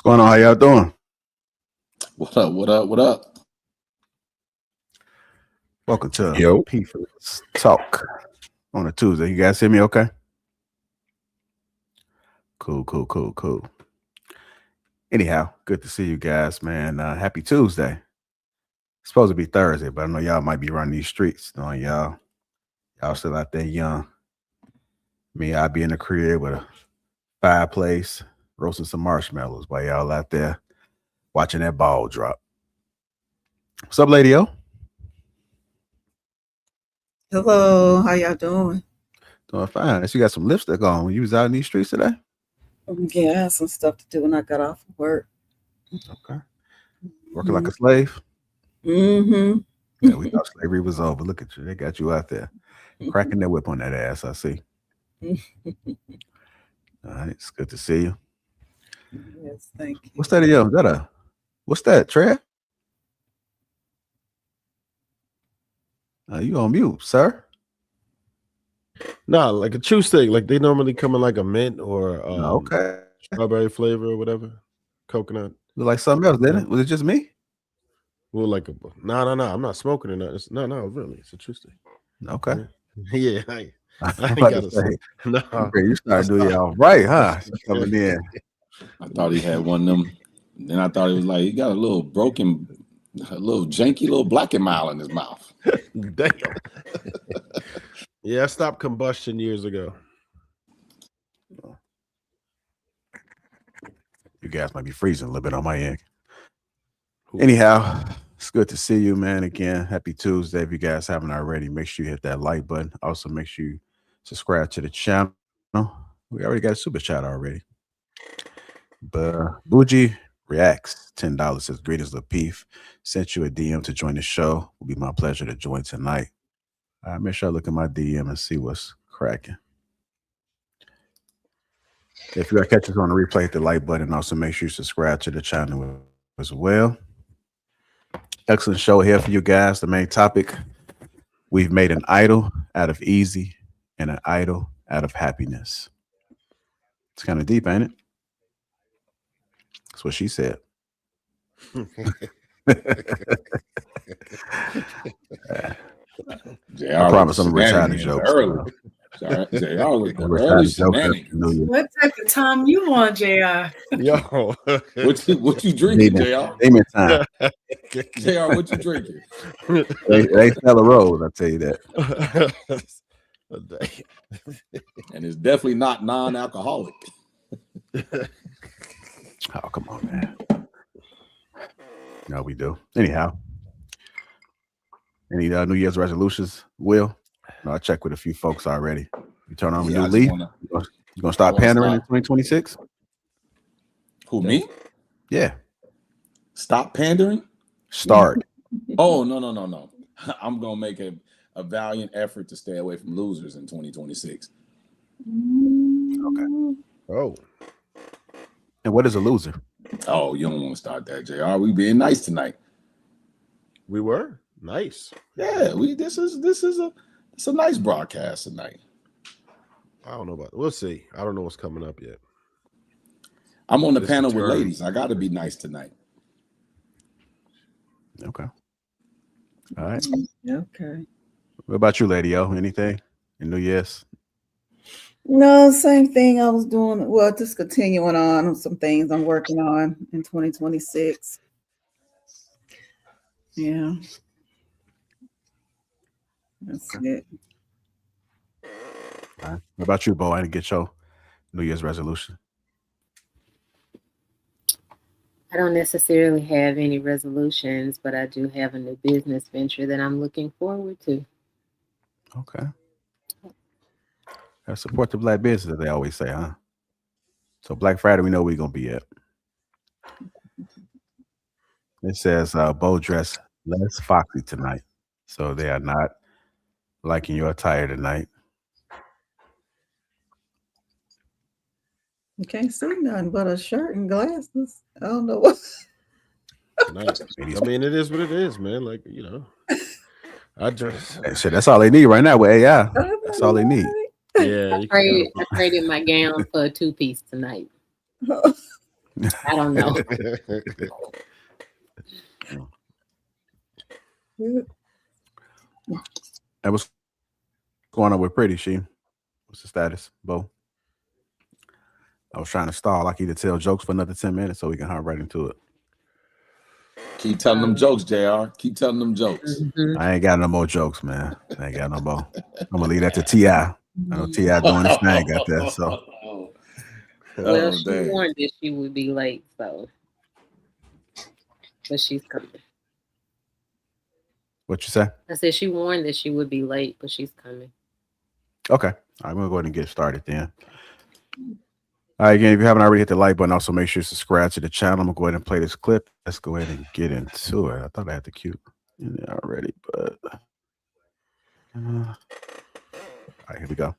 going on? How y'all doing? What up? What up? What up? Welcome to Lapeef Talk on a Tuesday. You guys hear me okay? Cool. Anyhow, good to see you guys, man. Happy Tuesday. It's supposed to be Thursday, but I know y'all might be running these streets. Knowing y'all still out there young. Me, I'd be in the crib with a fireplace, roasting some marshmallows while y'all out there watching that ball drop. What's up, Lady O? Hello, how y'all doing? Doing fine. You got some lipstick on when you was out in these streets today? Yeah, I had some stuff to do when I got off of work. Okay. Working like a slave? Mm-hmm. Yeah, we thought slavery was over. Look at you. They got you out there cracking their whip on that ass, I see. All right. It's good to see you. Yes, thank you. What's that? What's that, Trev? You on mute, sir? No, like a chew stick. Like they normally come in like a mint or Okay. strawberry flavor or whatever. Coconut. Look like something else, didn't it? Was it just me? Well, like no. I'm not smoking it. No, really. It's a chew stick. Okay. Yeah. I I'm ain't about got to to say, no. okay, you started doing all right, huh? Coming in. I thought he had one of them. Then I thought it was like he got a little janky little black and mild in his mouth. Damn. Yeah, I stopped combustion years ago. You guys might be freezing a little bit on my end. Anyhow, it's good to see you, man. Again, happy Tuesday. If you guys haven't already, make sure you hit that like button. Also, make sure you subscribe to the channel. We already got a super chat already. But Bougie Reacts, $10 says, greetings, Lapeef. Sent you a DM to join the show. Will be my pleasure to join tonight. Make sure I look at my DM and see what's cracking. If you got to catch us on the replay, hit the like button. Also, make sure you subscribe to the channel as well. Excellent show here for you guys. The main topic, we've made an idol out of easy and an idol out of happiness. It's kind of deep, ain't it? That's what she said. I promise I'm going to retire the jokes. JR with the early shenanigans. What type of time you want, JR? Yo. What you drinking, JR? Demon time. JR, what you drinking? They sell a rose, I'll tell you that. And it's definitely not non-alcoholic. Oh, come on, man. No, we do. Anyhow. Any New Year's resolutions, Will? No, I checked with a few folks already. You turn on a new leaf? You gonna start pandering in 2026? Who, me? Yeah. Stop pandering? Start. Oh, no. I'm gonna make a valiant effort to stay away from losers in 2026. Okay. Oh. And what is a loser? Oh, you don't want to start that, JR. We being nice tonight. We were nice. Yeah, this is a nice broadcast tonight. I don't know about it. We'll see. I don't know what's coming up yet. I'm on the panel with ladies. I got to be nice tonight. Okay. All right. Okay. What about you, Lady O? Anything in New Year's? No, same thing I was doing. Well, just continuing on some things I'm working on in 2026. Yeah. That's it. All right. What about you, Bo? I didn't get your New Year's resolution. I don't necessarily have any resolutions, but I do have a new business venture that I'm looking forward to. Okay. Support the black business, they always say, huh? So Black Friday, we know where we're going to be at. It says Bo dressed less foxy tonight. So they are not liking your attire tonight. You can't see nothing but a shirt and glasses. I don't know what. Nice. I mean, it is what it is, man. Like, you know, I just shit, that's all they need right now with AI. That's all they need. Yeah, I traded my gown for a two-piece tonight. I don't know. And what's going on with Pretty? What's the status, Bo? I was trying to stall. I can either tell jokes for another 10 minutes so we can hop right into it. Keep telling them jokes, JR. Keep telling them jokes. Mhm. I ain't got no more jokes, man. I ain't got no more. I'm gonna leave that to T.I. I know T.I. doing his thing out there. So Well, Oh, she dang. warned that she would be late, so but she's coming. what you say? I said she warned that she would be late, but she's coming. Okay. All right, I'm gonna go ahead and get started then. All right, again, if you haven't already hit the like button, also make sure you subscribe to the channel. I'm gonna go ahead and play this clip. Let's go ahead and get into it. I thought I had the cue in there already, but all right, here we go.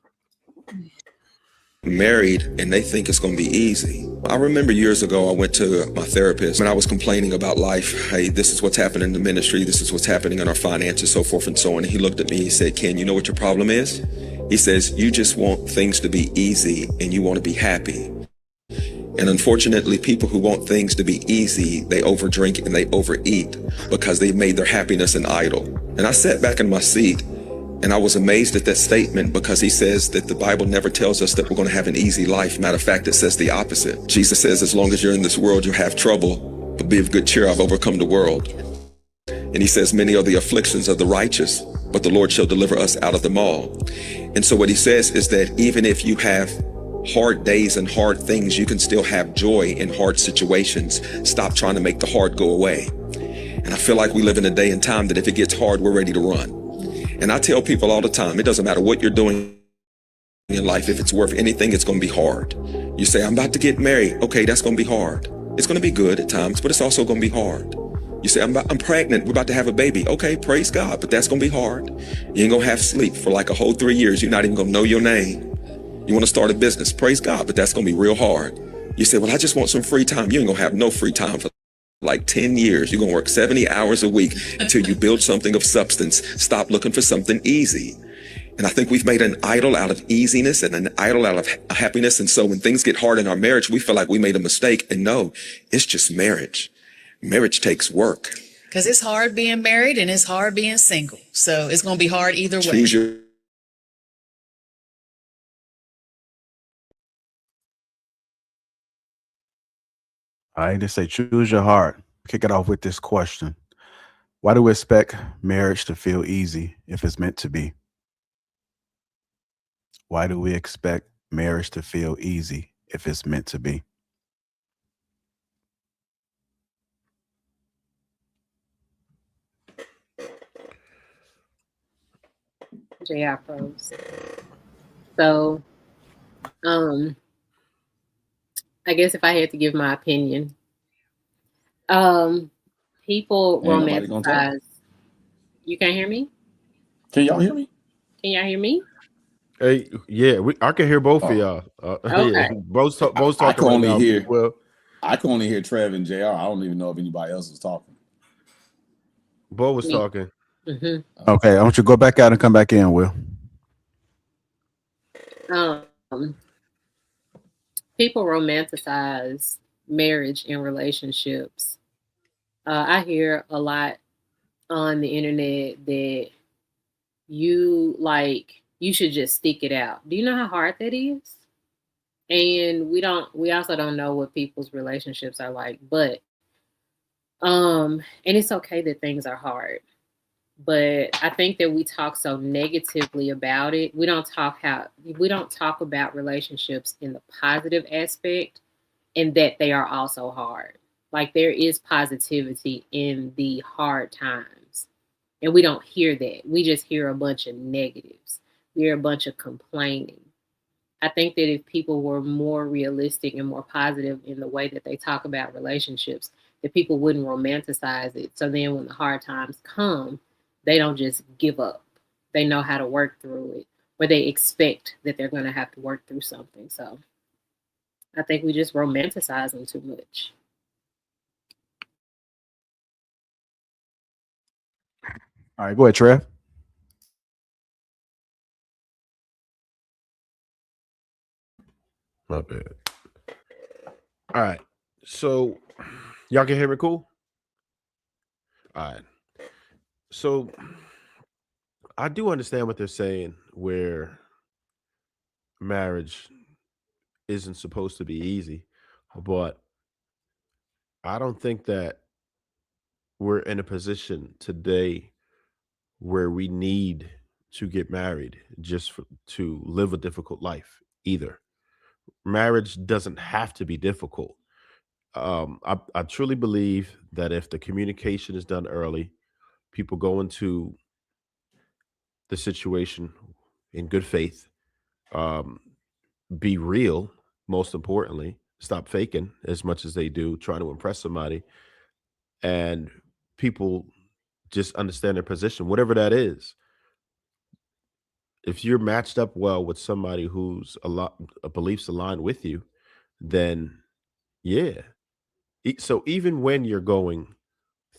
Married and they think it's going to be easy. I remember years ago I went to my therapist and I was complaining about life. Hey, this is what's happening in the ministry, this is what's happening in our finances, so forth and so on. And he looked at me and he said, Ken, you know what your problem is? He says, you just want things to be easy and you want to be happy. And unfortunately, people who want things to be easy, they overdrink and they overeat because they've made their happiness an idol. And I sat back in my seat and I was amazed at that statement because he says that the Bible never tells us that we're going to have an easy life. Matter of fact, it says the opposite. Jesus says, as long as you're in this world, you'll have trouble, but be of good cheer, I've overcome the world. And he says, many are the afflictions of the righteous, but the Lord shall deliver us out of them all. And so what he says is that even if you have hard days and hard things, you can still have joy in hard situations. Stop trying to make the hard go away. And I feel like we live in a day and time that if it gets hard, we're ready to run. And I tell people all the time, it doesn't matter what you're doing in life. If it's worth anything, it's going to be hard. You say, I'm about to get married. Okay, that's going to be hard. It's going to be good at times, but it's also going to be hard. You say, I'm pregnant. We're about to have a baby. Okay, praise God, but that's going to be hard. You ain't going to have sleep for like a whole 3 years. You're not even going to know your name. You want to start a business. Praise God, but that's going to be real hard. You say, well, I just want some free time. You ain't going to have no free time for like 10 years. You're going to work 70 hours a week until you build something of substance. Stop looking for something easy. And I think we've made an idol out of easiness and an idol out of happiness. And so when things get hard in our marriage, we feel like we made a mistake. And no, it's just marriage. Marriage takes work. Because it's hard being married and it's hard being single. So it's going to be hard either way. Choose your All right, they say choose your heart. Kick it off with this question. Why do we expect marriage to feel easy if it's meant to be? Why do we expect marriage to feel easy if it's meant to be? JR Pros. So, I guess if I had to give my opinion, people Ain't nobody gonna talk. romanticize. You can't hear me? Can y'all hear me? Can y'all hear me? Hey, yeah, I can hear both of y'all. Okay. Yeah, both I talking can right only now. hear- Well, I can only hear Trev and JR. I don't even know if anybody else is talking. Bo was Me. talking. Mm-hmm. Okay, I want you to go back out and come back in, Will. People romanticize marriage and relationships. I hear a lot on the internet that you should just stick it out. Do you know how hard that is? And we also don't know what people's relationships are like, but and it's okay that things are hard. But I think that we talk so negatively about it. We don't talk about relationships in the positive aspect and that they are also hard. Like there is positivity in the hard times. And we don't hear that. We just hear a bunch of negatives. We hear a bunch of complaining. I think that if people were more realistic and more positive in the way that they talk about relationships, that people wouldn't romanticize it. So then when the hard times come, they don't just give up. They know how to work through it, or they expect that they're going to have to work through something. So I think we just romanticize them too much. All right, go ahead, Trev. My bad. All right. So y'all can hear me cool? All right. So I do understand what they're saying where marriage isn't supposed to be easy, but I don't think that we're in a position today where we need to get married just to live a difficult life either. Marriage doesn't have to be difficult. I truly believe that if the communication is done early, people go into the situation in good faith, um, be real, most importantly, stop faking as much as they do, trying to impress somebody, and people just understand their position, whatever that is. If you're matched up well with somebody who's a lot beliefs aligned with you, then yeah. So even when you're going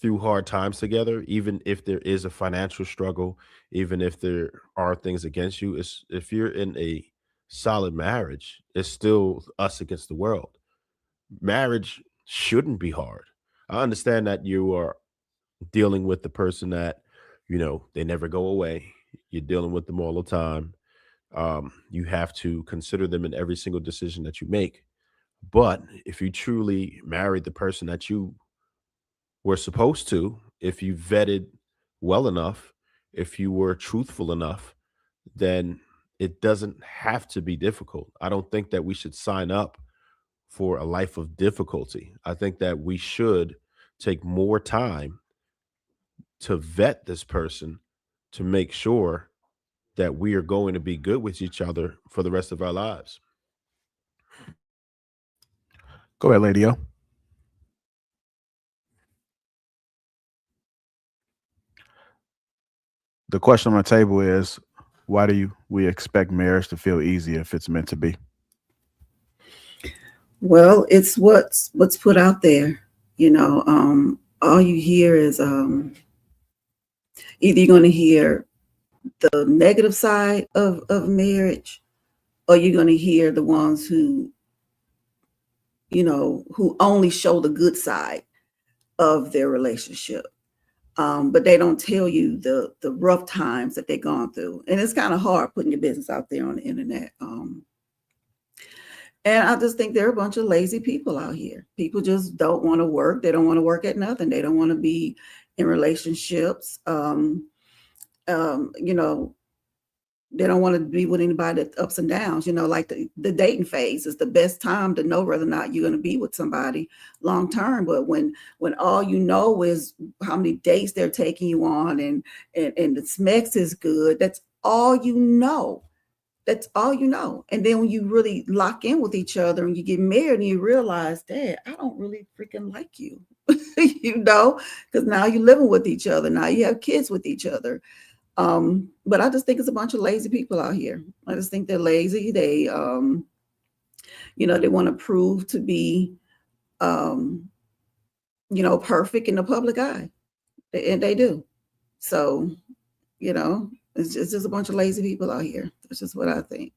through hard times together, even if there is a financial struggle, even if there are things against you, it's, if you're in a solid marriage, it's still us against the world. Marriage shouldn't be hard. I understand that you are dealing with the person that, they never go away. You're dealing with them all the time. You have to consider them in every single decision that you make. But if you truly married the person that you were supposed to, if you vetted well enough, if you were truthful enough, then it doesn't have to be difficult. I don't think that we should sign up for a life of difficulty. I think that we should take more time to vet this person to make sure that we are going to be good with each other for the rest of our lives. Go ahead, Lady O. The question on the table is, why do we expect marriage to feel easy if it's meant to be? Well, it's what's put out there. All you hear is either you're going to hear the negative side of marriage, or you're going to hear the ones who only show the good side of their relationship. But they don't tell you the rough times that they've gone through. And it's kind of hard putting your business out there on the internet. And I just think there are a bunch of lazy people out here. People just don't want to work. They don't want to work at nothing. They don't want to be in relationships. They don't want to be with anybody that's ups and downs. Like the dating phase is the best time to know whether or not you're going to be with somebody long term. But when all you know is how many dates they're taking you on and the specs is good, that's all you know. That's all you know. And then when you really lock in with each other and you get married and you realize, Dad, I don't really freaking like you, because now you're living with each other. Now you have kids with each other. But I just think it's a bunch of lazy people out here. I just think they're lazy. They, they want to prove to be, perfect in the public eye. And they do. So, it's just a bunch of lazy people out here. That's just what I think.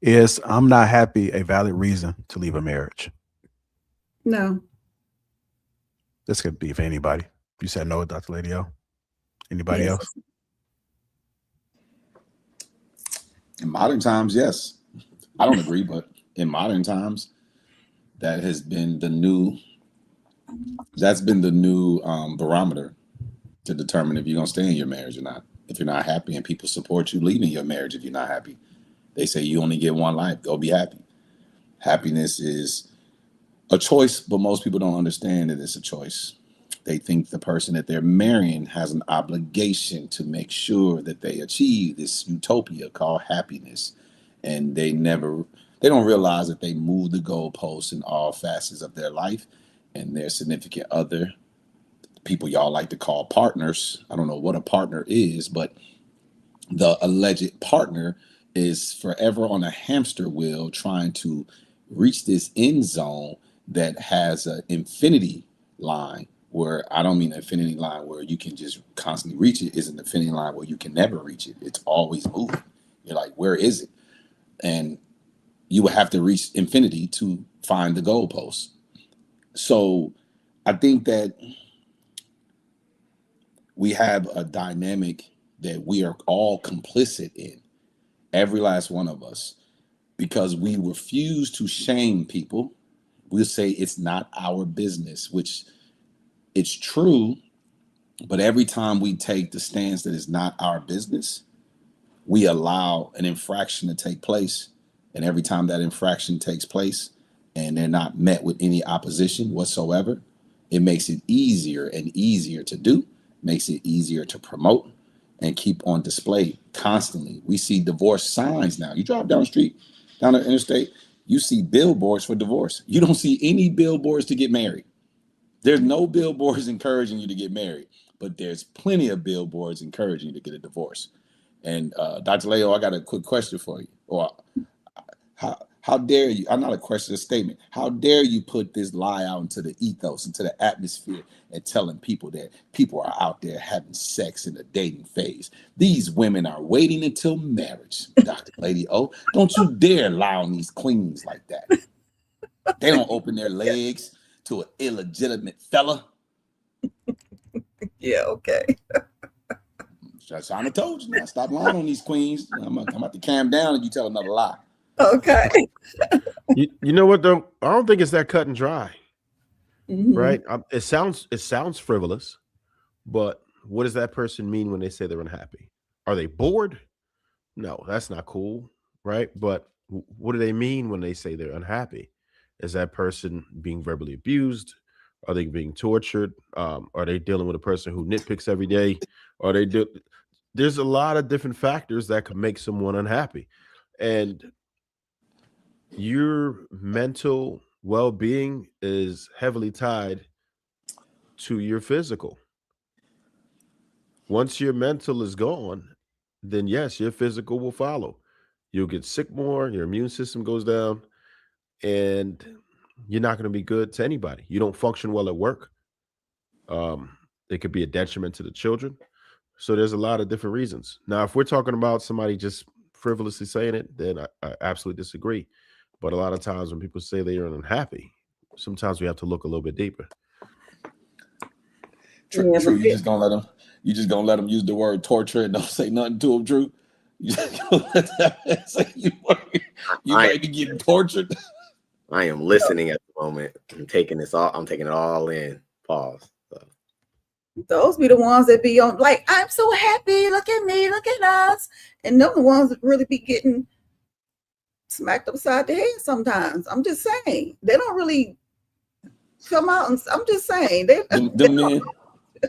Is I'm not happy a valid reason to leave a marriage? No. This could be for anybody. You said no, Dr. Lady O. Anybody Yes. else? In modern times, yes. I don't agree, but in modern times, that's been the new barometer to determine if you're going to stay in your marriage or not. If you're not happy and people support you leaving your marriage if you're not happy. They say you only get one life. Go be happy. Happiness is a choice, but most people don't understand that it's a choice. They think the person that they're marrying has an obligation to make sure that they achieve this utopia called happiness. And they don't realize that they move the goalposts in all facets of their life, and their significant other, people y'all like to call partners. I don't know what a partner is, but the alleged partner is forever on a hamster wheel trying to reach this end zone that has an infinity line, where I don't mean an infinity line where you can just constantly reach it. It's an infinity line where you can never reach it. It's always moving. You're like, where is it? And you would have to reach infinity to find the goalpost. So I think that we have a dynamic that we are all complicit in, every last one of us, because we refuse to shame people. We'll say it's not our business, which it's true, but every time we take the stance that it's not our business, we allow an infraction to take place. And every time that infraction takes place and they're not met with any opposition whatsoever, it makes it easier and easier to do, makes it easier to promote and keep on display constantly. We see divorce signs now. You drive down the street, down the interstate, you see billboards for divorce. You don't see any billboards to get married. There's no billboards encouraging you to get married, but there's plenty of billboards encouraging you to get a divorce. And Dr. Leo, I got a quick question for you. Or how dare you? I'm not a question, a statement. How dare you put this lie out into the ethos, into the atmosphere, and telling people that people are out there having sex in the dating phase? These women are waiting until marriage, Dr. Lady O. Don't you dare lie on these queens like that. They don't open their legs to an illegitimate fella. Yeah, okay. That's how I told you now. Stop lying on these queens. I'm about to calm down if you tell another lie. Okay. You know what though? I don't think it's that cut and dry, Mhm. right? It sounds frivolous, but what does that person mean when they say they're unhappy? Are they bored? No, that's not cool, right? But what do they mean when they say they're unhappy? Is that person being verbally abused? Are they being tortured? Are they dealing with a person who nitpicks every day? Are they There's a lot of different factors that could make someone unhappy. And your mental well-being is heavily tied to your physical. Once your mental is gone, then yes, your physical will follow. You'll get sick more, your immune system goes down, and you're not going to be good to anybody. You don't function well at work. It could be a detriment to the children. So there's a lot of different reasons. Now, if we're talking about somebody just frivolously saying it, then I absolutely disagree. But a lot of times when people say they are unhappy, sometimes we have to look a little bit deeper. True, Yeah, true. but You just gonna let them use the word torture and don't say nothing to them. True. You just gonna let that say you might be getting tortured. I am listening at the moment. I'm taking it all in. Pause. So. those be the ones that be on like, I'm so happy, look at me, look at us. And them the ones that really be getting smacked upside the head sometimes. I'm just saying. They don't really come out and I'm just saying. Them men,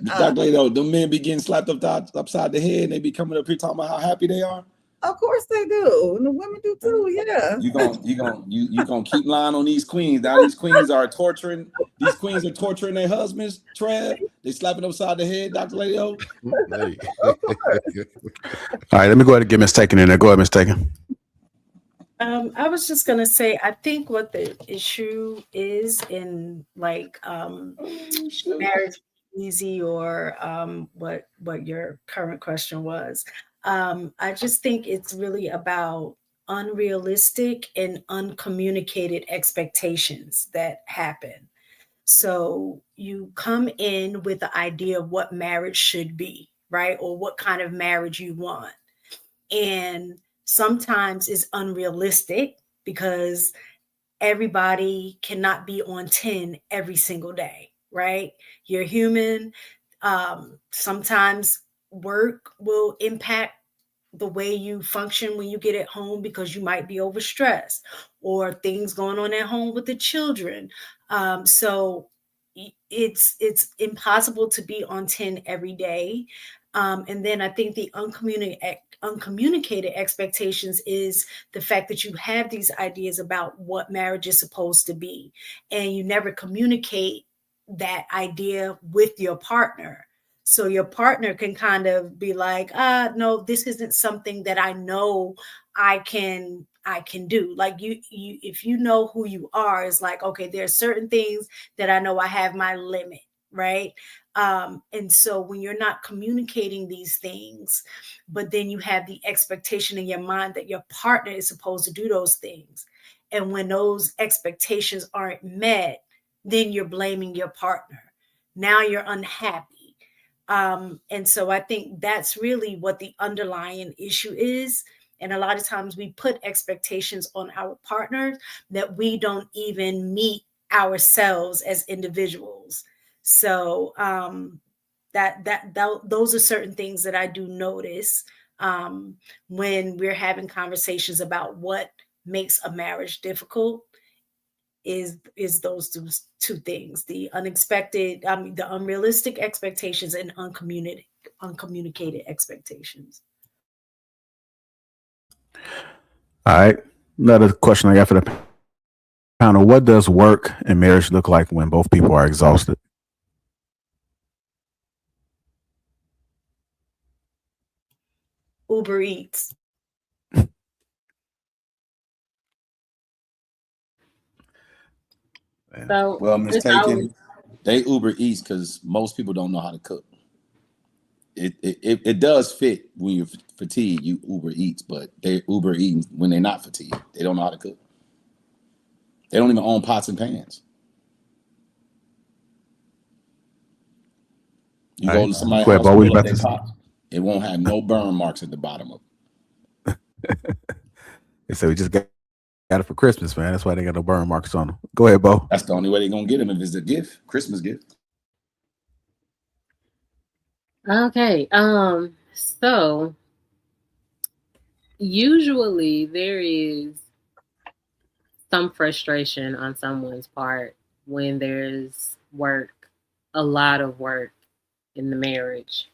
Dr. Lado, them men be getting slapped upside the head and they be coming up here talking about how happy they are. Of course they do. And the women do too, yeah. You gonna keep lying on these queens. Now these queens are torturing their husbands, Trev. They slapping upside the head, Dr. Leo. Hey. All right, let me go ahead and get mistaken in there. Go ahead, mistaken. I was just gonna say, I think what the issue is in like marriage easy or what your current question was. I just think it's really about unrealistic and uncommunicated expectations that happen. So you come in with the idea of what marriage should be, right? Or what kind of marriage you want. And sometimes it's unrealistic because everybody cannot be on 10 every single day, right? You're human. Sometimes work will impact the way you function when you get at home because you might be overstressed or things going on at home with the children. So it's impossible to be on 10 every day. And then I think the uncommunicated expectations is the fact that you have these ideas about what marriage is supposed to be, and you never communicate that idea with your partner. So your partner can kind of be like, no, this isn't something that I know I can do. Like you if you know who you are, it's like, okay, there are certain things that I know I have my limit. right? And so when you're not communicating these things, but then you have the expectation in your mind that your partner is supposed to do those things, and when those expectations aren't met, then you're blaming your partner. Now you're unhappy. And so I think that's really what the underlying issue is. And a lot of times we put expectations on our partners that we don't even meet ourselves as individuals. So those are certain things that I do notice when we're having conversations about what makes a marriage difficult. Is those two things: the unexpected, the unrealistic expectations, and uncommunicated expectations. All right. Another question I got for the panel: what does work and marriage look like when both people are exhausted? Uber Eats. So Well, Miss it's always, Taken, they Uber Eats because most people don't know how to cook. It does fit when you're fatigued, you Uber Eats, but they Uber eating when they're not fatigued. They don't know how to cook. They don't even own pots and pans. You All go right. to somebody's Go ahead, house, Bo. What you pull up about their to say? pot. It won't have no burn marks at the bottom of it. They say we just got it for Christmas, man. That's why they got no burn marks on them. Go ahead, Bo. That's the only way they're gonna get them if it's a gift, Christmas gift. okay. So usually there is some frustration on someone's part when there's work, a lot of work in the marriage.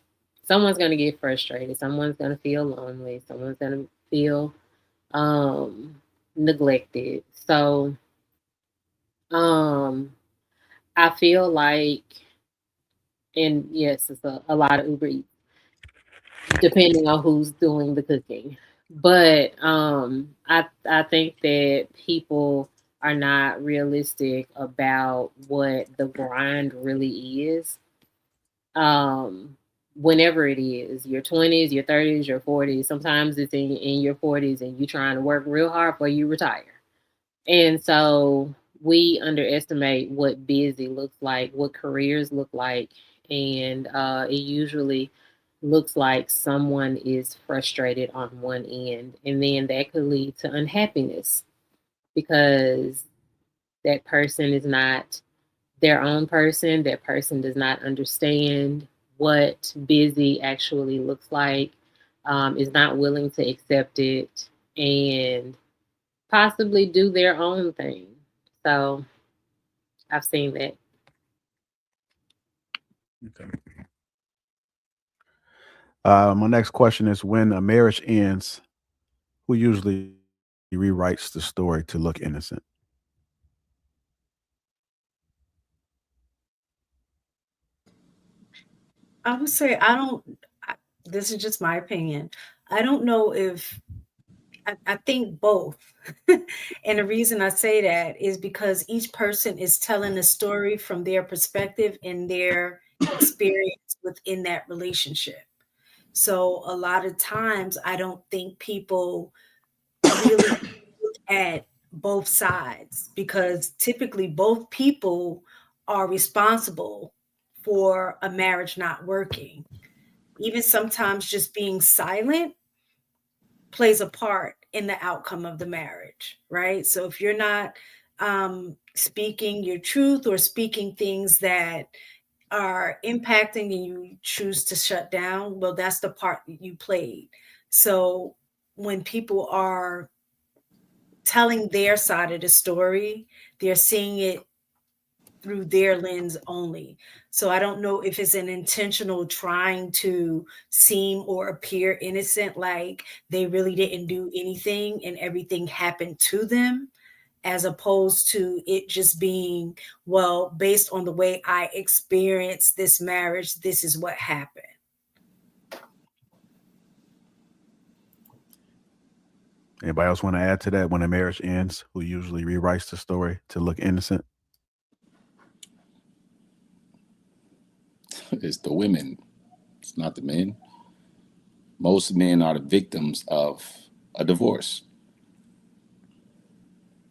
Someone's going to get frustrated. Someone's going to feel lonely. Someone's going to feel neglected. So I feel like, and yes, it's a lot of Uber Eats, depending on who's doing the cooking. But I think that people are not realistic about what the grind really is. Whenever it is, your 20s, your 30s, your 40s, sometimes it's in your 40s and you're trying to work real hard before you retire. And so we underestimate what busy looks like, what careers look like, and it usually looks like someone is frustrated on one end, and then that could lead to unhappiness because that person is not their own person. That person does not understand what busy actually looks like, is not willing to accept it, and possibly do their own thing. So I've seen that. Okay. My next question is: when a marriage ends, who usually rewrites the story to look innocent? I would say this is just my opinion. I don't know if I think both. And the reason I say that is because each person is telling a story from their perspective and their experience within that relationship. So a lot of times I don't think people really look at both sides because typically both people are responsible for a marriage not working. Even sometimes just being silent plays a part in the outcome of the marriage, right? So if you're not speaking your truth or speaking things that are impacting and you choose to shut down, well, that's the part that you played. So when people are telling their side of the story, they're seeing it through their lens only. So I don't know if it's an intentional trying to seem or appear innocent, like they really didn't do anything and everything happened to them, as opposed to it just being, well, based on the way I experienced this marriage, this is what happened. Anybody else want to add to that? When a marriage ends, who usually rewrites the story to look innocent? It's the women. It's not the men. Most men are the victims of a divorce.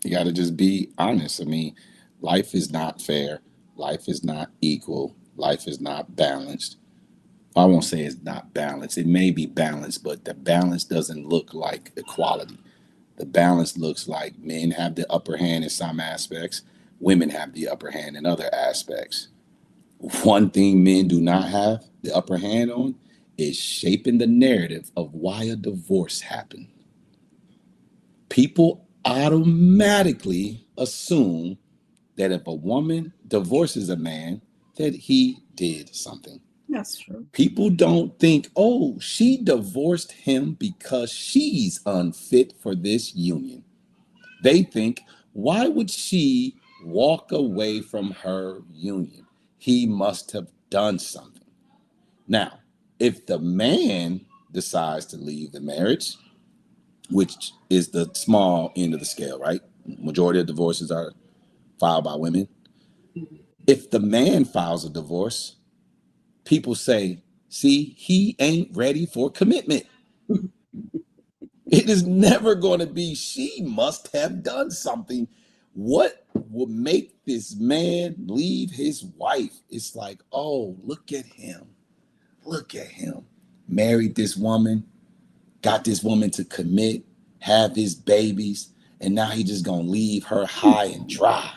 You got to just be honest. I mean, life is not fair. Life is not equal. Life is not balanced. I won't say it's not balanced. It may be balanced, but the balance doesn't look like equality. The balance looks like men have the upper hand in some aspects, women have the upper hand in other aspects. One thing men do not have the upper hand on is shaping the narrative of why a divorce happened. People automatically assume that if a woman divorces a man, that he did something. That's true. People don't think, oh, she divorced him because she's unfit for this union. They think, why would she walk away from her union? He must have done something. Now, if the man decides to leave the marriage, which is the small end of the scale, right? Majority of divorces are filed by women. If the man files a divorce, people say, see, he ain't ready for commitment. It is never going to be, she must have done something. What will make this man leave his wife? It's like, oh, look at him. Look at him. Married this woman, got this woman to commit, have his babies, and now he just going to leave her high and dry.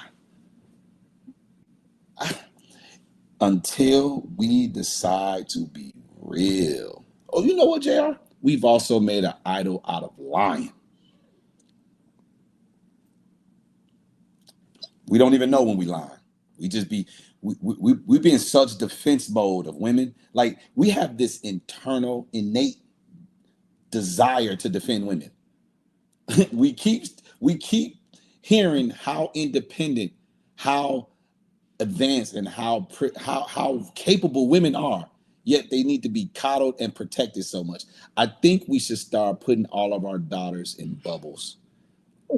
Until we decide to be real. Oh, you know what, JR? We've also made an idol out of lying. We don't even know when we lie. We just be, we be in such defense mode of women. Like, we have this internal, innate desire to defend women. we keep hearing how independent, how advanced, and how capable women are, yet they need to be coddled and protected so much. I think we should start putting all of our daughters in bubbles,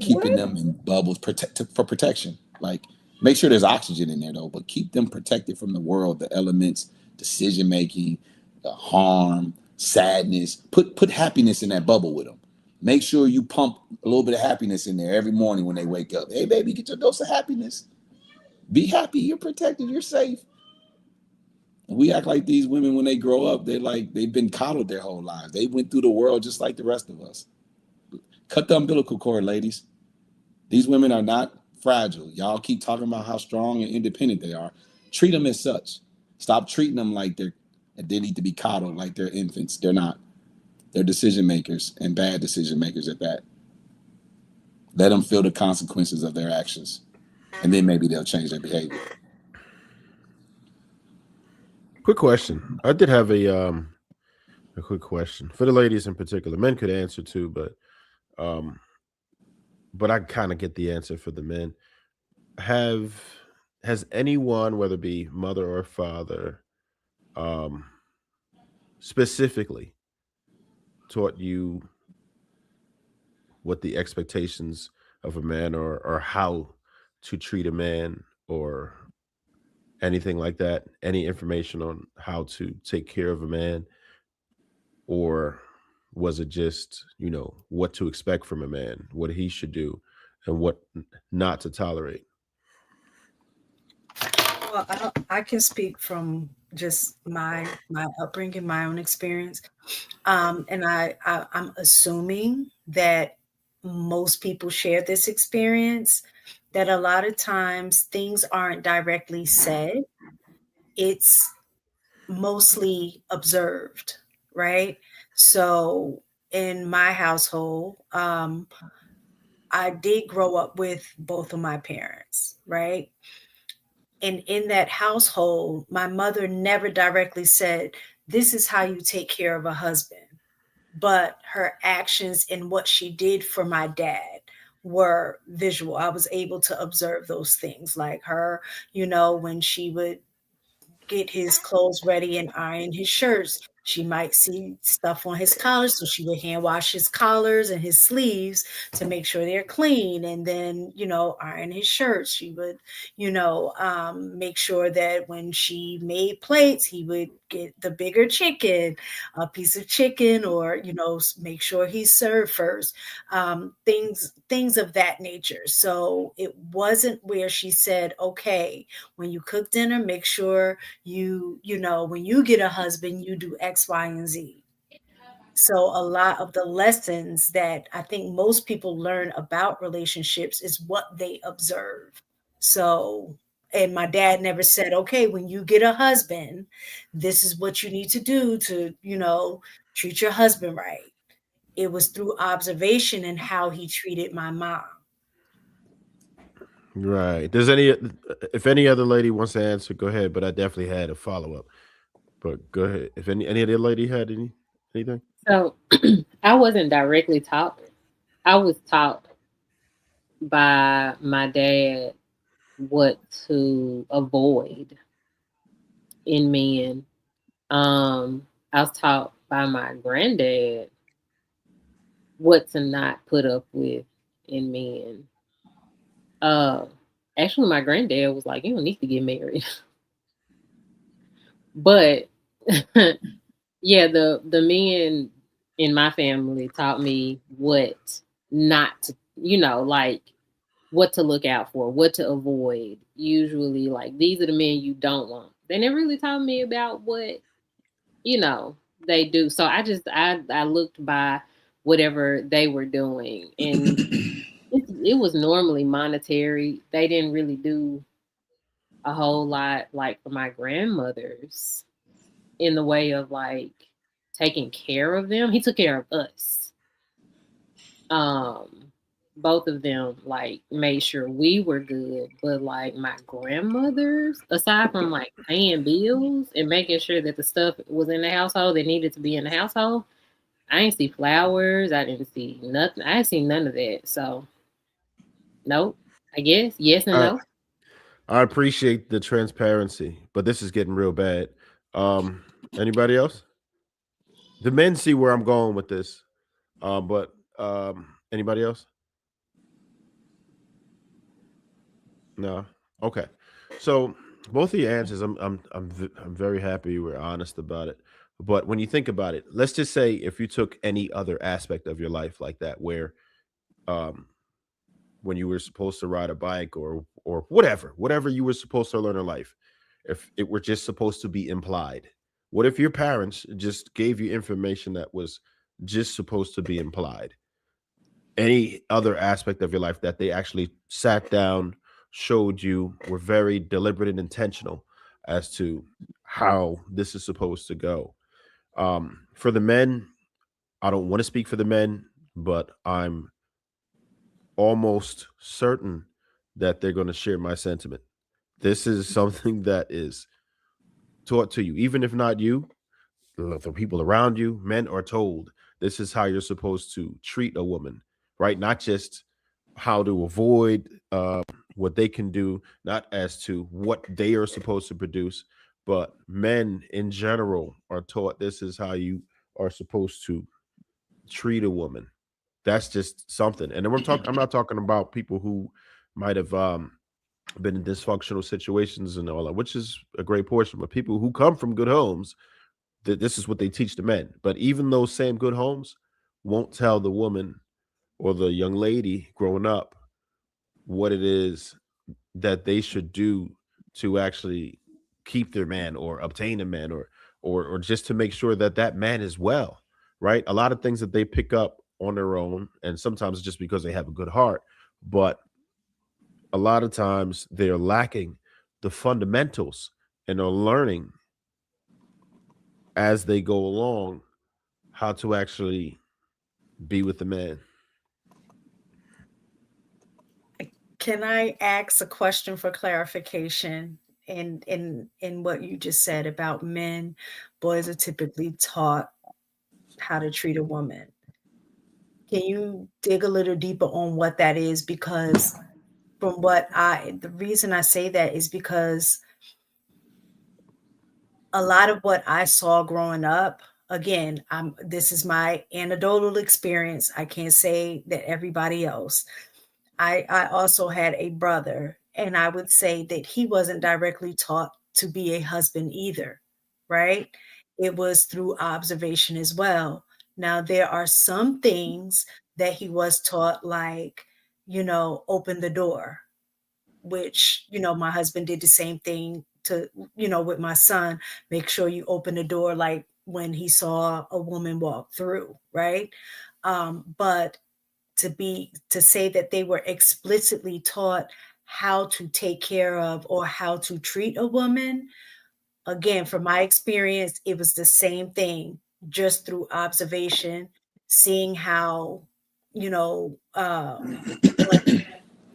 keeping them in bubbles for protection. Like, make sure there's oxygen in there though, but keep them protected from the world, the elements, decision making, harm, sadness. Put happiness in that bubble with them. Make sure you pump a little bit of happiness in there every morning when they wake up. Hey baby, get your dose of happiness. Be happy, you're protected, you're safe. We act like these women, when they grow up, they've been coddled their whole lives. They went through the world just like the rest of us. Cut the umbilical cord, ladies. These women are not fragile. Y'all keep talking about how strong and independent they are. Treat them as such. Stop treating them like they need to be coddled like they're infants. They're not. They're decision makers, and bad decision makers at that. Let them feel the consequences of their actions, and then maybe they'll change their behavior. Quick question. I did have a quick question for the ladies in particular. Men could answer too, but I kind of get the answer for the men. Has anyone, whether it be mother or father, specifically taught you what the expectations of a man or how to treat a man or anything like that? Any information on how to take care of a man? Or was it just, what to expect from a man, what he should do and what not to tolerate? Well, I can speak from just my upbringing, my own experience. And I'm assuming that most people share this experience, that a lot of times things aren't directly said. It's mostly observed, right? So in my household, I did grow up with both of my parents, right? And in that household, my mother never directly said, this is how you take care of a husband. But her actions and what she did for my dad were visual. I was able to observe those things, like her, when she would get his clothes ready and iron his shirts, She might see stuff on his collars, so she would hand wash his collars and his sleeves to make sure they're clean, and then, iron his shirts. She would, make sure that when she made plates, he would get the bigger chicken, a piece of chicken, or, make sure he's served first. Things of that nature. So it wasn't where she said, okay, when you cook dinner, make sure when you get a husband, you do X, Y, and Z. So a lot of the lessons that I think most people learn about relationships is what they observe. So, and my dad never said, okay, when you get a husband, this is what you need to do to, treat your husband right. It was through observation and how he treated my mom. Right. If any other lady wants to answer, go ahead. But I definitely had a follow up. But go ahead. If any other lady had anything. So I wasn't directly taught. I was taught by my dad what to avoid in men. I was taught by my granddad what to not put up with in men. Actually, my granddad was like, "You don't need to get married." But yeah, the men in my family taught me what not to, like what to look out for, what to avoid. Usually, like, these are the men you don't want. They never really taught me about what, they do. So I looked by whatever they were doing, and it was normally monetary. They didn't really do a whole lot, like for my grandmothers, in the way of like taking care of them. He took care of us. Both of them like made sure we were good, but like my grandmothers, aside from like paying bills and making sure that the stuff was in the household that needed to be in the household, I didn't see flowers. I didn't see nothing. I didn't see none of that. So, nope. I guess yes and no. I appreciate the transparency, but this is getting real bad. Anybody else? The men see where I'm going with this. But anybody else? No. Okay. So both of your answers, I'm very happy you were honest about it. But when you think about it, let's just say if you took any other aspect of your life like that, where um when you were supposed to ride a bike or whatever you were supposed to learn in life, if it were just supposed to be implied, what if your parents just gave you information that was just supposed to be implied? Any other aspect of your life that they actually sat down, showed you, were very deliberate and intentional as to how this is supposed to go. For the men, I don't want to speak for the men, but I'm almost certain that they're going to share my sentiment. This is something that is taught to you, even if not you, the people around you. Men are told this is how you're supposed to treat a woman, right? Not just how to avoid what they can do, not as to what they are supposed to produce, but men in general are taught this is how you are supposed to treat a woman. That's just something. And then I'm not talking about people who might have been in dysfunctional situations and all that, which is a great portion, but people who come from good homes, this is what they teach the men. But even those same good homes won't tell the woman or the young lady growing up what it is that they should do to actually keep their man or obtain a man or just to make sure that that man is well, right? A lot of things that they pick up on their own, and sometimes just because they have a good heart, but a lot of times they're lacking the fundamentals and are learning as they go along how to actually be with the man. Can I ask a question for clarification in what you just said about men? Boys are typically taught how to treat a woman. Can you dig a little deeper on what that is? Because the reason I say that is because a lot of what I saw growing up again, this is my anecdotal experience. I can't say that everybody else. I also had a brother, and I would say that he wasn't directly taught to be a husband either, right? It was through observation as well. Now, there are some things that he was taught, like, open the door, which, my husband did the same thing to, with my son, make sure you open the door, like when he saw a woman walk through, right? But to say that they were explicitly taught how to take care of or how to treat a woman, again, from my experience, it was the same thing, just through observation, seeing how,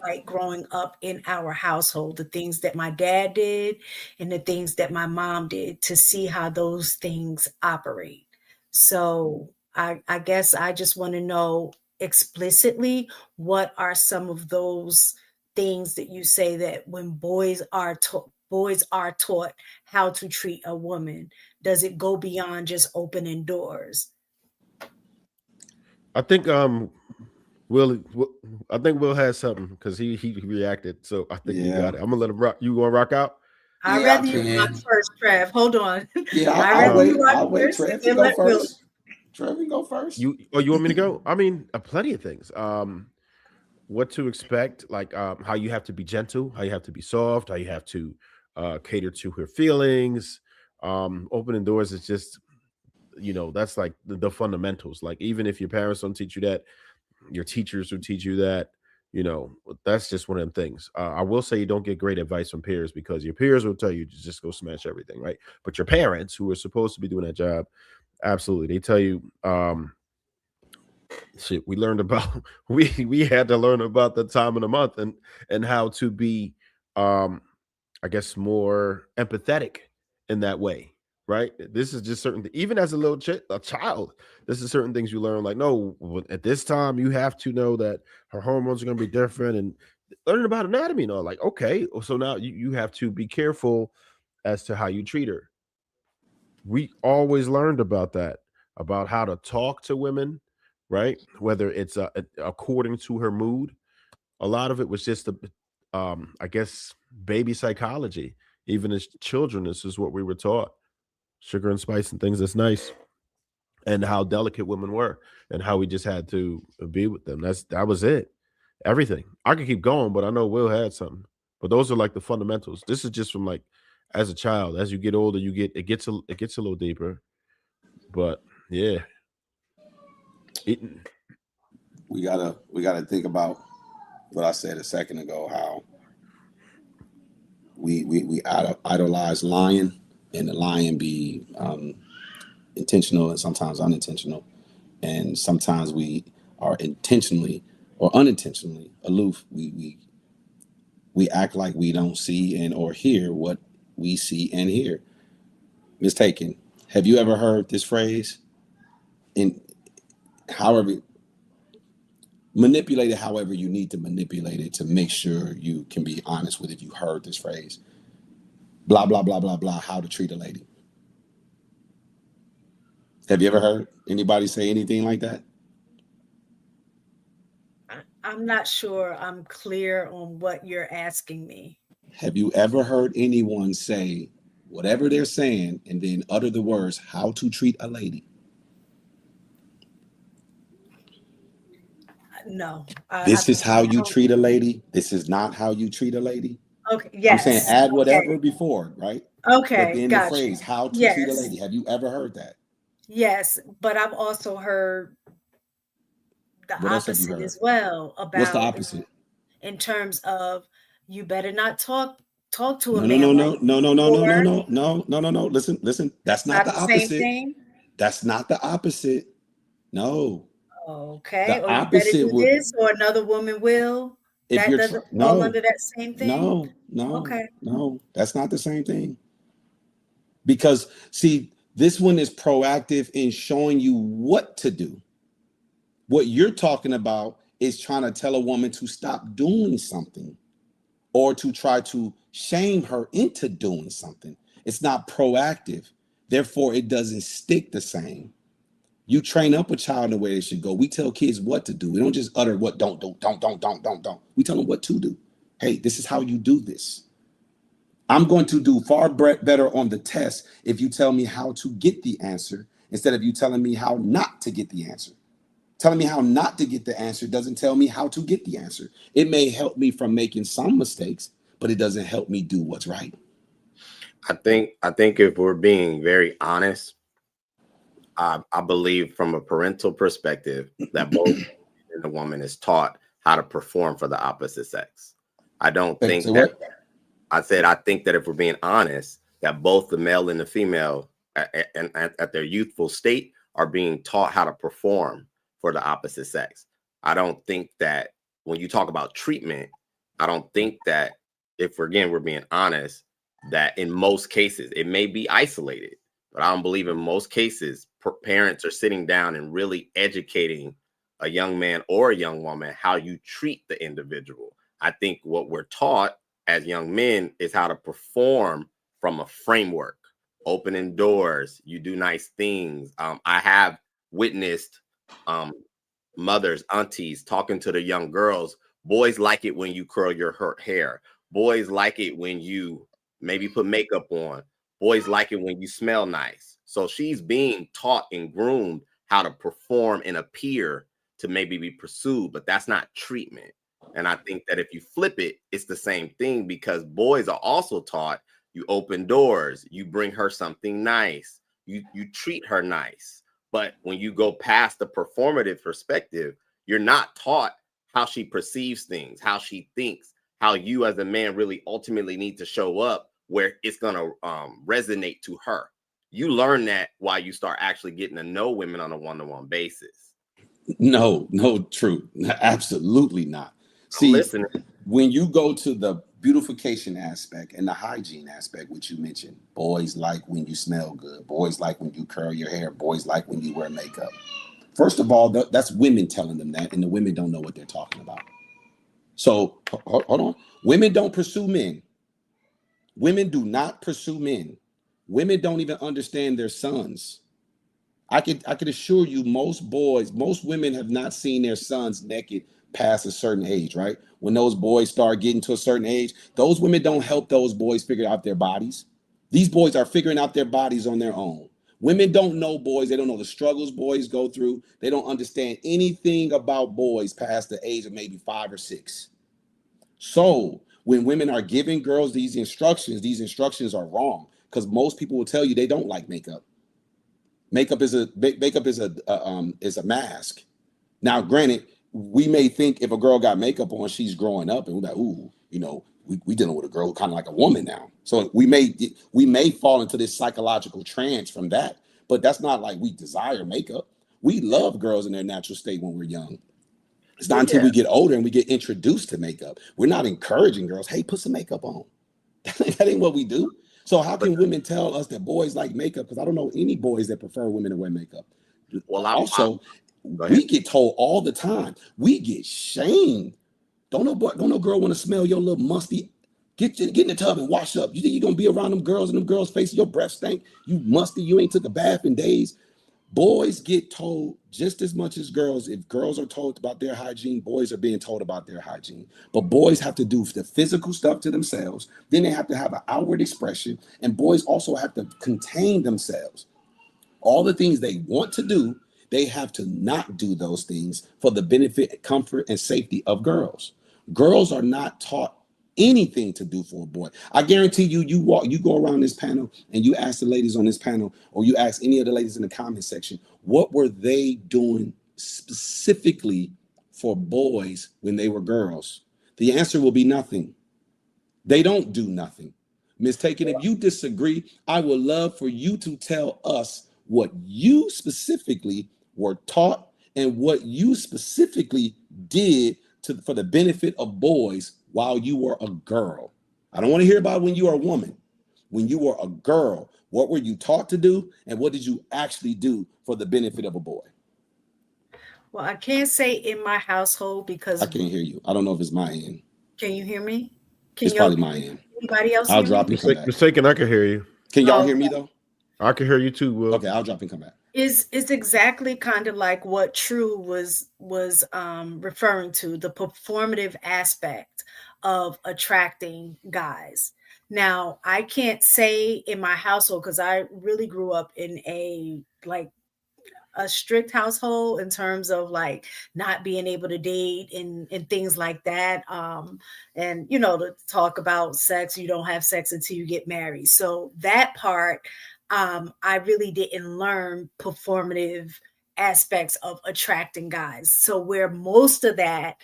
like growing up in our household, the things that my dad did and the things that my mom did, to see how those things operate. So I guess I just want to know explicitly, what are some of those things that you say that when boys are taught how to treat a woman, does it go beyond just opening doors? I think Will, I think Will has something because he reacted. So I think you got it. I'm gonna let him rock. You gonna rock out? I'd Yeah, rather I you rock can. first, Trev. Hold on. Yeah, I'd I'll rather wait. you rock I'll wait. first, Trev and can then go let Will. first. Trev can go first. You want me to go? I mean, plenty of things. What to expect, like how you have to be gentle, how you have to be soft, how you have to cater to her feelings. Opening doors is just, that's like the fundamentals. Like even if your parents don't teach you that, your teachers who teach you that, that's just one of them things. I will say you don't get great advice from peers, because your peers will tell you to just go smash everything, right? But your parents, who are supposed to be doing that job, absolutely, they tell you, shit, we learned about we had to learn about the time of the month, and how to be, I guess, more empathetic in that way, right? This is just certain, even as a child, this is certain things you learn, like, no, at this time you have to know that her hormones are going to be different, and learning about anatomy and all. Like, okay, so now you have to be careful as to how you treat her. We always learned about that, about how to talk to women, right? Whether it's according to her mood. A lot of it was just I guess, baby psychology. Even as children, this is what we were taught: sugar and spice and things that's nice, and how delicate women were, and how we just had to be with them. That was it. Everything. I could keep going, but I know Will had something. But those are like the fundamentals. This is just from, like, as a child. As you get older, it gets a little deeper. But yeah, We gotta think about what I said a second ago. How we idolize lion, and the lion be intentional and sometimes unintentional, and sometimes we are intentionally or unintentionally aloof. We act like we don't see and or hear what we see and hear. Mistaken. Have you ever heard this phrase? In however manipulate it, however you need to manipulate it to make sure you can be honest with, if you heard this phrase, blah blah blah blah blah, how to treat a lady. Have you ever heard anybody say anything like that? I'm not sure I'm clear on what you're asking me. Have you ever heard anyone say whatever they're saying and then utter the words, how to treat a lady? No. This is how you treat a lady. This is not how you treat a lady. Okay. I'm saying Yes. add Okay. whatever before, right? But Okay. then the Gotcha. phrase, how to treat a Yes. lady. Have you ever heard that? Yes. But I've also heard the What else have you opposite heard? as well, What's the about opposite? in terms of, you better not talk to a No, no, man no, like no, no, no, no, no, no, or no, no, no, no, no. Listen. That's not not the the same opposite. thing. That's not the opposite. No. Okay. The Or you better opposite do would, this or another woman will. if That you're doesn't fall no, under that same thing. no, Okay. no. That's not the same thing. Because see, this one is proactive in showing you what to do. What you're talking about is trying to tell a woman to stop doing something, or to try to shame her into doing something. It's not proactive. Therefore, it doesn't stick the same. You train up a child in the way they should go. We tell kids what to do. We don't just utter what don't. We tell them what to do. Hey, this is how you do this. I'm going to do far better on the test if you tell me how to get the answer instead of you telling me how not to get the answer. Telling me how not to get the answer doesn't tell me how to get the answer. It may help me from making some mistakes, but it doesn't help me do what's right. I think if we're being very honest, I believe from a parental perspective that both man and the woman is taught how to perform for the opposite sex. I don't think that. I said I think that if we're being honest, that both the male and the female at their youthful state are being taught how to perform for the opposite sex. I don't think that when you talk about treatment, I don't think that if we're being honest, that in most cases, it may be isolated, but I don't believe in most cases, parents are sitting down and really educating a young man or a young woman how you treat the individual. I think what we're taught as young men is how to perform from a framework, opening doors, you do nice things. I have witnessed mothers, aunties talking to the young girls. Boys like it when you curl your hair. Boys like it when you maybe put makeup on. Boys like it when you smell nice. So she's being taught and groomed how to perform and appear to maybe be pursued, but that's not treatment. And I think that if you flip it, it's the same thing, because boys are also taught you open doors, you bring her something nice, you treat her nice. But when you go past the performative perspective, you're not taught how she perceives things, how she thinks, how you as a man really ultimately need to show up where it's going to resonate to her. You learn that while you start actually getting to know women on a one-to-one basis. No, true. Absolutely not. See, when you go to the beautification aspect and the hygiene aspect, which you mentioned, boys like when you smell good. Boys like when you curl your hair. Boys like when you wear makeup. First of all, that's women telling them that, and the women don't know what they're talking about. So hold on. Women don't pursue men. Women do not pursue men. Women don't even understand their sons. I could assure you, most women have not seen their sons naked past a certain age, right? When those boys start getting to a certain age, those women don't help those boys figure out their bodies. These boys are figuring out their bodies on their own. Women don't know boys. They don't know the struggles boys go through. They don't understand anything about boys past the age of maybe 5 or 6. So when women are giving girls these instructions are wrong, because most people will tell you they don't like makeup. Makeup is a mask. Now, granted, we may think if a girl got makeup on, she's growing up, and we're like, ooh, we dealing with a girl kind of like a woman now. So we may fall into this psychological trance from that, but that's not like we desire makeup. We love girls in their natural state when we're young. It's not until we get older and we get introduced to makeup. We're not encouraging girls, hey, put some makeup on. That ain't what we do. So how can women tell us that boys like makeup? Because I don't know any boys that prefer women to wear makeup. Well, we get told all the time, we get shamed. Don't no girl want to smell your little musty. Get in the tub and wash up. You think you're gonna be around them girls and them girls' faces? Your breath stink. You musty. You ain't took a bath in days. Boys get told just as much as girls. If girls are told about their hygiene, boys are being told about their hygiene. But boys have to do the physical stuff to themselves. Then they have to have an outward expression. And boys also have to contain themselves. All the things they want to do, they have to not do those things for the benefit, comfort, and safety of girls. Girls are not taught anything to do for a boy. I guarantee you go around this panel and you ask the ladies on this panel, or you ask any of the ladies in the comment section, what were they doing specifically for boys when they were girls? The answer will be nothing. They don't do nothing. Ms. Taken, if you disagree, I would love for you to tell us what you specifically were taught and what you specifically did for the benefit of boys while you were a girl. I don't want to hear about when you were a woman. When you were a girl, what were you taught to do, and what did you actually do for the benefit of a boy? Well, I can't say in my household because I can't hear you. I don't know if it's my end. Can you hear me? It's probably my end. Anybody else? I'll drop you. Mistaken, I can hear you. Can y'all hear me though? I can hear you too, Will. Okay, I'll drop and come back. Is exactly kind of like what True was referring to, the performative aspect of attracting guys. Now, I can't say in my household, because I really grew up in a strict household in terms of like not being able to date and things like that. And to talk about sex, you don't have sex until you get married. So that part, I really didn't learn performative aspects of attracting guys. So where most of that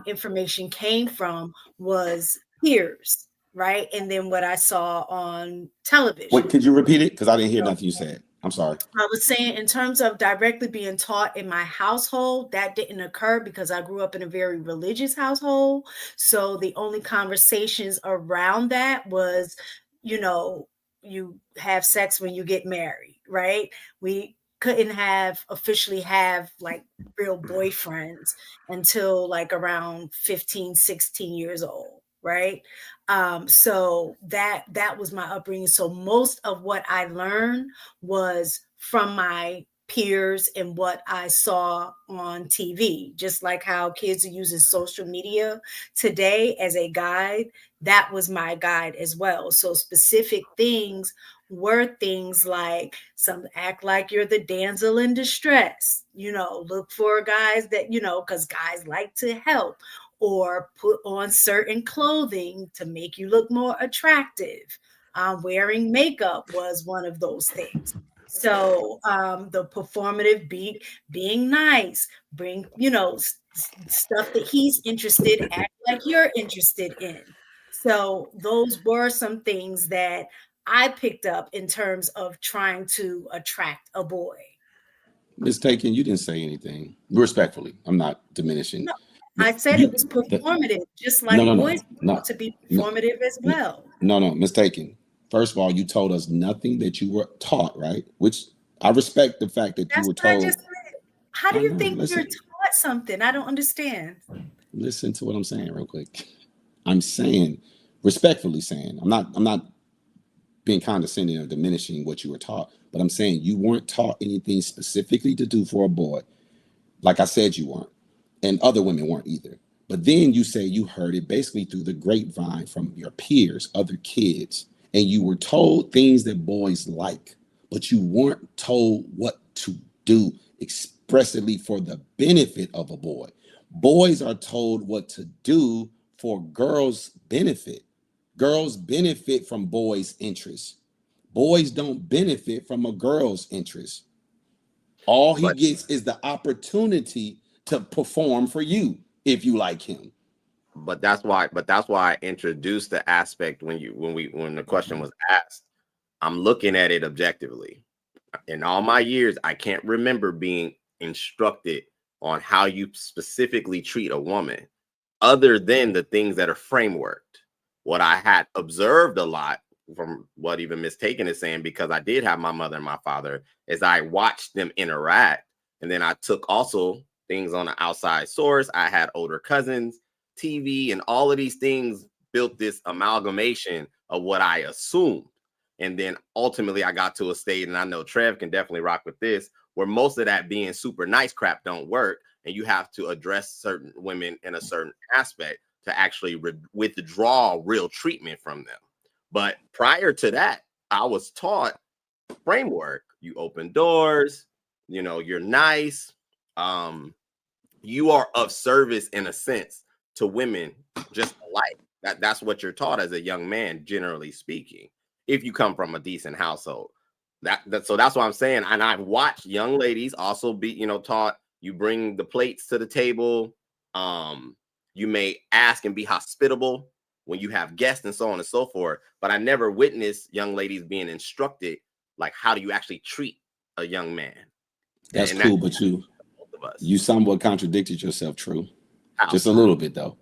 information came from was peers, right? And then what I saw on television. Wait, could you repeat it? Because I didn't hear nothing you said. I'm sorry. I was saying, in terms of directly being taught in my household, that didn't occur because I grew up in a very religious household. So the only conversations around that was, you have sex when you get married, right? We couldn't officially have like real boyfriends until like around 15, 16 years old, right? So that was my upbringing. So most of what I learned was from my peers and what I saw on TV, just like how kids are using social media today as a guide. That was my guide as well. So specific things were things like some act like you're the damsel in distress, look for guys that, because guys like to help, or put on certain clothing to make you look more attractive. Wearing makeup was one of those things. So the performative being nice, bring, stuff that he's interested, act like you're interested in. So those were some things that I picked up in terms of trying to attract a boy. Ms. Taken, you didn't say anything. Respectfully, I'm not diminishing. No, I said it was performative, just like boys want to be performative as well. No, Ms. Taken. First of all, you told us nothing that you were taught, right? Which I respect the fact that you were told. How do you think you're taught something? I don't understand. Listen to what I'm saying real quick. I'm saying, respectfully saying, I'm not being condescending or diminishing what you were taught, but I'm saying you weren't taught anything specifically to do for a boy. Like I said, you weren't. And other women weren't either. But then you say you heard it basically through the grapevine from your peers, other kids, and you were told things that boys like, but you weren't told what to do expressly for the benefit of a boy. Boys are told what to do for girls' benefit. Girls benefit from boys' interests. Boys don't benefit from a girl's interest. All he gets is the opportunity to perform for you if you like him. But that's why I introduced the aspect when the question was asked. I'm looking at it objectively. In all my years, I can't remember being instructed on how you specifically treat a woman other than the things that are frameworked. What I had observed a lot from what even Miss Taken is saying, because I did have my mother and my father, is I watched them interact. And then I took also things on the outside source. I had older cousins, TV, and all of these things built this amalgamation of what I assumed. And then ultimately I got to a state, and I know Trev can definitely rock with this, where most of that being super nice crap don't work. And you have to address certain women in a certain aspect to actually withdraw real treatment from them. But prior to that, I was taught framework. You open doors, you're nice. You are of service in a sense to women just alike. That's what you're taught as a young man, generally speaking, if you come from a decent household. So that's what I'm saying. And I've watched young ladies also be, taught, you bring the plates to the table. You may ask and be hospitable when you have guests and so on and so forth. But I never witnessed young ladies being instructed, like, how do you actually treat a young man? That's cool, but you somewhat contradicted yourself, True. Just a little bit, though.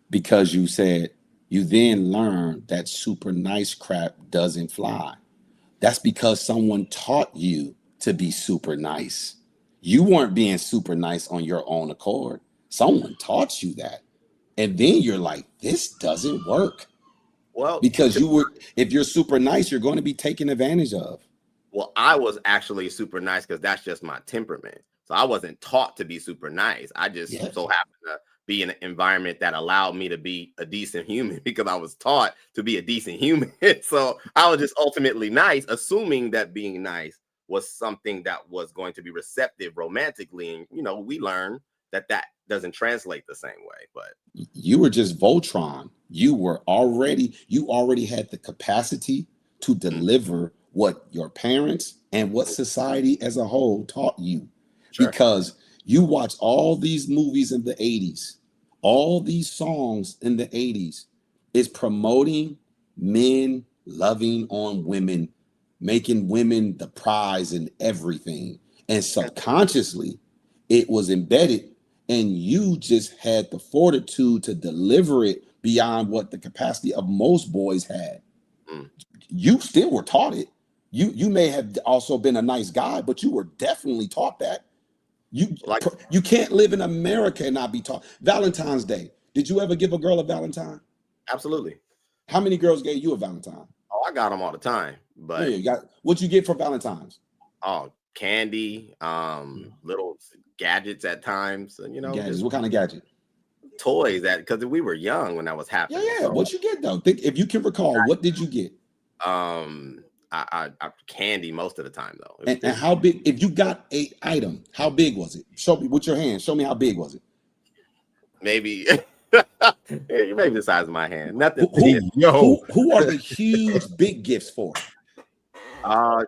Because you said you then learned that super nice crap doesn't fly. That's because someone taught you to be super nice. You weren't being super nice on your own accord. Someone taught you that. And then you're like, this doesn't work. Well, because if you're super nice, you're going to be taken advantage of. Well, I was actually super nice because that's just my temperament. So I wasn't taught to be super nice. I just so happened to be in an environment that allowed me to be a decent human because I was taught to be a decent human. So I was just ultimately nice, assuming that being nice was something that was going to be receptive romantically. And, you know, we learned that doesn't translate the same way. But you were just Voltron. You already had the capacity to deliver what your parents and what society as a whole taught you. Sure. Because you watch all these movies in the 80s, all these songs in the 80s is promoting men loving on women, making women the prize in everything. And subconsciously, it was embedded, and you just had the fortitude to deliver it beyond what the capacity of most boys had. You still were taught it. You may have also been a nice guy, but you were definitely taught that. You can't live in America and not be taught. Valentine's Day. Did you ever give a girl a Valentine? Absolutely. How many girls gave you a Valentine? Oh, I got them all the time. But what'd you get for Valentine's? Oh, candy, little gadgets at times, and gadgets. What kind of gadget? Toys, that because we were young when that was happening. Yeah. So. What you get though? If you can recall, what did you get? I candy most of the time though. And how big? If you got an item, how big was it? Show me with your hand. Show me how big was it? Maybe maybe the size of my hand. Nothing. Who are the huge big gifts for? Well,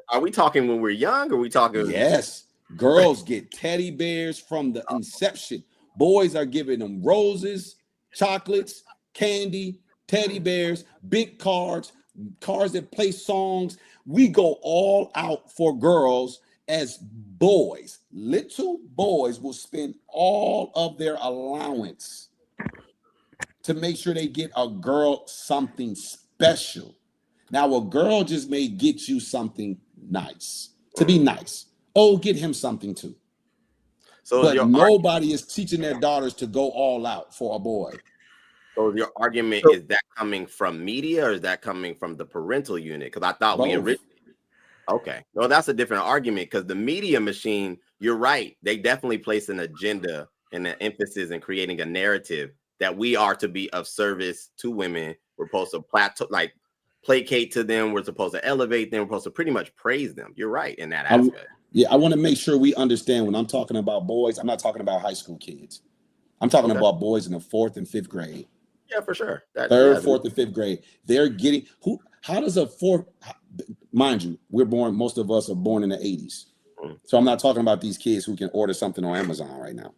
are we talking when we're young? Or are we talking? Yes, girls get teddy bears from the inception. Boys are giving them roses, chocolates, candy, teddy bears, big cars that play songs. We go all out for girls as boys. Little boys will spend all of their allowance to make sure they get a girl something special. Now, a girl just may get you something nice to be nice. Oh, get him something too. So but nobody is teaching their daughters to go all out for a boy. So your argument is that coming from media or is that coming from the parental unit? Because I thought we originally. Okay, well, that's a different argument because the media machine, you're right. They definitely place an agenda and an emphasis in creating a narrative that we are to be of service to women. We're supposed to placate to them. We're supposed to elevate them. We're supposed to pretty much praise them. You're right in that aspect. I want to make sure we understand when I'm talking about boys, I'm not talking about high school kids. I'm talking about boys in the 4th and 5th grade. Yeah, for sure. Third, 4th, and 5th grade. They're getting how does a 4th, mind you, most of us are born in the 80s. So I'm not talking about these kids who can order something on Amazon right now.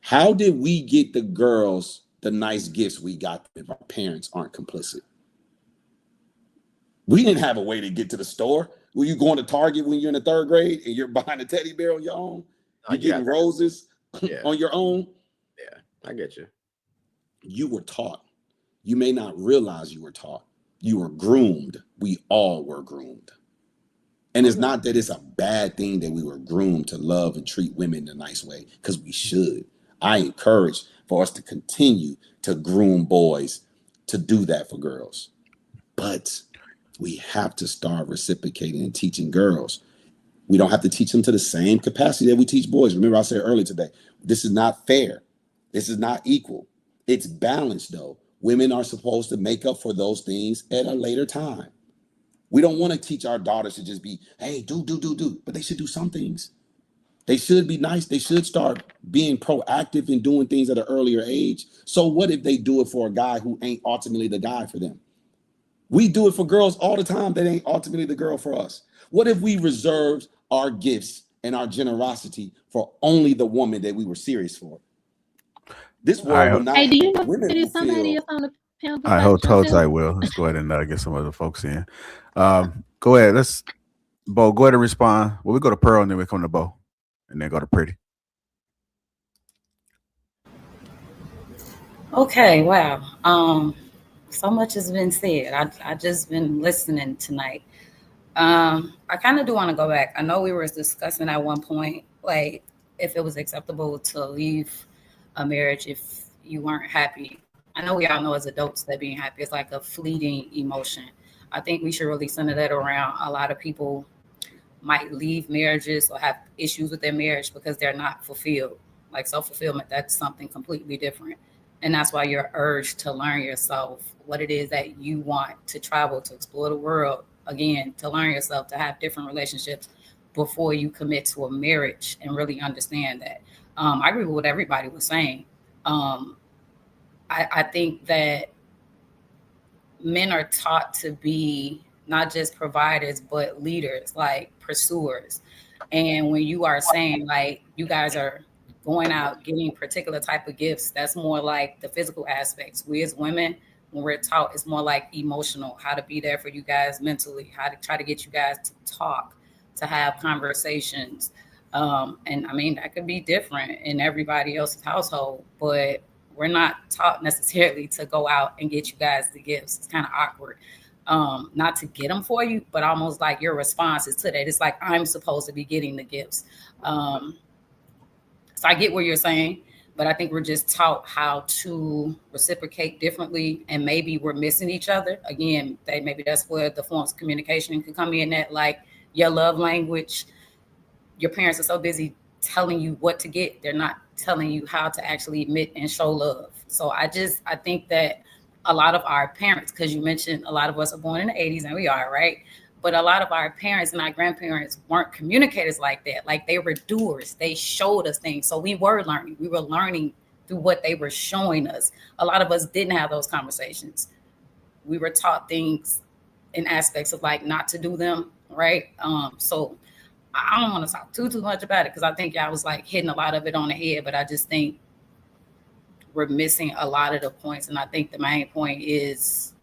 How did we get the girls the nice gifts we got if our parents aren't complicit? We didn't have a way to get to the store. Were you going to Target when you're in the 3rd grade and you're buying a teddy bear on your own? You're getting roses on your own? Yeah, I get you. You were taught. You may not realize you were taught. You were groomed. We all were groomed. And it's not that it's a bad thing that we were groomed to love and treat women in a nice way, because we should. I encourage for us to continue to groom boys to do that for girls. But we have to start reciprocating and teaching girls. We don't have to teach them to the same capacity that we teach boys. Remember, I said earlier today, this is not fair. This is not equal. It's balanced, though. Women are supposed to make up for those things at a later time. We don't want to teach our daughters to just be, hey, do. But they should do some things. They should be nice. They should start being proactive in doing things at an earlier age. So what if they do it for a guy who ain't ultimately the guy for them? We do it for girls all the time that ain't ultimately the girl for us. What if we reserved our gifts and our generosity for only the woman that we were serious for? This world will not. Hey, do you know there's somebody else on the panel? I hold tight, Will. Let's go ahead and get some other folks in. Go ahead. Bo, go ahead and respond. Well, we go to Pearl and then we come to Bo and then go to Pretty. Okay, wow. So much has been said. I just been listening tonight. I kind of do want to go back. I know we were discussing at one point, like, if it was acceptable to leave a marriage if you weren't happy. I know we all know as adults that being happy is like a fleeting emotion. I think we should really center that around a lot of people might leave marriages or have issues with their marriage because they're not fulfilled. Like self-fulfillment, that's something completely different. And that's why you're urged to learn yourself, what it is that you want, to travel, to explore the world, again, to learn yourself, to have different relationships before you commit to a marriage and really understand that. I agree with what everybody was saying. I think that men are taught to be not just providers, but leaders, like pursuers. And when you are saying like you guys are going out getting particular type of gifts, that's more like the physical aspects. We as women, when we're taught, it's more like emotional, how to be there for you guys mentally, how to try to get you guys to talk, to have conversations. And I mean, that could be different in everybody else's household, but we're not taught necessarily to go out and get you guys the gifts. It's kind of awkward. Not to get them for you, but almost like your responses to that. It's like, I'm supposed to be getting the gifts. So I get what you're saying, but I think we're just taught how to reciprocate differently, and maybe we're missing each other. Again, maybe that's where the forms of communication can come in, that like your love language, your parents are so busy telling you what to get, they're not telling you how to actually admit and show love. So I think that a lot of our parents, because you mentioned a lot of us are born in the 80s, and we are, right? But a lot of our parents and our grandparents weren't communicators like that. Like, they were doers. They showed us things. So we were learning. We were learning through what they were showing us. A lot of us didn't have those conversations. We were taught things in aspects of like not to do them, right? So I don't want to talk too much about it, because I think I was like hitting a lot of it on the head, but I just think we're missing a lot of the points. And I think the main point is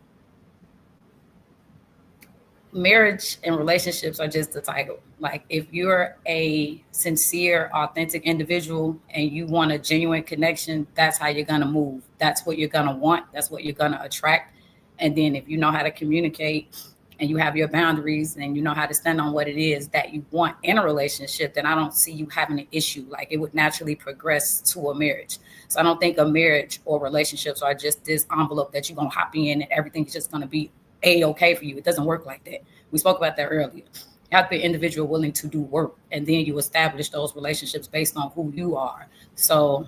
marriage and relationships are just the title. Like, if you're a sincere, authentic individual and you want a genuine connection, that's how you're going to move. That's what you're going to want. That's what you're going to attract. And then if you know how to communicate and you have your boundaries and you know how to stand on what it is that you want in a relationship, then I don't see you having an issue. Like, it would naturally progress to a marriage. So I don't think a marriage or relationships are just this envelope that you're going to hop in and everything's just going to be A-okay for you. It doesn't work like that. We spoke about that earlier. You have to be an individual willing to do work, and then you establish those relationships based on who you are. So,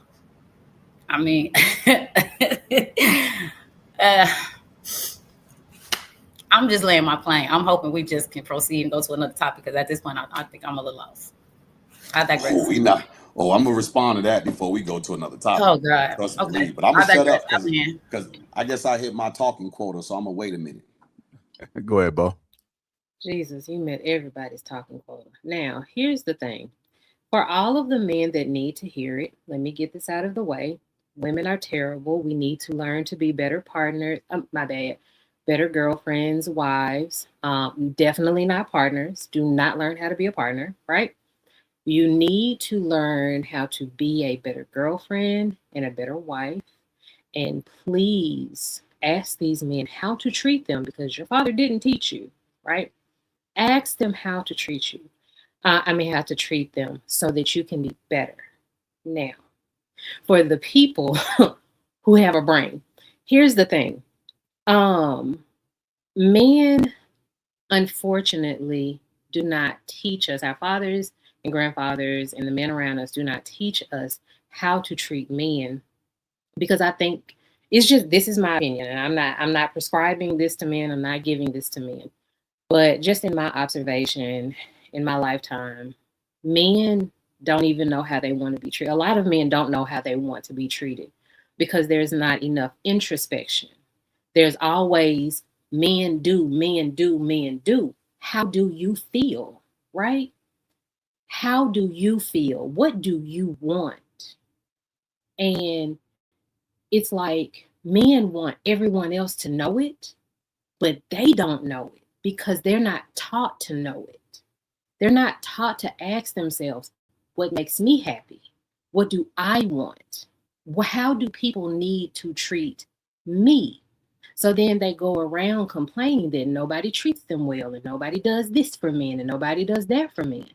I mean, I'm just laying my plane. I'm hoping we just can proceed and go to another topic, because at this point, I think I'm a little lost. I digress. I'm gonna respond to that before we go to another topic. Oh God. Okay. But I'm gonna shut up because I guess I hit my talking quota, so I'm gonna wait a minute. Go ahead, Bo. Jesus, you met everybody's talking quota. Now, here's the thing. For all of the men that need to hear it, let me get this out of the way. Women are terrible. We need to learn to be better partners. Better girlfriends, wives. Definitely not partners. Do not learn how to be a partner, right? You need to learn how to be a better girlfriend and a better wife. And please ask these men how to treat them, because your father didn't teach you, right? Ask them how to treat you. How to treat them so that you can be better. Now, for the people who have a brain, here's the thing. Men, unfortunately, do not teach us. Our fathers and grandfathers and the men around us do not teach us how to treat men, because I think it's just, this is my opinion, and I'm not prescribing this to men. I'm not giving this to men, but just in my observation in my lifetime, men don't even know how they want to be treated. A lot of men don't know how they want to be treated because there's not enough introspection. There's always men do, men do, men do. How do you feel, right? How do you feel? What do you want? And it's like men want everyone else to know it, but they don't know it because they're not taught to know it. They're not taught to ask themselves, what makes me happy? What do I want? How do people need to treat me? So then they go around complaining that nobody treats them well and nobody does this for men and nobody does that for men.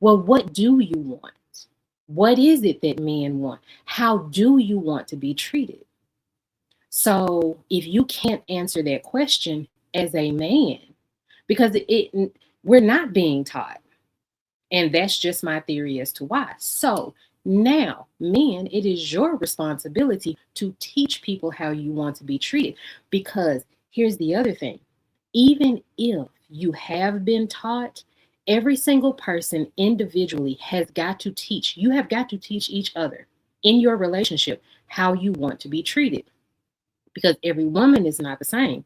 Well, what do you want? What is it that men want? How do you want to be treated? So if you can't answer that question, as a man, because we're not being taught. And that's just my theory as to why. So now, men, it is your responsibility to teach people how you want to be treated. Because here's the other thing. Even if you have been taught, every single person individually has got to teach. You have got to teach each other in your relationship how you want to be treated. Because every woman is not the same.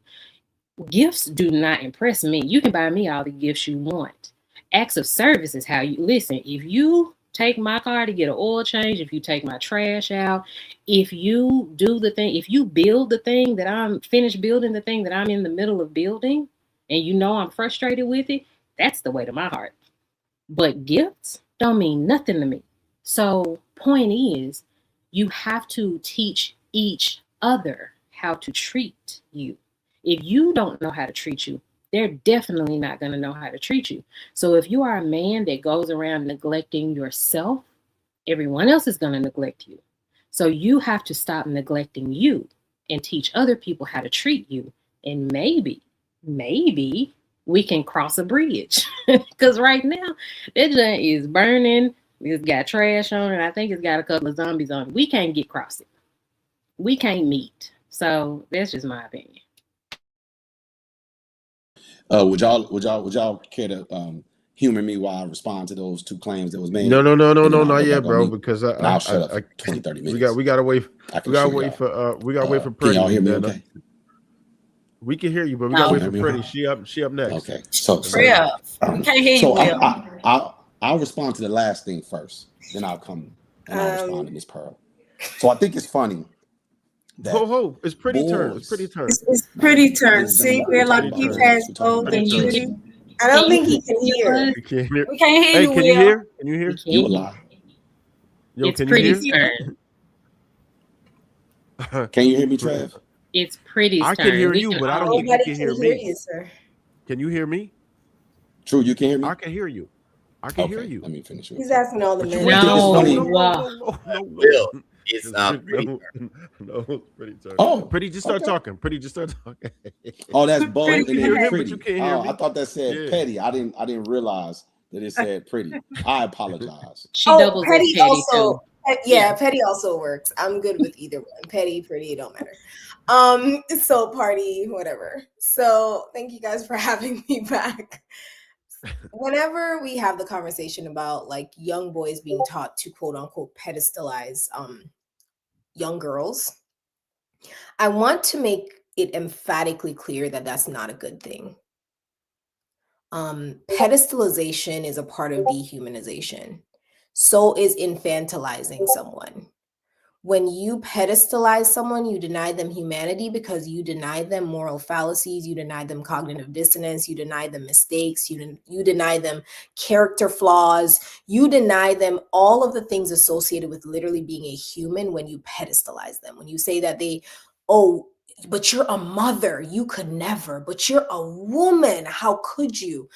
Gifts do not impress me. You can buy me all the gifts you want. Acts of service is how you listen. If you take my car to get an oil change, if you take my trash out, if you do the thing, if you build the thing that I'm finished building, the thing that I'm in the middle of building, and you know I'm frustrated with it, that's the way to my heart. But gifts don't mean nothing to me. So point is, you have to teach each other how to treat you. If you don't know how to treat you, they're definitely not going to know how to treat you. So if you are a man that goes around neglecting yourself, everyone else is going to neglect you. So you have to stop neglecting you and teach other people how to treat you. And maybe we can cross a bridge. Because right now, that joint is burning. It's got trash on it. I think it's got a couple of zombies on it. We can't get across it. We can't meet. So that's just my opinion. Would y'all care to humor me while I respond to those two claims that was made? No, And then I'll not go yet, back on bro. mute. Because And I'll shut up for 20, 30 minutes. we gotta wait. I can We gotta show wait y'all. for wait for Can Pretty. y'all hear me then, okay? We can hear you, but we No. gotta wait Hear for me Pretty. okay? She up next. Okay. So Real. We can't hear you, so Will. I'll respond to the last thing first. Then I'll come and I'll respond to Miss Pearl. So I think it's funny that Ho, it's Pretty turn. It's Pretty boys. turn. It's pretty turn. This is See where talking Lapeef about has this. We're talking both about and Pretty turn. Judy. I don't think he can hear. You can't hear. We can't hear Hey, you, can you Will. hear? Can you hear? You a lie. Yo, It's can you Pretty's hear? turn. Can you hear me, Trev? It's Pretty's I turn. can hear We you, can but I don't all think you Nobody can can hear hear me. you, sir. Can you hear me? True, you can hear me? I can hear you. I can hear Okay, you. let me finish. He's asking all the But you men. wait, No. funny. no. Bill, it's Pretty, pretty. no, it's Pretty turn. Oh, Pretty, just start okay. talking. Pretty, just start talking. Oh, that's Bo Pretty and can then hear him, but Pretty. you can't hear Oh, me. I thought that said Yeah. Petty. I didn't realize that it said Pretty. I apologize. She Oh, doubles as Petty Petty also. too. Yeah, Petty also works. I'm good with either one. Petty, pretty, it don't matter. So party, whatever. So thank you guys for having me back. Whenever we have the conversation about like young boys being taught to quote unquote pedestalize young girls, I want to make it emphatically clear that that's not a good thing. Pedestalization is a part of dehumanization. So is infantilizing someone. When you pedestalize someone, you deny them humanity because you deny them moral fallacies, you deny them cognitive dissonance, you deny them mistakes, you deny them character flaws, you deny them all of the things associated with literally being a human when you pedestalize them. When you say that but you're a mother, you could never, but you're a woman, how could you?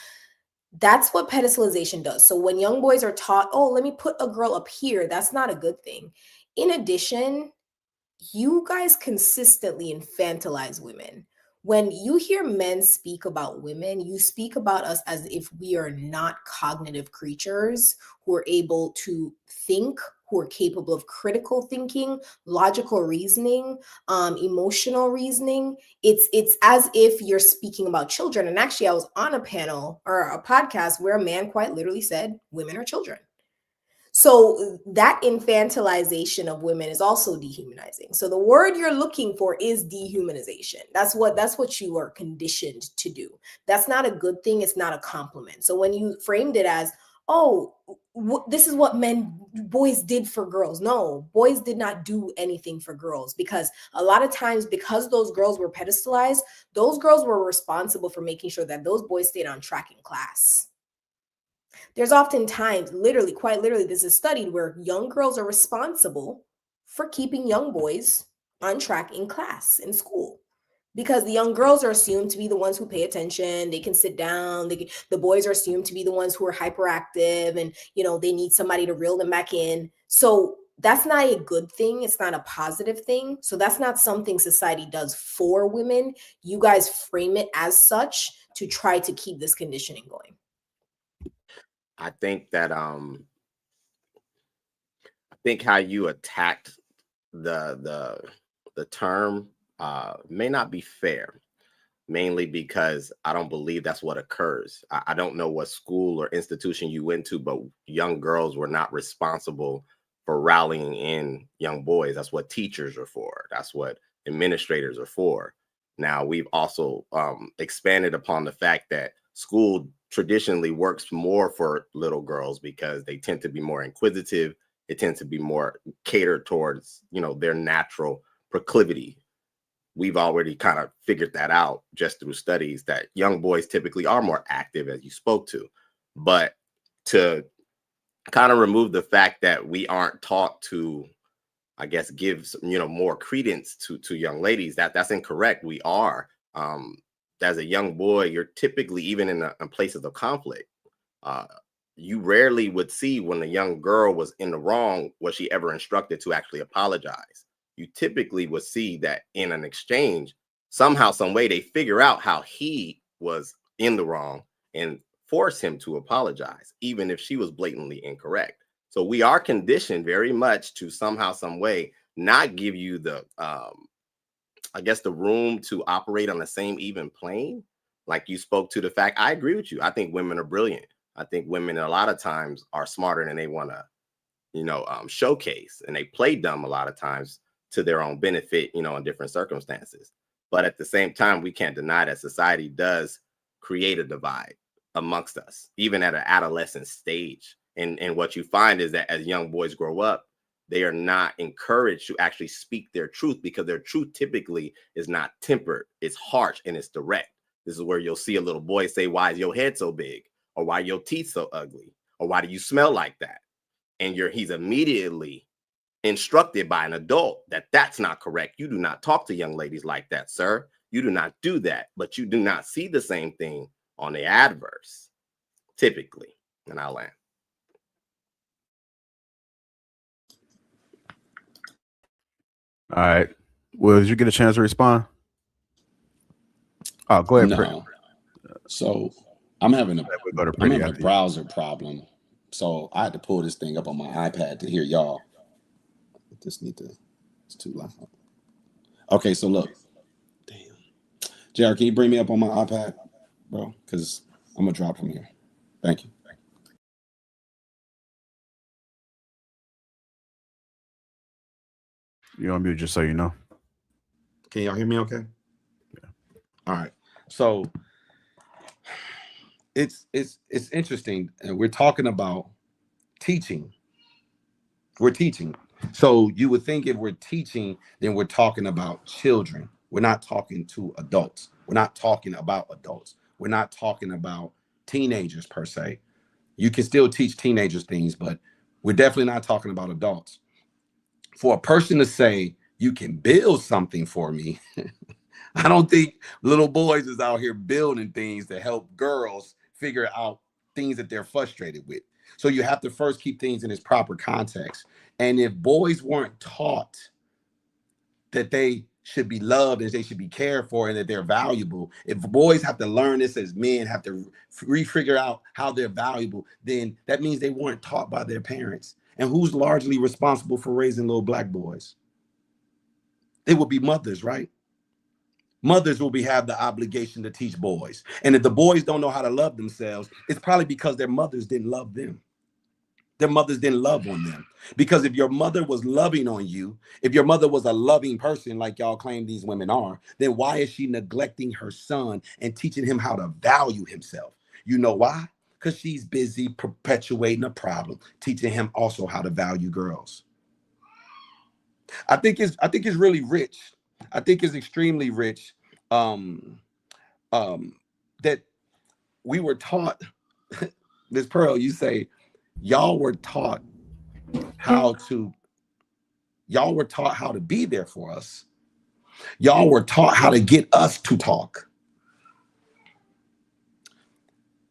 That's what pedestalization does. So when young boys are taught, oh, let me put a girl up here, that's not a good thing. In addition, you guys consistently infantilize women. When you hear men speak about women, you speak about us as if we are not cognitive creatures who are able to think, who are capable of critical thinking, logical reasoning, emotional reasoning. It's as if you're speaking about children. And actually, I was on a panel or a podcast where a man quite literally said, women are children. So that infantilization of women is also dehumanizing. So the word you're looking for is dehumanization. That's what you are conditioned to do. That's not a good thing. It's not a compliment. So when you framed it as, oh, this is what boys did for girls. No, boys did not do anything for girls, because a lot of times, because those girls were pedestalized, those girls were responsible for making sure that those boys stayed on track in class. There's often times, literally, quite literally, this is studied where young girls are responsible for keeping young boys on track in class, in school, because the young girls are assumed to be the ones who pay attention. They can sit down. The boys are assumed to be the ones who are hyperactive and, they need somebody to reel them back in. So that's not a good thing. It's not a positive thing. So that's not something society does for women. You guys frame it as such to try to keep this conditioning going. I think that I think how you attacked the term may not be fair, mainly because I don't believe that's what occurs. I don't know what school or institution you went to, but young girls were not responsible for rallying in young boys. That's what teachers are for. That's what administrators are for. Now, we've also expanded upon the fact that school traditionally works more for little girls because they tend to be more inquisitive. It tends to be more catered towards, their natural proclivity. We've already kind of figured that out just through studies that young boys typically are more active, as you spoke to. But to kind of remove the fact that we aren't taught to, I guess, give more credence to young ladies, that's incorrect. We are. As a young boy, you're typically, even in places of conflict, you rarely would see when a young girl was in the wrong, was she ever instructed to actually apologize. You typically would see that in an exchange, somehow, some way, they figure out how he was in the wrong and force him to apologize, even if she was blatantly incorrect. So we are conditioned very much to somehow, some way, not give you the, I guess, the room to operate on the same even plane. Like you spoke to the fact, I agree with you. I think women are brilliant. I think women a lot of times are smarter than they want to, showcase, and they play dumb a lot of times to their own benefit, in different circumstances. But at the same time, we can't deny that society does create a divide amongst us, even at an adolescent stage. And what you find is that as young boys grow up, they are not encouraged to actually speak their truth, because their truth typically is not tempered. It's harsh and it's direct. This is where you'll see a little boy say, "Why is your head so big?" Or "Why are your teeth so ugly?" Or "Why do you smell like that?" And he's immediately instructed by an adult that that's not correct. You do not talk to young ladies like that, sir. You do not do that. But you do not see the same thing on the adverse, typically. And I'll land. All right. Well, did you get a chance to respond? Oh, go ahead. No. So I'm having We'll go to Pretty a after you. browser problem. So I had to pull this thing up on my iPad to hear y'all. It's too loud. Okay, so look. Damn. JR, can you bring me up on my iPad, bro? Because I'm going to drop from here. Thank you. You're on mute, just so you know. Can y'all hear me okay? Yeah. All right. So it's interesting. And we're talking about teaching. We're teaching. So you would think if we're teaching, then we're talking about children. We're not talking to adults. We're not talking about adults. We're not talking about teenagers per se. You can still teach teenagers things, but we're definitely not talking about adults. For a person to say, "You can build something for me," I don't think little boys is out here building things to help girls figure out things that they're frustrated with. So you have to first keep things in its proper context. And if boys weren't taught that they should be loved and they should be cared for and that they're valuable, if boys have to learn this as men, have to refigure out how they're valuable, then that means they weren't taught by their parents. And who's largely responsible for raising little black boys? It would be mothers, right? Mothers will have the obligation to teach boys. And if the boys don't know how to love themselves, it's probably because their mothers didn't love them. Their mothers didn't love on them. Because if your mother was loving on you, if your mother was a loving person like y'all claim these women are, then why is she neglecting her son and teaching him how to value himself? You know why? Because she's busy perpetuating a problem, teaching him also how to value girls. I think it's really rich. I think it's extremely rich that we were taught. Ms. Pearl, you say y'all were taught how to be there for us. Y'all were taught how to get us to talk.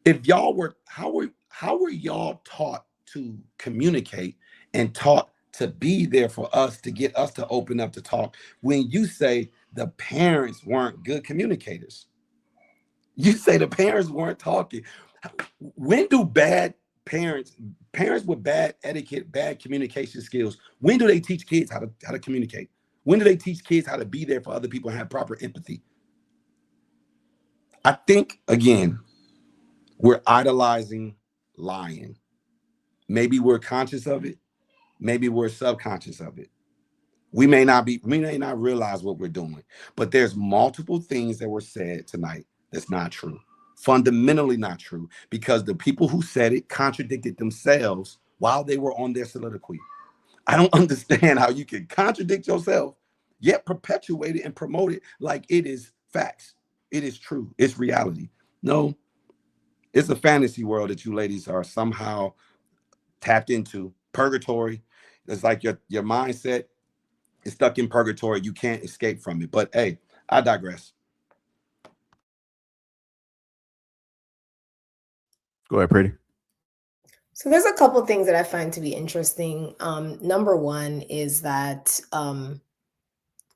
If y'all were, how were y'all taught to communicate and taught to be there for us, to get us to open up to talk. When you say the parents weren't good communicators, you say the parents weren't talking. When do bad parents with bad etiquette, bad communication skills, when do they teach kids how to communicate? When do they teach kids how to be there for other people and have proper empathy? I think, again, we're idolizing lying. Maybe we're conscious of it. Maybe we're subconscious of it. We may not realize what we're doing, but there's multiple things that were said tonight that's not true. Fundamentally not true, because the people who said it contradicted themselves while they were on their soliloquy. I don't understand how you can contradict yourself, yet perpetuate it and promote it like it is facts. It is true. It's reality. No, it's a fantasy world that you ladies are somehow tapped into. Purgatory. It's like your mindset is stuck in purgatory. You can't escape from it. But hey, I digress. Go ahead, Pretty. So there's a couple things that I find to be interesting. Number one is that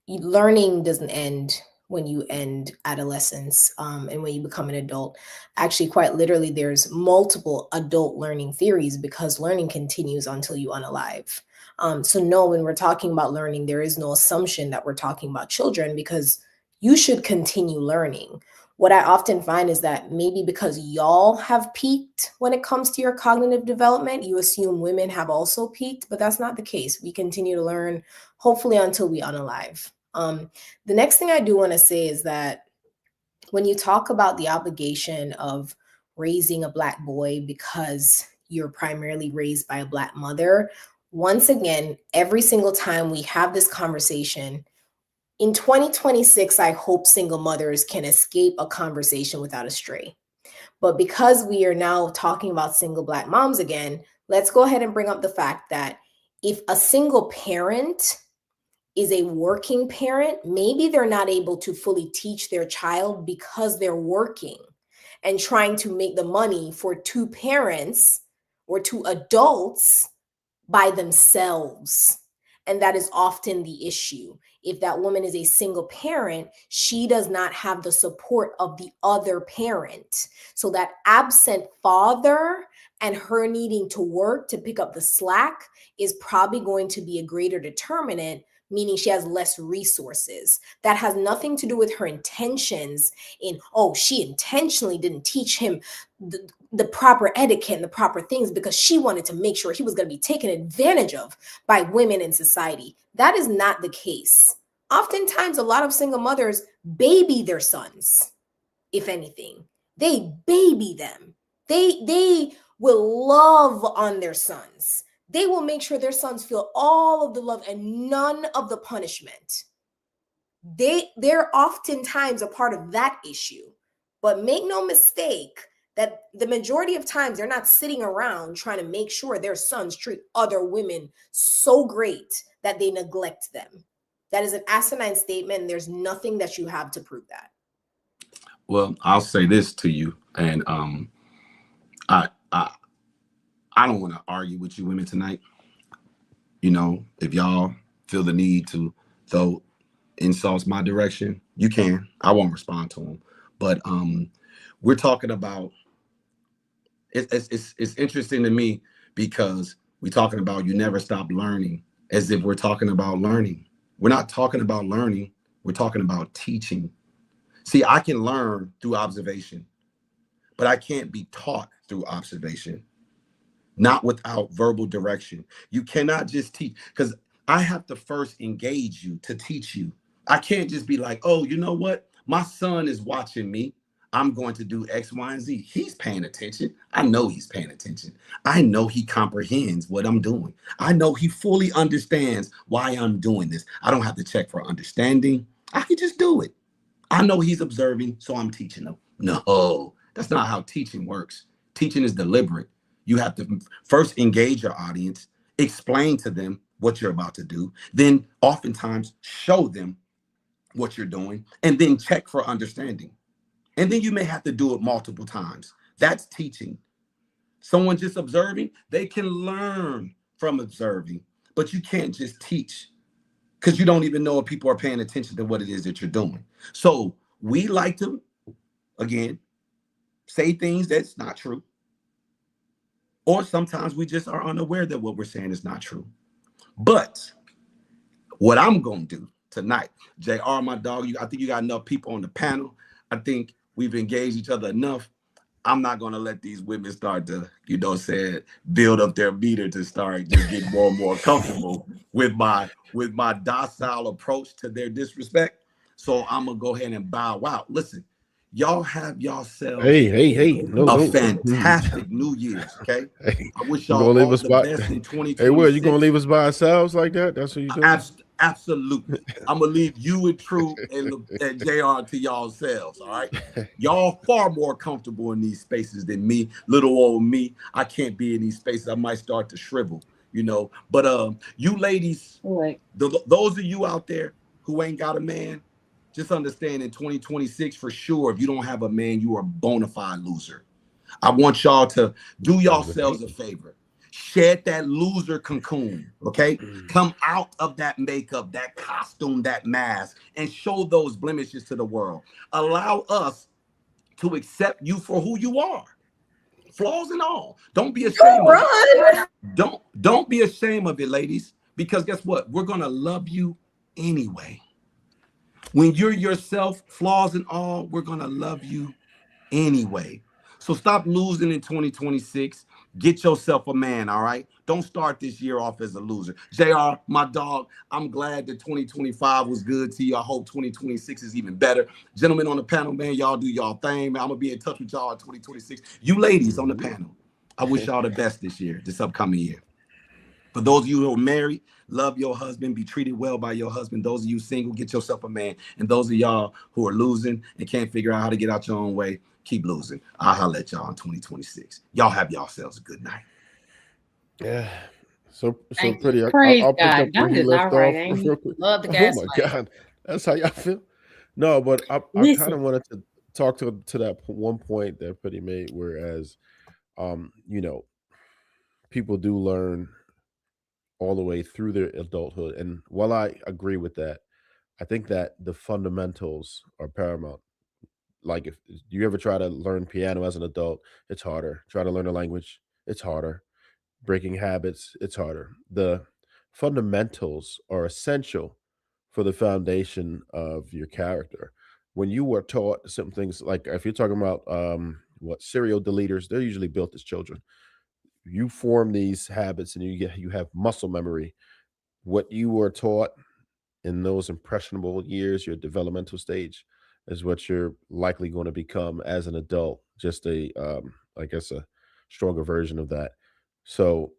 learning doesn't end when you end adolescence and when you become an adult. Actually, quite literally, there's multiple adult learning theories because learning continues until you unalive. So no, when we're talking about learning, there is no assumption that we're talking about children because you should continue learning. What I often find is that maybe because y'all have peaked when it comes to your cognitive development, you assume women have also peaked, but that's not the case. We continue to learn, hopefully until we unalive. The next thing I do want to say is that when you talk about the obligation of raising a Black boy because you're primarily raised by a Black mother, once again, every single time we have this conversation, in 2026, I hope single mothers can escape a conversation without a stray. But because we are now talking about single Black moms again, let's go ahead and bring up the fact that if a single parent is a working parent, maybe they're not able to fully teach their child because they're working and trying to make the money for two parents or two adults by themselves. And that is often the issue. If that woman is a single parent, she does not have the support of the other parent. So that absent father and her needing to work to pick up the slack is probably going to be a greater determinant, meaning she has less resources. That has nothing to do with her intentions in, oh, she intentionally didn't teach him the proper etiquette and the proper things because she wanted to make sure he was going to be taken advantage of by women in society. That is not the case. Oftentimes, a lot of single mothers baby their sons, if anything. They baby them. They will love on their sons. They will make sure their sons feel all of the love and none of the punishment. They're oftentimes a part of that issue. But make no mistake that the majority of times they're not sitting around trying to make sure their sons treat other women so great that they neglect them. That is an asinine statement, and there's nothing that you have to prove that. Well, I'll say this to you, and I don't want to argue with you women tonight. You know, if y'all feel the need to throw insults my direction, you can. I won't respond to them. But we're talking about it's interesting to me because we're talking about you never stop learning, as if we're talking about learning. We're not talking about learning. We're talking about teaching. See, I can learn through observation, but I can't be taught through observation. Not without verbal direction. You cannot just teach, because I have to first engage you to teach you. I can't just be like, oh, you know what? My son is watching me. I'm going to do X, Y, and Z. He's paying attention. I know he's paying attention. I know he comprehends what I'm doing. I know he fully understands why I'm doing this. I don't have to check for understanding. I can just do it. I know he's observing, so I'm teaching him. No, that's not how teaching works. Teaching is deliberate. You have to first engage your audience, explain to them what you're about to do, then oftentimes show them what you're doing, and then check for understanding. And then you may have to do it multiple times. That's teaching. Someone just observing, they can learn from observing, but you can't just teach because you don't even know if people are paying attention to what it is that you're doing. So we like to, again, say things that's not true. Or sometimes we just are unaware that what we're saying is not true. But what I'm going to do tonight, JR, my dog, I think you got enough people on the panel. I think we've engaged each other enough. I'm not going to let these women start to, build up their meter to start just getting more and more comfortable with my docile approach to their disrespect. So I'm going to go ahead and bow out. Listen, y'all have yourselves a fantastic New Year's, okay? Hey, I wish you y'all gonna leave all us the by best in 2026. Hey, Will, you gonna leave us by ourselves like that? That's what you doing? Absolutely. I'm gonna leave you and True and JR to y'all selves. All right. Y'all far more comfortable in these spaces than me. Little old me. I can't be in these spaces. I might start to shrivel, But you ladies, those of you out there who ain't got a man, just understand in 2026 for sure, if you don't have a man, you are a bona fide loser. I want y'all to do yourselves a favor. Shed that loser cocoon, okay? Come out of that makeup, that costume, that mask, and show those blemishes to the world. Allow us to accept you for who you are, flaws and all. Don't be ashamed of it. Don't be ashamed of it, ladies, because guess what? We're gonna love you anyway. When you're yourself, flaws and all, we're gonna love you anyway. So stop losing in 2026. Get yourself a man, all right? Don't start this year off as a loser. JR, my dog, I'm glad that 2025 was good to you. I hope 2026 is even better. Gentlemen on the panel, man, y'all do y'all thing, man. I'm going to be in touch with y'all in 2026. You ladies on the panel, I wish y'all the best this upcoming year. For those of you who are married, love your husband, be treated well by your husband. Those of you single, get yourself a man. And those of y'all who are losing and can't figure out how to get out your own way, keep losing. I'll holler at y'all in 2026. Y'all have yourselves a good night. Yeah. So Thank pretty. you. I'll pick up where he left off. Real quick. Love the Oh gaslight. my God. That's how y'all feel? No, but I kind Listen. of wanted to talk to that one point that Pretty made, whereas people do learn all the way through their adulthood. And while I agree with that, I think that the fundamentals are paramount. Like, if you ever try to learn piano as an adult, it's harder. Try to learn a language, it's harder. Breaking habits, it's harder. The fundamentals are essential for the foundation of your character. When you were taught some things, like if you're talking about what serial deleters, they're usually built as children. You form these habits and you have muscle memory. What you were taught in those impressionable years, your developmental stage, is what you're likely going to become as an adult. Just I guess, a stronger version of that. So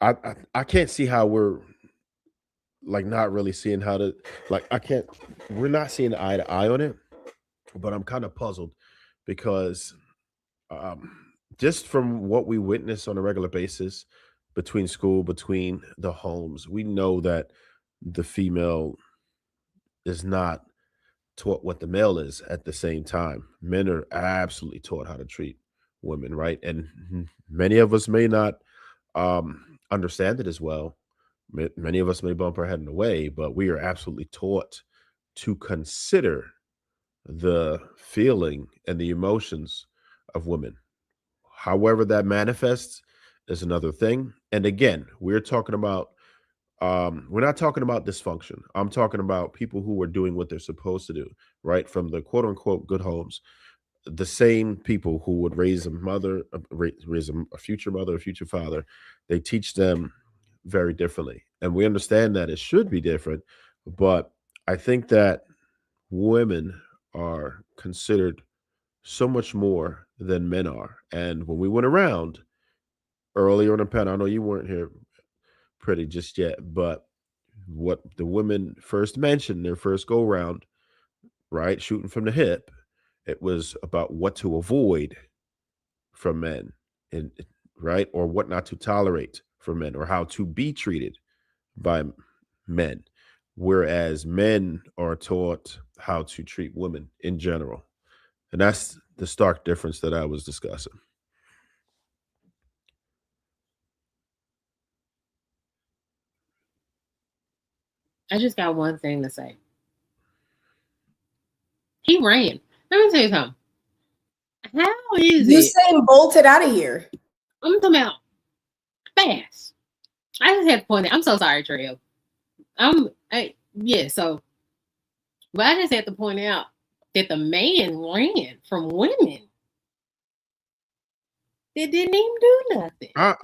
I can't see how we're like not really seeing how to we're not seeing eye to eye on it, but I'm kind of puzzled because just from what we witness on a regular basis between the homes, we know that the female is not taught what the male is at the same time. Men are absolutely taught how to treat women, right? And many of us may not understand it as well. Many of us may bump our head in the way, but we are absolutely taught to consider the feeling and the emotions of women. However, that manifests is another thing. And again, we're not talking about dysfunction. I'm talking about people who are doing what they're supposed to do, right? From the quote unquote good homes, the same people who would raise a mother, raise a future mother, a future father, they teach them very differently. And we understand that it should be different, but I think that women are considered so much more than men are. And when we went around earlier on the panel, I know you weren't here Pretty just yet, but what the women first mentioned, their first go round, right, shooting from the hip, it was about what to avoid from men, and right, or what not to tolerate from men, or how to be treated by men, whereas men are taught how to treat women in general. And that's the stark difference that I was discussing. I just got one thing to say. He ran. Let me tell you something. How is it? Usain bolted out of here. I'm talking about fast. I just had to point it. I'm so sorry, Trail. So, but I just had to point out that the man ran from women that didn't even do nothing. I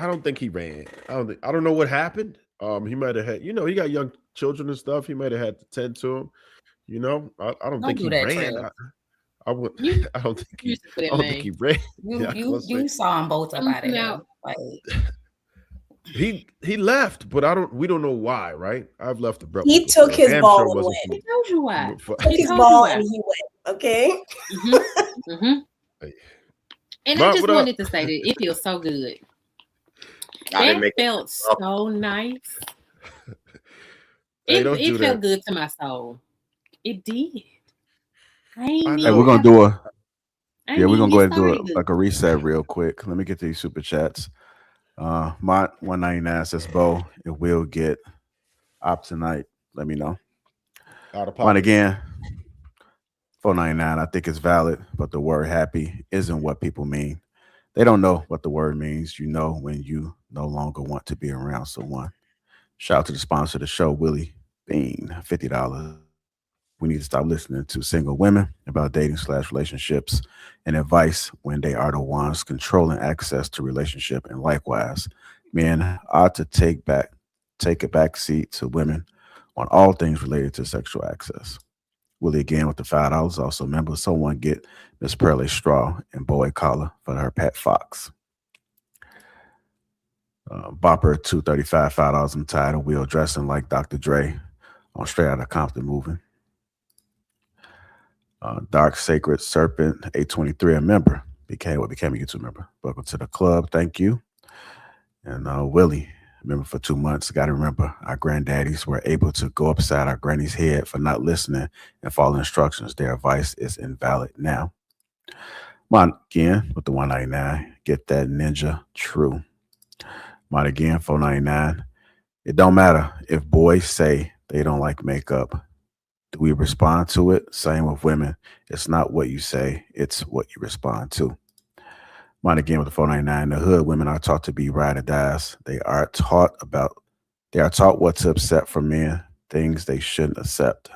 don't think he ran. I don't know what happened. He might have had, he got young children and stuff. He might have had to tend to them. I don't think he ran. I would. I don't think he ran. You saw him both up out of there. Like, he left, but we don't know why, right? I've left the belt. He took his ball and went. He told you why. Took his ball and he went. Okay. And I just wanted to say that it feels so good. That felt so nice. It felt good to my soul. It did. Hey, we're gonna do we're gonna go ahead and do a reset real quick. Let me get these super chats. Mont 199 says, Bo, it will get op tonight. Let me know. Mont again, 499. I think it's valid, but the word happy isn't what people mean. They don't know what the word means. You know when you no longer want to be around someone. Shout out to the sponsor of the show, Willie Bean, $50. We need to stop listening to single women about dating/relationships and advice when they are the ones controlling access to relationship. And likewise, men ought to take a back seat to women on all things related to sexual access. Willie again with the $5. Also, remember, someone get Miss Pearly straw and boy collar for her pet fox. Bopper 235, $5. I'm tired of wheel dressing like Dr. Dre on Straight Outta Compton moving. Dark Sacred Serpent 823, a member, became a YouTube member. Welcome to the club. Thank you. And Willie, member for 2 months. Got to remember, our granddaddies were able to go upside our granny's head for not listening and following instructions. Their advice is invalid now. Mine again with the 199. Get that ninja true. Mine again, 499. It don't matter if boys say they don't like makeup. Do we respond to it? Same with women. It's not what you say, it's what you respond to. Mine again with the 499. In the hood, women are taught to be ride or dies. They are taught what to accept from men, things they shouldn't accept.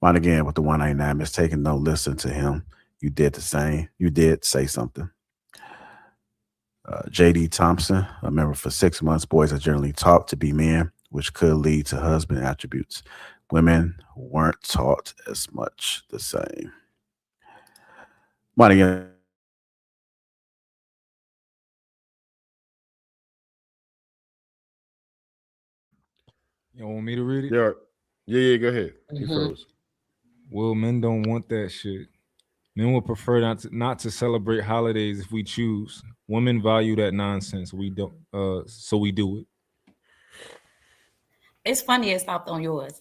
Mine again with the 199. Mistaken, don't listen to him. You did the same. You did say something. JD Thompson, a member for 6 months. Boys are generally taught to be men, which could lead to husband attributes. Women weren't taught as much the same. Mine again. You want me to read it? Yeah, go ahead. You froze. Well, men don't want that shit. Men would prefer not to celebrate holidays if we choose. Women value that nonsense. We don't, so we do it. it's funny it stopped on yours.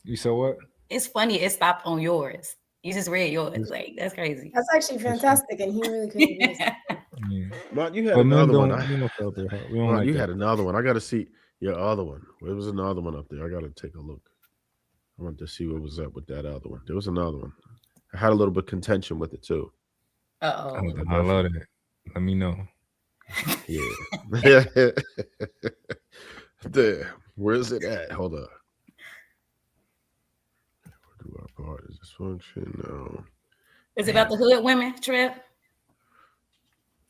You said what? It's funny it stopped on yours. You just read yours. Like, that's crazy. That's actually fantastic, and he really couldn't do it. Mont, you had another one. You had another one. I got to see your other one. There was another one up there. I got to take a look. I want to see what was up with that other one. There was another one. I had a little bit of contention with it too. Uh-oh. I love that. Let me know. Yeah. There. Where is it at? Hold up. Where do our part is dysfunction? No. Is it about the hood women, Trev?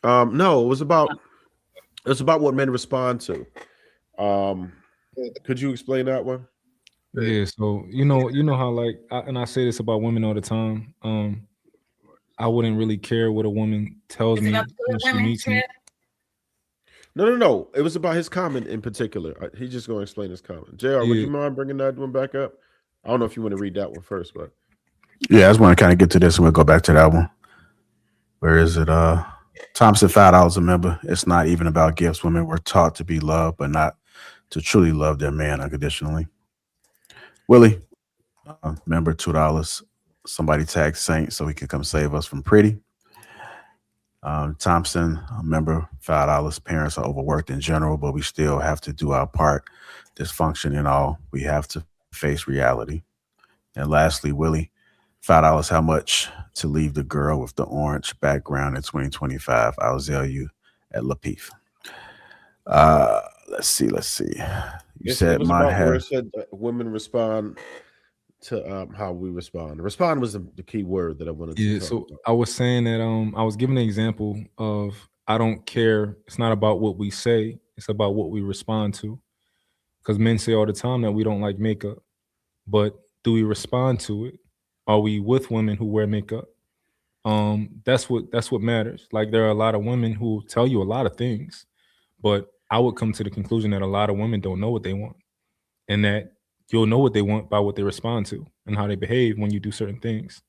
No, it was about what men respond to. Could you explain that one? Yeah, so you know how, like, I say this about women all the time. I wouldn't really care what a woman tells me when she meets me. No. It was about his comment in particular. He's just going to explain his comment. JR, would you mind bringing that one back up? I don't know if you want to read that one first, but yeah, I just want to kind of get to this and we'll go back to that one. Where is it? Thompson, $5 a member. It's not even about gifts. Women were taught to be loved, but not to truly love their man unconditionally. Willie, member, $2. Somebody tag Saint so he can come save us from Pretty. Thompson, remember, $5. Parents are overworked in general, but we still have to do our part. Dysfunction and all, we have to face reality. And lastly, Willie, $5. How much to leave the girl with the orange background in 2025? I'll tell you at Lapeef. Let's see. You It said was my about where hair. it said women respond to how we respond. Respond was the key word that I wanted to Yeah, talk so about. I was saying that I was giving an example of I don't care. It's not about what we say, it's about what we respond to. Because men say all the time that we don't like makeup, but do we respond to it? Are we with women who wear makeup? That's what matters. Like there are a lot of women who tell you a lot of things, but I would come to the conclusion that a lot of women don't know what they want, and that you'll know what they want by what they respond to and how they behave when you do certain things.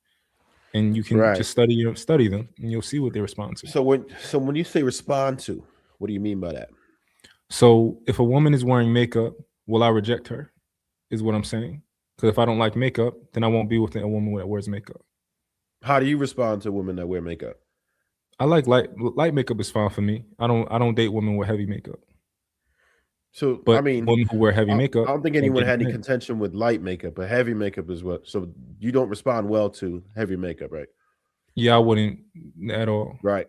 And you can Right. just study them, and you'll see what they respond to. So when you say respond to, what do you mean by that? So if a woman is wearing makeup, will I reject her? Is what I'm saying. Because if I don't like makeup, then I won't be with a woman that wears makeup. How do you respond to women that wear makeup? I like light makeup is fine for me. I don't date women with heavy makeup. So But I mean, women who wear heavy I makeup, don't think don't anyone get had any men. contention with light makeup, but heavy makeup is what. So you don't respond well to heavy makeup, right? Yeah, I wouldn't at all. Right.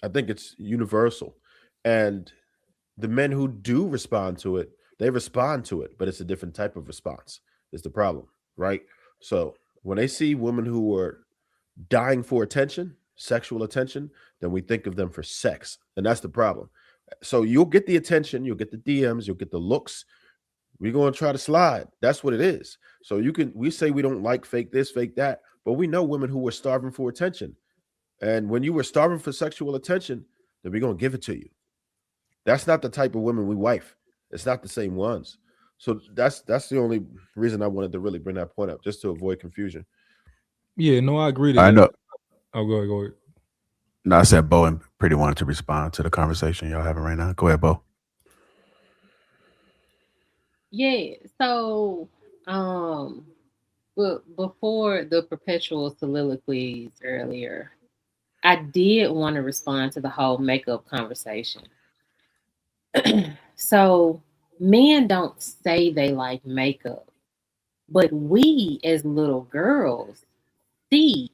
I think it's universal, and the men who do respond to it, they respond to it, but it's a different type of response. Is the problem, right? So when they see women who are dying for attention, sexual attention, then we think of them for sex, and that's the problem. So you'll get the attention, you'll get the DMs, you'll get the looks. We're going to try to slide. That's what it is. So we say we don't like fake this, fake that, but we know women who were starving for attention. And when you were starving for sexual attention, then we're going to give it to you. That's not the type of women we wife. It's not the same ones. So that's the only reason I wanted to really bring that point up, just to avoid confusion. Yeah, no, I agree to I that. know. Oh, go ahead. No, I said Bo and Pretty wanted to respond to the conversation y'all having right now. Go ahead, Bo. Yeah. So, but before the perpetual soliloquies earlier, I did want to respond to the whole makeup conversation. So, men don't say they like makeup, but we as little girls see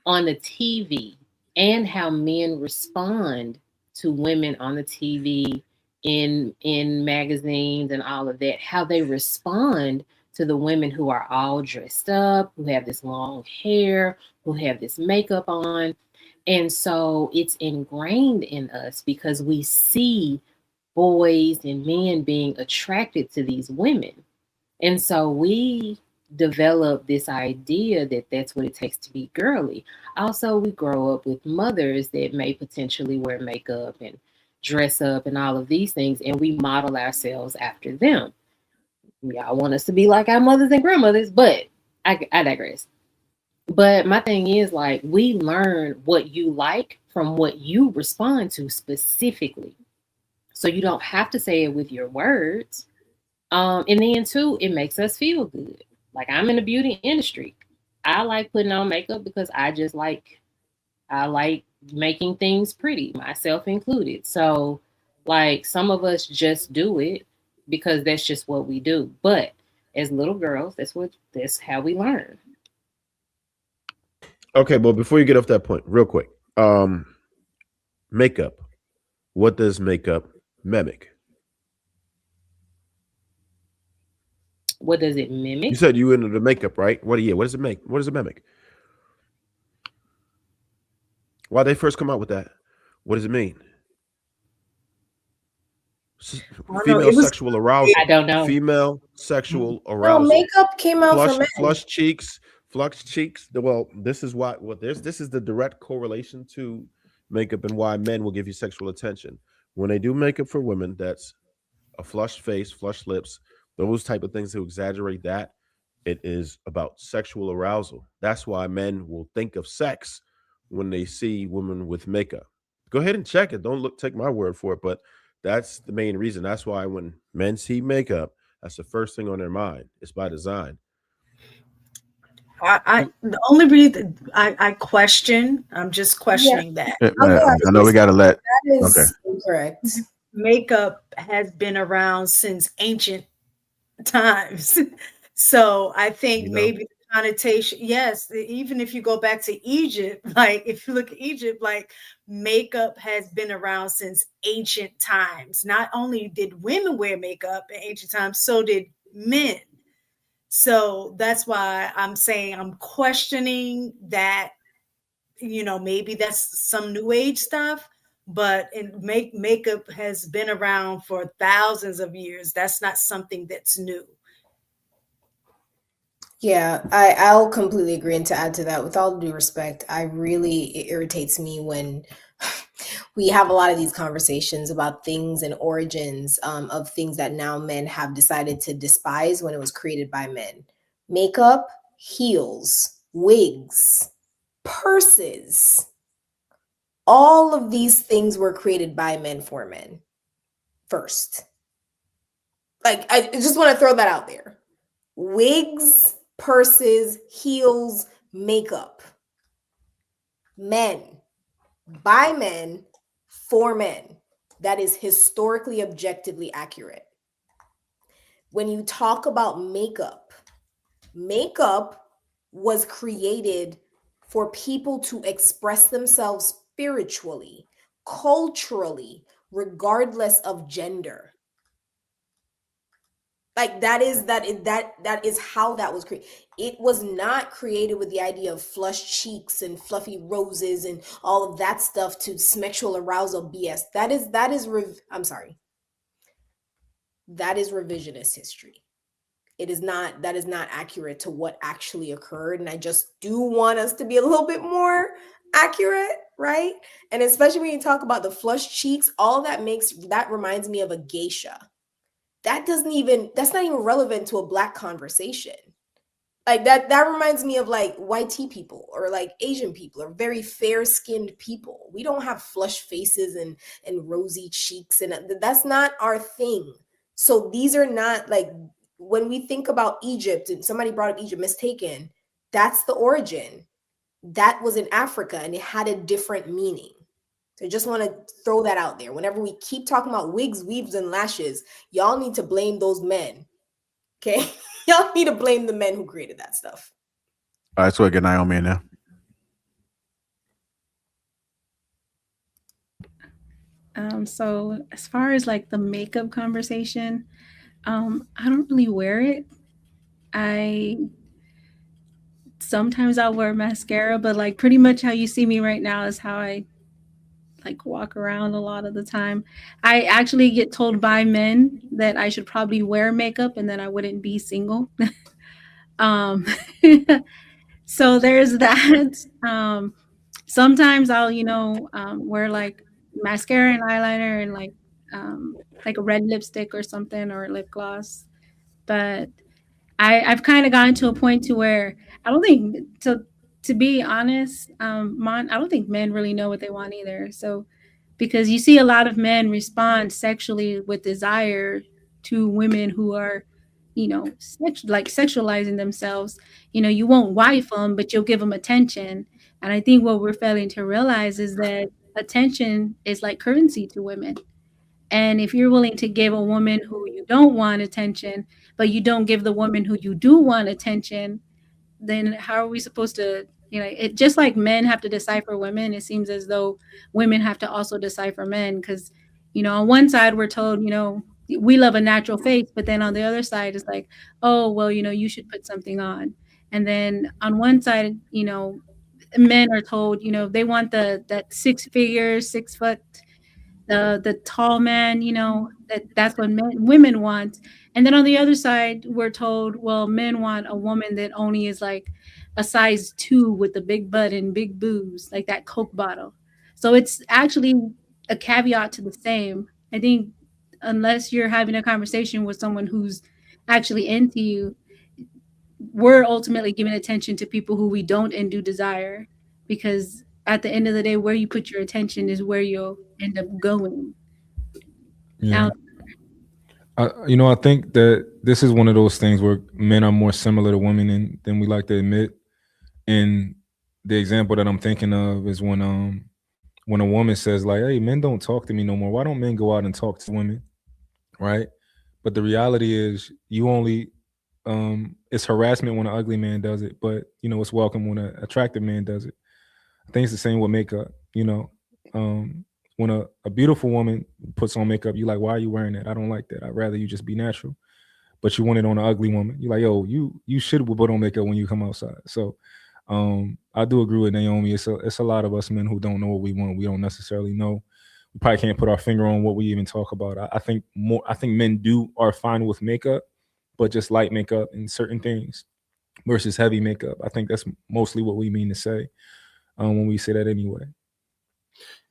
on the TV and how men respond to women on the TV, in magazines and all of that, how they respond to the women who are all dressed up, who have this long hair, who have this makeup on. And so it's ingrained in us because we see boys and men being attracted to these women. And so we develop this idea that that's what it takes to be girly. Also, we grow up with mothers that may potentially wear makeup and dress up and all of these things, and we model ourselves after them. Y'all want us to be like our mothers and grandmothers, but I digress. But my thing is, like, we learn what you like from what you respond to specifically. So you don't have to say it with your words. And then too, it makes us feel good. Like, I'm in the beauty industry. I like putting on makeup because I like making things pretty, myself included. So, like, some of us just do it because that's just what we do. But as little girls, that's how we learn. Okay, but before you get off that point, real quick, makeup. What does makeup mimic? What does it mimic? You said you into the makeup, right? What does it make? What does it mimic? Why they first come out with that? What does it mean? Female sexual arousal. I don't know. Female sexual No, arousal. makeup came out for men. Flush cheeks. Well, this is why. Well, this is the direct correlation to makeup and why men will give you sexual attention when they do makeup for women. That's a flushed face, flushed lips, those type of things to exaggerate that. It is about sexual arousal. That's why men will think of sex when they see women with makeup. Go ahead and check it. Don't take my word for it, but that's the main reason. That's why when men see makeup, that's the first thing on their mind. It's by design. The only reason I question, I'm just questioning that. I know we got to let. That is Okay. incorrect. Makeup has been around since ancient times. So I think maybe the connotation, yes, even if you go back to Egypt, like if you look at Egypt, like makeup has been around since ancient times. Not only did women wear makeup in ancient times, so did men. So that's why I'm saying I'm questioning that, maybe that's some new age stuff, but makeup has been around for thousands of years. That's not something that's new. Yeah, I'll completely agree. And to add to that, with all due respect, it irritates me when we have a lot of these conversations about things and origins of things that now men have decided to despise when it was created by men. Makeup, heels, wigs, purses. All of these things were created by men for men first. Like, I just want to throw that out there. Wigs, purses, heels, makeup. Men, by men, for men. That is historically, objectively accurate. When you talk about makeup was created for people to express themselves spiritually, culturally, regardless of gender. Like that is how that was created. It was not created with the idea of flushed cheeks and fluffy roses and all of that stuff to sexual arousal BS. That is revisionist history. That is not accurate to what actually occurred. And I just do want us to be a little bit more accurate, right? And especially when you talk about the flushed cheeks, all that reminds me of a geisha. That's not even relevant to a Black conversation. Like that reminds me of like white tea people or like Asian people or very fair-skinned people. We don't have flushed faces and rosy cheeks, and that's not our thing. So these are not like, when we think about Egypt, and somebody brought up Egypt, mistaken, that's the origin. That was in Africa and it had a different meaning. So I just want to throw that out there. Whenever we keep talking about wigs, weaves, and lashes, y'all need to blame those men. Okay? Y'all need to blame the men who created that stuff. All right, so get Naomi in now. So as far as like the makeup conversation, I don't really wear it. Sometimes I'll wear mascara, but like pretty much how you see me right now is how I like walk around a lot of the time. I actually get told by men that I should probably wear makeup and then I wouldn't be single. um so there's that. Sometimes I'll wear like mascara and eyeliner and like a red lipstick or something, or lip gloss. But I've kind of gotten to a point to where I don't think, to be honest, I don't think men really know what they want either. So because you see a lot of men respond sexually with desire to women who are, sexualizing themselves. You won't wife them, but you'll give them attention. And I think what we're failing to realize is that attention is like currency to women. And if you're willing to give a woman who you don't want attention, but you don't give the woman who you do want attention, then how are we supposed to, it just like men have to decipher women, it seems as though women have to also decipher men. Because, on one side we're told, we love a natural face, but then on the other side it's like, oh, well, you should put something on. And then on one side, men are told, they want that 6 foot, the tall man, that's what women want. And then on the other side, we're told, well, men want a woman that only is like a size 2 with a big butt and big boobs, like that Coke bottle. So it's actually a caveat to the same. I think unless you're having a conversation with someone who's actually into you, we're ultimately giving attention to people who we don't and do desire, because at the end of the day, where you put your attention is where you'll end up going. Yeah. I think that this is one of those things where men are more similar to women than we like to admit. And the example that I'm thinking of is when a woman says like, "Hey, men don't talk to me no more. Why don't men go out and talk to women?" Right? But the reality is, you only it's harassment when an ugly man does it, but it's welcome when an attractive man does it. I think it's the same with makeup. When a beautiful woman puts on makeup, you like, why are you wearing that? I don't like that. I'd rather you just be natural. But you want it on an ugly woman. You're like, yo, you should put on makeup when you come outside. So I do agree with Naomi. It's a lot of us men who don't know what we want. We don't necessarily know. We probably can't put our finger on what we even talk about. I think men are fine with makeup, but just light makeup and certain things versus heavy makeup. I think that's mostly what we mean to say when we say that anyway.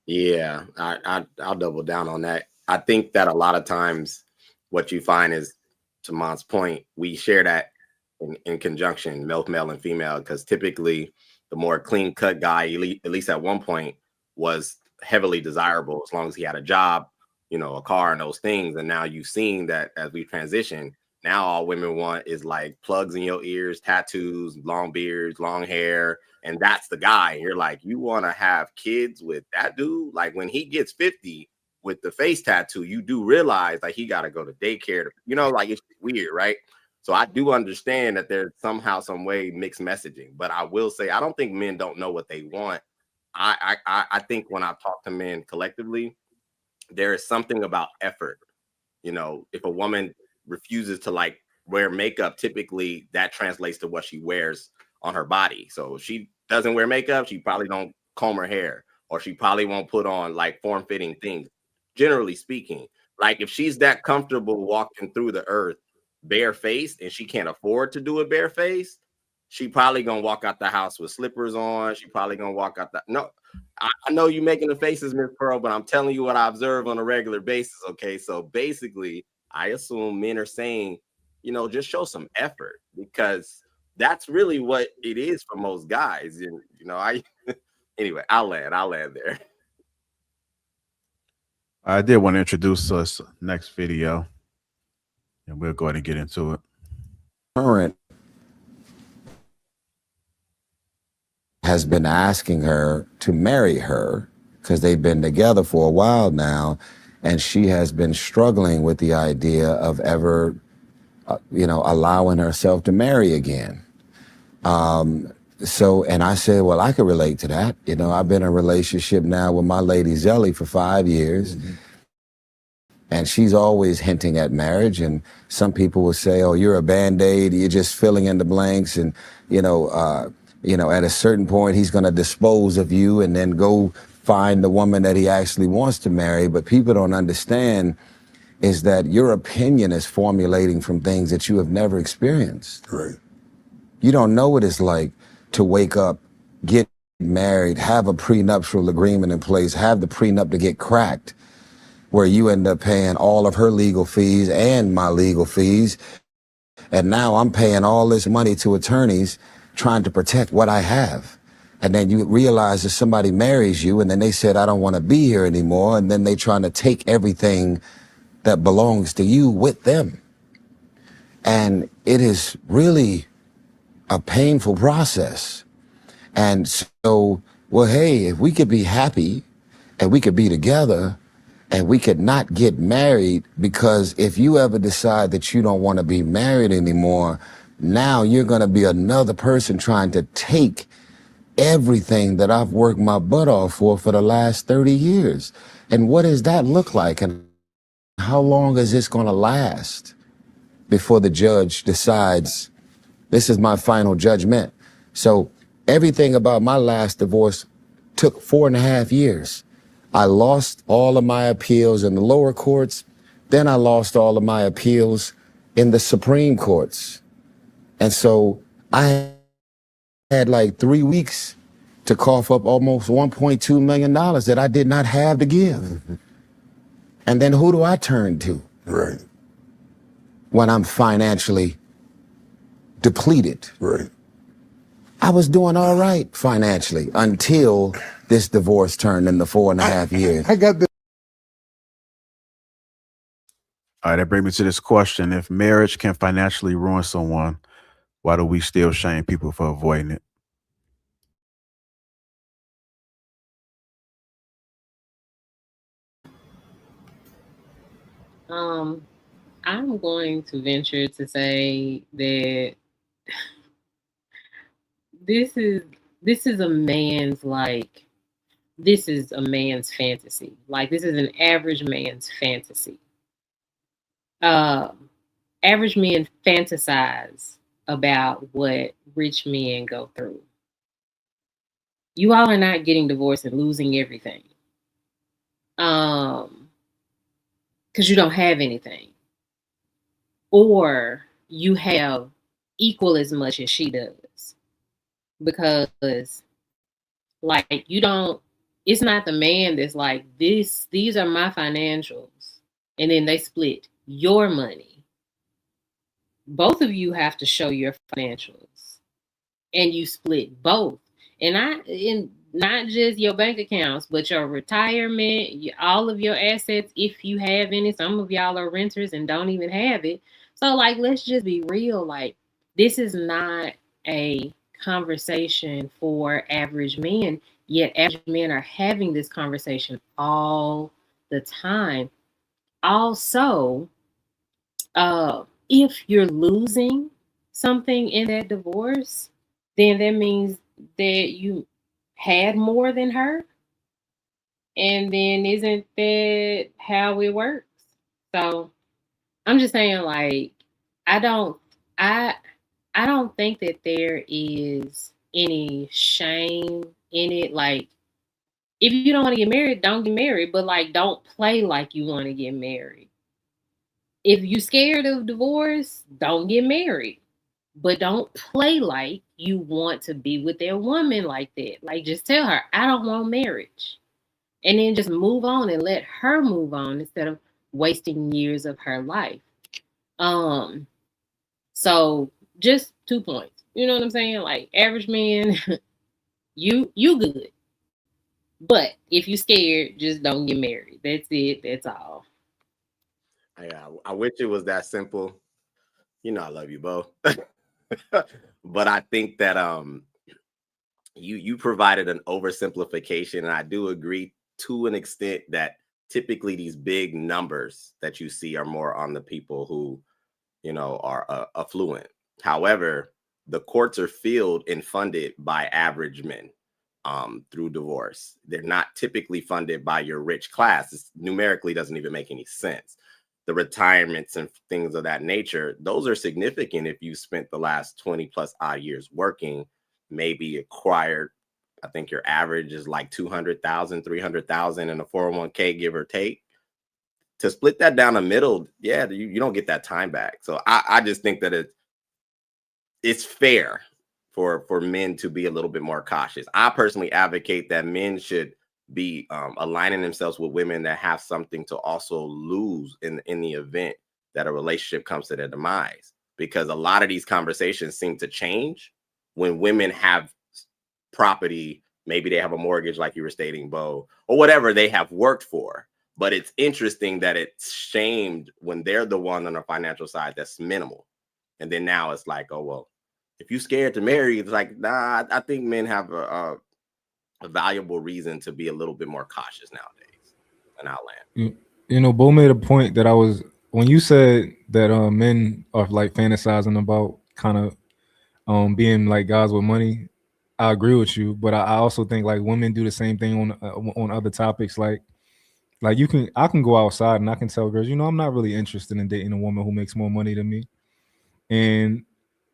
Yeah, I'll double down on that. I think that a lot of times what you find is, to Mon's point, we share that in conjunction, male and female, because typically the more clean cut guy, at least at one point, was heavily desirable as long as he had a job, a car and those things. And now you've seen that as we transition, now all women want is like plugs in your ears, tattoos, long beards, long hair. And that's the guy. And you're like, you want to have kids with that dude? Like when he gets 50 with the face tattoo, you do realize like he got to go to daycare. Like it's weird, right? So I do understand that there's somehow, some way mixed messaging. But I will say, I don't think men don't know what they want. I think when I talk to men collectively, there is something about effort. If a woman refuses to like wear makeup, typically that translates to what she wears on her body. So if she doesn't wear makeup, she probably don't comb her hair, or she probably won't put on like form-fitting things. Generally speaking, like if she's that comfortable walking through the earth barefaced and she can't afford to do it barefaced, she probably gonna walk out the house with slippers on. She probably gonna walk out no. I know you making the faces, Miss Pearl, but I'm telling you what I observe on a regular basis. Okay, so basically, I assume men are saying, just show some effort, because that's really what it is for most guys. And anyway, I'll land there. I did want to introduce us next video, and we'll go ahead and get into it. Current has been asking her to marry her because they've been together for a while now, and she has been struggling with the idea of ever, allowing herself to marry again. And I said, well, I could relate to that. I've been in a relationship now with my lady Zelly for 5 years. Mm-hmm. And she's always hinting at marriage. And some people will say, oh, you're a Band-Aid, you're just filling in the blanks. And, at a certain point, he's going to dispose of you and then go find the woman that he actually wants to marry. But people don't understand is that your opinion is formulating from things that you have never experienced. Right. You don't know what it's like to wake up, get married, have a prenuptial agreement in place, have the prenup to get cracked, where you end up paying all of her legal fees and my legal fees. And now I'm paying all this money to attorneys trying to protect what I have. And then you realize that somebody marries you and then they said, I don't want to be here anymore. And then they trying to take everything that belongs to you with them. And it is really a painful process. And so, well, hey, if we could be happy and we could be together and we could not get married, because if you ever decide that you don't want to be married anymore, now you're going to be another person trying to take everything that I've worked my butt off for the last 30 years. And what does that look like? And how long is this going to last before the judge decides this is my final judgment? So everything about my last divorce took 4.5 years. I lost all of my appeals in the lower courts. Then I lost all of my appeals in the Supreme Courts. And so I had like 3 weeks to cough up almost $1.2 million that I did not have to give. Mm-hmm. And then who do I turn to? Right. When I'm financially depleted. Right. I was doing all right financially until this divorce turned into 4.5 years. I got this. All right, that brings me to this question. If marriage can financially ruin someone, why do we still shame people for avoiding it? I'm going to venture to say that this is this is a man's like this is a man's fantasy. Like this is an average man's fantasy. Average men fantasize about what rich men go through. You all are not getting divorced and losing everything. Because you don't have anything. Or you have equal as much as she does. Because like you don't, it's not the man that's like, these are my financials. And then they split your money. Both of you have to show your financials. And you split both. And not just your bank accounts, but your retirement, all of your assets, if you have any. Some of y'all are renters and don't even have it. So, like, let's just be real. Like, this is not a conversation for average men, yet average men are having this conversation all the time. Also, if you're losing something in that divorce, then that means that you had more than her. And then isn't that how it works? So I'm just saying, like, I don't I I don't think that there is any shame in it. Like, if you don't want to get married, don't get married, but like don't play like you want to get married. If you scared of divorce, don't get married. But don't play like you want to be with that woman like that. Like just tell her, I don't want marriage. And then just move on and let her move on instead of wasting years of her life. So just 2 points. You know what I'm saying? Like average man, you good. But if you scared, just don't get married. That's it. That's all. I wish it was that simple. You know I love you, Bo. But I think that you provided an oversimplification, and I do agree to an extent that typically these big numbers that you see are more on the people who, you know, are affluent. However, the courts are filled and funded by average men through divorce. They're not typically funded by your rich class. It numerically doesn't even make any sense. The retirements and things of that nature, those are significant if you spent the last 20 plus odd years working, maybe acquired, I think your average is like 200,000, 300,000 in a 401k, give or take. To split that down the middle, yeah, you don't get that time back. So I just think that it's fair for men to be a little bit more cautious. I personally advocate that men should be aligning themselves with women that have something to also lose in the event that a relationship comes to their demise, because a lot of these conversations seem to change when women have property. Maybe they have a mortgage, like you were stating, Bo, or whatever they have worked for. But it's interesting that it's shamed when they're the one on the financial side that's minimal. And then now it's like, oh, well, if you're scared to marry, it's like, nah, I think men have a valuable reason to be a little bit more cautious nowadays. And I'll land. You know, Bo made a point that when you said that men are like fantasizing about kind of being like guys with money. I agree with you, but I also think like women do the same thing on other topics. Like I can go outside and I can tell girls, you know, I'm not really interested in dating a woman who makes more money than me, and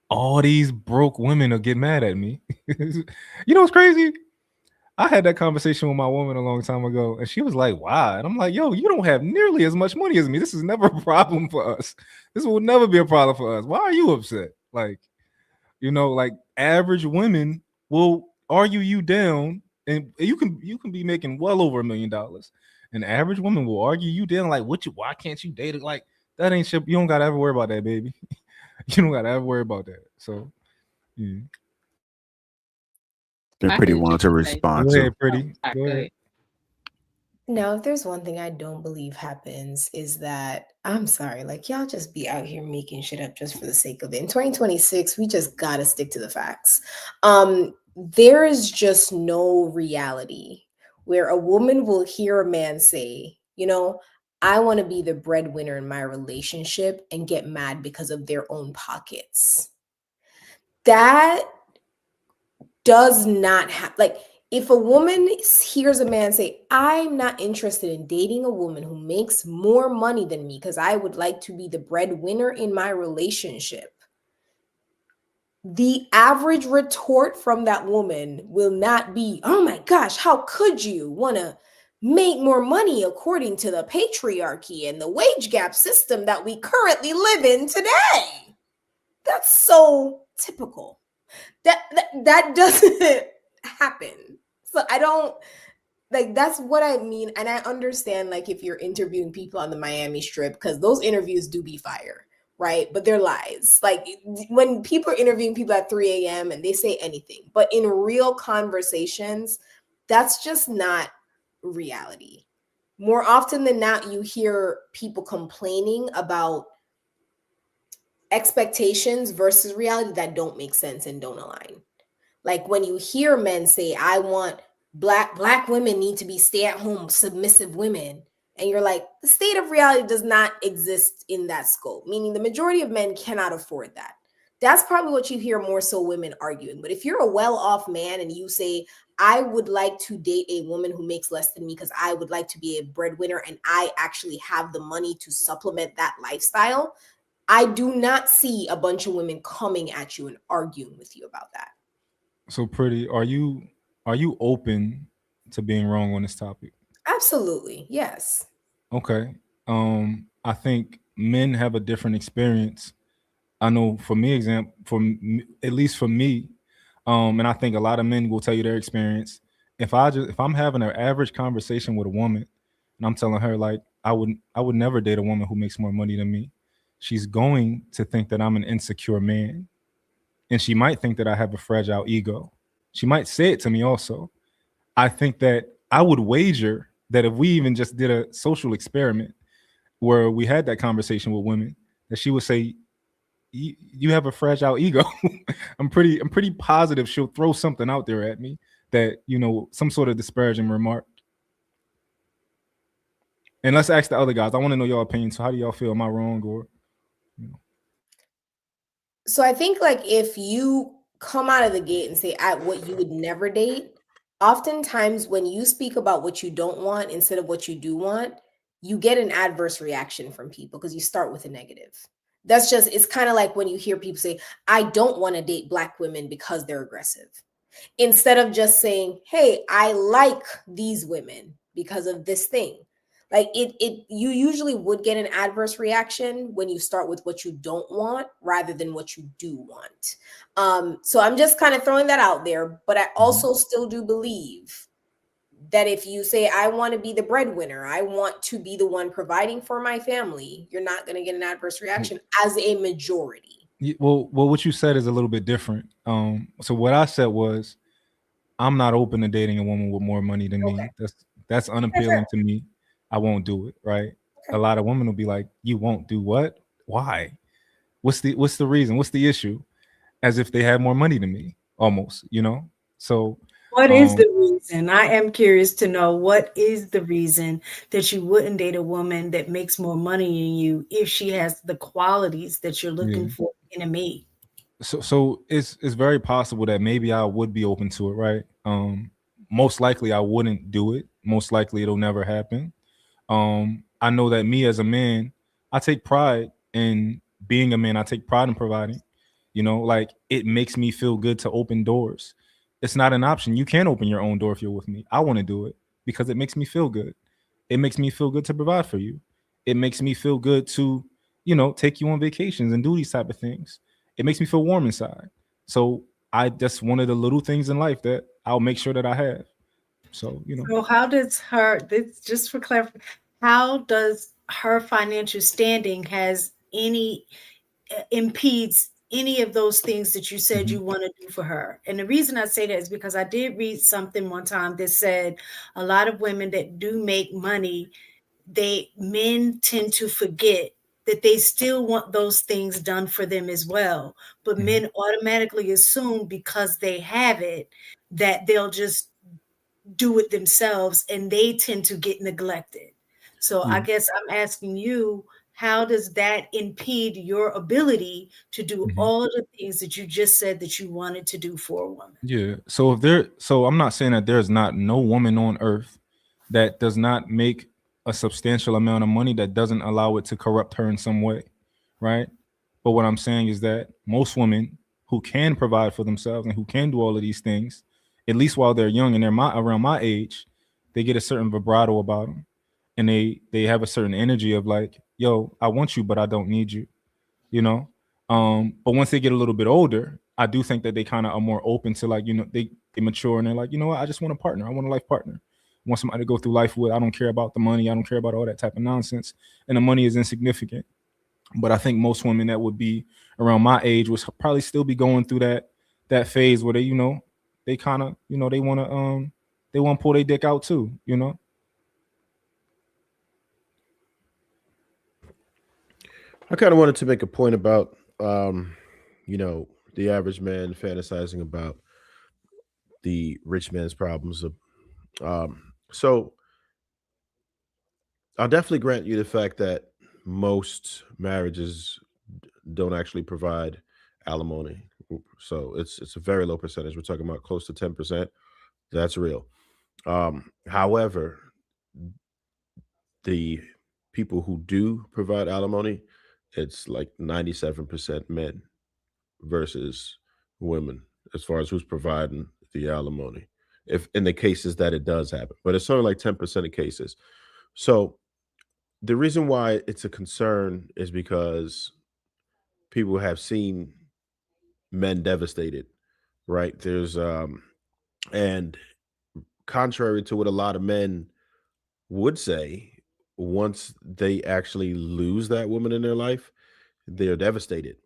all these broke women will get mad at me. You know what's crazy? I had that conversation with my woman a long time ago, and she was like, "Why?" And I'm like, "Yo, you don't have nearly as much money as me. This is never a problem for us. This will never be a problem for us. Why are you upset?" Like, you know, like average women will argue you down, and you can be making well over $1 million. An average woman will argue you down, like, why can't you date it? Like, that ain't shit. You don't gotta ever worry about that, baby. You don't gotta ever worry about that. So yeah. Been pretty wanted to respond Go to. ahead, Pretty. Go ahead. Now, if there's one thing I don't believe happens is that, I'm sorry, like y'all just be out here making shit up just for the sake of it. In 2026, we just gotta stick to the facts. There is just no reality where a woman will hear a man say, you know, I want to be the breadwinner in my relationship and get mad because of their own pockets. That does not have, like, if a woman hears a man say, I'm not interested in dating a woman who makes more money than me because I would like to be the breadwinner in my relationship, the average retort from that woman will not be, oh my gosh, how could you want to make more money according to the patriarchy and the wage gap system that we currently live in today? That's so typical. That doesn't happen. So I don't, like, that's what I mean. And I understand, like, if you're interviewing people on the Miami Strip, because those interviews do be fire, right? But they're lies. Like, when people are interviewing people at 3 a.m. and they say anything, but in real conversations, that's just not reality. More often than not, you hear people complaining about expectations versus reality that don't make sense and don't align. Like, when you hear men say, I want black women need to be stay-at-home submissive women, and you're like, the state of reality does not exist in that scope, meaning the majority of men cannot afford that. That's probably what you hear more so women arguing. But if you're a well-off man and you say, I would like to date a woman who makes less than me because I would like to be a breadwinner and I actually have the money to supplement that lifestyle, I do not see a bunch of women coming at you and arguing with you about that. So Pretty, are you open to being wrong on this topic? Absolutely. Yes. Okay. I think men have a different experience. I know for me, at least for me, and I think a lot of men will tell you their experience. If I'm having an average conversation with a woman and I'm telling her, like, I would never date a woman who makes more money than me, she's going to think that I'm an insecure man. And she might think that I have a fragile ego. She might say it to me also. I think that I would wager that if we even just did a social experiment where we had that conversation with women, that she would say, you have a fragile ego. I'm pretty positive she'll throw something out there at me that, some sort of disparaging remark. And let's ask the other guys. I want to know your opinion. So how do y'all feel? Am I wrong or? So I think, like, if you come out of the gate and say what you would never date, oftentimes when you speak about what you don't want instead of what you do want, you get an adverse reaction from people because you start with a negative. It's kind of like when you hear people say, I don't want to date Black women because they're aggressive. Instead of just saying, hey, I like these women because of this thing. Like, you usually would get an adverse reaction when you start with what you don't want rather than what you do want. So I'm just kind of throwing that out there, but I also still do believe that if you say, I want to be the breadwinner, I want to be the one providing for my family, you're not going to get an adverse reaction as a majority. Well, what you said is a little bit different. So what I said was, I'm not open to dating a woman with more money than me. That's unappealing to me. I won't do it, right? A lot of women will be like, you won't do what? Why? What's the reason? What's the issue? As if they had more money than me, almost, So what is the reason? I am curious to know, what is the reason that you wouldn't date a woman that makes more money than you if she has the qualities that you're looking for in a mate? So it's very possible that maybe I would be open to it, right? Most likely I wouldn't do it. Most likely it'll never happen. I know that me as a man, I take pride in being a man. I take pride in providing. Like, it makes me feel good to open doors. It's not an option. You can open your own door if you're with me. I want to do it because it makes me feel good. It makes me feel good to provide for you. It makes me feel good to, take you on vacations and do these type of things. It makes me feel warm inside. So that's one of the little things in life that I'll make sure that I have. So, So how does just for clarification, how does her financial standing impedes any of those things that you said you want to do for her? And the reason I say that is because I did read something one time that said a lot of women that do make money, men tend to forget that they still want those things done for them as well. But men automatically assume because they have it that they'll just do it themselves, and they tend to get neglected. So I guess I'm asking you, how does that impede your ability to do all of the things that you just said that you wanted to do for a woman? Yeah. So I'm not saying that there's not no woman on earth that does not make a substantial amount of money that doesn't allow it to corrupt her in some way, right? But what I'm saying is that most women who can provide for themselves and who can do all of these things, at least while they're young and they're around my age, they get a certain vibrato about them, and they have a certain energy of like, yo, I want you, but I don't need you, you know. But once they get a little bit older, I do think that they kind of are more open to, like, you know, they mature and they're like, you know what, I just want a partner. I want a life partner. I want somebody to go through life with. I don't care about the money. I don't care about all that type of nonsense. And the money is insignificant. But I think most women that would be around my age would probably still be going through that phase where they, you know, they kind of, you know, they want to pull their dick out too, you know. I kind of wanted to make a point about, you know, the average man fantasizing about the rich man's problems. So I'll definitely grant you the fact that most marriages don't actually provide alimony. So it's a very low percentage. We're talking about close to 10%. That's real. However, the people who do provide alimony, it's like 97% men versus women as far as who's providing the alimony. If in the cases that it does happen, but it's only like 10% of cases. So the reason why it's a concern is because people have seen men devastated, right? There's and contrary to what a lot of men would say, once they actually lose that woman in their life, they're devastated.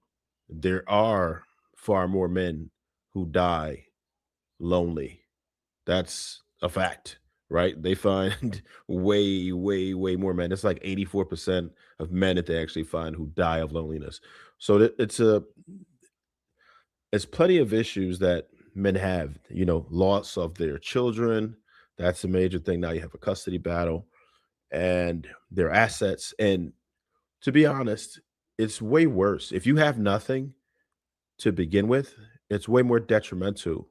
There are far more men who die lonely. That's a fact, right? They find way, way, way more men. It's like 84% of men that they actually find who die of loneliness. So it's plenty of issues that men have, you know, loss of their children. That's a major thing. Now you have a custody battle and their assets. And to be honest, it's way worse. If you have nothing to begin with, it's way more detrimental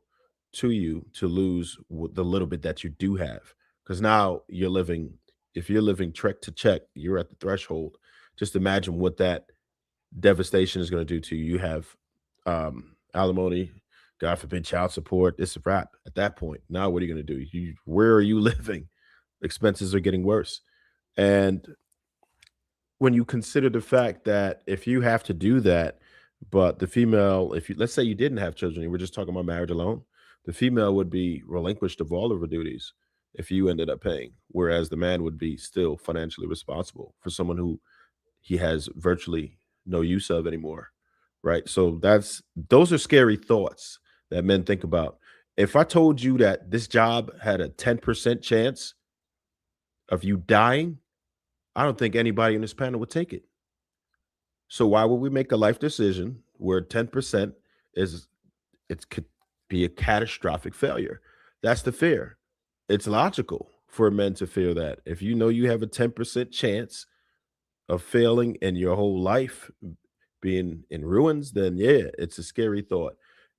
to you to lose the little bit that you do have. Because now you're living, if you're living check to check, you're at the threshold. Just imagine what that devastation is going to do to you. You have alimony, God forbid, child support. It's a wrap at that point. Now, what are you going to do? Where are you living? Expenses are getting worse. And when you consider the fact that if you have to do that, but the female, if you, let's say you didn't have children, and we're just talking about marriage alone, the female would be relinquished of all of her duties if you ended up paying, whereas the man would be still financially responsible for someone who he has virtually no use of anymore, right? So those are scary thoughts that men think about. If I told you that this job had a 10% chance of you dying, I don't think anybody in this panel would take it. So why would we make a life decision where 10% it could be a catastrophic failure? That's the fear. It's logical for men to fear that. If you know you have a 10% chance of failing and your whole life being in ruins, then yeah, it's a scary thought.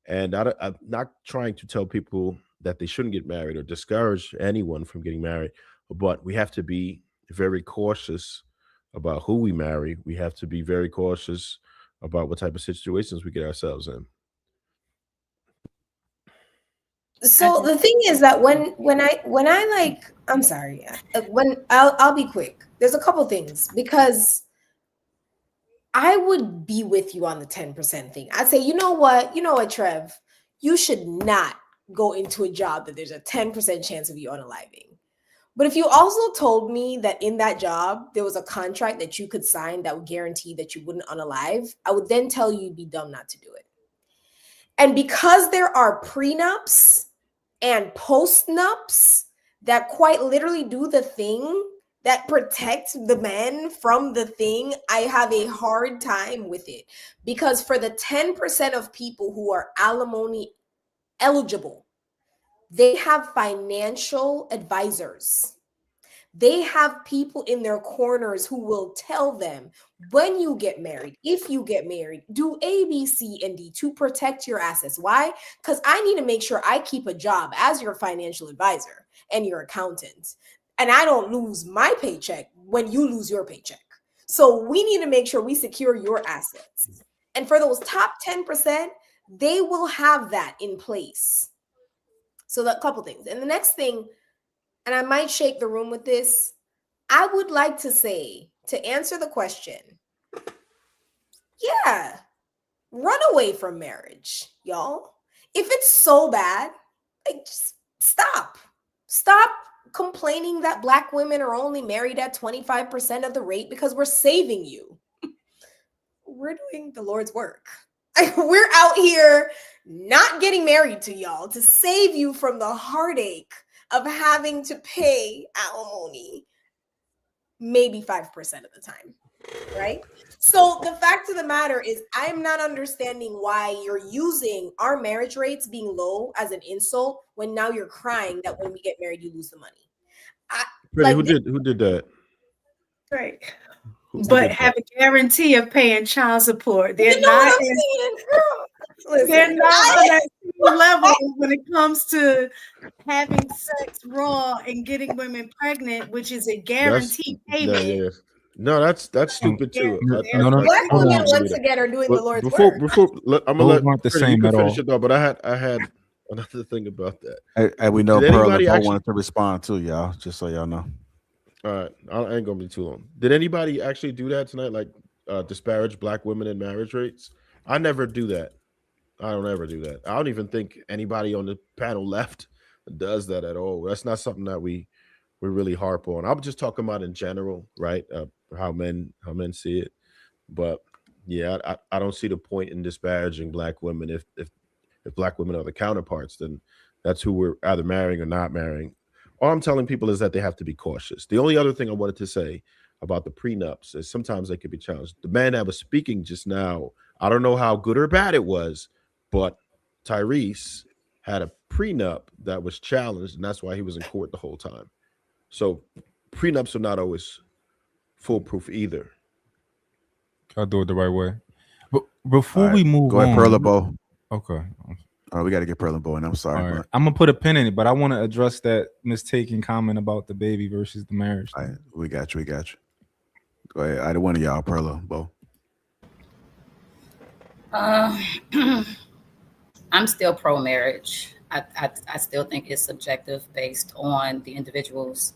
And I'm not trying to tell people that they shouldn't get married or discourage anyone from getting married, but we have to be very cautious about who we marry. We have to be very cautious about what type of situations we get ourselves in. So the thing is that when I like, I'm sorry, when I'll be quick. There's a couple things, because I would be with you on the 10% thing. I'd say, you know what, Trev, you should not go into a job that there's a 10% chance of you unaliving. But if you also told me that in that job there was a contract that you could sign that would guarantee that you wouldn't unalive, I would then tell you you'd be dumb not to do it. And because there are prenups and postnups that quite literally do the thing that protect the men from the thing, I have a hard time with it. Because for the 10% of people who are alimony eligible, they have financial advisors They have people in their corners who will tell them, when you get married, if you get married, do A, B, C, and D to protect your assets. Why? Because I need to make sure I keep a job as your financial advisor and your accountant. And I don't lose my paycheck when you lose your paycheck. So we need to make sure we secure your assets. And for those top 10%, they will have that in place. So that couple things. And the next thing, and I might shake the room with this, I would like to say, to answer the question, yeah, run away from marriage, y'all. If it's so bad, like, just stop. Stop complaining that Black women are only married at 25% of the rate because we're saving you. We're doing the Lord's work. We're out here not getting married to y'all to save you from the heartache of having to pay alimony maybe 5% of the time, right? So the fact of the matter is, I'm not understanding why you're using our marriage rates being low as an insult when now you're crying that when we get married, you lose the money. Who did that? Right. Who But did have that? a guarantee of paying child support. They're You know not what I'm saying, girl? Listen, they're not on that same level when it comes to having sex raw and getting women pregnant, which is a That's guaranteed payment. yeah. No, that's stupid too. No, Black hold women on. once again are doing the But Lord's before work. I'm gonna Those let aren't the Freddie, you same can at finish all. it though. But I had another thing about that. And we know Did Pearl anybody and Bo actually? wanted to respond too, y'all. Just so y'all know. All right, I ain't gonna be too long. Did anybody actually do that tonight? Like disparage Black women in marriage rates? I never do that. I don't ever do that. I don't even think anybody on the panel left does that at all. That's not something that we really harp on. I'm just talking about in general, right? How men see it. But yeah, I don't see the point in disparaging Black women. If Black women are the counterparts, then that's who we're either marrying or not marrying. All I'm telling people is that they have to be cautious. The only other thing I wanted to say about the prenups is sometimes they could be challenged. The man that was speaking just now, I don't know how good or bad it was, but Tyrese had a prenup that was challenged, and that's why he was in court the whole time. So prenups are not always foolproof either. I'll do it the right way. But before All right, we move go ahead, on, Pearl and Bo. okay. All right, we got to get Pearl and Bo, and I'm sorry, All right. but I'm gonna put a pin in it, but I want to address that mistaken comment about the baby versus the marriage. all right, we got you. Go ahead, either one of y'all, Pearl or Bo. I'm still pro marriage. I still think it's subjective based on the individuals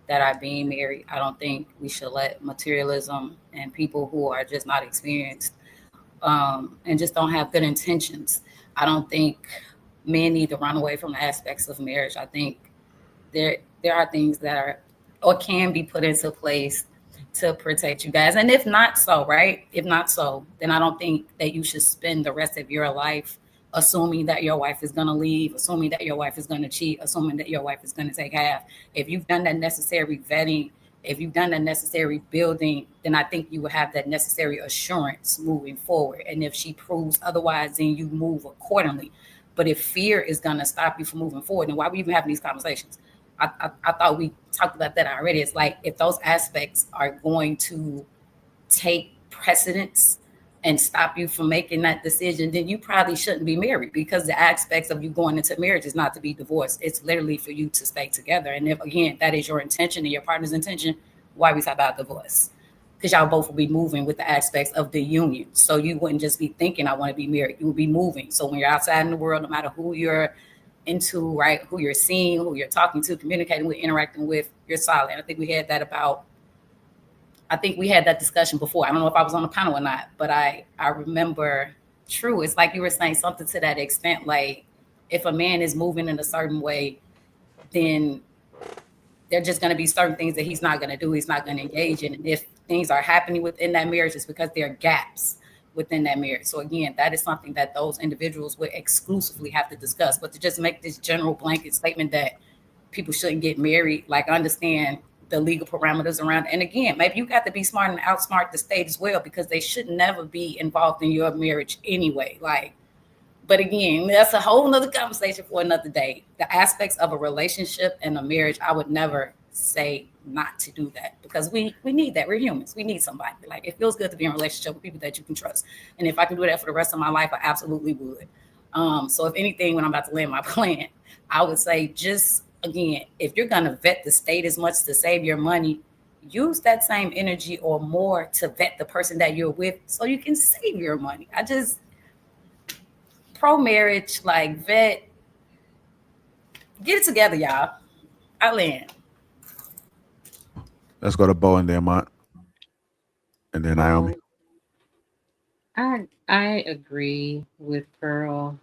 that are being married. I don't think we should let materialism and people who are just not experienced and just don't have good intentions. I don't think men need to run away from the aspects of marriage. I think there are things that are or can be put into place to protect you guys. And if not so, right? If not so, then I don't think that you should spend the rest of your life assuming that your wife is going to leave, assuming that your wife is going to cheat, assuming that your wife is going to take half. If you've done that necessary vetting, if you've done the necessary building, then I think you will have that necessary assurance moving forward. And if she proves otherwise, then you move accordingly. But if fear is going to stop you from moving forward, then why are we even having these conversations? I thought we talked about that already. It's like if those aspects are going to take precedence and stop you from making that decision, then you probably shouldn't be married, because the aspects of you going into marriage is not to be divorced. It's literally for you to stay together. And if, again, that is your intention and your partner's intention, why we talk about divorce? Because y'all both will be moving with the aspects of the union. So you wouldn't just be thinking, I want to be married. You will be moving. So when you're outside in the world, no matter who you're into, right, who you're seeing, who you're talking to, communicating with, interacting with, you're solid. I think we had that discussion before. I don't know if I was on the panel or not, but I remember, true, it's like you were saying something to that extent, like if a man is moving in a certain way, then there are just going to be certain things that he's not going to do, he's not going to engage in. And if things are happening within that marriage, it's because there are gaps within that marriage. So again, that is something that those individuals would exclusively have to discuss. But to just make this general blanket statement that people shouldn't get married, like, understand the legal parameters around it. And again, maybe you got to be smart and outsmart the state as well, because they should never be involved in your marriage anyway. Like, but again, that's a whole nother conversation for another day. The aspects of a relationship and a marriage, I would never say not to do that, because we need that. We're humans. We need somebody. Like, it feels good to be in a relationship with people that you can trust. And if I could do that for the rest of my life, I absolutely would. So if anything, when I'm about to land my plan, I would say, just again, if you're gonna vet the state as much to save your money, use that same energy or more to vet the person that you're with so you can save your money. I just pro marriage, like, vet, get it together, y'all. I land. Let's go to Bo and then Mont. And then Naomi. I agree with Pearl.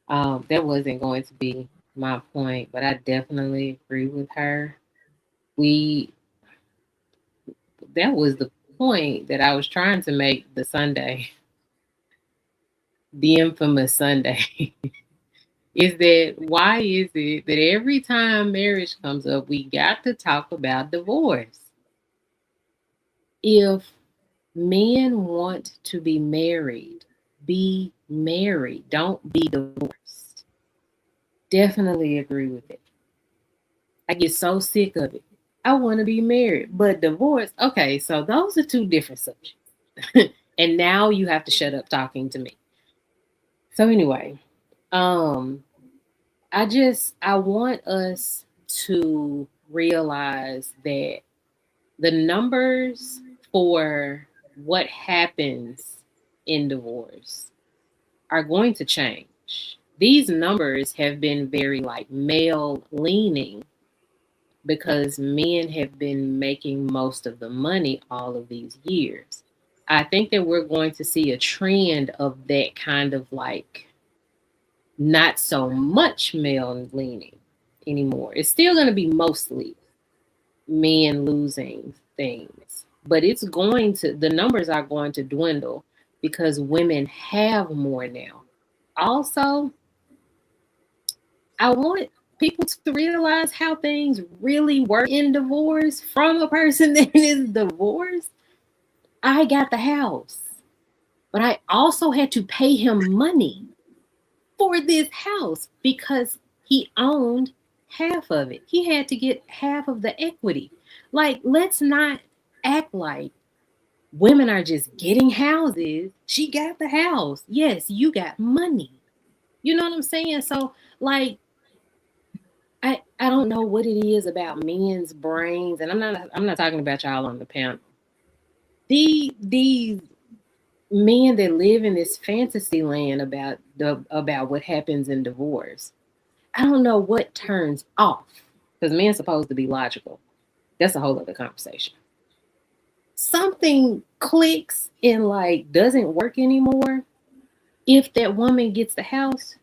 That wasn't going to be my point, but I definitely agree with her. That was the point that I was trying to make the Sunday, the infamous Sunday. Is that why is it that every time marriage comes up, we got to talk about divorce? If men want to be married, be married. Don't be divorced. Definitely agree with it. I get so sick of it. I want to be married, but divorce. Okay, so those are two different subjects. And now you have to shut up talking to me. So anyway, I want us to realize that the numbers for what happens in divorce are going to change. These numbers have been very like male leaning because men have been making most of the money all of these years. I think that we're going to see a trend of that kind of like not so much male leaning anymore. It's still going to be mostly men losing things, but the numbers are going to dwindle because women have more now. Also, I want people to realize how things really work in divorce from a person that is divorced. I got the house, but I also had to pay him money for this house because he owned half of it. He had to get half of the equity. Like, let's not act like women are just getting houses. She got the house. Yes, you got money. You know what I'm saying? So, like, I don't know what it is about men's brains, and I'm not talking about y'all on the panel. These men that live in this fantasy land about what happens in divorce. I don't know what turns off, because men's supposed to be logical. That's a whole other conversation. Something clicks and like doesn't work anymore. If that woman gets the house,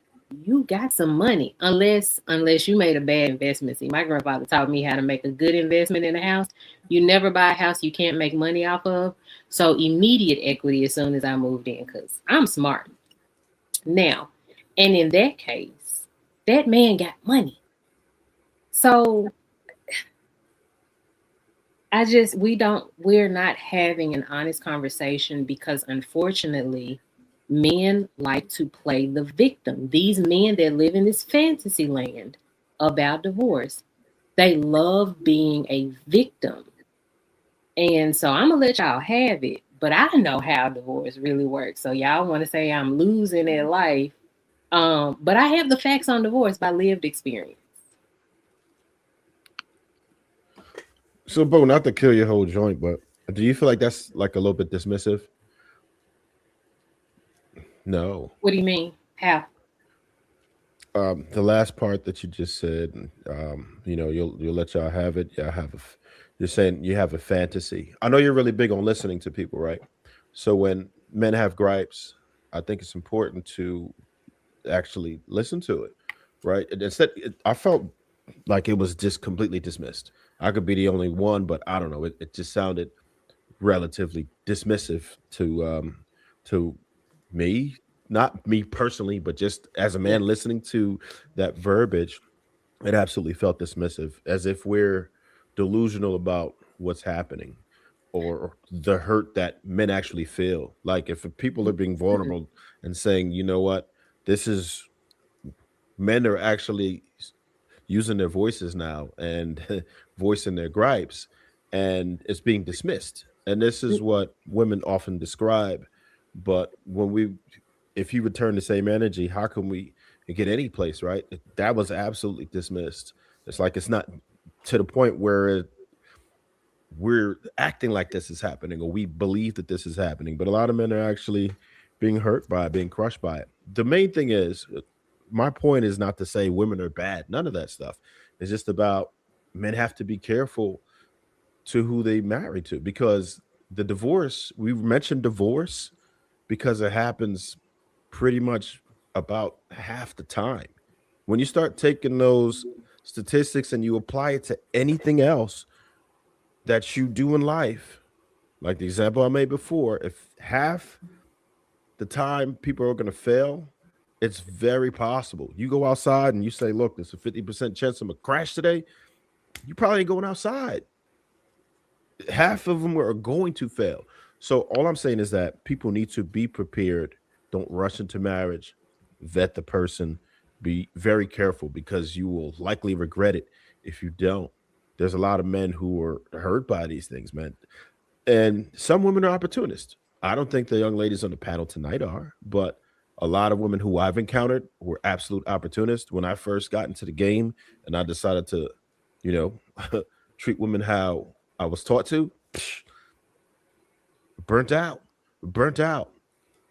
you got some money, unless you made a bad investment. See, my grandfather taught me how to make a good investment in a house. You never buy a house you can't make money off of. So immediate equity as soon as I moved in, because I'm smart. Now, and in that case, that man got money. So we're not having an honest conversation because unfortunately, men like to play the victim. These men that live in this fantasy land about divorce, they love being a victim. And so I'm going to let y'all have it, but I know how divorce really works. So y'all want to say I'm losing at life. But I have the facts on divorce by lived experience. So, Bo, not to kill your whole joint, but do you feel like that's like a little bit dismissive? No. What do you mean? How? The last part that you just said, you'll let y'all have it. You're saying you have a fantasy. I know you're really big on listening to people, right? So when men have gripes, I think it's important to actually listen to it, right? I felt like it was just completely dismissed. I could be the only one, but I don't know. It just sounded relatively dismissive to me, not me personally, but just as a man listening to that verbiage, it absolutely felt dismissive, as if we're delusional about what's happening or the hurt that men actually feel. Like if people are being vulnerable and saying, you know what, this is men are actually using their voices now, and voicing their gripes, and it's being dismissed. And this is what women often describe. But if you return the same energy, how can we get any place, right? That was absolutely dismissed. It's like it's not to the point where we're acting like this is happening or we believe that this is happening. But a lot of men are actually being hurt by it, being crushed by it. The main thing is, my point is not to say women are bad. None of that stuff. It's just about men have to be careful to who they marry to, because the divorce, we mentioned divorce because it happens pretty much about half the time. When you start taking those statistics and you apply it to anything else that you do in life, like the example I made before, if half the time people are going to fail, it's very possible. You go outside and you say, look, there's a 50% chance I'm going to crash today. You probably ain't going outside. Half of them are going to fail. So all I'm saying is that people need to be prepared. Don't rush into marriage. Vet the person. Be very careful, because you will likely regret it if you don't. There's a lot of men who are hurt by these things, man. And some women are opportunists. I don't think the young ladies on the panel tonight are, but a lot of women who I've encountered were absolute opportunists. When I first got into the game and I decided to, treat women how I was taught to, burnt out.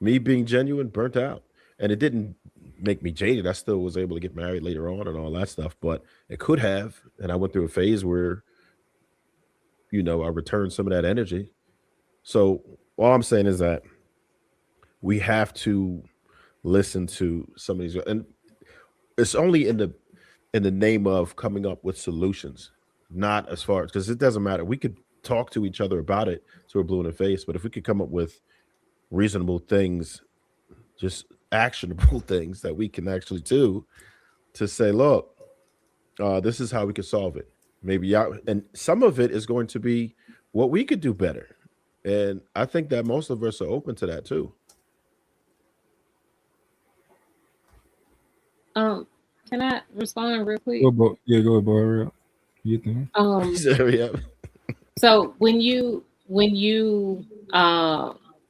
Me being genuine, burnt out. And it didn't make me jaded. I still was able to get married later on and all that stuff, but it could have. And I went through a phase where, I returned some of that energy. So all I'm saying is that we have to listen to some of these, and it's only in the name of coming up with solutions, not as far as, because it doesn't matter. We could talk to each other about it so we're blue in the face, but if we could come up with reasonable things, just actionable things that we can actually do to say, look, this is how we could solve it. Maybe and some of it is going to be what we could do better. And I think that most of us are open to that too. Can I respond real quick? Go ahead, boy. You think? Yeah. So when you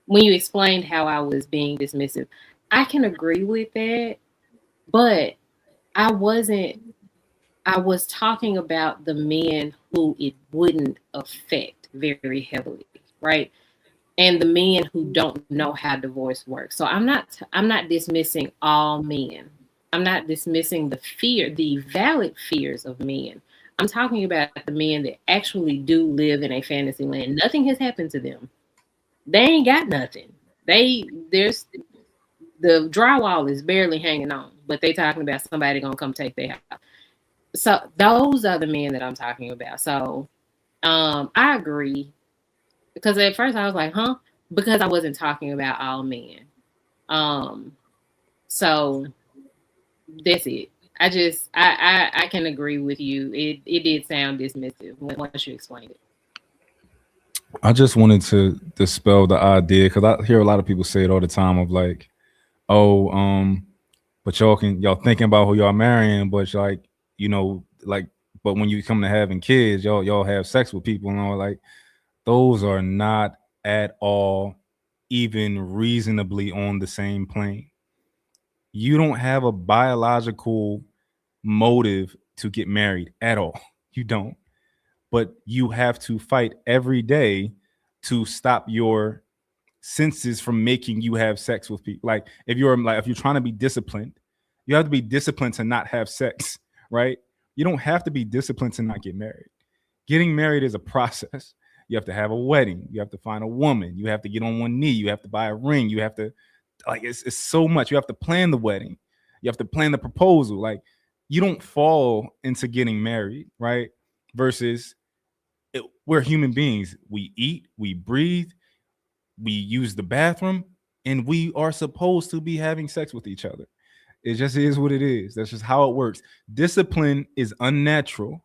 explained how I was being dismissive, I can agree with that, but I was talking about the men who it wouldn't affect very heavily, right? And the men who don't know how divorce works. So I'm not dismissing all men. I'm not dismissing the valid fears of men. I'm talking about the men that actually do live in a fantasy land. Nothing has happened to them. They ain't got nothing. There's the drywall is barely hanging on, but they talking about somebody gonna come take their house. So those are the men that I'm talking about. So I agree, because at first I was like, huh? Because I wasn't talking about all men. So that's it. I can agree with you. It did sound dismissive once you explained it. I just wanted to dispel the idea, because I hear a lot of people say it all the time of like, but y'all thinking about who y'all marrying, but but when you come to having kids, y'all have sex with people and all, like, those are not at all even reasonably on the same plane. You don't have a biological motive to get married at all. You don't. But you have to fight every day to stop your senses from making you have sex with people. Like if you're trying to be disciplined, you have to be disciplined to not have sex, right? You don't have to be disciplined to not get married. Getting married is a process. You have to have a wedding. You have to find a woman. You have to get on one knee. You have to buy a ring. You have to, it's so much. You have to plan the wedding. You have to plan the proposal. Like, you don't fall into getting married, right? Versus we're human beings. We eat, we breathe, we use the bathroom, and we are supposed to be having sex with each other. It just is what it is. That's just how it works. Discipline is unnatural.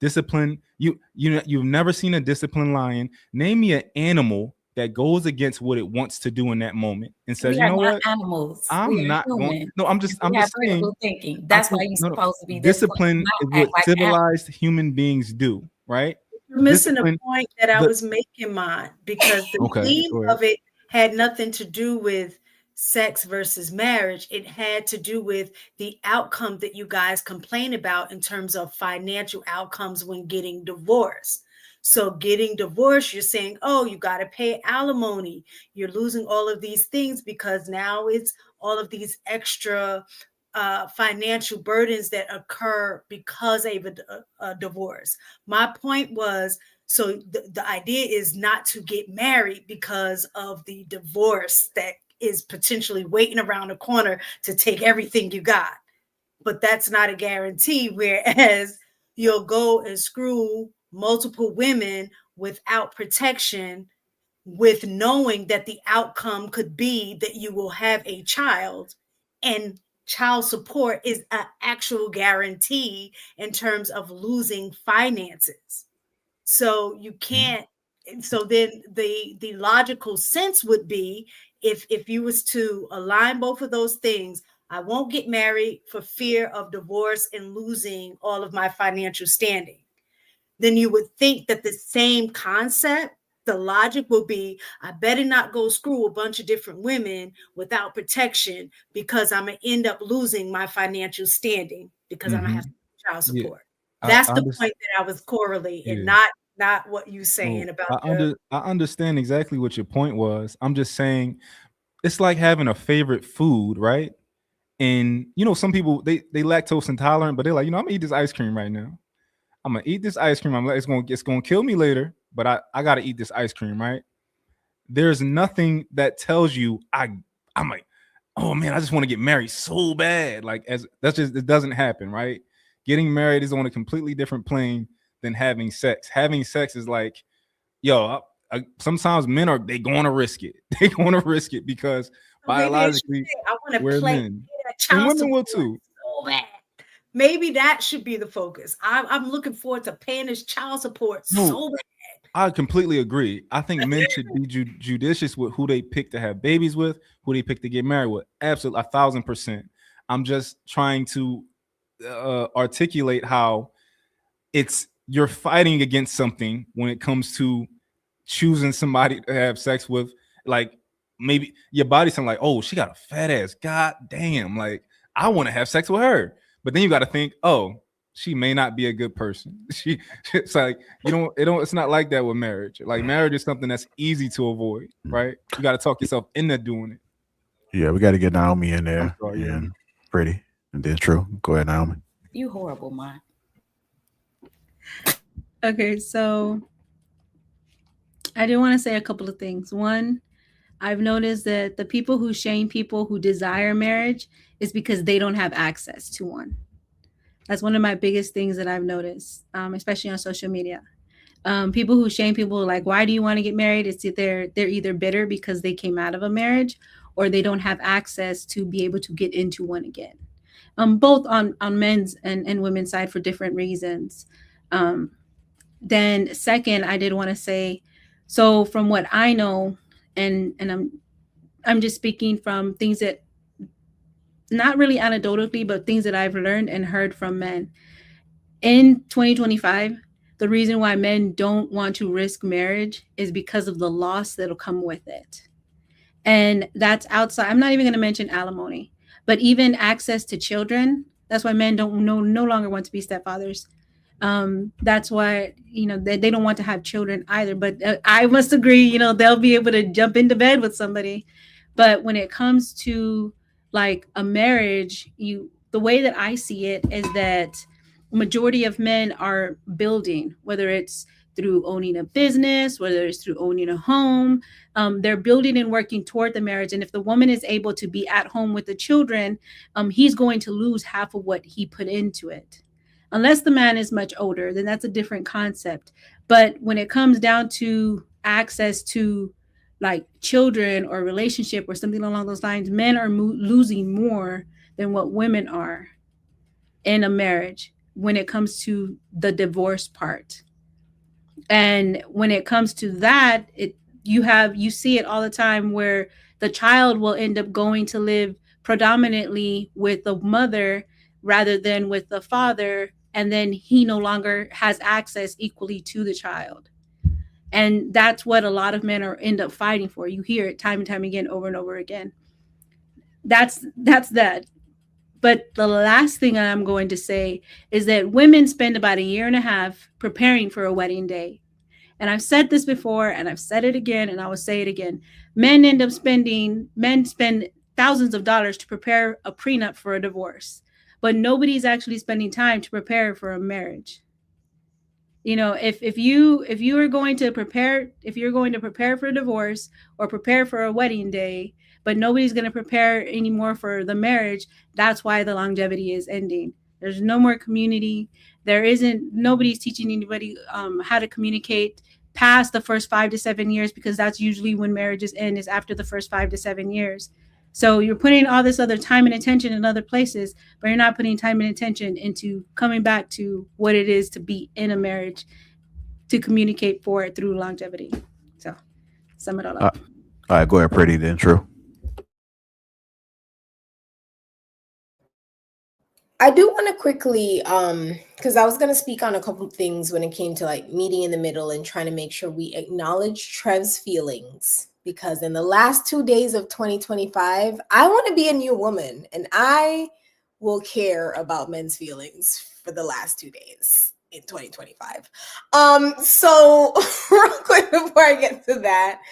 Discipline, you've never seen a disciplined lion. Name me an animal that goes against what it wants to do in that moment and says, We you are know not what? animals. I'm We are not human. going. No, I'm just critical saying. thinking. That's why you're supposed to be discipline disciplined, is not what act like civilized human beings do. right? You're missing a Discipline. point that I was making, mine, because the Okay, theme go ahead. of it had nothing to do with sex versus marriage. It had to do with the outcome that you guys complain about in terms of financial outcomes when getting divorced. So getting divorced, you're saying, oh, you got to pay alimony. You're losing all of these things because now it's all of these extra financial burdens that occur because of a divorce. My point was, so the idea is not to get married because of the divorce that is potentially waiting around the corner to take everything you got. But that's not a guarantee. Whereas you'll go and screw multiple women without protection, with knowing that the outcome could be that you will have a child, and child support is an actual guarantee in terms of losing finances. So you can't. So then the logical sense would be, if you was to align both of those things, I won't get married for fear of divorce and losing all of my financial standing. Then you would think that the same concept, the logic will be, I better not go screw a bunch of different women without protection, because I'm going to end up losing my financial standing because I'm going to have child Yeah, support. That's I the understand. point that I was correlating, Yeah. not what you saying No, about the. I understand exactly what your point was. I'm just saying it's like having a favorite food, right? And some people they lactose intolerant, but they're like, I'm gonna eat this ice cream right now. I'm gonna eat this ice cream. It's gonna kill me later, but I gotta eat this ice cream, right? There's nothing that tells you I'm like, oh man, I just want to get married so bad. Like, it doesn't happen, right? Getting married is on a completely different plane than having sex. Having sex is like, yo, sometimes men they going to risk it. They going to risk it because biologically I want to we're play men, and child women will support too. so bad. Maybe that should be the focus. I'm looking forward to paying this child support No, so bad. I completely agree. I think men should be judicious with who they pick to have babies with, who they pick to get married with. Absolutely, 1,000%. I'm just trying to articulate how you're fighting against something when it comes to choosing somebody to have sex with. Like, maybe your body's saying like, oh, she got a fat ass. God damn, like I want to have sex with her. But then you got to think, oh, she may not be a good person. It's like it's not like that with marriage. Like, marriage is something that's easy to avoid, right? You got to talk yourself into doing it. Yeah, we got to get Naomi in I'm there sorry, yeah. and Pretty, and then True. Go ahead, Naomi. You horrible, man. Okay, so I do want to say a couple of things. One, I've noticed that the people who shame people who desire marriage is because they don't have access to one. That's one of my biggest things that I've noticed, especially on social media. People who shame people like, why do you want to get married? It's they're either bitter because they came out of a marriage, or they don't have access to be able to get into one again. Both on men's and women's side for different reasons. Then second, I did want to say, so from what I know, and I'm just speaking from things that, not really anecdotally, but things that I've learned and heard from men. In 2025, the reason why men don't want to risk marriage is because of the loss that'll come with it. And that's outside. I'm not even going to mention alimony, but even access to children. That's why men no longer want to be stepfathers. That's why, they don't want to have children either. But I must agree, they'll be able to jump into bed with somebody. But when it comes to like a marriage, the way that I see it is that majority of men are building, whether it's through owning a business, whether it's through owning a home, they're building and working toward the marriage. And if the woman is able to be at home with the children, he's going to lose half of what he put into it. Unless the man is much older, then that's a different concept. But when it comes down to access to like children or relationship or something along those lines, men are losing more than what women are in a marriage when it comes to the divorce part. And when it comes to that, you see it all the time where the child will end up going to live predominantly with the mother rather than with the father. and then he no longer has access equally to the child. And that's what a lot of men are end up fighting for. You hear it time and time again, over and over again. That's that. But the last thing I'm going to say is that women spend about 1.5 years preparing for a wedding day. And I've said this before, and I've said it again, and I will say it again. Men spend thousands of dollars to prepare a prenup for a divorce, but nobody's actually spending time to prepare for a marriage. You know, if you are going to prepare, if you're going to prepare for a divorce or prepare for a wedding day, but nobody's going to prepare anymore for the marriage, that's why the longevity is ending. There's no more community. Nobody's teaching anybody how to communicate past the first 5 to 7 years, because that's usually when marriages end, is after the first 5 to 7 years. So you're putting all this other time and attention in other places, but you're not putting time and attention into coming back to what it is to be in a marriage, to communicate for it through longevity. So sum it all up. All right, go ahead, Pretty, then True. I do want to quickly, because I was going to speak on a couple of things when it came to like meeting in the middle and trying to make sure we acknowledge Trev's feelings, because in the last 2 days of 2025, I want to be a new woman, and I will care about men's feelings for the last 2 days in 2025. So real quick before I get to that,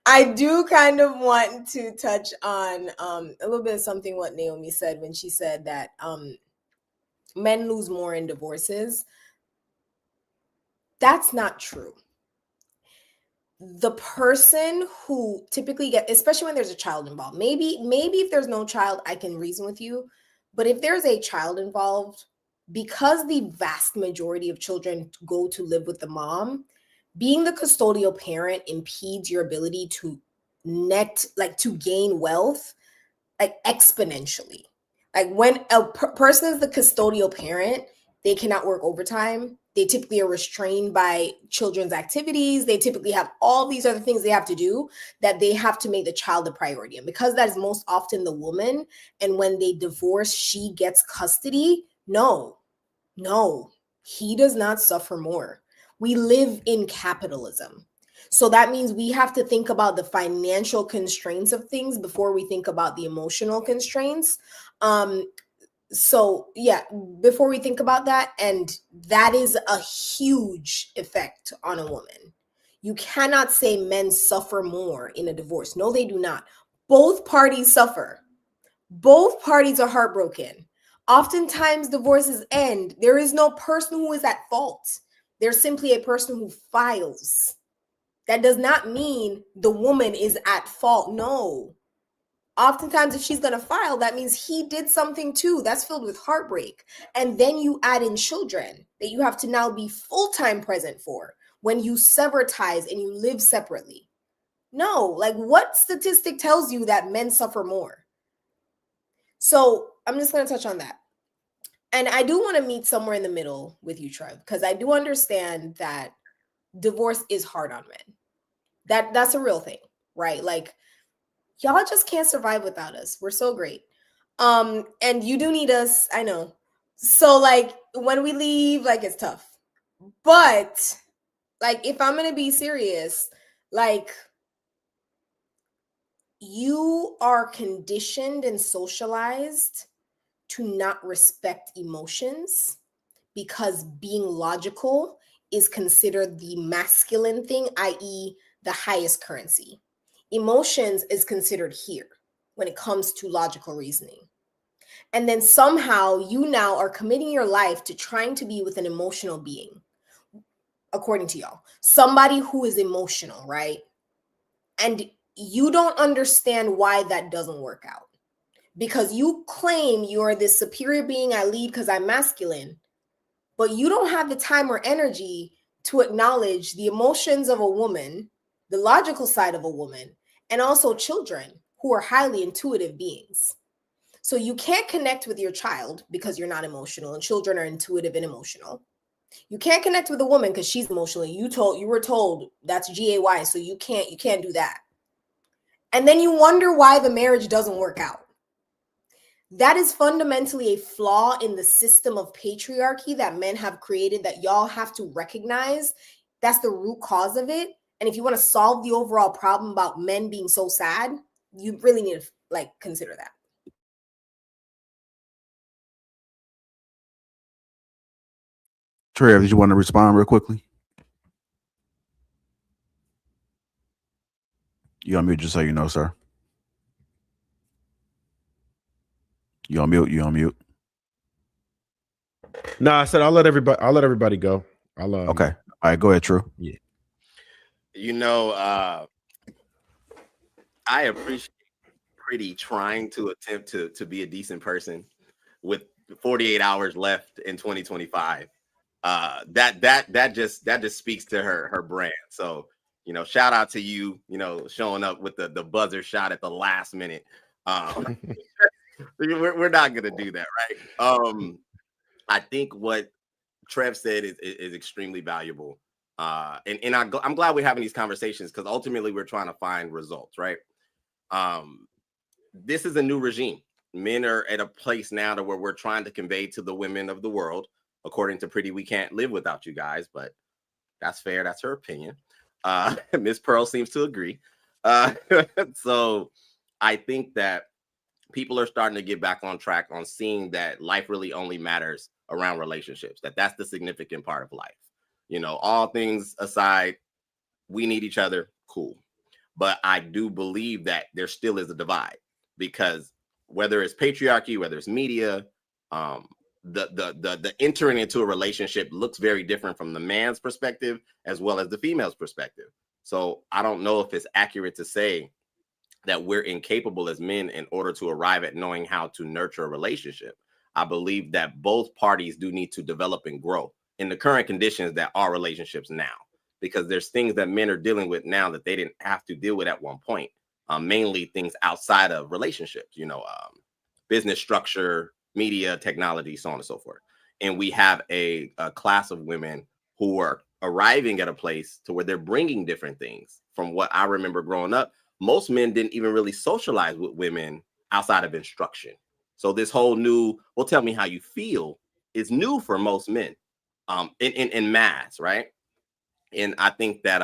I do kind of want to touch on a little bit of something what Naomi said when she said that men lose more in divorces. That's not true. The person who typically especially when there's a child involved, maybe if there's no child, I can reason with you. But if there's a child involved, because the vast majority of children go to live with the mom, being the custodial parent impedes your ability to to gain wealth, like exponentially. Like when a person is the custodial parent, they cannot work overtime. They typically are restrained by children's activities. They typically have all these other things they have to do, that they have to make the child a priority. And because that is most often the woman, and when they divorce, she gets custody. No, he does not suffer more. We live in capitalism. So that means we have to think about the financial constraints of things before we think about the emotional constraints. So yeah, before we think about that, and that is a huge effect on a woman. You cannot say men suffer more in a divorce. No, they do not. Both parties suffer. Both parties are heartbroken. Oftentimes divorces end. There is no person who is at fault. There's simply a person who files. That does not mean the woman is at fault. No. Oftentimes, if she's going to file, that means he did something too. That's filled with heartbreak. And then you add in children that you have to now be full-time present for when you sever ties and you live separately. No, like what statistic tells you that men suffer more? So I'm just going to touch on that. And I do want to meet somewhere in the middle with you, Trev, because I do understand that divorce is hard on men. That's a real thing, right? Like, y'all just can't survive without us. We're so great. And you do need us, I know. So like when we leave, like it's tough. But like if I'm gonna be serious, like you are conditioned and socialized to not respect emotions, because being logical is considered the masculine thing, i.e., the highest currency. Emotions is considered here when it comes to logical reasoning. And then somehow you now are committing your life to trying to be with an emotional being, according to y'all. Somebody who is emotional, right? And you don't understand why that doesn't work out. Because you claim you're this superior being, I lead because I'm masculine, but you don't have the time or energy to acknowledge the emotions of a woman, the logical side of a woman, and also children who are highly intuitive beings. So you can't connect with your child because you're not emotional, and children are intuitive and emotional. You can't connect with a woman because she's emotional. You were told that's GAY, so you can't do that. And then you wonder why the marriage doesn't work out. That is fundamentally a flaw in the system of patriarchy that men have created that y'all have to recognize. That's the root cause of it. And if you want to solve the overall problem about men being so sad, you really need to like consider that. Trev, did you want to respond real quickly? You on mute, just so you know, sir. You on mute. You on mute. No, I said I'll let everybody go. I'll Okay. All right, go ahead, True. Yeah. You know, I appreciate Pretty trying to attempt to be a decent person with 48 hours left in 2025. That just speaks to her brand. So, you know, shout out to you, you know, showing up with the buzzer shot at the last minute. We're not gonna do that, right? I think what Trev said is extremely valuable. And I'm glad we're having these conversations because ultimately we're trying to find results, right? This is a new regime. Men are at a place now to where we're trying to convey to the women of the world, according to Pretty, we can't live without you guys, but that's fair. That's her opinion. Miss Pearl seems to agree. So I think that people are starting to get back on track on seeing that life really only matters around relationships, that's the significant part of life. You know, all things aside, we need each other, cool. But I do believe that there still is a divide because whether it's patriarchy, whether it's media, the entering into a relationship looks very different from the man's perspective as well as the female's perspective. So I don't know if it's accurate to say that we're incapable as men in order to arrive at knowing how to nurture a relationship. I believe that both parties do need to develop and grow in the current conditions that are relationships now, because there's things that men are dealing with now that they didn't have to deal with at one point. Mainly things outside of relationships, you know, business structure, media, technology, so on and so forth. And we have a class of women who are arriving at a place to where they're bringing different things. From what I remember growing up, most men didn't even really socialize with women outside of instruction. So this whole new, well, tell me how you feel is new for most men in mass, right? And I think that,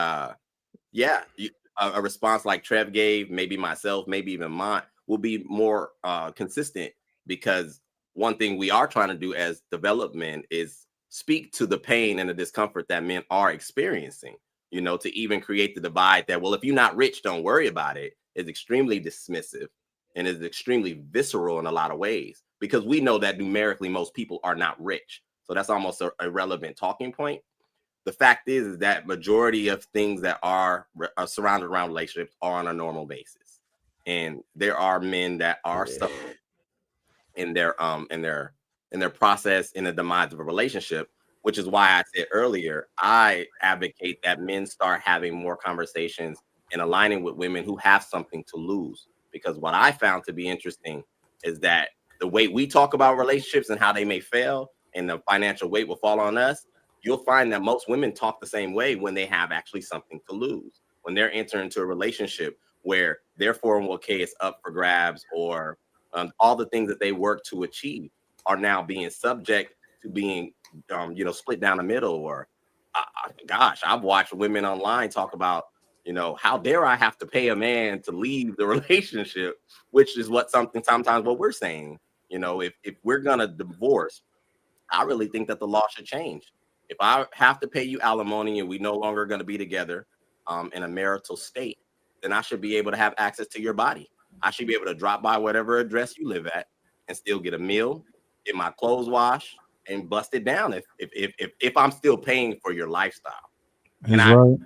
a response like Trev gave, maybe myself, maybe even mine, will be more consistent, because one thing we are trying to do as developed men is speak to the pain and the discomfort that men are experiencing, you know, to even create the divide that, well, if you're not rich, don't worry about it, is extremely dismissive and is extremely visceral in a lot of ways, because we know that numerically most people are not rich. So that's almost a irrelevant talking point. The fact is that majority of things that are surrounded around relationships are on a normal basis, and there are men that are stuck in their process in the demise of a relationship, which is why I said earlier, I advocate that men start having more conversations and aligning with women who have something to lose. Because what I found to be interesting is that the way we talk about relationships and how they may fail and the financial weight will fall on us, you'll find that most women talk the same way when they have actually something to lose. When they're entering into a relationship where their 401k is up for grabs, or all the things that they work to achieve are now being subject to being, split down the middle. Or, gosh, I've watched women online talk about, you know, how dare I have to pay a man to leave the relationship, which is sometimes what we're saying. You know, if we're gonna divorce, I really think that the law should change. If I have to pay you alimony and we no longer going to be together in a marital state, then I should be able to have access to your body. I should be able to drop by whatever address you live at and still get a meal, get my clothes washed, and bust it down if I'm still paying for your lifestyle. He's right.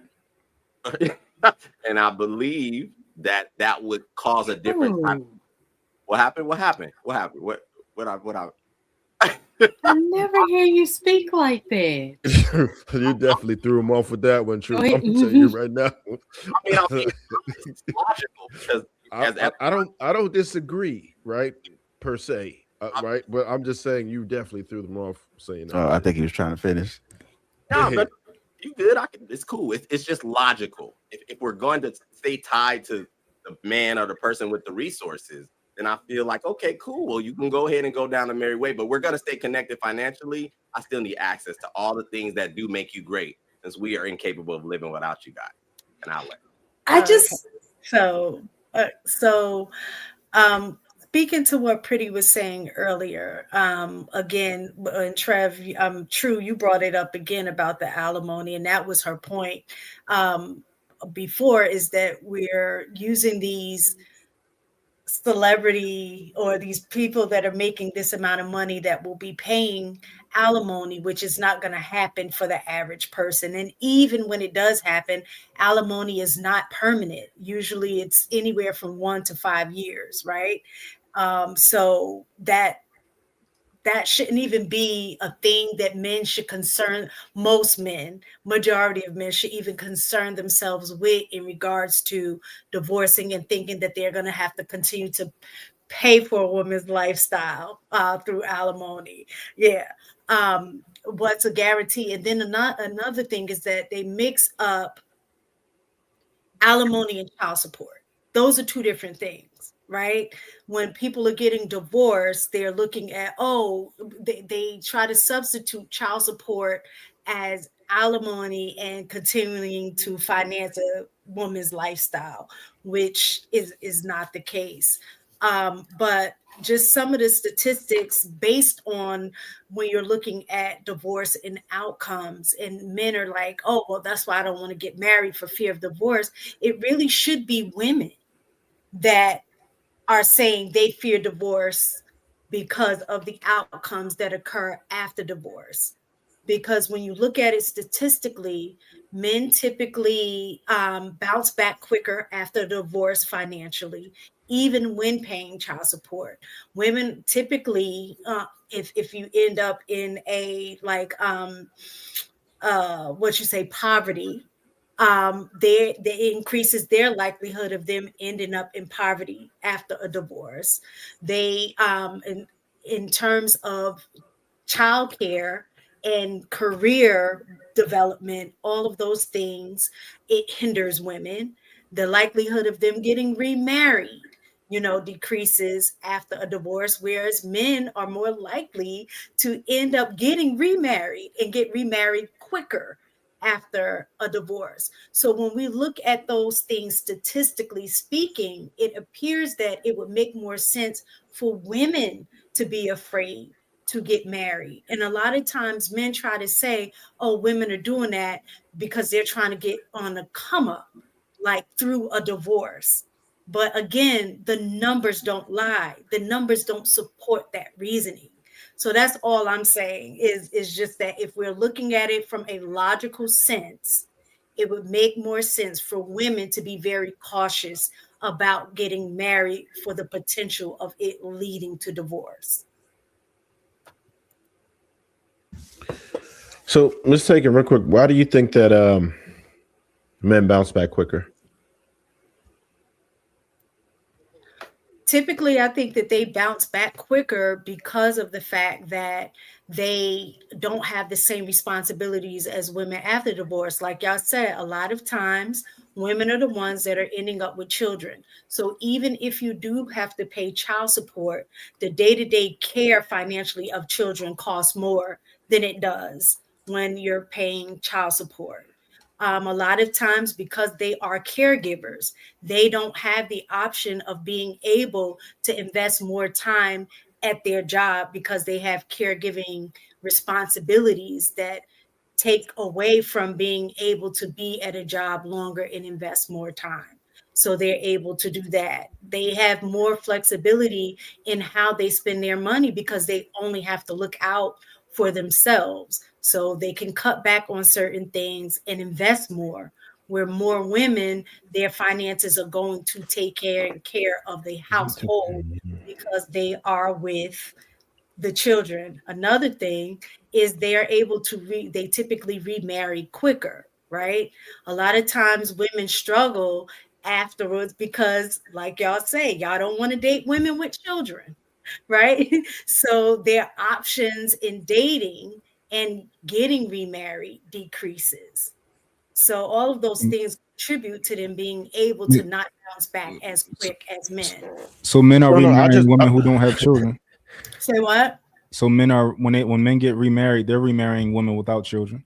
And I believe that would cause a different type. What happened? I never hear you speak like that. You definitely threw him off with that one, True. I'm gonna tell you right now. I mean, it's logical because I don't disagree, right? Per se, right? But I'm just saying you definitely threw them off saying that. I think he was trying to finish. No, but you good. It's cool. It's just logical. If we're going to stay tied to the man or the person with the resources, then I feel like, okay, cool. Well, you can go ahead and go down the merry way, but we're going to stay connected financially. I still need access to all the things that do make you great, since we are incapable of living without you guys. And I'll let. I just so speaking to what Pretty was saying earlier, again, and Trev, True, you brought it up again about the alimony, and that was her point before, is that we're using these celebrity or these people that are making this amount of money that will be paying alimony, which is not going to happen for the average person. And even when it does happen, alimony is not permanent. Usually it's anywhere from 1 to 5 years, right? So that shouldn't even be a thing that men should concern. Most men, majority of men, should even concern themselves with in regards to divorcing and thinking that they're going to have to continue to pay for a woman's lifestyle through alimony. Yeah. What's a guarantee? And then another thing is that they mix up alimony and child support. Those are two different things, right? When people are getting divorced, they're looking at, they try to substitute child support as alimony and continuing to finance a woman's lifestyle, which is not the case. But just some of the statistics based on when you're looking at divorce and outcomes, and men are like, oh, well, that's why I don't want to get married, for fear of divorce. It really should be women that are saying they fear divorce because of the outcomes that occur after divorce. Because when you look at it statistically, men typically bounce back quicker after divorce financially, even when paying child support. Women typically, if you end up in a poverty, they increases their likelihood of them ending up in poverty after a divorce. They in terms of childcare and career development, all of those things, it hinders women. The likelihood of them getting remarried, decreases after a divorce, whereas men are more likely to end up getting remarried and get remarried quicker after a divorce. So when we look at those things statistically speaking, it appears that it would make more sense for women to be afraid to get married. And a lot of times men try to say, oh, women are doing that because they're trying to get on a come up, like through a divorce. But again, the numbers don't lie. The numbers don't support that reasoning. So that's all I'm saying is just that if we're looking at it from a logical sense, it would make more sense for women to be very cautious about getting married for the potential of it leading to divorce. So let's take it real quick. Why do you think that men bounce back quicker? Typically, I think that they bounce back quicker because of the fact that they don't have the same responsibilities as women after divorce. Like y'all said, a lot of times women are the ones that are ending up with children. So even if you do have to pay child support, the day-to-day care financially of children costs more than it does when you're paying child support. A lot of times, because they are caregivers, they don't have the option of being able to invest more time at their job because they have caregiving responsibilities that take away from being able to be at a job longer and invest more time. So they're able to do that. They have more flexibility in how they spend their money because they only have to look out for themselves. So they can cut back on certain things and invest more, where more women, their finances are going to take care of the household because they are with the children. Another thing is they're able to they typically remarry quicker, right? A lot of times women struggle afterwards because, like y'all say, y'all don't want to date women with children, right? So their options in dating and getting remarried decreases. So all of those things contribute to them being able to not bounce back as quick as men. So men are No, I remarrying just women who don't have children. Say what? So men are when men get remarried, they're remarrying women without children.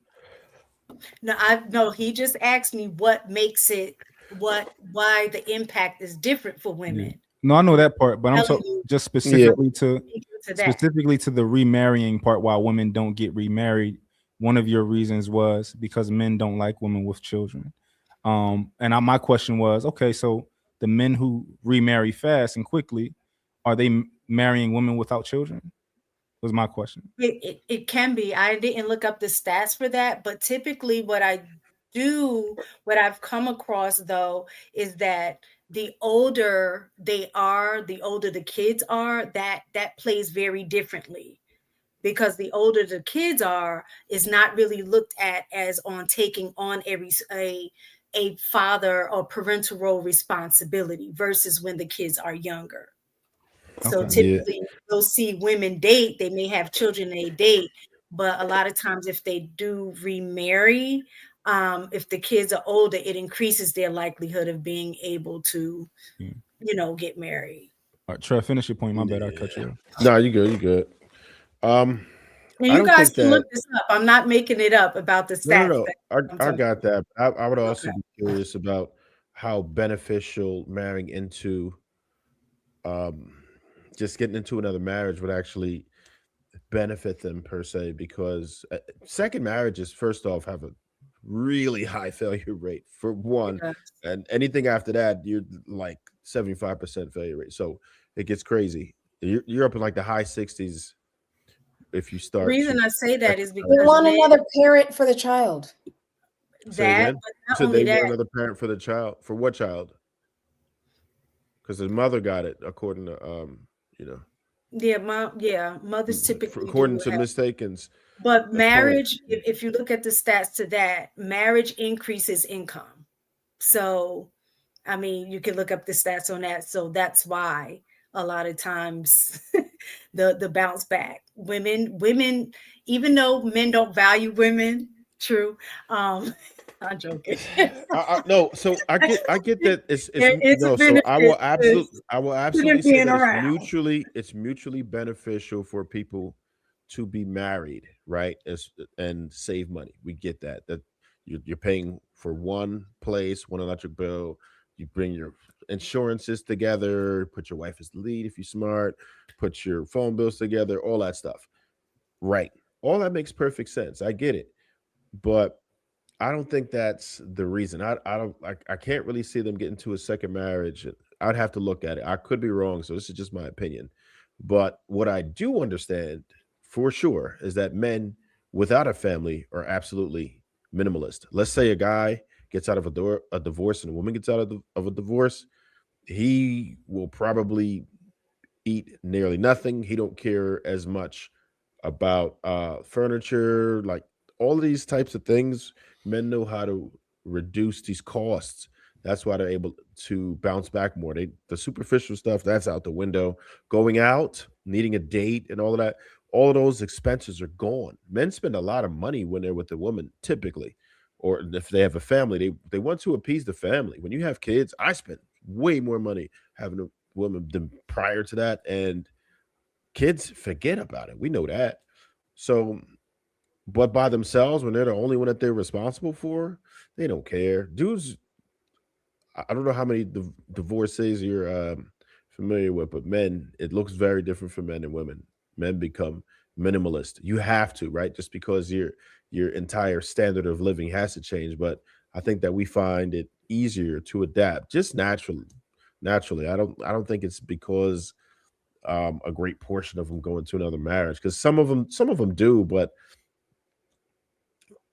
No, he just asked me what makes it why the impact is different for women. No, I know that part, but I'm Telling so you just specifically to that. specifically to the remarrying part. Why women don't get remarried? One of your reasons was because men don't like women with children. My question was, okay, so the men who remarry fast and quickly, are they marrying women without children? Was my question. It can be. I didn't look up the stats for that, but typically what I've come across though is that the older they are, the older the kids are, that plays very differently. Because the older the kids are is not really looked at as on taking on a father or parental role responsibility versus when the kids are younger. So typically you'll see women date, they may have children they date, but a lot of times if they do remarry, if the kids are older, it increases their likelihood of being able to, get married. All right, Trev, finish your point. My bad, I cut you off. No, you good. You good. And I you don't guys think can that. look this up. I'm not making it up about the stats. No. I'm I talking got that. I would also Okay. be curious about how beneficial marrying into just getting into another marriage would actually benefit them per se, because second marriages, first off, have a really high failure rate for one, Yes. and anything after that, you're like 75% failure rate. So it gets crazy. You're up in like the high 60s if you The start reason to I say that is They because want another parent for the child. say that, again. but not So only they that, want another parent for the child. For what child? Because the mother got it, according to mothers typically according do to have. Miss Takins. But Point. marriage, if you look at the stats to that, marriage increases income. So, I mean, you can look up the stats on that. So that's why a lot of times the bounce back. Women, even though men don't value women, true. I'm joking. No, so I get that it's It's a no, so I will benefit absolutely say being that around. it's mutually beneficial for people to be married, right? And save money. We get that you're paying for one place, one electric bill. You bring your insurances together, put your wife as the lead if you're smart, put your phone bills together, all that stuff. Right. All that makes perfect sense. I get it. But I don't think that's the reason. I can't really see them getting to a second marriage. I'd have to look at it. I could be wrong, so this is just my opinion. But what I do understand for sure is that men without a family are absolutely minimalist. Let's say a guy gets out of a divorce and a woman gets out of a divorce, he will probably eat nearly nothing. He don't care as much about furniture, like all of these types of things. Men know how to reduce these costs. That's why they're able to bounce back more. The superficial stuff, that's out the window. Going out, needing a date, and all of that, all of those expenses are gone. Men spend a lot of money when they're with a woman, typically, or if they have a family, they want to appease the family. When you have kids, I spend way more money having a woman than prior to that, and kids forget about it. We know that. So, but by themselves, when they're the only one that they're responsible for, they don't care. Dudes, I don't know how many divorcees you're familiar with, but men, it looks very different for men and women. Men become minimalist. You have to, right? Just because your entire standard of living has to change. But I think that we find it easier to adapt just naturally. Naturally, I don't think it's because a great portion of them go into another marriage, because some of them do, but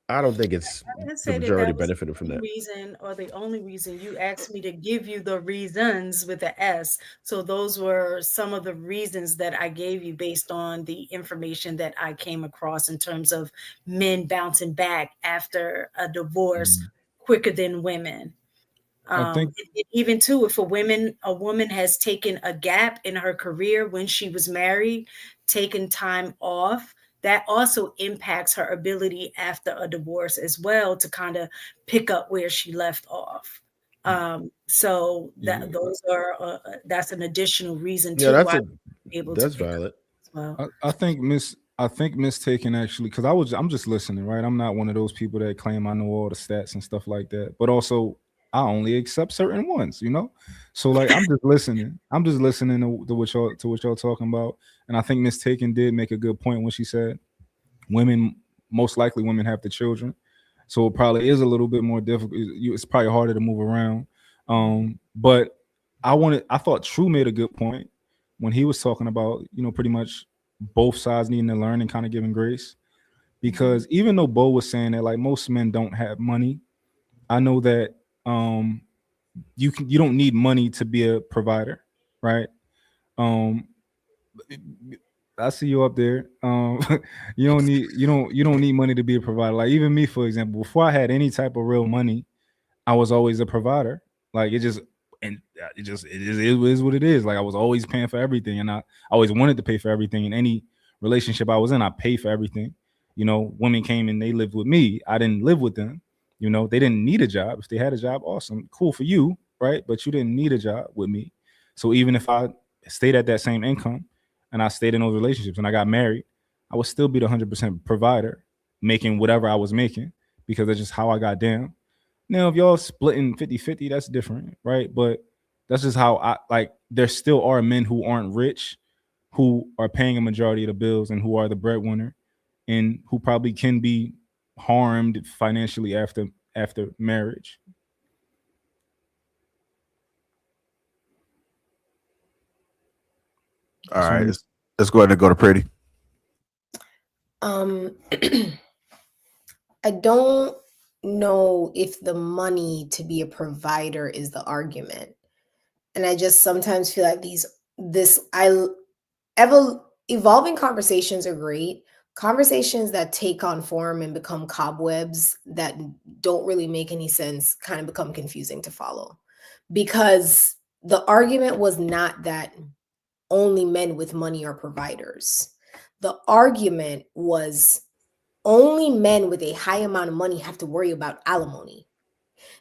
I don't think it's I didn't the say that majority that was benefiting from the that. reason or the only reason. You asked me to give you the reasons with the S. So those were some of the reasons that I gave you based on the information that I came across in terms of men bouncing back after a divorce quicker than women. I think Even too, if a woman has taken a gap in her career when she was married, taken time off that also impacts her ability after a divorce as well to kind of pick up where she left off. So that those are that's an additional reason too why I'm able to that's pick up valid. as well. I think mistaken actually, because I'm just listening, right? I'm not one of those people that claim I know all the stats and stuff like that. But also I only accept certain ones, you know? So like I'm just listening. I'm just listening to what y'all talking about. And I think Mistaken did make a good point when she said most likely women have the children. So it probably is a little bit more difficult. It's probably harder to move around. But I thought True made a good point when he was talking about, pretty much both sides needing to learn and kind of giving grace. Because even though Bo was saying that like most men don't have money, I know that you don't need money to be a provider, right? I see you up there. You don't need money to be a provider. Like even me, for example, before I had any type of real money, I was always a provider. Like it is what it is. Like I was always paying for everything, and I always wanted to pay for everything. In any relationship I was in, I paid for everything. Women came and they lived with me. I didn't live with them. They didn't need a job. If they had a job, awesome, cool for you, right? But you didn't need a job with me. So even if I stayed at that same income and I stayed in those relationships and I got married, I would still be the 100% provider, making whatever I was making because that's just how I got down. Now, if y'all splitting 50-50, that's different, right? But that's just how there still are men who aren't rich, who are paying a majority of the bills and who are the breadwinner and who probably can be harmed financially after marriage. All right, let's go ahead and go to Pretty. I don't know if the money to be a provider is the argument. And I just sometimes feel like evolving conversations are great. Conversations that take on form and become cobwebs that don't really make any sense kind of become confusing to follow. Because the argument was not that only men with money are providers. The argument was only men with a high amount of money have to worry about alimony.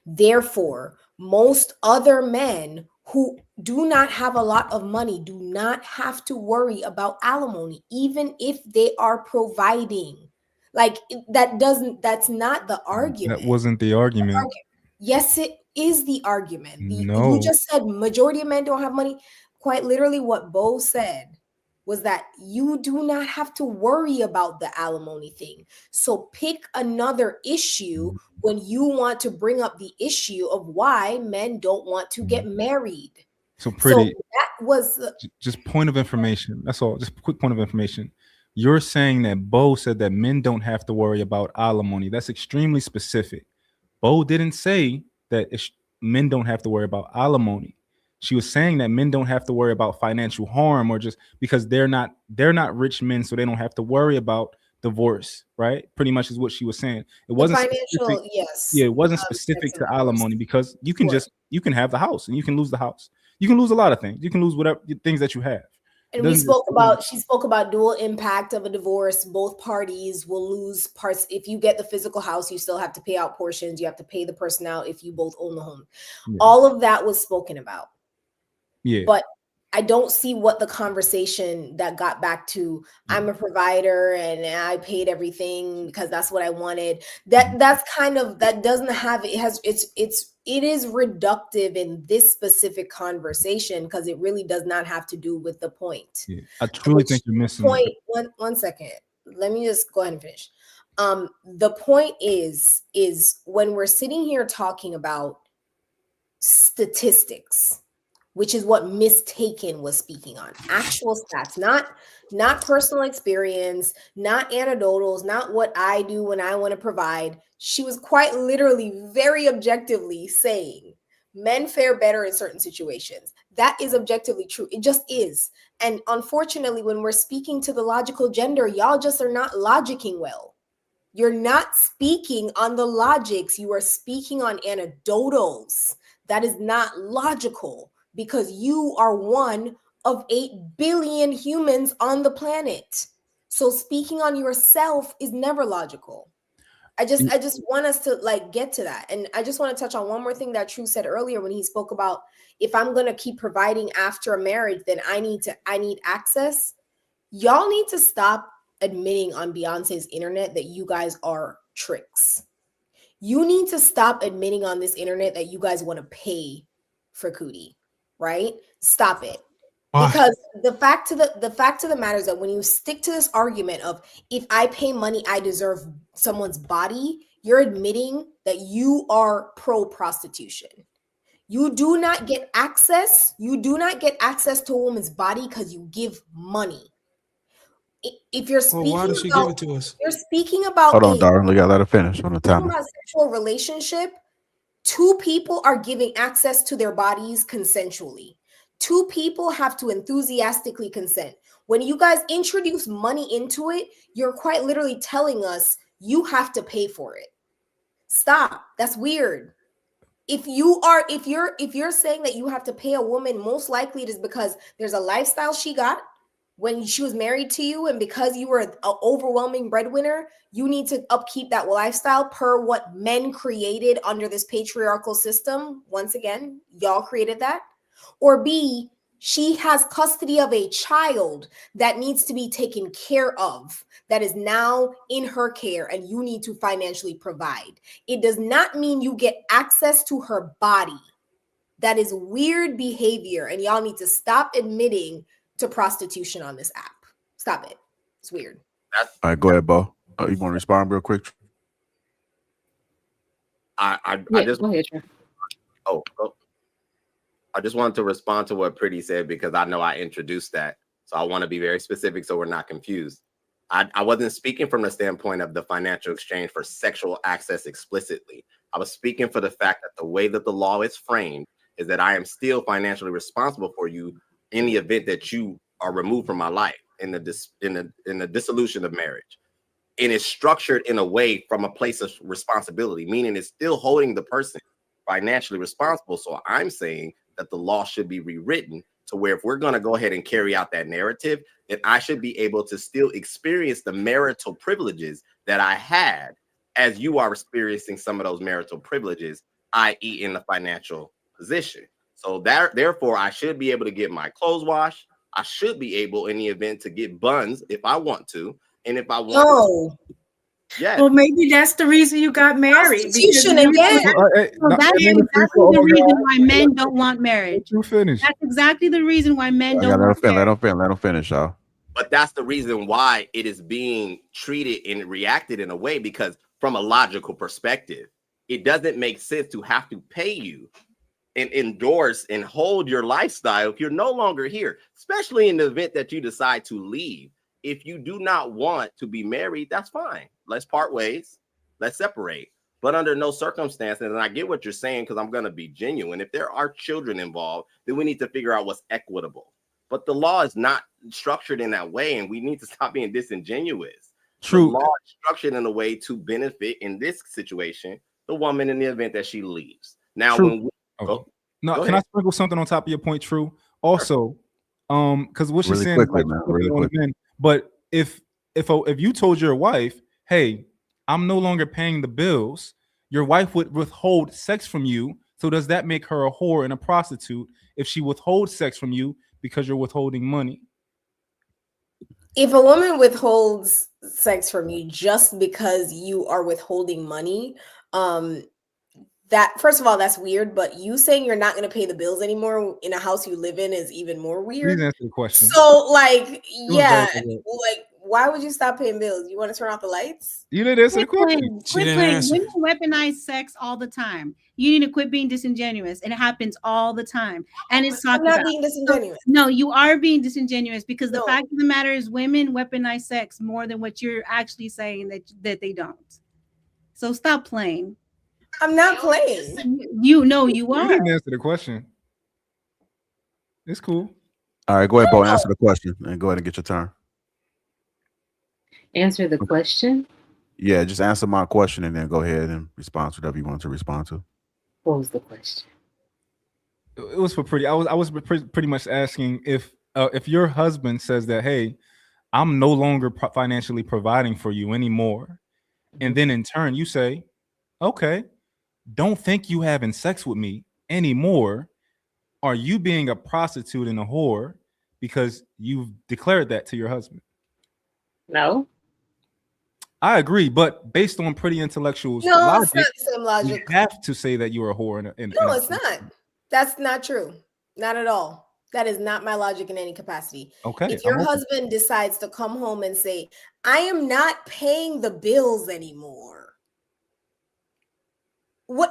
Therefore, most other men who do not have a lot of money do not have to worry about alimony, even if they are providing. Like that's not the argument. That wasn't the argument. Yes, it is the argument. No. You just said majority of men don't have money. Quite literally what Bo said was that you do not have to worry about the alimony thing. So pick another issue when you want to bring up the issue of why men don't want to get married. So Pretty. So that was just point of information. That's all. Just a quick point of information. You're saying that Bo said that men don't have to worry about alimony. That's extremely specific. Bo didn't say that men don't have to worry about alimony. She was saying that men don't have to worry about financial harm or just because they're not rich men, so they don't have to worry about divorce, right? Pretty much is what she was saying. It wasn't financial, yes. Yeah, it wasn't specific to alimony because you can have the house and you can lose the house. You can lose a lot of things. You can lose whatever things that you have. And she spoke about dual impact of a divorce. Both parties will lose parts. If you get the physical house, you still have to pay out portions. You have to pay the person out if you both own the home. Yeah. All of that was spoken about. Yeah. But I don't see what the conversation that got back to I'm a provider and I paid everything because that's what I wanted. That's kind of that doesn't have it is reductive in this specific conversation because it really does not have to do with the point. Yeah. I truly think you're missing one second. Let me just go ahead and finish. The point is when we're sitting here talking about statistics, which is what Mistaken was speaking on. Actual stats, not personal experience, not anecdotals, not what I do when I want to provide. She was quite literally, very objectively saying men fare better in certain situations. That is objectively true. It just is. And unfortunately, when we're speaking to the logical gender, y'all just are not logicking well. You're not speaking on the logics. You are speaking on anecdotals. That is not logical. Because you are one of 8 billion humans on the planet. So speaking on yourself is never logical. I just want us to like get to that. And I just want to touch on one more thing that True said earlier when he spoke about, if I'm going to keep providing after a marriage, then I need access. Y'all need to stop admitting on Beyonce's internet that you guys are tricks. You need to stop admitting on this internet that you guys want to pay for cootie, right? Stop it. Because the fact of the matter is that when you stick to this argument of, if I pay money, I deserve someone's body, you're admitting that you are pro prostitution. You do not get access. You do not get access to a woman's body because you give money. If you're speaking why does she about, give it to us? you're speaking about Hold on, darling. We gotta let her finish on the speaking time. about sexual relationship. Two people are giving access to their bodies consensually. Two people have to enthusiastically consent. When you guys introduce money into it, you're quite literally telling us you have to pay for it. Stop. That's weird. If you're saying that you have to pay a woman, most likely it is because there's a lifestyle she got when she was married to you, and because you were an overwhelming breadwinner, you need to upkeep that lifestyle per what men created under this patriarchal system. Once again, y'all created that. Or B, she has custody of a child that needs to be taken care of, that is now in her care, and you need to financially provide. It does not mean you get access to her body. That is weird behavior, and y'all need to stop admitting to prostitution on this app. Stop it. It's weird. All right, go ahead, Bo. You want to respond real quick? I just go ahead, I just wanted to respond to what Pretty said, because I know I introduced that. So I want to be very specific so we're not confused. I wasn't speaking from the standpoint of the financial exchange for sexual access explicitly. I was speaking for the fact that the way that the law is framed is that I am still financially responsible for you in the event that you are removed from my life in the dissolution of marriage. And it's structured in a way from a place of responsibility, meaning it's still holding the person financially responsible. So I'm saying that the law should be rewritten to where, if we're going to go ahead and carry out that narrative, then I should be able to still experience the marital privileges that I had as you are experiencing some of those marital privileges, i.e. in the financial position. So therefore, I should be able to get my clothes washed. I should be able, in the event, to get buns if I want to. And if I want to. Yeah. Well, maybe that's the reason you got married. Prostitution again. That's exactly the reason why men don't want marriage. You finish. That's exactly the reason why men don't want Let marriage. them finish, y'all. But that's the reason why it is being treated and reacted in a way, because from a logical perspective, it doesn't make sense to have to pay you and endorse and hold your lifestyle if you're no longer here, especially in the event that you decide to leave. If you do not want to be married, that's fine. Let's part ways. Let's separate. But under no circumstances, and I get what you're saying, because I'm going to be genuine, if there are children involved, then we need to figure out what's equitable. But the law is not structured in that way, and we need to stop being disingenuous. True. The law is structured in a way to benefit, in this situation, the woman in the event that she leaves. Now, True. when we can I sprinkle something on top of your point, True? Also, because what she's Really saying quickly, is man. like, Really quick. men. But if you told your wife, hey, I'm no longer paying the bills, your wife would withhold sex from you. So does that make her a whore and a prostitute if she withholds sex from you because you're withholding money? If a woman withholds sex from you just because you are withholding money, that, first of all, that's weird. But you saying you're not going to pay the bills anymore in a house you live in is even more weird. Please answer the question. So, like, yeah, very good. like, why would you stop paying bills? You want to turn off the lights? You didn't answer the question. Women weaponize sex all the time. You need to quit being disingenuous. And it happens all the time. And it's talked I'm not about. being disingenuous. No, you are being disingenuous, because the fact of the matter is women weaponize sex more than what you're actually saying that they don't. So stop playing. I'm not playing. You know you You are. didn't answer the question. It's cool. All right, go ahead, Bo. Answer the question and go ahead and get your turn. Answer the question. Yeah, just answer my question and then go ahead and respond to whatever you want to respond to. What was the question? It was for Pretty. I was pretty much asking if your husband says that, hey, I'm no longer financially providing for you anymore. And then in turn, you say, okay, don't think you having sex with me anymore. Are you being a prostitute and a whore because you've declared that to your husband? No. I agree, but based on pretty intellectuals No, it's logic, not the same you logic. have to say that you're a whore. No, it's not. That's not true. Not at all. That is not my logic in any capacity. Okay, If I'm your open. husband decides to come home and say, I am not paying the bills anymore,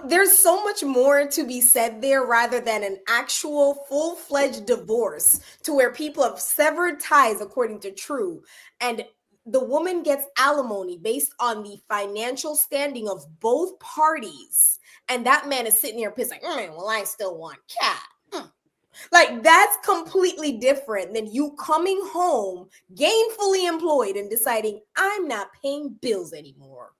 there's so much more to be said there rather than an actual full-fledged divorce to where people have severed ties according to True, and the woman gets alimony based on the financial standing of both parties, and that man is sitting here pissed like, well, I still want cat. Like, that's completely different than you coming home gainfully employed and deciding I'm not paying bills anymore.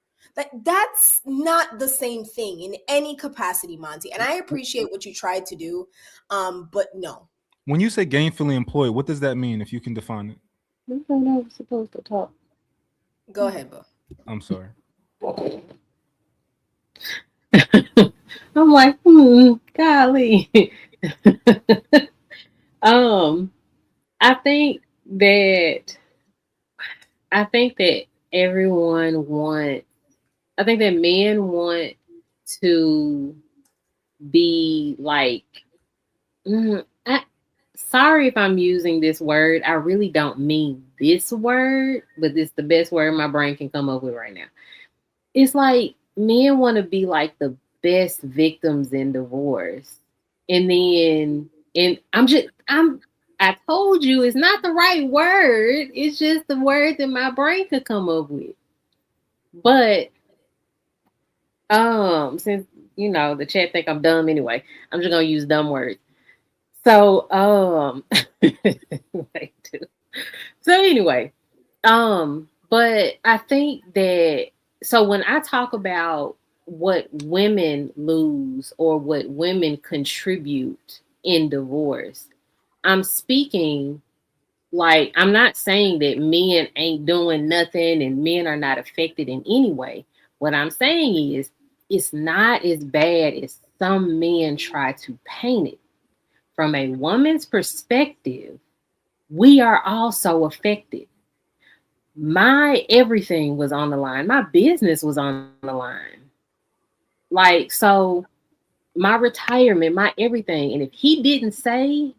That's not the same thing in any capacity, Monty. And I appreciate what you tried to do, but no. When you say gainfully employed, what does that mean? If you can define it. I don't know. I'm supposed to talk. Go ahead, Bo. I'm sorry. I'm like, golly. I think that everyone wants. I think that men want to be like. Sorry if I'm using this word. I really don't mean this word, but it's the best word my brain can come up with right now. It's like men want to be like the best victims in divorce. I told you it's not the right word. It's just the word that my brain could come up with. But since the chat think I'm dumb anyway, I'm just gonna use dumb words. So anyway, but I think that when I talk about what women lose or what women contribute in divorce, I'm speaking like, I'm not saying that men ain't doing nothing and men are not affected in any way. What I'm saying is it's not as bad as some men try to paint it. From a woman's perspective, we are also affected. My everything was on the line. My business was on the line. Like, so my retirement, my everything. And if he didn't say,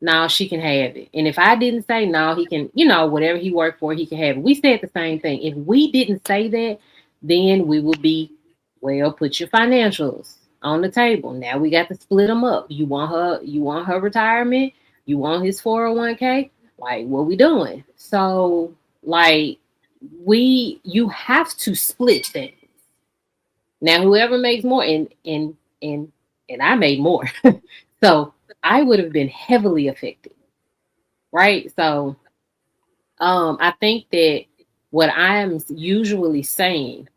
no, she can have it. And if I didn't say, no, he can, whatever he worked for, he can have it. We said the same thing. If we didn't say that, then we would be, well, put your financials on the table. Now we got to split them up. You want her retirement? You want his 401k? Like, what we doing? So, like, you have to split things. Now, whoever makes more, and I made more. So I would have been heavily affected. Right? So I think that what I am usually saying,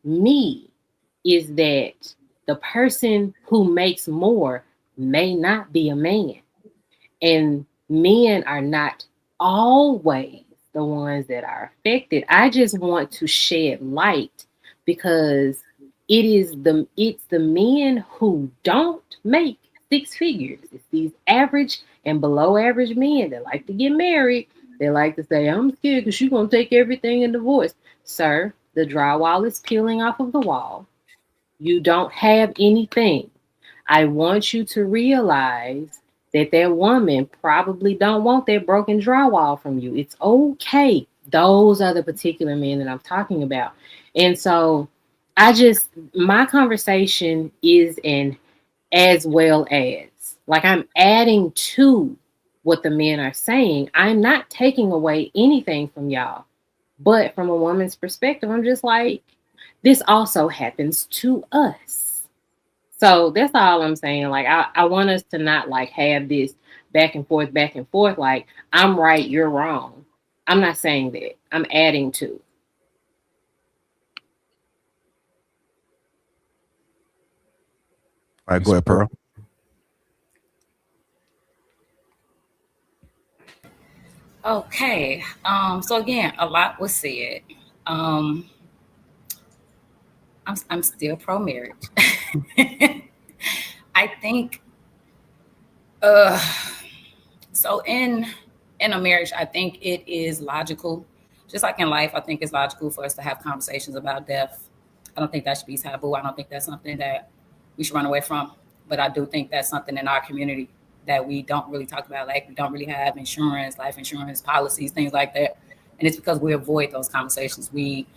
is that the person who makes more may not be a man. And men are not always the ones that are affected. I just want to shed light because it's the men who don't make six figures. It's these average and below average men that like to get married. They like to say, I'm scared because you're going to take everything in divorce. Sir, the drywall is peeling off of the wall. You don't have anything. I want you to realize that woman probably don't want that broken drywall from you. It's okay. Those are the particular men that I'm talking about. And so my conversation is an as well as, like, I'm adding to what the men are saying. I'm not taking away anything from y'all. But from a woman's perspective, I'm just like, this also happens to us. So that's all I'm saying. Like, I want us to not like have this back and forth. Like, I'm right, you're wrong. I'm not saying that. I'm adding to. All right, go ahead, Pearl. Okay. So again, a lot was said. I'm still pro marriage. I think so in a marriage, I think it is logical. Just like in life, I think it's logical for us to have conversations about death. I don't think that should be taboo. I don't think that's something that we should run away from. But I do think that's something in our community that we don't really talk about. Like we don't really have insurance, life insurance policies, things like that. And it's because we avoid those conversations. We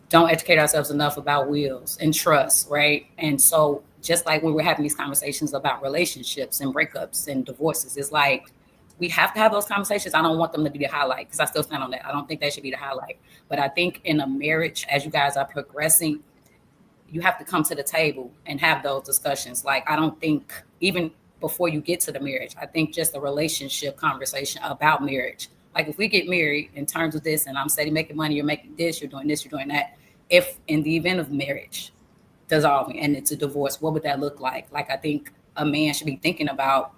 don't educate ourselves enough about wills and trust, right? And so just like when we're having these conversations about relationships and breakups and divorces, it's like we have to have those conversations. I don't want them to be the highlight because I still stand on that. I don't think that should be the highlight. But I think in a marriage, as you guys are progressing, you have to come to the table and have those discussions. Like, I don't think even before you get to the marriage, I think just a relationship conversation about marriage. Like if we get married in terms of this and I'm steady making money, you're making this, you're doing this, you're doing that. If in the event of marriage dissolving and it's a divorce, what would that look like? Like, I think a man should be thinking about,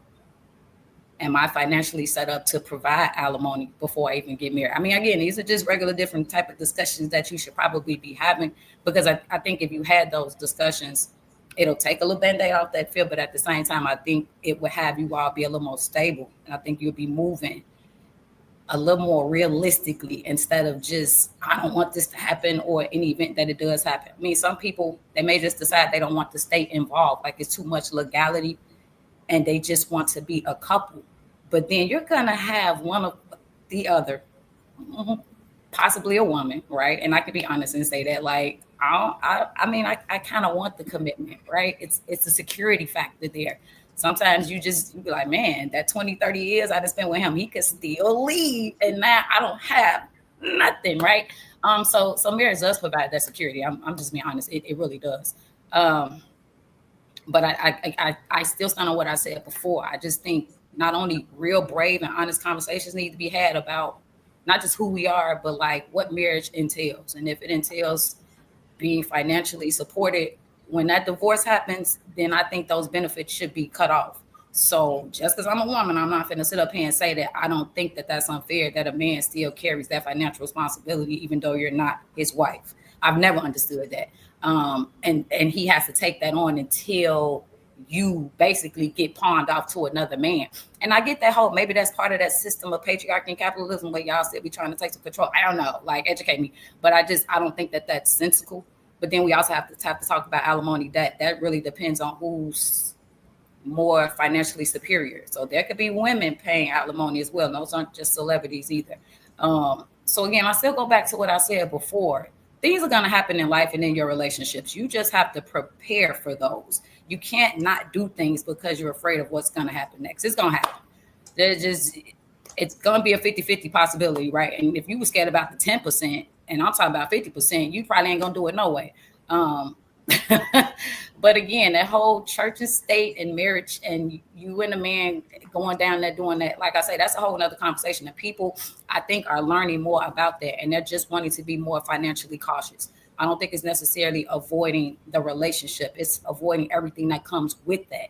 am I financially set up to provide alimony before I even get married? I mean, again, these are just regular different type of discussions that you should probably be having, because I think if you had those discussions, it'll take a little band-aid off that fear, but at the same time, I think it would have you all be a little more stable. And I think you'll be moving a little more realistically instead of just, I don't want this to happen, or in the event that it does happen. I mean, some people, they may just decide they don't want the state involved, like it's too much legality and they just want to be a couple. But then you're going to have one of the other, possibly a woman, right? And I can be honest and say that, like, I kind of want the commitment, right? It's a security factor there. Sometimes you be like, man, that 20, 30 years I just spent with him, he could still leave. And now I don't have nothing, right? So marriage does provide that security. I'm just being honest. It really does. But I still stand on what I said before. I just think not only real brave and honest conversations need to be had about not just who we are, but like what marriage entails. And if it entails being financially supported when that divorce happens, then I think those benefits should be cut off. So just because I'm a woman, I'm not going to sit up here and say that I don't think that that's unfair, that a man still carries that financial responsibility, even though you're not his wife. I've never understood that. And he has to take that on until you basically get pawned off to another man. And I get that whole, maybe that's part of that system of patriarchy and capitalism where y'all still be trying to take some control. I don't know, like, educate me. But I don't think that that's sensical. But then we also have to talk about alimony. That really depends on who's more financially superior. So there could be women paying alimony as well. Those aren't just celebrities either. So again, I still go back to what I said before. Things are going to happen in life and in your relationships. You just have to prepare for those. You can't not do things because you're afraid of what's going to happen next. It's going to happen. It's going to be a 50-50 possibility, right? And if you were scared about the 10%, and I'm talking about 50%, you probably ain't going to do it no way. But again, that whole church and state and marriage and you and a man going down there doing that, like I say, that's a whole nother conversation. And people, I think, are learning more about that. And they're just wanting to be more financially cautious. I don't think it's necessarily avoiding the relationship. It's avoiding everything that comes with that.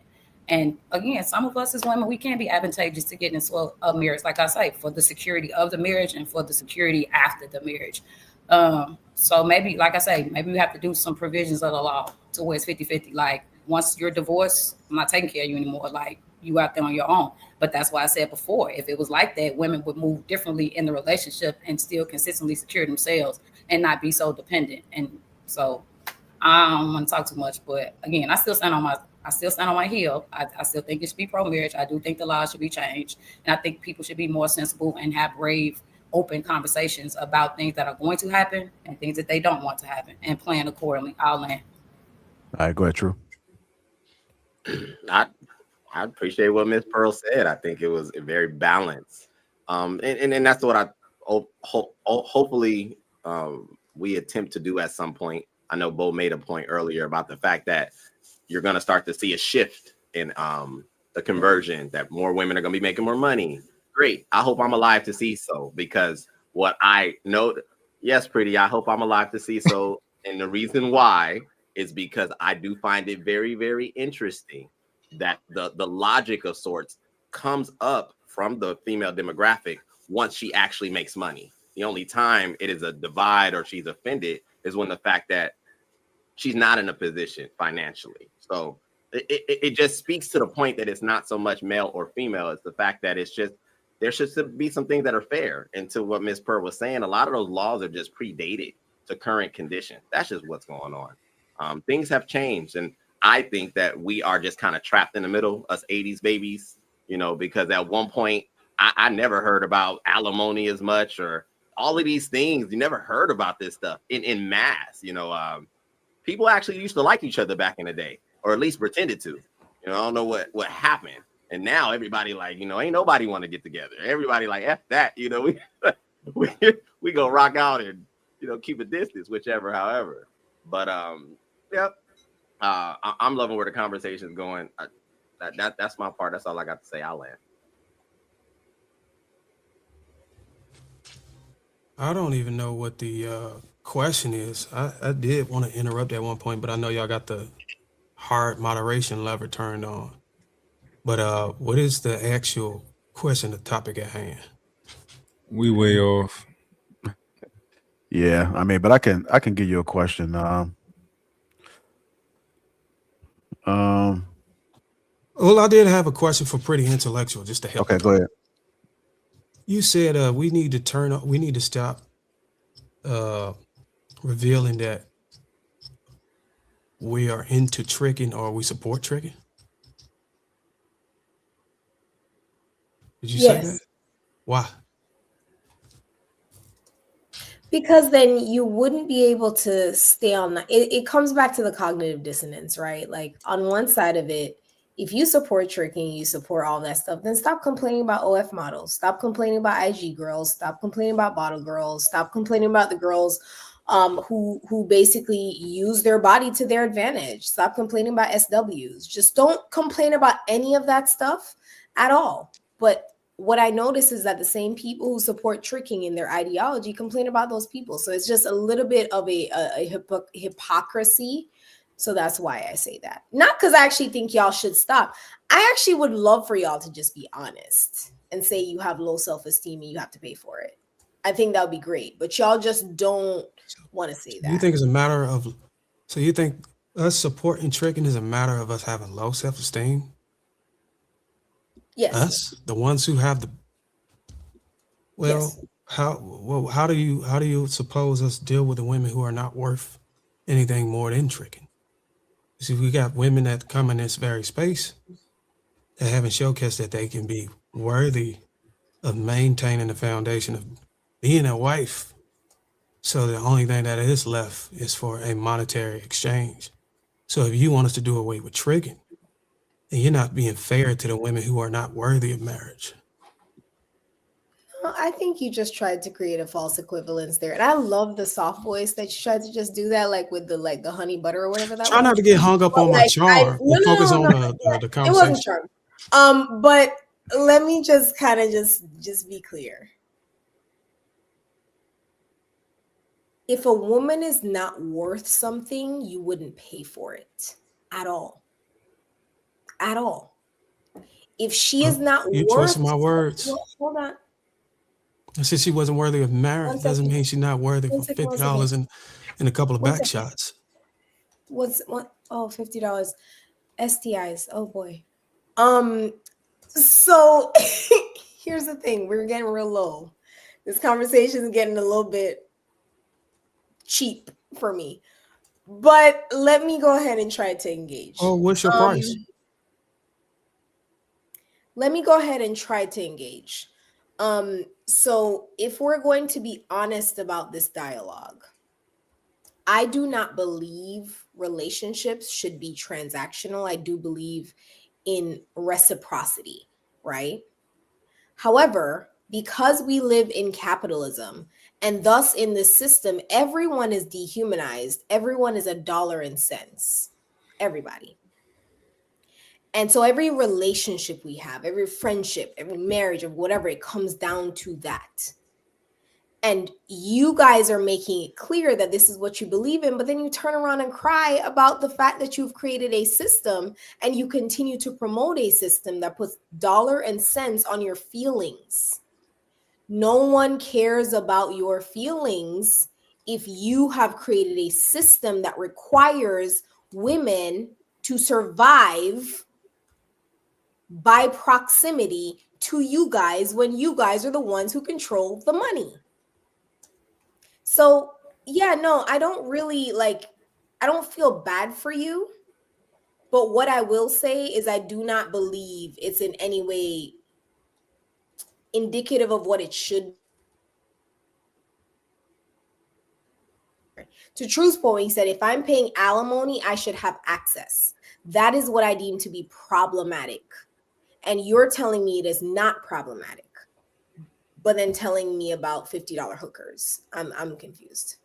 And again, some of us as women, we can be advantageous to get into a marriage, like I say, for the security of the marriage and for the security after the marriage. So maybe, like I say, maybe we have to do some provisions of the law to where it's 50-50. Like, once you're divorced, I'm not taking care of you anymore. Like, you out there on your own. But that's why I said before, if it was like that, women would move differently in the relationship and still consistently secure themselves and not be so dependent. And so I don't want to talk too much, but again, I still stand on my heel. I still think it should be pro-marriage. I do think the law should be changed. And I think people should be more sensible and have brave, open conversations about things that are going to happen and things that they don't want to happen and plan accordingly. I'll land. All right, go ahead, True. I appreciate what Ms. Pearl said. I think it was very balanced. And that's what I hopefully we attempt to do at some point. I know Bo made a point earlier about the fact that you're going to start to see a shift in the conversion, that more women are going to be making more money. Great. I hope I'm alive to see so, because what I know, yes, Pretty, I hope I'm alive to see so. And the reason why is because I do find it very, very interesting that the logic of sorts comes up from the female demographic once she actually makes money. The only time it is a divide or she's offended is when the fact that she's not in a position financially. So it just speaks to the point that it's not so much male or female. It's the fact that it's just, there should be some things that are fair. And to what Ms. Purr was saying, a lot of those laws are just predated to current conditions. That's just what's going on. Things have changed. And I think that we are just kind of trapped in the middle, us 80s babies, you know, because at one point I never heard about alimony as much, or all of these things. You never heard about this stuff in mass, you know. People actually used to like each other back in the day, or at least pretended to. You know, I don't know what happened. And now everybody like, you know, ain't nobody want to get together. Everybody like, F that, you know, we go rock out and, you know, keep a distance, whichever, however. But yep. I'm loving where the conversation is going. That's my part. That's all I got to say. I'll land. I don't even know what the question is. I did want to interrupt at one point, but I know y'all got the hard moderation lever turned on. But what is the actual question, the topic at hand? We way off. Yeah, I mean, but I can give you a question. Well, I did have a question for Pretty Intellectual, just to help. Okay, go ahead. You said we need to stop revealing that we are into tricking or we support tricking. Did you say that? Why? Because then you wouldn't be able to stay on that. It comes back to the cognitive dissonance, right? Like on one side of it, if you support tricking, you support all that stuff, then stop complaining about OF models. Stop complaining about IG girls. Stop complaining about bottle girls. Stop complaining about the girls who basically use their body to their advantage. Stop complaining about SWs. Just don't complain about any of that stuff at all. But what I notice is that the same people who support tricking in their ideology complain about those people. So it's just a little bit of a hypocrisy. So that's why I say that. Not because I actually think y'all should stop. I actually would love for y'all to just be honest and say you have low self-esteem and you have to pay for it. I think that would be great. But y'all just don't want to say that. You think it's a matter of, so you think us supporting tricking is a matter of us having low self-esteem? Yes. Us, the ones who have the, well, yes. How do you suppose us deal with the women who are not worth anything more than tricking? See, we got women that come in this very space that haven't showcased that they can be worthy of maintaining the foundation of being a wife. So the only thing that is left is for a monetary exchange. So if you want us to do away with tricking, then you're not being fair to the women who are not worthy of marriage. Well, I think you just tried to create a false equivalence there. And I love the soft voice that you tried to just do that, like with the honey butter or whatever that Try was. not to get hung up on my charm. Focus on the conversation. It wasn't charm. But let me just kind of just be clear. If a woman is not worth something, you wouldn't pay for it at all. At all. If she is not you worth, twisted my words. well, hold on. I said she wasn't worthy of marriage. Doesn't mean she's not worthy for $50 and a couple of back shots. What? Oh, $50. STIs. Oh boy. So here's the thing. We're getting real low. This conversation is getting a little bit cheap for me. But let me go ahead and try to engage. Oh, what's your price? Let me go ahead and try to engage. So if we're going to be honest about this dialogue, I do not believe relationships should be transactional. I do believe in reciprocity, right? However, because we live in capitalism and thus in this system, everyone is dehumanized. Everyone is a dollar and cents. Everybody. And so every relationship we have, every friendship, every marriage, or whatever, it comes down to that. And you guys are making it clear that this is what you believe in, but then you turn around and cry about the fact that you've created a system and you continue to promote a system that puts dollar and cents on your feelings. No one cares about your feelings if you have created a system that requires women to survive by proximity to you guys when you guys are the ones who control the money. So, yeah, no, I don't really I don't feel bad for you. But what I will say is I do not believe it's in any way indicative of what it should. To Truth's point, he said, if I'm paying alimony, I should have access. That is what I deem to be problematic. And you're telling me it is not problematic, but then telling me about $50 hookers. I'm confused.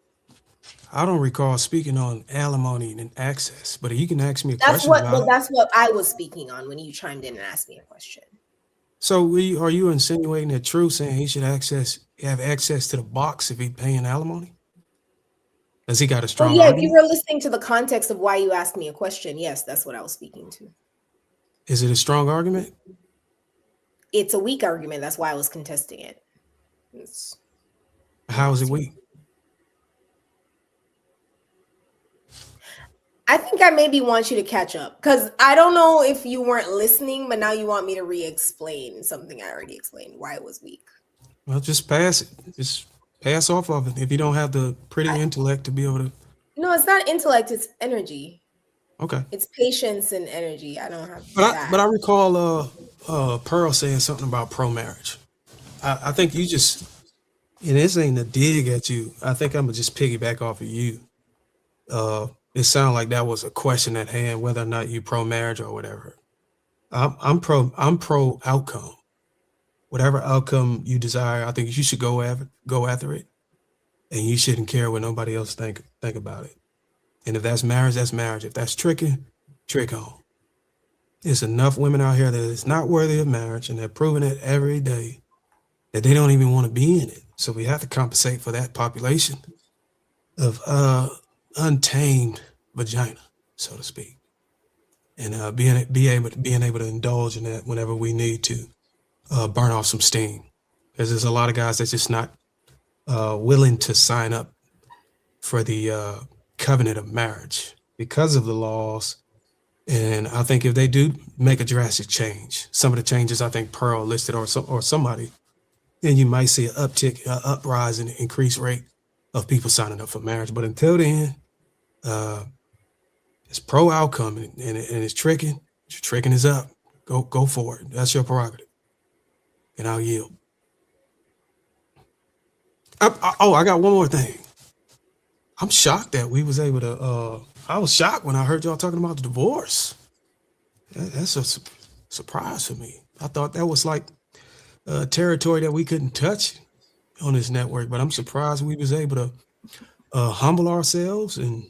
I don't recall speaking on alimony and access, but you can ask me a question about it. That's what I was speaking on when you chimed in and asked me a question. So are you insinuating that Truth saying he should have access to the box if he's paying alimony? Has he got a strong Well, yeah, if argument? you were listening to the context of why you asked me a question, yes, that's what I was speaking to. Is it a strong argument? It's a weak argument. That's why I was contesting it. How is it weak? I think I maybe want you to catch up because I don't know if you weren't listening, but now you want me to re-explain something I already explained why it was weak. Well, just pass it. Just pass off of it if you don't have the pretty intellect to be able to. No, it's not intellect, it's energy. Okay. It's patience and energy. I don't have But I recall Pearl saying something about pro-marriage. I think you just, and this ain't a dig at you. I think I'm gonna just piggyback off of you. It sounded like that was a question at hand, whether or not you pro-marriage or whatever. I'm pro outcome. Whatever outcome you desire, I think you should go after it, and you shouldn't care what nobody else think about it. And if that's marriage, that's marriage. If that's tricking, trick on. There's enough women out here that is not worthy of marriage, and they're proving it every day that they don't even want to be in it. So we have to compensate for that population of untamed vagina, so to speak, and being able to indulge in that whenever we need to burn off some steam, because there's a lot of guys that's just not willing to sign up for the covenant of marriage because of the laws. And I think if they do make a drastic change, some of the changes I think Pearl listed or somebody, then you might see an uptick, uprise in the increased rate of people signing up for marriage. But until then, it's pro outcome and it's tricking. Your tricking is up. Go for it. That's your prerogative. And I'll yield. I got one more thing. I'm shocked that we was able to. I was shocked when I heard y'all talking about the divorce. That's a surprise for me. I thought that was like territory that we couldn't touch on this network, but I'm surprised we was able to humble ourselves and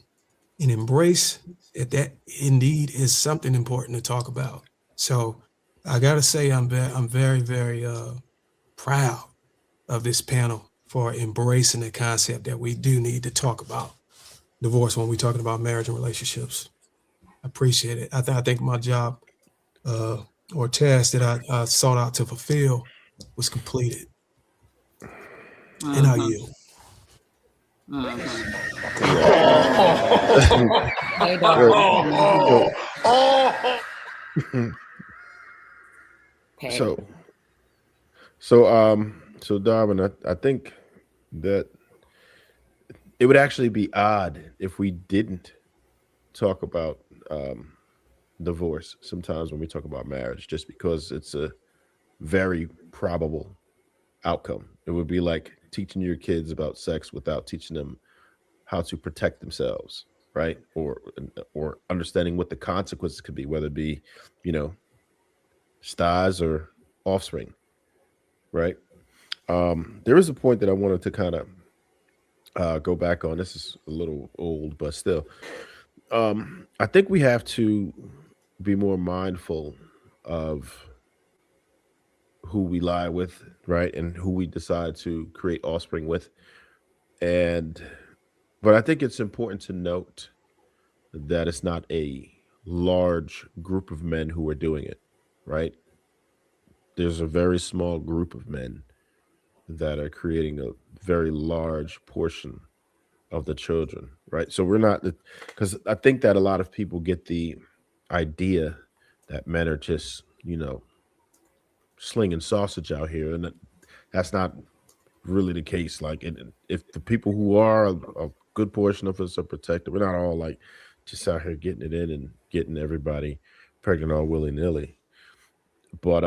embrace that indeed is something important to talk about. So I got to say I'm very, very proud of this panel for embracing the concept that we do need to talk about divorce when we're talking about marriage and relationships. I appreciate it. I think my job or task that I sought out to fulfill was completed. And I yield. So Darwin, I think that it would actually be odd if we didn't talk about divorce sometimes when we talk about marriage, just because it's a very probable outcome. It would be like teaching your kids about sex without teaching them how to protect themselves, right? Or understanding what the consequences could be, whether it be, stars or offspring, right? There is a point that I wanted to kind of go back on. This is a little old, but still. I think we have to be more mindful of who we lie with, right? And who we decide to create offspring with. But I think it's important to note that it's not a large group of men who are doing it, right? There's a very small group of men that are creating a very large portion of the children, right? So we're not, because I think that a lot of people get the idea that men are just, slinging sausage out here, and that's not really the case. Like, if the people who are, a good portion of us are protected. We're not all like just out here getting it in and getting everybody pregnant all willy nilly. But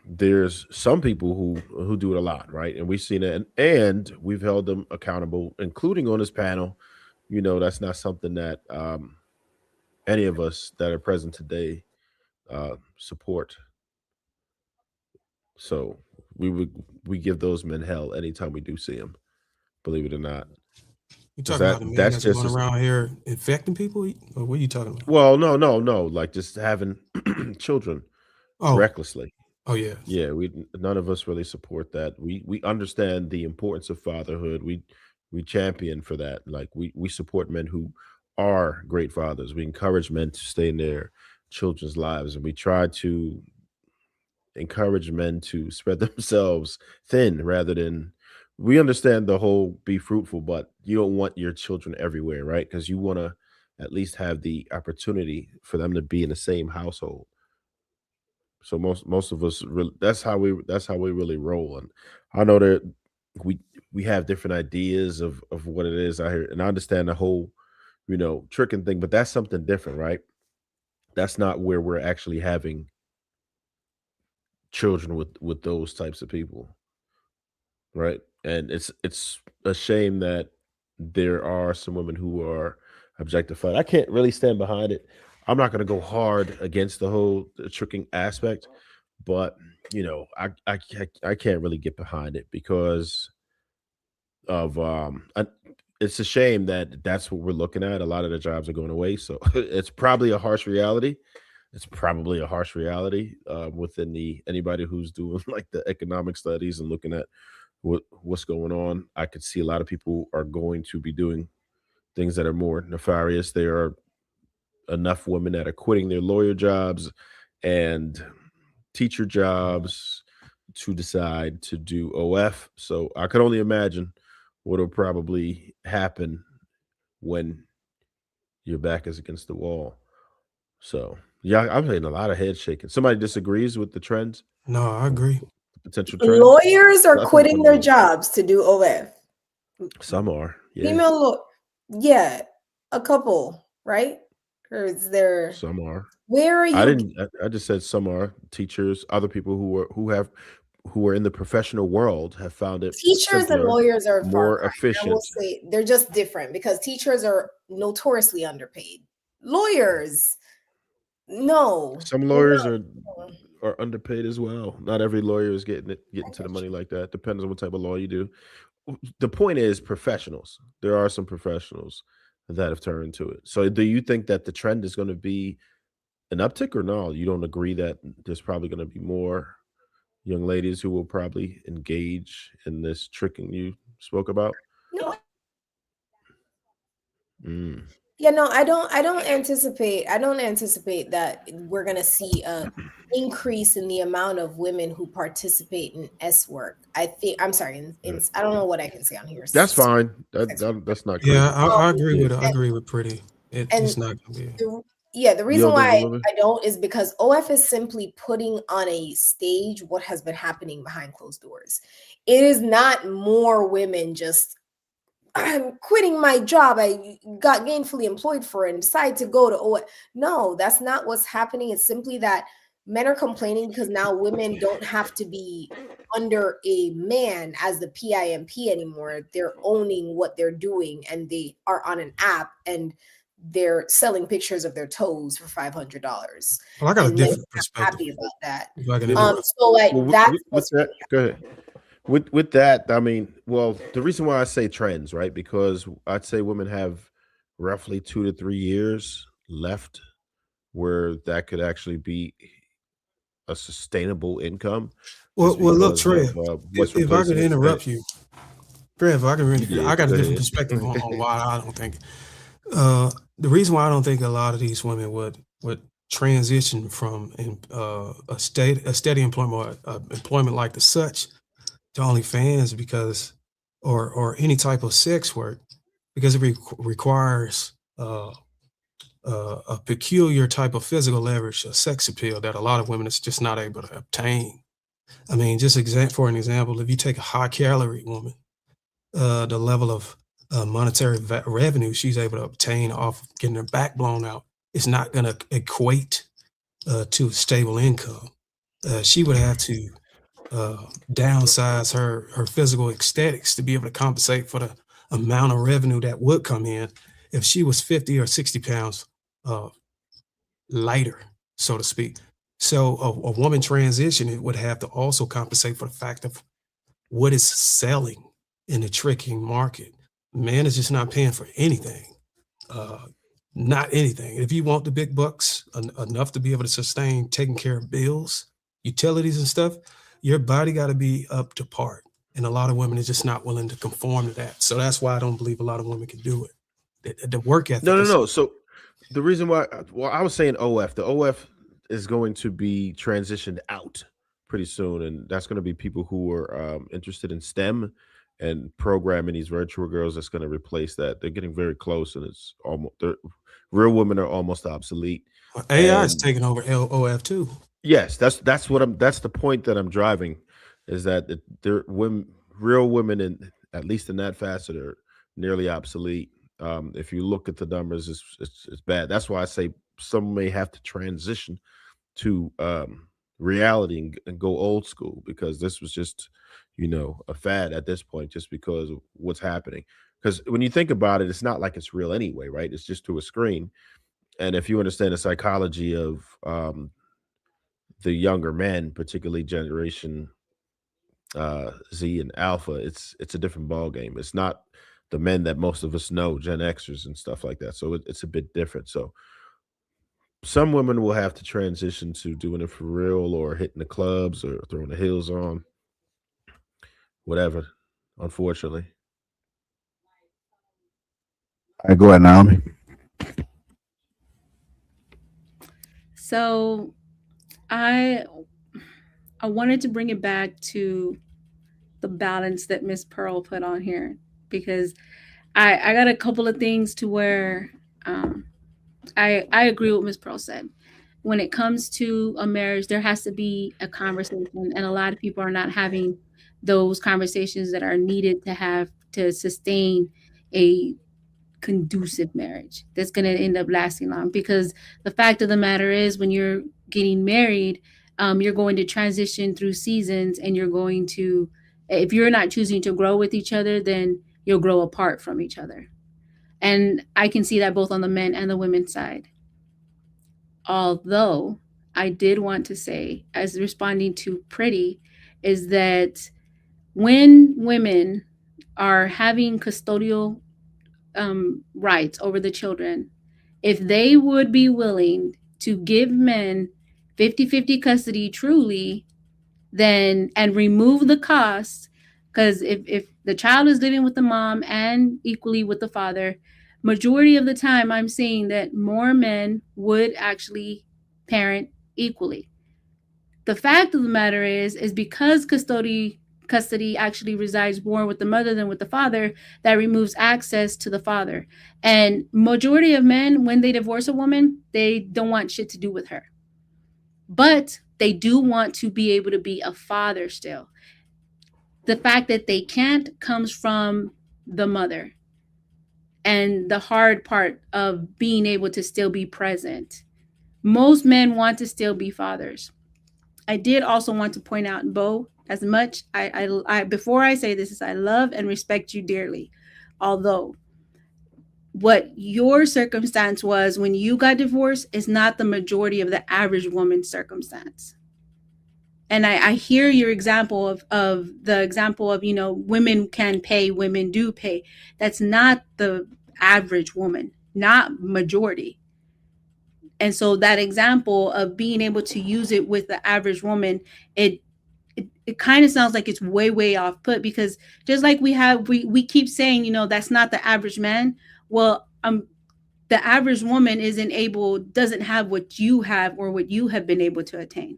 there's some people who do it a lot, right? And we've seen it, and we've held them accountable, including on this panel. That's not something that any of us that are present today support. So we give those men hell anytime we do see them, believe it or not. You Because talking about the man that's that's just going around here infecting people? Or what are you talking about? well, no, like just having children Oh, recklessly. oh yeah. Yeah, we none of us really support that. We understand the importance of fatherhood. We champion for that. Like we support men who are great fathers. We encourage men to stay in their children's lives, and we try to encourage men to spread themselves thin rather than. We understand the whole be fruitful, but you don't want your children everywhere, right? Because you want to at least have the opportunity for them to be in the same household. So most of us really, that's how we really roll. And I know that we we have different ideas of what it is out here, and I understand the whole tricking thing, but that's something different, right? That's not where we're actually having children with those types of people, right? And it's a shame that there are some women who are objectified. I can't really stand behind it. I'm not going to go hard against the whole tricking aspect, but I can't really get behind it because of it's a shame that that's what we're looking at. A lot of the jobs are going away, so it's probably a harsh reality. It's probably a harsh reality within the anybody who's doing like the economic studies and looking at what's going on. I could see a lot of people are going to be doing things that are more nefarious. There are enough women that are quitting their lawyer jobs and teacher jobs to decide to do OF. So I could only imagine what will probably happen when your back is against the wall. So yeah, I'm hitting a lot of head shaking. Somebody disagrees with the trends, No, I agree. the potential trends. Lawyers are I think quitting their everyone- jobs to do OF. some are, yeah, Female yeah, a couple, right? Or is there, some are. where are I you? didn't. I just said some are teachers. Other people who are in the professional world have found it Teachers and simpler, lawyers are a far more cry. I will efficient. say they're just different because teachers are notoriously underpaid. Lawyers, no. Some We're lawyers not. are underpaid as well. Not every lawyer is getting to the money like that. Depends on what type of law you do. The point is professionals. There are some professionals that have turned to it. So do you think that the trend is going to be an uptick or no? You don't agree that there's probably going to be more young ladies who will probably engage in this tricking you spoke about? No, Mm. yeah, no, I don't anticipate that we're gonna see a increase in the amount of women who participate in S work. I think I'm sorry, I don't know what I can say on here. That's fine. That's not crazy. Yeah, I agree Yeah. with I agree with Pretty. It's not gonna be. The You reason don't think why the women? I don't is because OF is simply putting on a stage what has been happening behind closed doors. It is not more women just, I'm quitting my job I got gainfully employed for and decide to go to OF. No, that's not what's happening. It's simply that men are complaining because now women don't have to be under a man as the PIMP anymore. They're owning what they're doing and they are on an app and they're selling pictures of their toes for $500. Well, I got a And men different are perspective. happy about that. If I can Well, interrupt. So like well, that's with what's that, go ahead. With that, I mean, well, the reason why I say trends, right? Because I'd say women have roughly 2 to 3 years left where that could actually be a sustainable income, Well, just look, because Trev, of what's if I could replacing it. interrupt you, Trev, I You got did. a Go different ahead. perspective on why I don't think. The reason why I don't think a lot of these women would transition from a steady employment or employment like the such to OnlyFans because, or any type of sex work, because it requires a peculiar type of physical leverage, a sex appeal that a lot of women is just not able to obtain. I mean, just for an example, if you take a high calorie woman, the level of monetary revenue she's able to obtain off of getting her back blown out is not going to equate to a stable income. She would have to downsize her physical aesthetics to be able to compensate for the amount of revenue that would come in if she was 50 or 60 pounds lighter, so to speak. So a woman transitioning would have to also compensate for the fact of what is selling in the tricking market. Man is just not paying for anything. Not anything. If you want the big bucks enough to be able to sustain taking care of bills, utilities and stuff, your body got to be up to par. And a lot of women are just not willing to conform to that. So that's why I don't believe a lot of women can do it. The work ethic. No. So the reason why, well, I was saying OF. The OF is going to be transitioned out pretty soon, and that's going to be people who are interested in STEM and programming these virtual girls. That's going to replace that. They're getting very close, and it's almost real women are almost obsolete. AI is taking over OF too. Yes, that's the point that I'm driving, is that there real women, in at least in that facet, are nearly obsolete. If you look at the numbers, it's bad. That's why I say some may have to transition to reality and go old school, because this was just, a fad at this point, just because of what's happening. Because when you think about it, it's not like it's real anyway, right? It's just to a screen. And if you understand the psychology of the younger men, particularly generation Z and Alpha, it's a different ball game. It's not the men that most of us know, Gen Xers and stuff like that. So it's a bit different. So some women will have to transition to doing it for real, or hitting the clubs, or throwing the heels on, whatever. Unfortunately. All right, go ahead, Naomi. So I wanted to bring it back to the balance that Miss Pearl put on here, because I got a couple of things to where I agree with Miss Pearl said. When it comes to a marriage, there has to be a conversation, and a lot of people are not having those conversations that are needed to have to sustain a conducive marriage that's going to end up lasting long. Because the fact of the matter is, when you're getting married, you're going to transition through seasons, and you're going to, if you're not choosing to grow with each other, then you'll grow apart from each other. And I can see that both on the men and the women's side. Although I did want to say, as responding to Pretty, is that when women are having custodial rights over the children, if they would be willing to give men 50-50 custody truly, then, and remove the cost, because if the child is living with the mom and equally with the father, majority of the time I'm seeing that more men would actually parent equally. The fact of the matter is because custody actually resides more with the mother than with the father, that removes access to the father. And majority of men, when they divorce a woman, they don't want shit to do with her. But they do want to be able to be a father still. The fact that they can't comes from the mother, and the hard part of being able to still be present. Most men want to still be fathers. I did also want to point out, Bo, as much I before I say this, is I love and respect you dearly. Although what your circumstance was when you got divorced is not the majority of the average woman's circumstance. And I hear your example of the example of, women can pay, women do pay. That's not the average woman, not majority. And so that example of being able to use it with the average woman, it kind of sounds like it's way off put, because just like we keep saying, that's not the average man. Well, the average woman doesn't have what you have, or what you have been able to attain,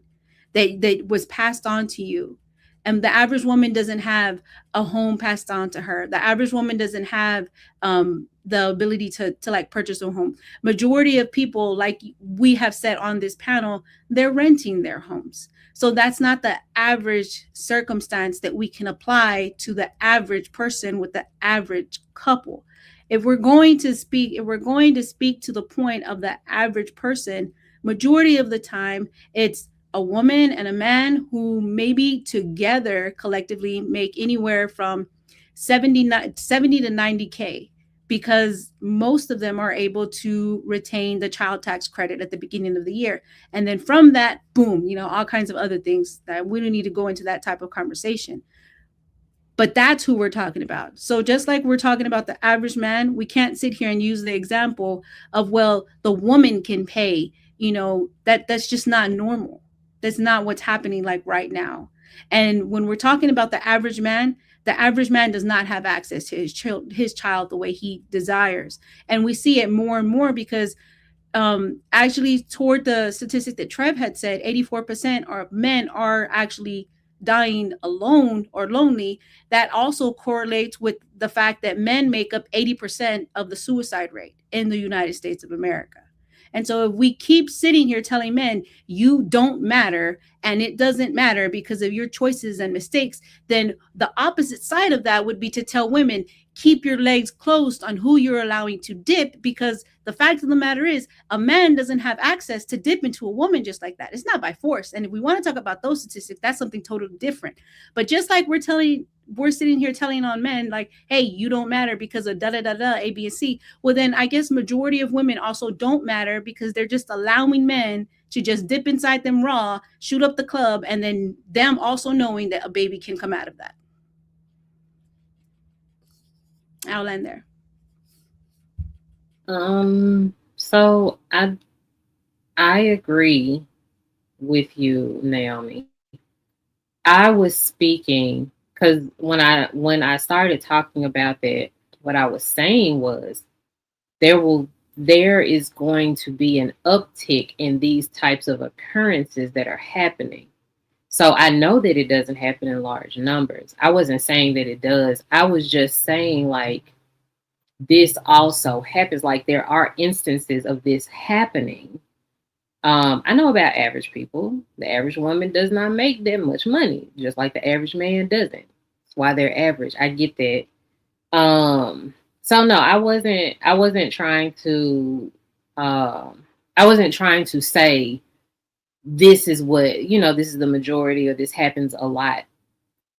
that was passed on to you. And the average woman doesn't have a home passed on to her. The average woman doesn't have the ability to like purchase a home. Majority of people, like we have said on this panel, they're renting their homes. So that's not the average circumstance that we can apply to the average person with the average couple. If we're going to speak to the point of the average person, majority of the time it's a woman and a man who maybe together collectively make anywhere from 70 to 90K, because most of them are able to retain the child tax credit at the beginning of the year. And then from that, boom, all kinds of other things that we don't need to go into that type of conversation. But that's who we're talking about. So just like we're talking about the average man, we can't sit here and use the example of, well, the woman can pay, that's just not normal. That's not what's happening like right now. And when we're talking about the average man does not have access to his child the way he desires. And we see it more and more because actually toward the statistic that Trev had said, 84% of men are actually dying alone or lonely. That also correlates with the fact that men make up 80% of the suicide rate in the United States of America. And so if we keep sitting here telling men, you don't matter, and it doesn't matter because of your choices and mistakes, then the opposite side of that would be to tell women, keep your legs closed on who you're allowing to dip, because the fact of the matter is a man doesn't have access to dip into a woman just like that. It's not by force. And if we want to talk about those statistics, that's something totally different. But just like we're sitting here telling on men like, hey, you don't matter because of A, B, and C. Well, then I guess majority of women also don't matter because they're just allowing men to just dip inside them raw, shoot up the club, and then them also knowing that a baby can come out of that. I'll end there. So I agree with you, Naomi. I was speaking because when I started talking about that, what I was saying was there is going to be an uptick in these types of occurrences that are happening. So I know that it doesn't happen in large numbers. I wasn't saying that it does. I was just saying like this also happens. Like there are instances of this happening. I know about average people. The average woman does not make that much money, just like the average man doesn't. That's why they're average. I get that. So no, I wasn't trying to say this is what, this is the majority or this happens a lot.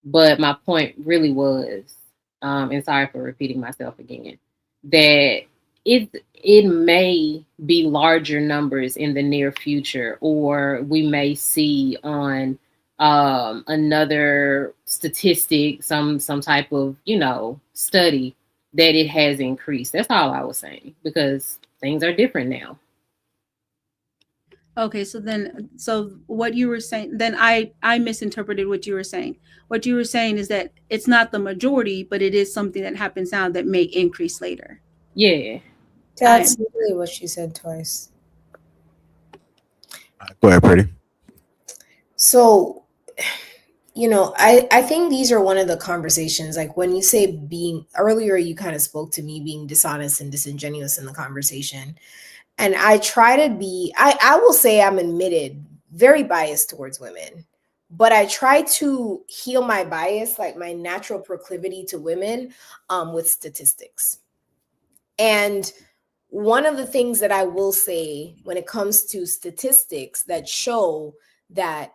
But my point really was, and sorry for repeating myself again, that it may be larger numbers in the near future, or we may see on another statistic, some type of, study that it has increased. That's all I was saying, because things are different now. Okay, so what you were saying, then I misinterpreted what you were saying. What you were saying is that it's not the majority, but it is something that happens now that may increase later. Yeah. That's really what she said twice. Go ahead, Pretty. So, I think these are one of the conversations, like when you say being, earlier you kind of spoke to me being dishonest and disingenuous in the conversation. And I try to be, I will say I'm admitted very biased towards women, but I try to heal my bias, like my natural proclivity to women, with statistics. And one of the things that I will say when it comes to statistics that show that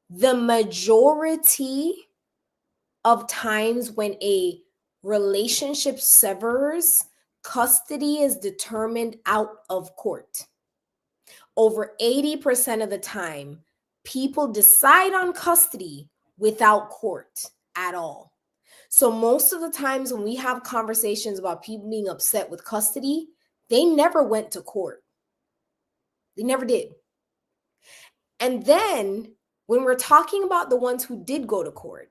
the majority of times when a relationship severs, custody is determined out of court. Over 80% of the time, people decide on custody without court at all. So most of the times when we have conversations about people being upset with custody, they never went to court. They never did. And then when we're talking about the ones who did go to court,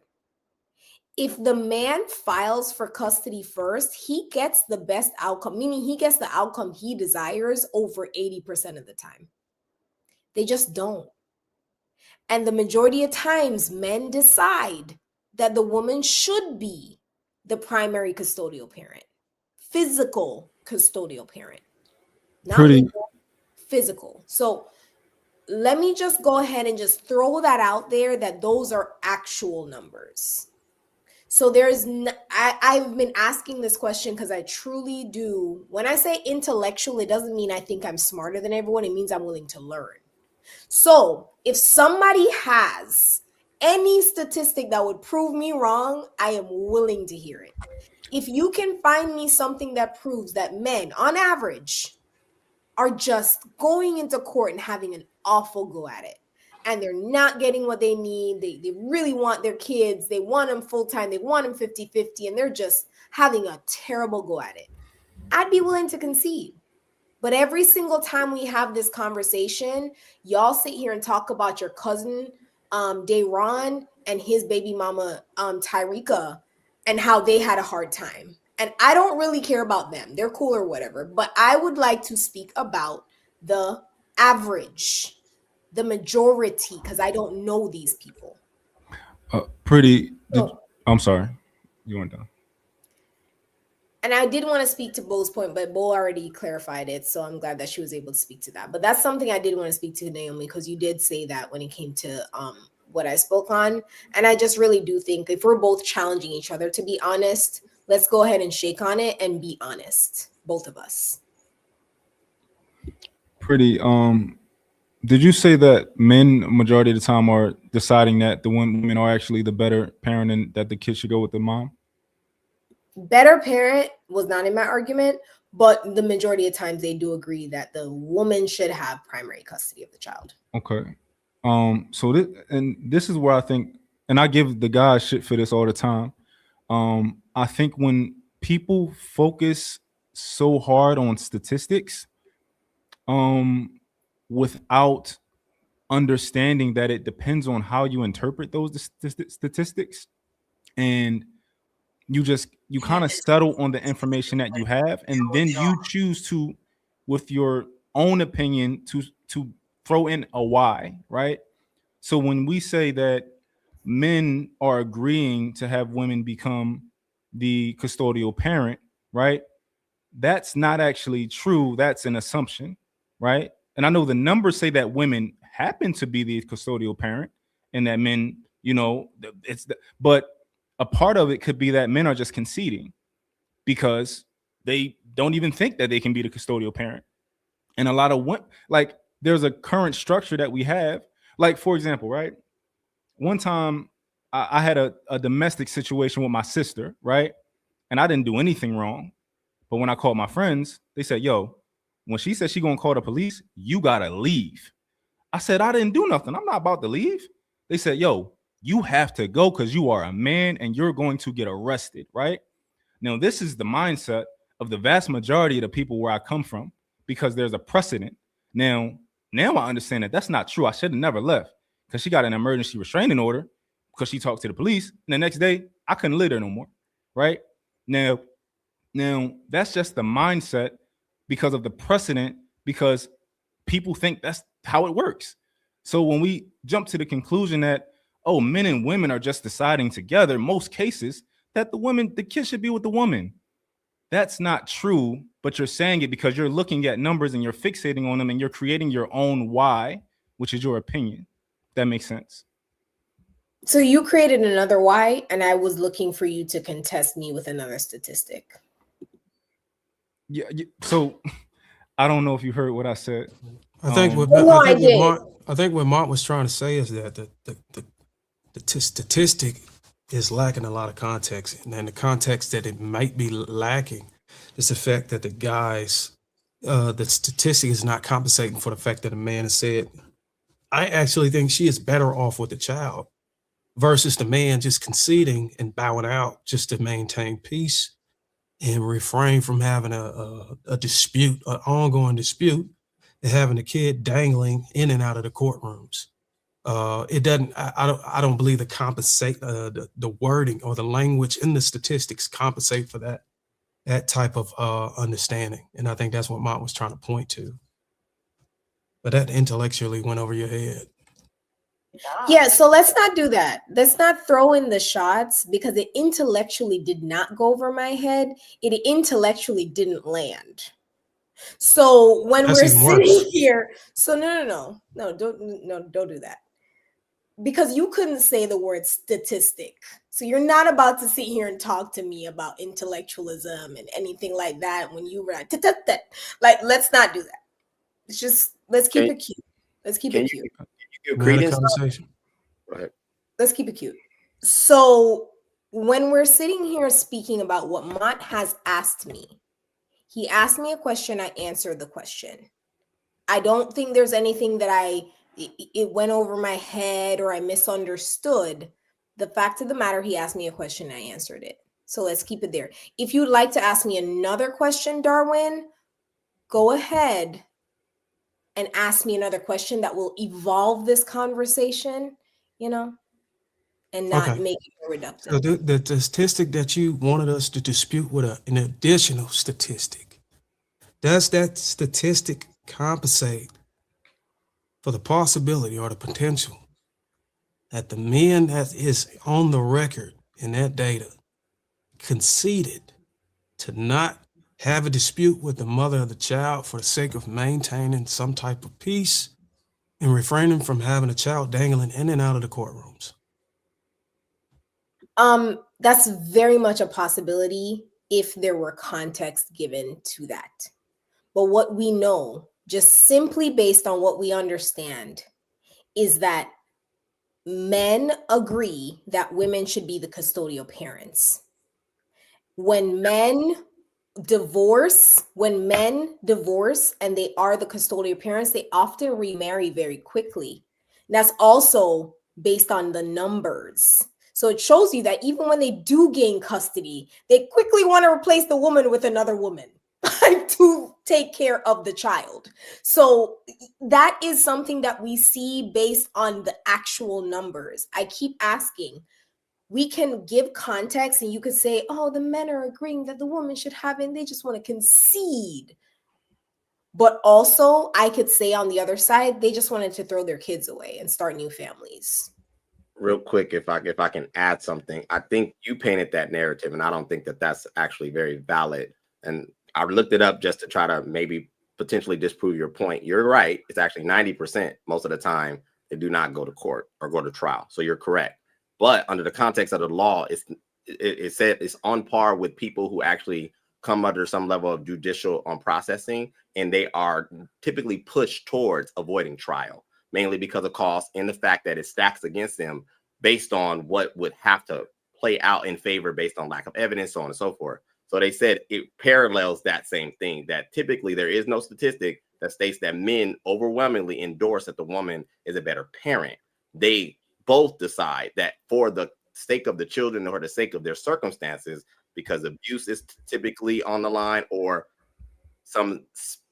if the man files for custody first, he gets the best outcome, meaning he gets the outcome he desires over 80% of the time. They just don't. And the majority of times, men decide that the woman should be the primary custodial parent, physical custodial parent, not legal, physical. So let me just go ahead and just throw that out there, that those are actual numbers. So I've been asking this question because I truly do. When I say intellectual, it doesn't mean I think I'm smarter than everyone. It means I'm willing to learn. So if somebody has any statistic that would prove me wrong, I am willing to hear it. If you can find me something that proves that men, on average, are just going into court and having an awful go at it, and they're not getting what they need, they really want their kids, they want them full-time, they want them 50-50, and they're just having a terrible go at it, I'd be willing to concede. But every single time we have this conversation, y'all sit here and talk about your cousin, Dayron, and his baby mama, Tyrika, and how they had a hard time. And I don't really care about them. They're cool or whatever. But I would like to speak about the average, the majority, because I don't know these people. I'm sorry. You weren't done. And I did want to speak to Bo's point, but Bo already clarified it. So I'm glad that she was able to speak to that. But that's something I did want to speak to, Naomi, because you did say that when it came to what I spoke on. And I just really do think if we're both challenging each other, to be honest, let's go ahead and shake on it and be honest, both of us. Did you say that men majority of the time are deciding that the women are actually the better parent and that the kid should go with the mom? Better parent was not in my argument, but the majority of times they do agree that the woman should have primary custody of the child. Okay. So this is where I think, and I give the guys shit for this all the time. I think when people focus so hard on statistics, without understanding that it depends on how you interpret those statistics, and you kind of settle on the information that you have, and then you choose to, with your own opinion, to throw in a why, right? So when we say that men are agreeing to have women become the custodial parent, right? That's not actually true. That's an assumption, right? And I know the numbers say that women happen to be the custodial parent and that men, but a part of it could be that men are just conceding because they don't even think that they can be the custodial parent. And a lot of there's a current structure that we have. Like, for example, right? One time I had a domestic situation with my sister, right? And I didn't do anything wrong. But when I called my friends, they said, yo, when she said she gonna call the police, you gotta leave. I said, I didn't do nothing. I'm not about to leave. They said, yo, you have to go because you are a man and you're going to get arrested, right? Now, this is the mindset of the vast majority of the people where I come from because there's a precedent. Now I understand that that's not true. I should have never left because she got an emergency restraining order because she talked to the police. And the next day, I couldn't live there no more, right? Now, that's just the mindset because of the precedent, because people think that's how it works. So when we jump to the conclusion that, oh, men and women are just deciding together, most cases, that the kid should be with the woman. That's not true, but you're saying it because you're looking at numbers and you're fixating on them and you're creating your own why, which is your opinion. That makes sense. So you created another why, and I was looking for you to contest me with another statistic. Yeah. So I don't know if you heard what I said. I think what Mark was trying to say is that the statistic is lacking a lot of context, and the context that it might be lacking is the fact that the statistic is not compensating for the fact that a man has said, I actually think she is better off with the child, versus the man just conceding and bowing out just to maintain peace and refrain from having a dispute, an ongoing dispute, and having the kid dangling in and out of the courtrooms. It doesn't. I don't believe the wording or the language in the statistics compensate for that type of understanding, and I think that's what Mark was trying to point to. But that intellectually went over your head. Yeah, so let's not do that. Let's not throw in the shots because it intellectually did not go over my head. It intellectually didn't land. So when That's we're even sitting worse. here, so no, don't do that. Because you couldn't say the word statistic. So you're not about to sit here and talk to me about intellectualism and anything like that when you were like, let's not do that. It's just, let's keep it cute. Let's keep it cute. Give We had a credence. conversation. Go ahead. Let's keep it cute. So when we're sitting here speaking about what Mont has asked me, he asked me a question, I answered the question. I don't think there's anything that it went over my head or I misunderstood. The fact of the matter, he asked me a question, I answered it. So let's keep it there. If you'd like to ask me another question, Darwin, go ahead and ask me another question that will evolve this conversation, and not Okay. make it more reductive. So the statistic that you wanted us to dispute with an additional statistic, does that statistic compensate for the possibility or the potential that the men that is on the record in that data conceded to not have a dispute with the mother of the child for the sake of maintaining some type of peace and refraining from having a child dangling in and out of the courtrooms? That's very much a possibility if there were context given to that. But what we know, just simply based on what we understand, is that men agree that women should be the custodial parents. When men divorce and they are the custodial parents, they often remarry very quickly. And that's also based on the numbers. So it shows you that even when they do gain custody, they quickly want to replace the woman with another woman to take care of the child. So that is something that we see based on the actual numbers. I keep asking, we can give context and you could say, oh, the men are agreeing that the woman should have it and they just want to concede. But also I could say on the other side, they just wanted to throw their kids away and start new families. Real quick, if I can add something, I think you painted that narrative, and I don't think that that's actually very valid. And I looked it up just to try to maybe potentially disprove your point. You're right. It's actually 90% most of the time they do not go to court or go to trial. So you're correct. But under the context of the law, it said it's on par with people who actually come under some level of judicial processing, and they are typically pushed towards avoiding trial, mainly because of cost and the fact that it stacks against them based on what would have to play out in favor based on lack of evidence, so on and so forth. So they said it parallels that same thing, that typically there is no statistic that states that men overwhelmingly endorse that the woman is a better parent. They both decide that for the sake of the children or the sake of their circumstances, because abuse is typically on the line or some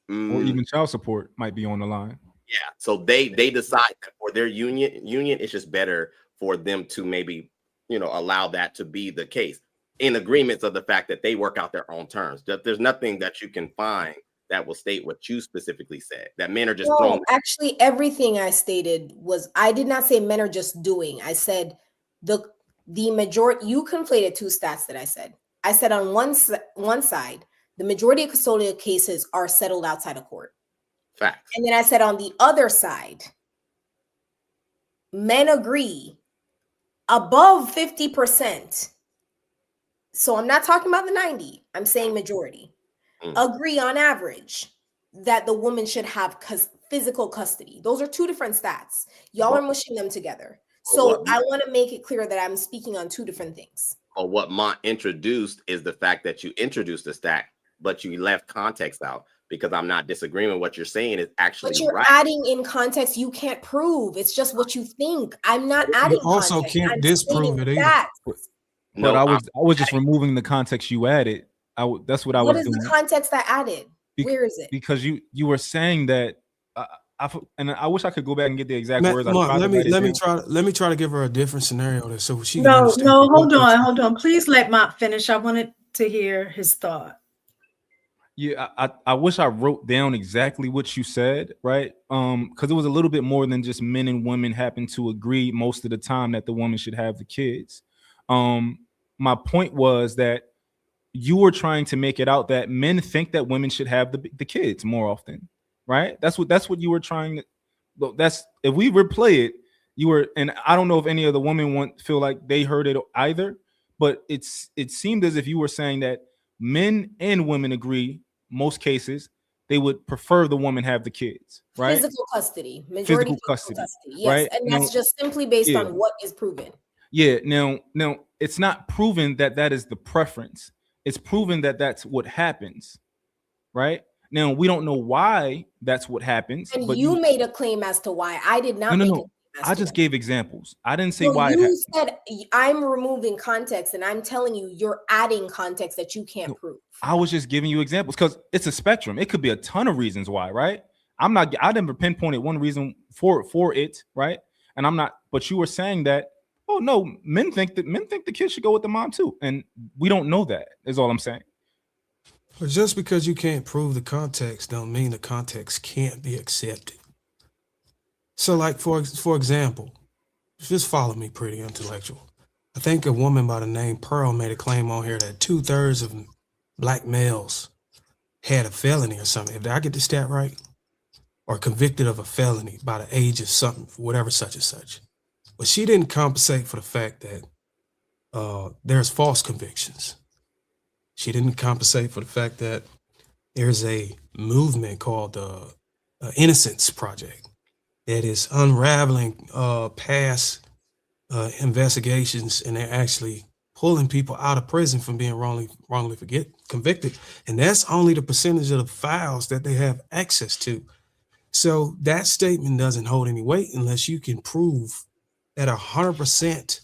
or even child support might be on the line. Yeah, so they decide that for their union, it's just better for them to maybe, allow that to be the case in agreements of the fact that they work out their own terms. There's nothing that you can find that will state what you specifically said, that men are just thrown. Actually, everything I stated I did not say men are just doing. I said the majority, you conflated two stats that I said. I said on one side, the majority of custodial cases are settled outside of court. Facts. And then I said on the other side, men agree above 50%. So I'm not talking about the 90. I'm saying majority. Agree on average that the woman should have physical custody. Those are two different stats. Y'all are mushing them together. So I want to make it clear that I'm speaking on two different things. Well, what Mont introduced is the fact that you introduced the stat, but you left context out. Because I'm not disagreeing with what you're saying is actually but you're right. adding in context you can't prove. It's just what you think. I'm not adding. You also context. can't disprove it either. But I was just removing the context you added. That's what I was doing. What is the context I added? Where is it? Because you were saying that. And I wish I could go back and get the exact words. Let me try to give her a different scenario so she can No, understand. hold on. Please let Mont finish. I wanted to hear his thought. Yeah, I wish I wrote down exactly what you said, right? Because it was a little bit more than just men and women happen to agree most of the time that the woman should have the kids. Um, my point was that you were trying to make it out that men think that women should have the kids more often, right? That's what you were trying to. That's if we replay it, you were, and I don't know if any of the women feel like they heard it either, but it seemed as if you were saying that men and women agree most cases they would prefer the woman have the kids, right? Physical custody, majority Physical custody, yes, right? and Now, that's just simply based yeah. on what is proven. Yeah. Now, it's not proven that that is the preference. It's proven that that's what happens, right? Now we don't know why that's what happens, And but you made a claim as to why. I did not no, make a no. claim as I to just why. gave examples. I didn't say No, why it you happened. said I'm removing context, and I'm telling you, you're adding context that you can't prove. I was just giving you examples because it's a spectrum. It could be a ton of reasons why, right? I never pinpointed one reason for it, right? And I'm not, but you were saying that, oh no, men think the kid should go with the mom too. And we don't know that, is all I'm saying. But just because you can't prove the context don't mean the context can't be accepted. So like for example, just follow me, pretty intellectual. I think a woman by the name Pearl made a claim on here that 2/3 of black males had a felony or something. Did I get the stat right? Or convicted of a felony by the age of something, whatever such and such. But she didn't compensate for the fact that there's false convictions. She didn't compensate for the fact that there's a movement called the Innocence Project that is unraveling past investigations, and they're actually pulling people out of prison from being wrongly convicted. And that's only the percentage of the files that they have access to. So that statement doesn't hold any weight unless you can prove that 100%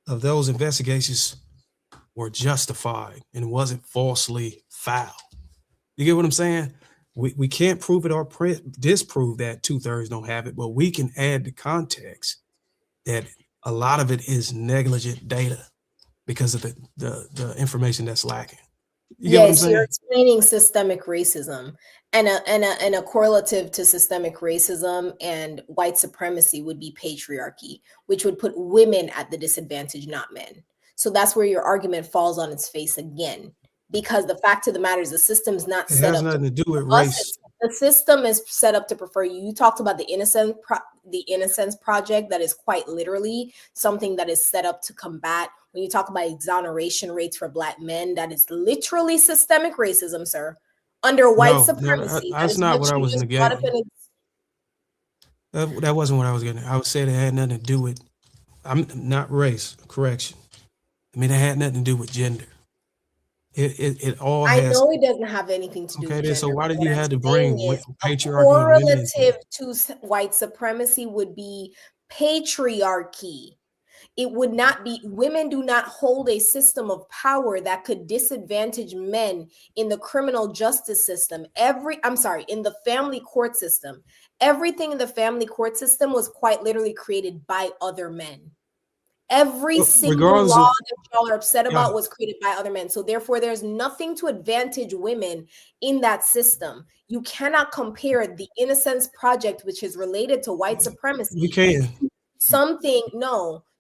of those investigations were justified and wasn't falsely filed. You get what I'm saying? We can't prove it or disprove that 2/3 don't have it, but we can add the context that a lot of it is negligent data because of the information that's lacking. You get what I'm Yes, you're saying? explaining systemic racism, and a correlative to systemic racism and white supremacy would be patriarchy, which would put women at the disadvantage, not men. So that's where your argument falls on its face again, because the fact of the matter is the system's not It set has up nothing to do with us. race. The system is set up to prefer you. You talked about the Innocence Project, that is quite literally something that is set up to combat. When you talk about exoneration rates for black men, that is literally systemic racism, sir. Under white supremacy, that's not what I was just getting. brought up in That wasn't what I was getting. I would say it had nothing to do with, I'm not race, correction. I mean, it had nothing to do with gender. It all I has. know it doesn't have anything to do with Okay, then gender. so why did What you I'm have to saying bring is a patriarchy and women into correlative it? to white supremacy would be patriarchy. It would not be, women do not hold a system of power that could disadvantage men in the criminal justice system. In the family court system. Everything in the family court system was quite literally created by other men. Every single regardless law of- that y'all are upset Yeah. about was created by other men. So therefore, there's nothing to advantage women in that system. You cannot compare the Innocence Project, which is related to white supremacy, We can.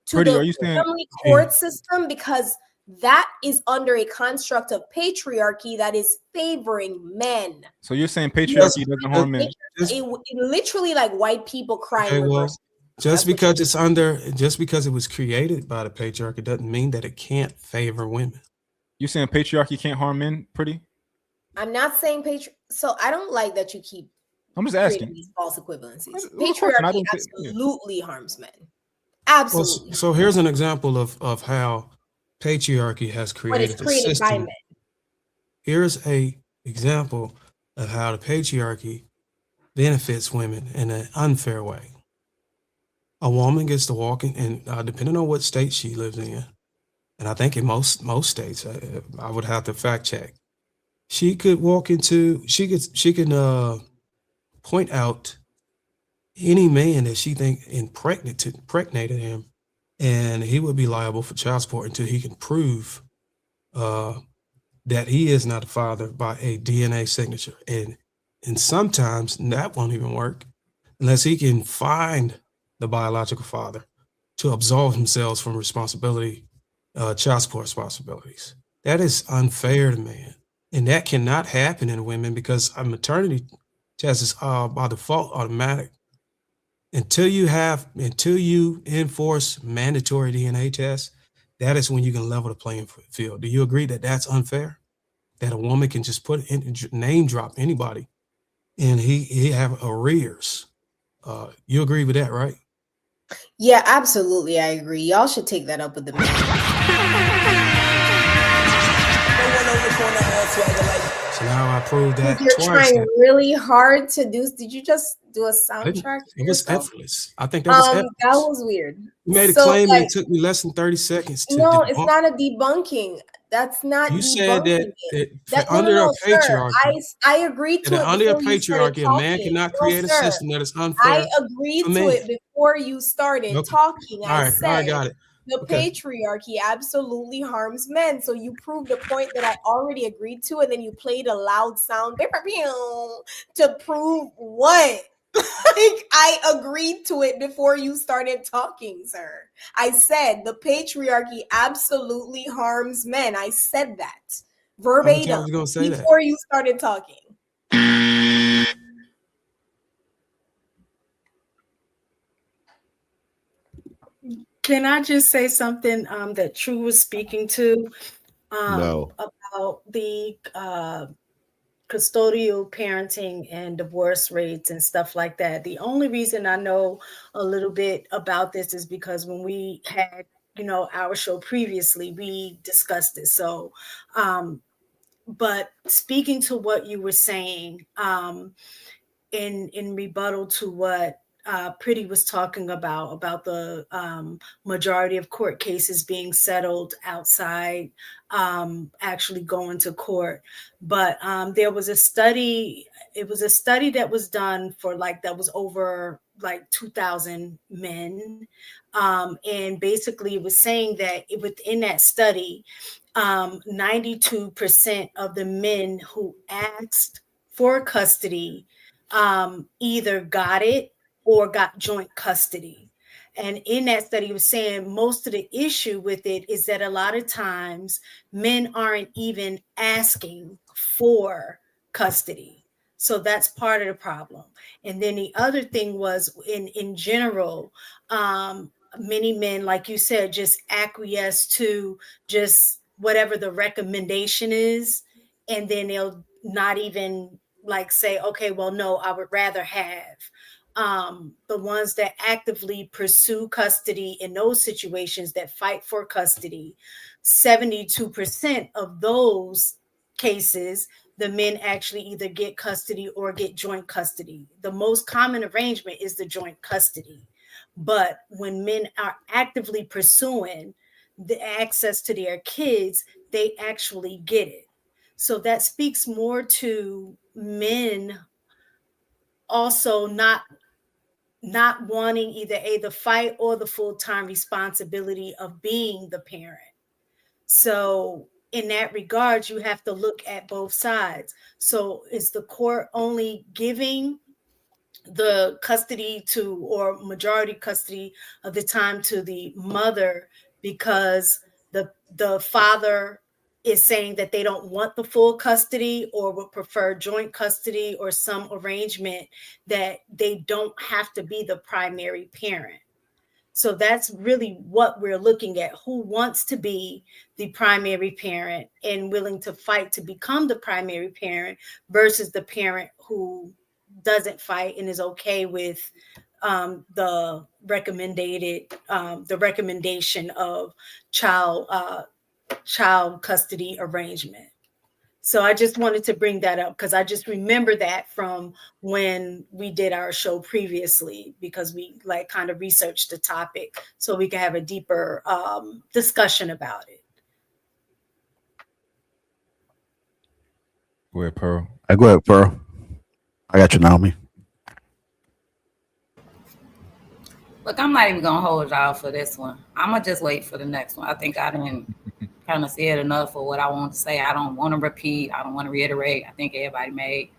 to Pretty, the are you saying- family court system, because that is under a construct of patriarchy that is favoring men. So you're saying patriarchy doesn't harm men? It literally like white people crying Okay, well, reverse. just because it was created by the patriarchy doesn't mean that it can't favor women. You're saying patriarchy can't harm men, Pretty? I'm not saying so I don't like that you keep I'm just creating asking. these false equivalencies. That's a little question. I Patriarchy don't think- yeah. absolutely harms men. Well, Absolutely. so here's an example of how patriarchy has But it's created a created by system. men. Here's a example of how the patriarchy benefits women in an unfair way. A woman gets to walk in, and depending on what state she lives in, and I think in most states, I would have to fact check. She could walk into, she can point out any man that she think impregnated him, and he would be liable for child support until he can prove that that he is not a father by a DNA signature. And sometimes that won't even work unless he can find the biological father to absolve himself from responsibility, child support responsibilities. That is unfair to men. And that cannot happen in women because a maternity test is by default automatic. Until you enforce mandatory DNA tests, that is when you can level the playing field. Do you agree that that's unfair? That a woman can just name drop anybody and he have arrears. You agree with that, right? Yeah, absolutely. I agree. Y'all should take that up with the men. So now I proved that You're twice. trying really hard to do. Did you just do a soundtrack? It was effortless. I think that was effortless. That was weird. You made a claim and it took me less than 30 seconds to No, debunk. it's not a debunking. That's not You debunking said that no, under a sir. patriarchy, I agreed to it under a before you started patriarchy, a man talking. cannot No, create a sir. system that is unfair. I agreed for to men. it before you started Okay. talking. All I right, said I got it. the Okay. patriarchy absolutely harms men. So you proved a point that I already agreed to, and then you played a loud sound to prove what? Like, I agreed to it before you started talking, sir. I said the patriarchy absolutely harms men. I said that verbatim I was gonna say before you started talking. Can I just say something that True was speaking to No. about the custodial parenting and divorce rates and stuff like that? The only reason I know a little bit about this is because when we had, our show previously, we discussed it. So, but speaking to what you were saying, in rebuttal to what Pretty was talking about the majority of court cases being settled outside actually going to court. But there was a study, it was a study that was done for that was over 2,000 men. And basically it was saying that within that study, 92% of the men who asked for custody either got it or got joint custody. And in that study, it was saying most of the issue with it is that a lot of times men aren't even asking for custody. So that's part of the problem. And then the other thing was in general, many men, like you said, just acquiesce to just whatever the recommendation is, and then they'll not even say, okay, well, no, I would rather have. The ones that actively pursue custody in those situations, that fight for custody, 72% of those cases, the men actually either get custody or get joint custody. The most common arrangement is the joint custody. But when men are actively pursuing the access to their kids, they actually get it. So that speaks more to men also not wanting either the fight or the full-time responsibility of being the parent. So in that regard, you have to look at both sides. So is the court only giving the custody to, or majority custody of the time, to the mother because the father is saying that they don't want the full custody or would prefer joint custody or some arrangement that they don't have to be the primary parent? So that's really what we're looking at. Who wants to be the primary parent and willing to fight to become the primary parent versus the parent who doesn't fight and is okay with the recommendation of child custody arrangement. So I just wanted to bring that up because I just remember that from when we did our show previously, because we kind of researched the topic so we can have a deeper discussion about it. Go ahead, Pearl. Go ahead, Pearl. I got you, Naomi. Look, I'm not even gonna hold y'all for this one. I'm gonna just wait for the next one. I think I didn't kind kind of said enough for what I want to say. I don't want to repeat. I don't want to reiterate. I think everybody made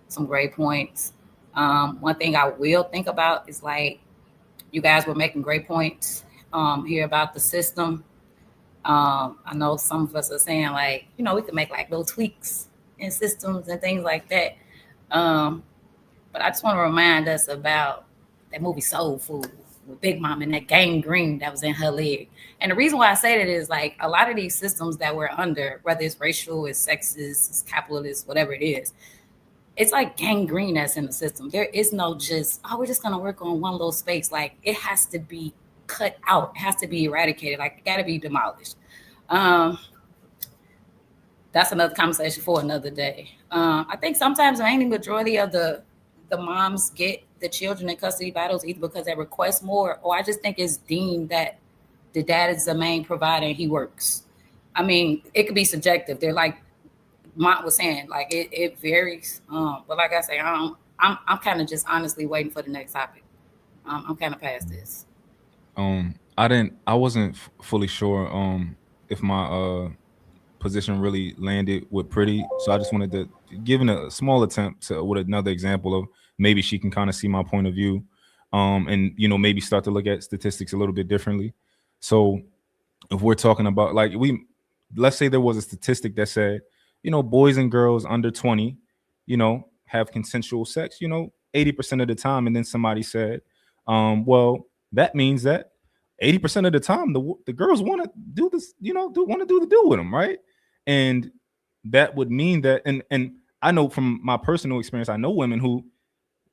some great points. One thing I will think about is like you guys were making great points here about the system. I know some of us are saying like, you know, we could make like little tweaks in systems and things like that. But I just want to remind us about that movie Soul Food with Big Mom and that gangrene that was in her leg. And the reason why I say that is like a lot of these systems that we're under, whether it's racial, it's sexist, it's capitalist, whatever it is, it's like gangrene that's in the system. There is no just, oh, we're just going to work on one little space. Like it has to be cut out. It has to be eradicated. Like it got to be demolished. That's another conversation for another day. I think sometimes the mainly majority of the moms get the children in custody battles either because they request more, or I just think it's deemed that the dad is the main provider and he works. I mean, it could be subjective. They're like Mont was saying, like it varies. But like I say, I'm kind of just honestly waiting for the next topic. I'm kind of past this. I wasn't fully sure if my position really landed with Pretty, so I just wanted to give a small attempt to with another example of maybe she can kind of see my point of view, and you know, maybe start to look at statistics a little bit differently. So if we're talking about like let's say there was a statistic that said, you know, boys and girls under 20, you know, have consensual sex, you know, 80% of the time, and then somebody said, well, that means that 80% of the time the girls want to do this, you know, want to do the deal with them, right? And that would mean that, and I know from my personal experience, I know women who,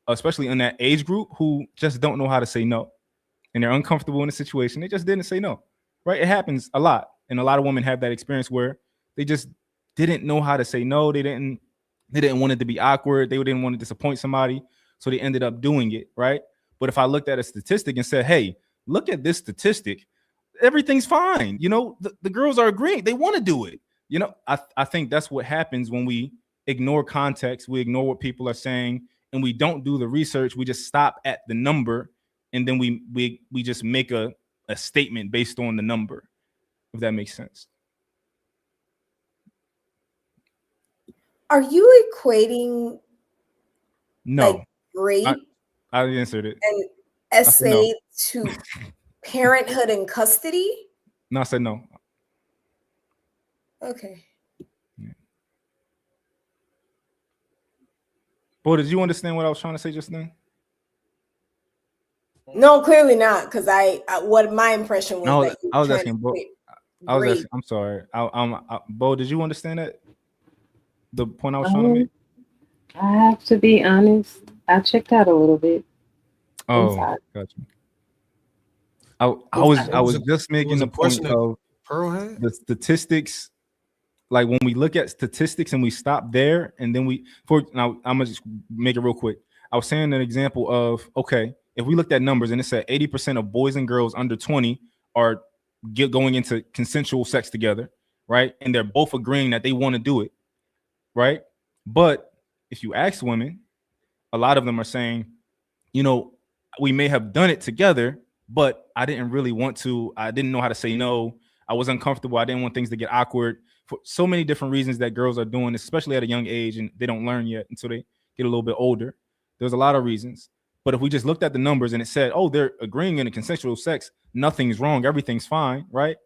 especially in that age group, who just don't know how to say no, and they're uncomfortable in a situation. They just didn't say no, right? It happens a lot, and a lot of women have that experience where they just didn't know how to say no. They didn't want it to be awkward. They didn't want to disappoint somebody, so they ended up doing it, right? But if I looked at a statistic and said, hey, look at this statistic, everything's fine. You know, the girls are agreeing. They want to do it. You know, I think that's what happens when we ignore context, we ignore what people are saying, and we don't do the research. We just stop at the number, and then we just make a statement based on the number, if that makes sense. Are you equating No, like rape I answered it. and essay no. to parenthood and custody? No, I said no. Okay. Yeah. Boy, did you understand what I was trying to say just then? No, clearly not, because what my impression was that you I was were asking Bo. I'm sorry. Bo, did you understand that? The point I was trying to make? I have to be honest. I checked out a little bit. Oh, got you. I was just making the point of the statistics. Like when we look at statistics and we stop there, and then now I'm gonna just make it real quick. I was saying an example of, okay, if we looked at numbers and it said 80% of boys and girls under 20 are going into consensual sex together, right? And they're both agreeing that they want to do it, right? But if you ask women, a lot of them are saying, you know, we may have done it together, but I didn't really want to. I didn't know how to say no. I was uncomfortable. I didn't want things to get awkward for so many different reasons that girls are doing, especially at a young age, and they don't learn yet until they get a little bit older. There's a lot of reasons. But if we just looked at the numbers and it said, oh, they're agreeing in a consensual sex, nothing's wrong, everything's fine, right?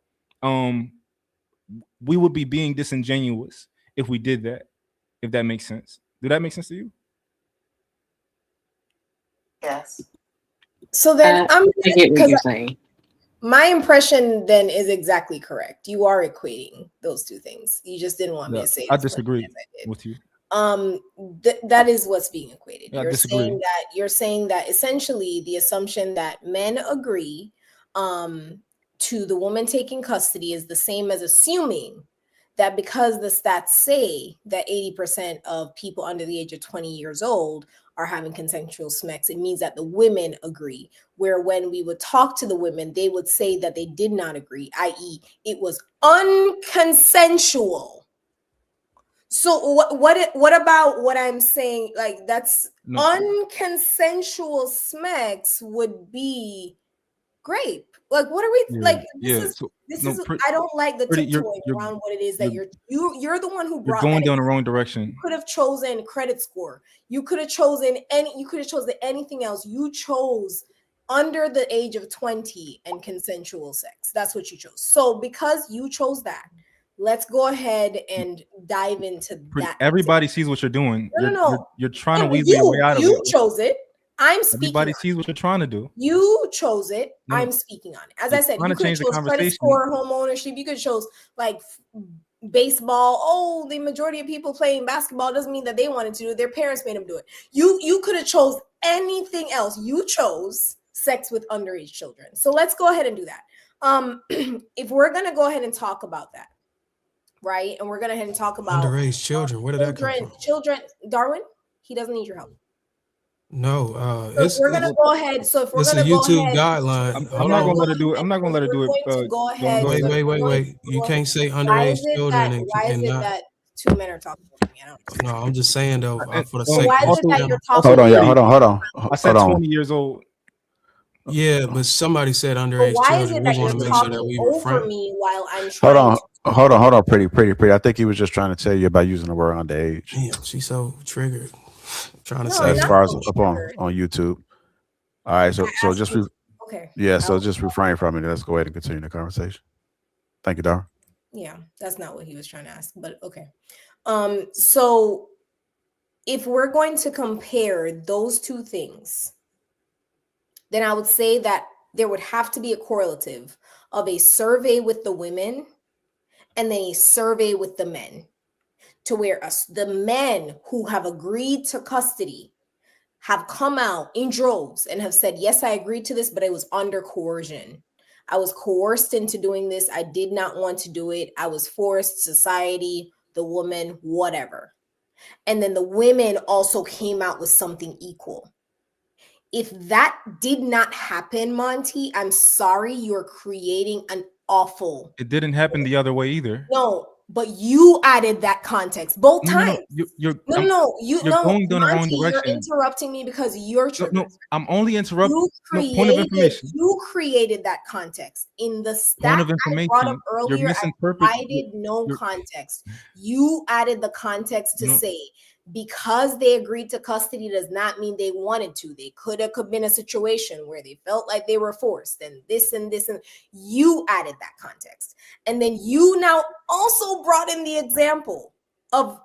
We would be being disingenuous if we did that, if that makes sense. Did that make sense to you? Yes. So then I get what you're saying. My impression then is exactly correct. You are equating those two things. You just didn't want me to say it. I disagree with you. That is what's being equated. Yeah, You're saying that essentially the assumption that men agree to the woman taking custody is the same as assuming that because the stats say that 80% of people under the age of 20 years old are having consensual sex, it means that the women agree. Where when we would talk to the women, they would say that they did not agree, i.e., it was unconsensual. So what about what I'm saying? Like that's unconsensual sex would be Great. Like, what are we like? This is. I don't like the Pretty, tiptoeing around what it is that you're the one who you're brought. going that down the in. wrong direction. You could have chosen credit score. You could have chosen anything else. You chose under the age of 20 and consensual sex. That's what you chose. So because you chose that, let's go ahead and dive into that. Everybody sees what you're doing. No. You're trying to weasel your way out of it. You chose it. I'm speaking. Everybody sees what you're trying to do. You chose it. No, I'm speaking on it. As I said, you could have chose credit conversation. score, home ownership. You could have chose like baseball. Oh, the majority of people playing basketball doesn't mean that they wanted to do it. Their parents made them do it. You could have chose anything else. You chose sex with underage children. So let's go ahead and do that. If we're gonna go ahead and talk about that, right? And we're gonna head and talk about underage children. Where did that come from? Children, Darwin, he doesn't need your help. No, so we're gonna go ahead. So if we're it's gonna a go YouTube ahead, guideline. I'm not gonna let her do it. I'm not gonna let her do it. Go ahead. Wait. You can't say underage children. Why is it that two men are talking over me? I don't know. No, I'm just saying though. For the So sake why of is it that you're talking? Hold on, y'all. Hold on. I said 20 years old. Yeah, but somebody said underage why is children. it We that want you're to make sure that talking we over refrain. me while I'm trying? Hold on, pretty. I think he was just trying to tell you about using the word underage. Damn, she's so triggered. Trying to No, say as far as up on YouTube. All right, so just okay. Yeah, so just refrain from it. Let's go ahead and continue the conversation. Thank you, Dar. Yeah, that's not what he was trying to ask, but okay. So if we're going to compare those two things, then I would say that there would have to be a correlative of a survey with the women and then a survey with the men, to where the men who have agreed to custody have come out in droves and have said, yes, I agreed to this, but it was under coercion. I was coerced into doing this. I did not want to do it. I was forced, society, the woman, whatever. And then the women also came out with something equal. If that did not happen, Monty, I'm sorry, you're creating an awful. It didn't happen the other way either. No, but you added that context both times. You're going down the wrong direction. You're interrupting me because you're triggered. No, I'm only interrupting. Point of information. You created that context in the stat Point of information. I brought up earlier. You're misinterpreting. I provided no context. You added the context to say because they agreed to custody does not mean they wanted to. They could have been a situation where they felt like they were forced, and this and this, and you added that context. And then you now also brought in the example of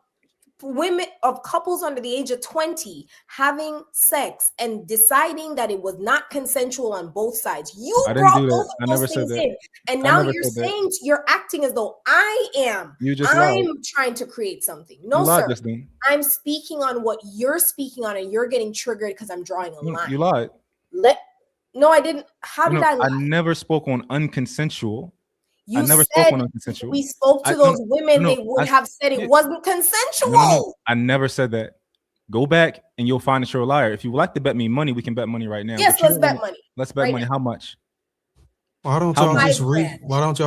women, of couples under the age of 20 having sex and deciding that it was not consensual on both sides. You brought both of those things in. And now you're saying you're acting as though I'm trying to create something. No, sir. I'm speaking on what you're speaking on, and you're getting triggered because I'm drawing a line. You lied. No, I didn't. How did I lie? I never spoke on unconsensual. You I never said spoke on unconsensual. We spoke to those women. They would have said it wasn't consensual. No, I never said that. Go back and you'll find that you're a liar. If you would like to bet me money, we can bet money right now. Yes, let's bet money. Let's bet money. How much? Why don't y'all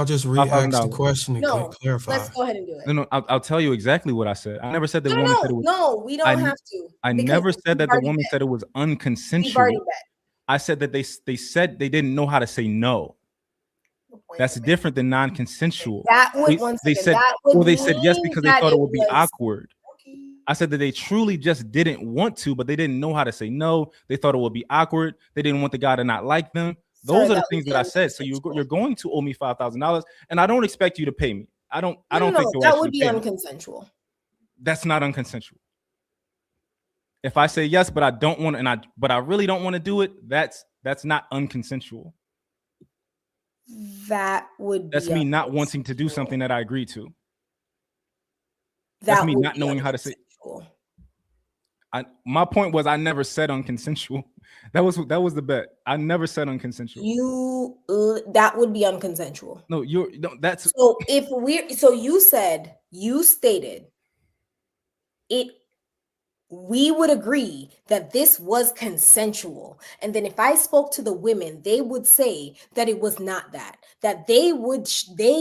just re-ask the question and clarify? Let's go ahead and do it. No, I'll tell you exactly what I said. I never said the woman said it was. No, we don't have to. I never said that the woman said it was unconsensual. I said that they said they didn't know how to say no. That's different than non-consensual. They said yes because they thought it would be awkward. I said that they truly just didn't want to, but they didn't know how to say no. They thought it would be awkward. They didn't want the guy to not like them. Those are the things that I said. So you're going to owe me $5,000, and I don't expect you to pay me. I don't think that would be unconsensual. That's not unconsensual. If I say yes, but I don't want to, but I really don't want to do it, that's not unconsensual. That's me not wanting to do something that I agreed to. That's me not knowing how to say. My point was I never said unconsensual. That was the bet. I never said unconsensual. That would be unconsensual. No, that's so you stated it. We would agree that this was consensual. And then if I spoke to the women, they would say that it was not that they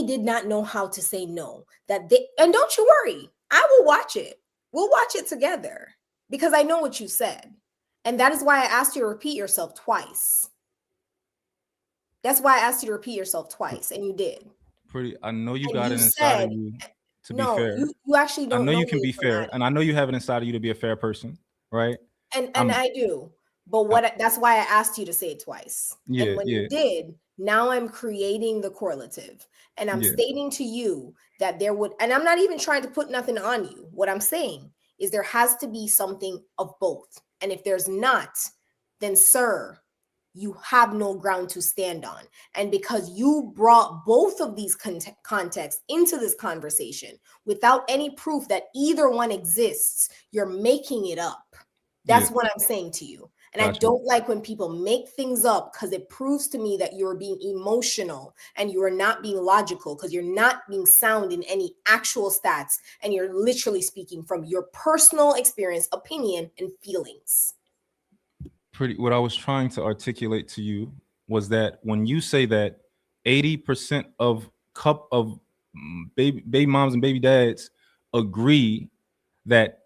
did not know how to say no, and don't you worry, I will watch it. We'll watch it together because I know what you said. And that is why I asked you to repeat yourself twice. That's why I asked you to repeat yourself twice, and you did. I know you And got you it inside said, of you to be no, fair. you actually I don't know know you can me be from fair, Adam. and I know you have it inside of you to be a fair person, right? And I do. But that's why I asked you to say it twice. Yeah, And when you did, now I'm creating the correlative. And I'm yeah. stating to you that there would, and I'm not even trying to put nothing on you. What I'm saying is there has to be something of both. And if there's not, then sir, you have no ground to stand on. And because you brought both of these contexts into this conversation without any proof that either one exists, you're making it up. That's what I'm saying to you. And I don't like when people make things up, because it proves to me that you're being emotional and you are not being logical, because you're not being sound in any actual stats. And you're literally speaking from your personal experience, opinion, and feelings. What I was trying to articulate to you was that when you say that 80% of baby moms and baby dads agree that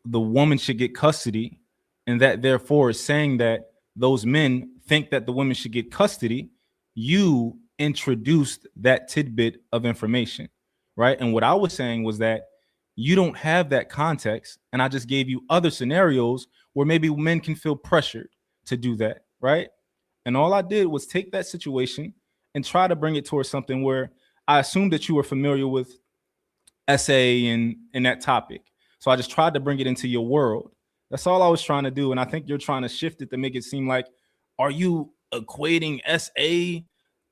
the woman should get custody, and that therefore is saying that those men think that the women should get custody, you introduced that tidbit of information, right? And what I was saying was that you don't have that context, and I just gave you other scenarios where maybe men can feel pressured to do that, right? And all I did was take that situation and try to bring it towards something where I assumed that you were familiar with SA and that topic. So I just tried to bring it into your world. That's all I was trying to do. And I think you're trying to shift it to make it seem like, are you equating SA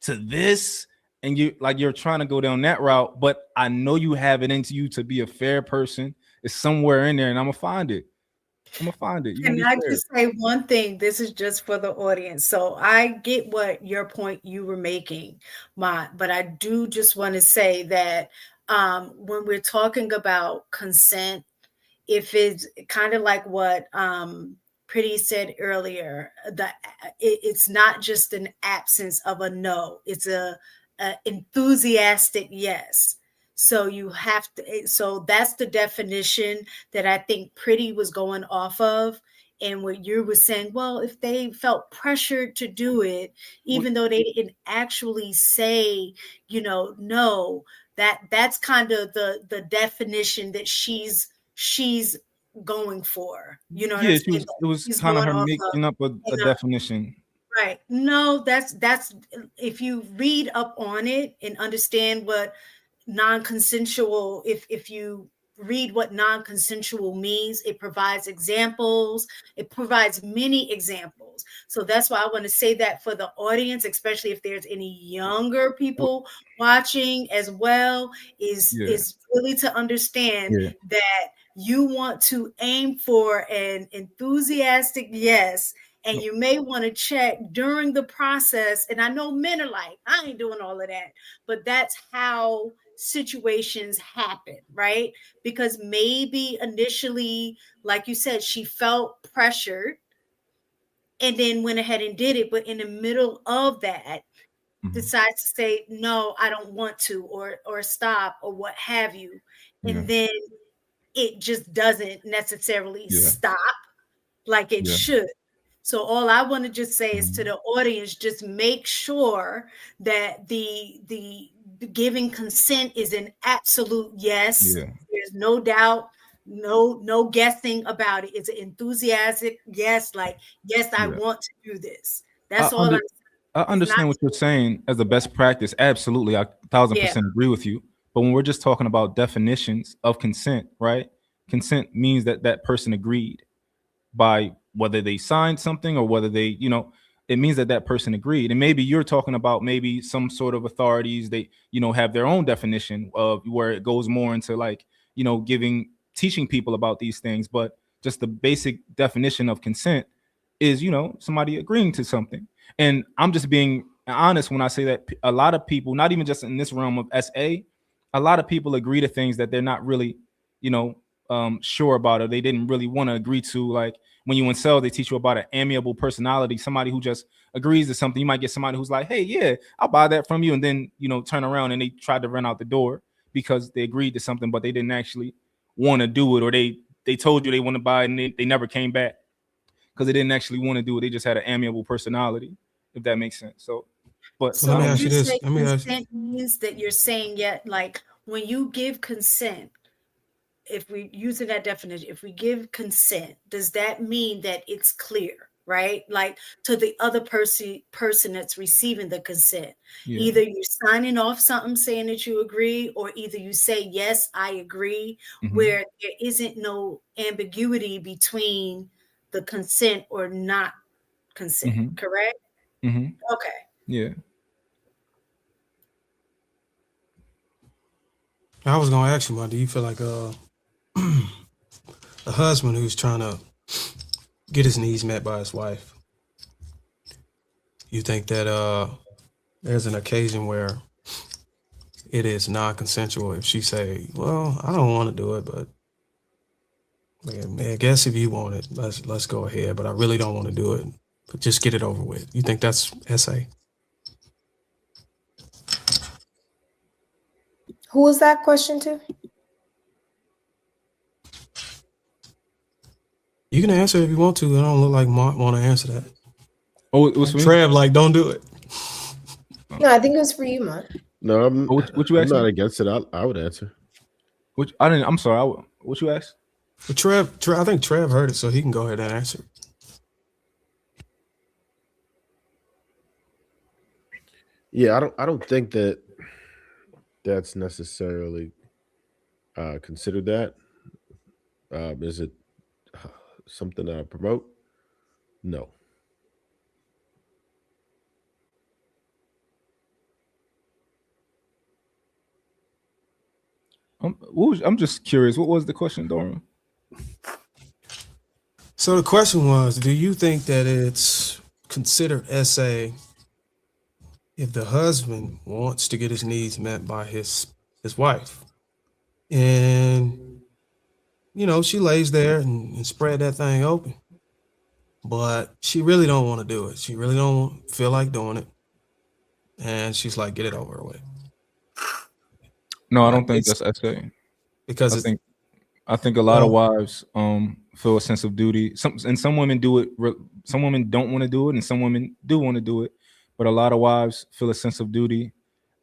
to this? And you're trying to go down that route, but I know you have it into you to be a fair person. It's somewhere in there, and I'm gonna find it. Can I just say one thing? This is just for the audience. So I get what your point you were making, but I do just want to say that when we're talking about consent, if it's kind of like what Pretty said earlier, it's not just an absence of a no, it's a enthusiastic yes. So you have to, so that's the definition that I think Pretty was going off of. And what you were saying, well, if they felt pressured to do it, even though they didn't actually say, no, that's kind of the definition that she's going for. You know what I'm saying? It was kind of her making up a definition. Right. No, that's if you read up on it and understand what non-consensual, if you read what non-consensual means, it provides examples, it provides many examples. So that's why I want to say that for the audience, especially if there's any younger people watching as well, is really to understand that you want to aim for an enthusiastic yes. And you may want to check during the process. And I know men are like, I ain't doing all of that. But that's how situations happen, right? Because maybe initially, like you said, she felt pressured and then went ahead and did it. But in the middle of that, decides to say, no, I don't want to, or stop, or what have you. And then it just doesn't necessarily stop like it should. So all I want to just say is to the audience, just make sure that the giving consent is an absolute yes. There's no doubt, no guessing about it. It's an enthusiastic yes, like, yes, I want to do this. That's all I'm saying. I understand what you're saying as a best practice. Absolutely. I 1000% agree with you. But when we're just talking about definitions of consent, right? Consent means that that person agreed by whether they signed something or whether they, it means that that person agreed. And maybe you're talking about maybe some sort of authorities, they, have their own definition of where it goes more into like, teaching people about these things. But just the basic definition of consent is, somebody agreeing to something. And I'm just being honest when I say that a lot of people, not even just in this realm of SA, a lot of people agree to things that they're not really, sure about, or they didn't really want to agree to. Like when you in cell, they teach you about an amiable personality, somebody who just agrees to something. You might get somebody who's like, hey, yeah, I'll buy that from you. And then, turn around and they tried to run out the door because they agreed to something, but they didn't actually want to do it. Or they told you they want to buy it and they never came back because they didn't actually want to do it. They just had an amiable personality, if that makes sense. So, But So let me when ask you you this. say Let me ask. consent means that you're saying yet, like when you give consent, if we using that definition, if we give consent, does that mean that it's clear, right? Like to the other person that's receiving the consent. Yeah. Either you're signing off something saying that you agree, or either you say, yes, I agree, where there isn't no ambiguity between the consent or not consent, correct? Okay. Yeah. I was gonna ask you, man, do you feel like a husband who's trying to get his needs met by his wife, you think that there's an occasion where it is non-consensual if she say, well, I don't want to do it, but I guess if you want it, let's go ahead, but I really don't want to do it, but just get it over with. You think that's SA? Who was that question to? You can answer if you want to. I don't look like Mark want to answer that. Oh, it was for me? Trev, like, don't do it. No, I think it was for you, Mark. No, I'm, what you I'm asked not me? against it. I would answer. Which I didn't. I'm sorry. What you asked? But Trev, I think Trev heard it, so he can go ahead and answer. Yeah, I don't think that that's necessarily considered that. Is it something that I promote? No. I'm just curious. What was the question, Dorian? So the question was, do you think that it's considered SA if the husband wants to get his needs met by his wife, and she lays there and spread that thing open, but she really don't want to do it. She really don't feel like doing it, and she's like, get it over with. No, I don't think that's SA. Because I think a lot of wives feel a sense of duty. Some women do it. Some women don't want to do it, and some women do want to do it. But a lot of wives feel a sense of duty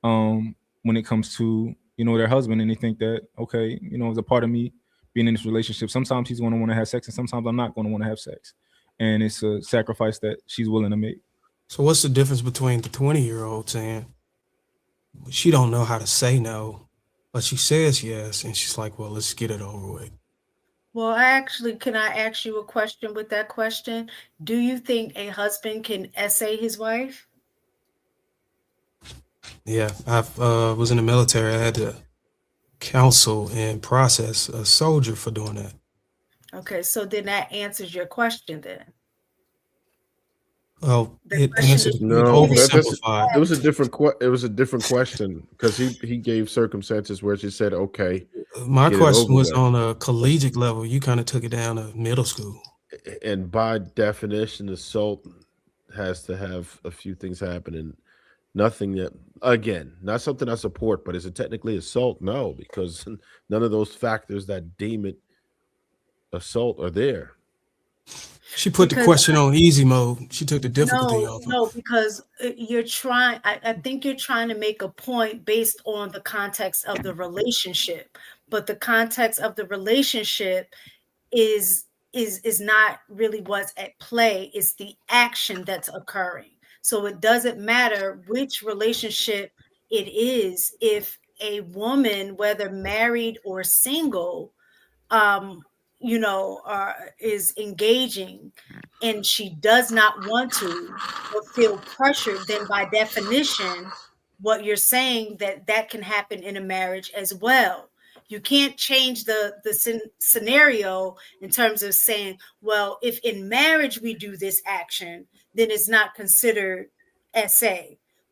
when it comes to their husband, and they think that, okay, as a part of me being in this relationship, sometimes he's going to want to have sex, and sometimes I'm not going to want to have sex, and it's a sacrifice that she's willing to make. So what's the difference between the 20-year-old saying she don't know how to say no, but she says yes, and she's like, well, let's get it over with? Well, can I ask you a question with that question? Do you think a husband can essay his wife? Yeah, I was in the military. I had to counsel and process a soldier for doing that. Okay, so then that answers your question then. Oh, it answered it No, oversimplified. it was a different question because he gave circumstances where she said, okay. My question was on a collegiate level. You kind of took it down to middle school. And by definition, assault has to have a few things happen, and nothing that, again, not something I support, but is it technically assault? No, because none of those factors that deem it assault are there. She put the question on easy mode. She took the difficulty off. No, because you're trying, I think you're trying to make a point based on the context of the relationship, but the context of the relationship is not really what's at play. It's the action that's occurring. So it doesn't matter which relationship it is. If a woman, whether married or single, is engaging and she does not want to or feel pressured, then by definition, what you're saying that can happen in a marriage as well. You can't change the scenario in terms of saying, well, if in marriage we do this action, then it's not considered SA.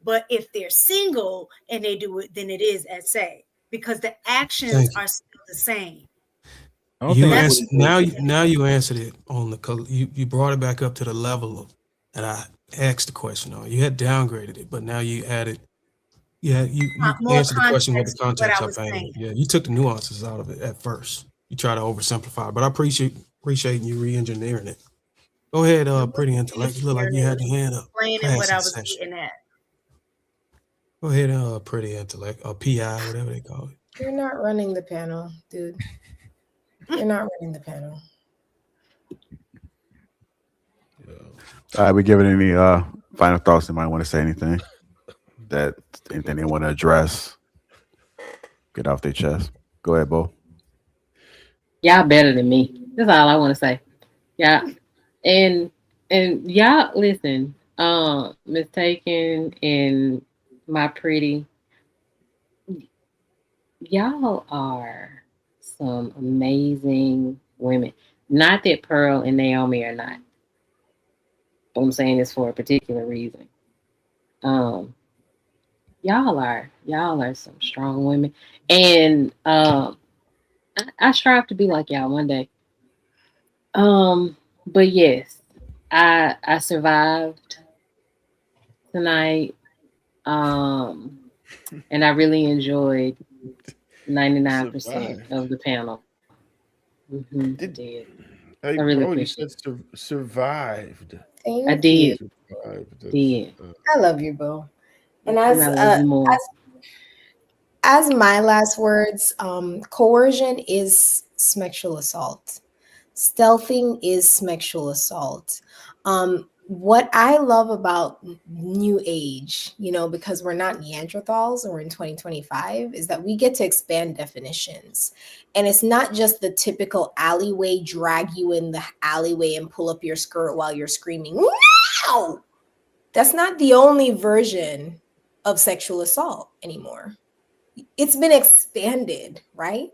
But if they're single and they do it, then it is SA, because the actions are still the same. You now you answered it on you brought it back up to the level of that I asked the question on. You had downgraded it, but now you added, you answered the question with the context of it. Yeah, you took the nuances out of it at first. You try to oversimplify, but I appreciate you re-engineering it. Go ahead, pretty intellect. You look like you had your hand up. Explaining what I was getting at. Go ahead and pretty intellect or PI, whatever they call it. You're not running the panel, dude. You're not running the panel. All right, we give it any final thoughts? Anybody want to say anything? Anything they want to address? Get off their chest. Go ahead, Bo. Y'all better than me. That's all I want to say. Yeah, and y'all listen, Mistaken and my pretty, y'all are some amazing women. Not that Pearl and Naomi are not. But I'm saying this for a particular reason. Y'all are some strong women, and I strive to be like y'all one day. But yes, I survived tonight. And I really enjoyed 99% of the panel. Mm-hmm, I did. Hey, I really bro, you appreciate said survived. Thank I did. you. Did. I love you, Bo. And And I love you more. as my last words, coercion is sexual assault. Stealthing is sexual assault. What I love about new age, because we're not Neanderthals and we're in 2025, is that we get to expand definitions. And it's not just the typical alleyway, drag you in the alleyway and pull up your skirt while you're screaming, "No!" That's not the only version of sexual assault anymore. It's been expanded, right?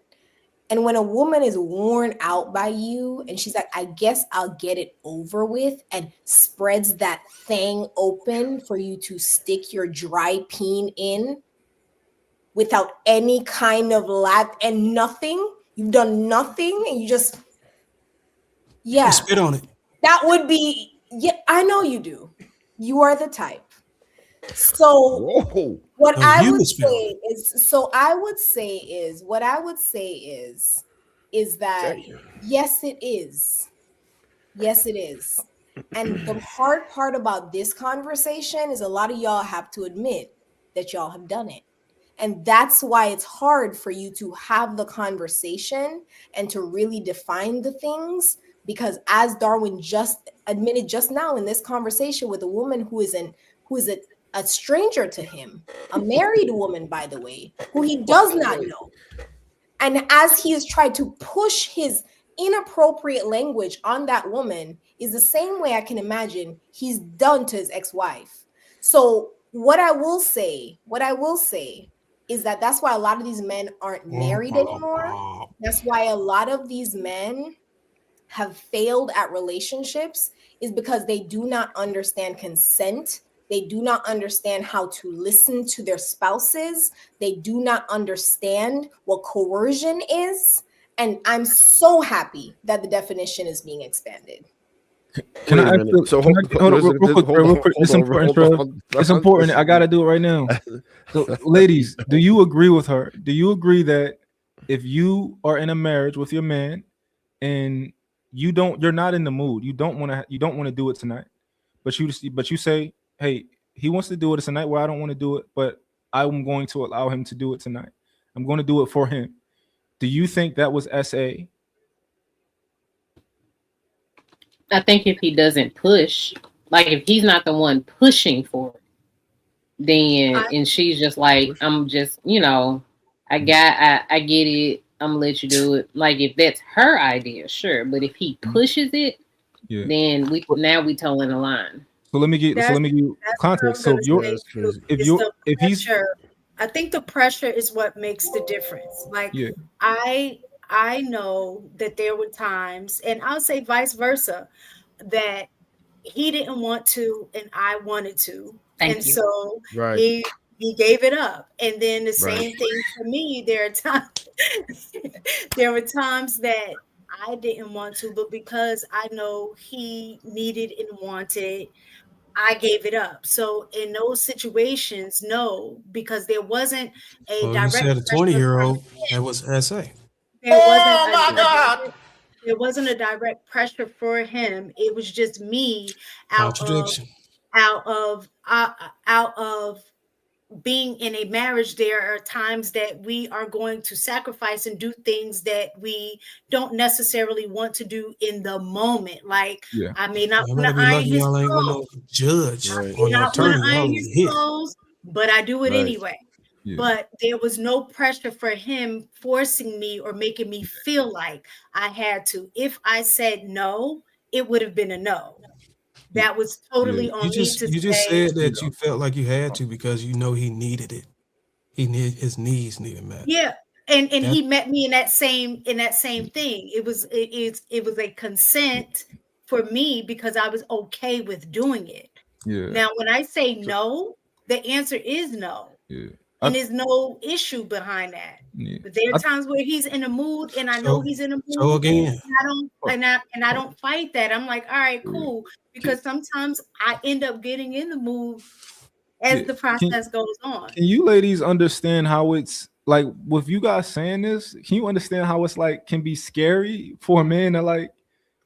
And when a woman is worn out by you and she's like, I guess I'll get it over with, and spreads that thing open for you to stick your dry peen in without any kind of lap and nothing, you've done nothing, and you just, You spit on it. that would be, yeah, I know you do. You are the type. So what No, I you would spit on say is, so I would say is, what I would say is that yes, it is. Yes, it is. And the hard part about this conversation is a lot of y'all have to admit that y'all have done it. And that's why it's hard for you to have the conversation and to really define the things, because as Darwin just admitted just now in this conversation with a woman who is a stranger to him, a married woman, by the way, who he does not know. And as he has tried to push his inappropriate language on that woman, is the same way I can imagine he's done to his ex-wife. So what I will say is that that's why a lot of these men aren't married anymore. That's why a lot of these men have failed at relationships, is because they do not understand consent. They do not understand how to listen to their spouses. They do not understand what coercion is. And I'm so happy that the definition is being expanded. Can I ask you, hold on, real quick. It's important, Trev. It's important. I gotta do it right now. So, ladies, do you agree with her? Do you agree that if you are in a marriage with your man and you're not in the mood, you don't want to do it tonight, but you say, hey, he wants to do it tonight, well, I don't want to do it, but I'm going to allow him to do it tonight. I'm going to do it for him. Do you think that was SA? I think if he doesn't push, like if he's not the one pushing for it, then and she's just like, I'm just, I get it, I'm gonna let you do it. Like if that's her idea, sure. But if he pushes it, then we towing the line. So let me give context. So if he's, I think the pressure is what makes the difference. Like I know that there were times, and I'll say vice versa, that he didn't want to and I wanted to. So he gave it up. And then the same thing for me. There were times that I didn't want to, but because I know he needed and wanted, I gave it up. So in those situations, no, because there wasn't a Well, direct. you said a 20-year-old that was SA. There wasn't a direct pressure for him. It was just me out of being in a marriage, there are times that we are going to sacrifice and do things that we don't necessarily want to do in the moment. Like, Yeah. I may not Y'all want better to be iron lucky his y'all ain't with clothes. no judge I or may no not want attorney. to iron Y'all his hit. clothes, but I do it Right. anyway. Yeah. But there was no pressure for him forcing me or making me feel like I had to. If I said no, it would have been a no. That was totally on me to You just say. said that you felt like you had to because you know he needed it. His needs needed met. Yeah, and That's- he met me in that same thing. It was a consent for me because I was okay with doing it. Yeah. Now, when I say no, the answer is no. Yeah. And there's no issue behind that. Yeah. But there are times where he's in a mood, and I know he's in a mood. So again, and I don't fight that. I'm like, all right, cool, because sometimes I end up getting in the mood as the process goes on. Can you ladies understand how it's like with you guys saying this? Can you understand how it's like can be scary for a man to like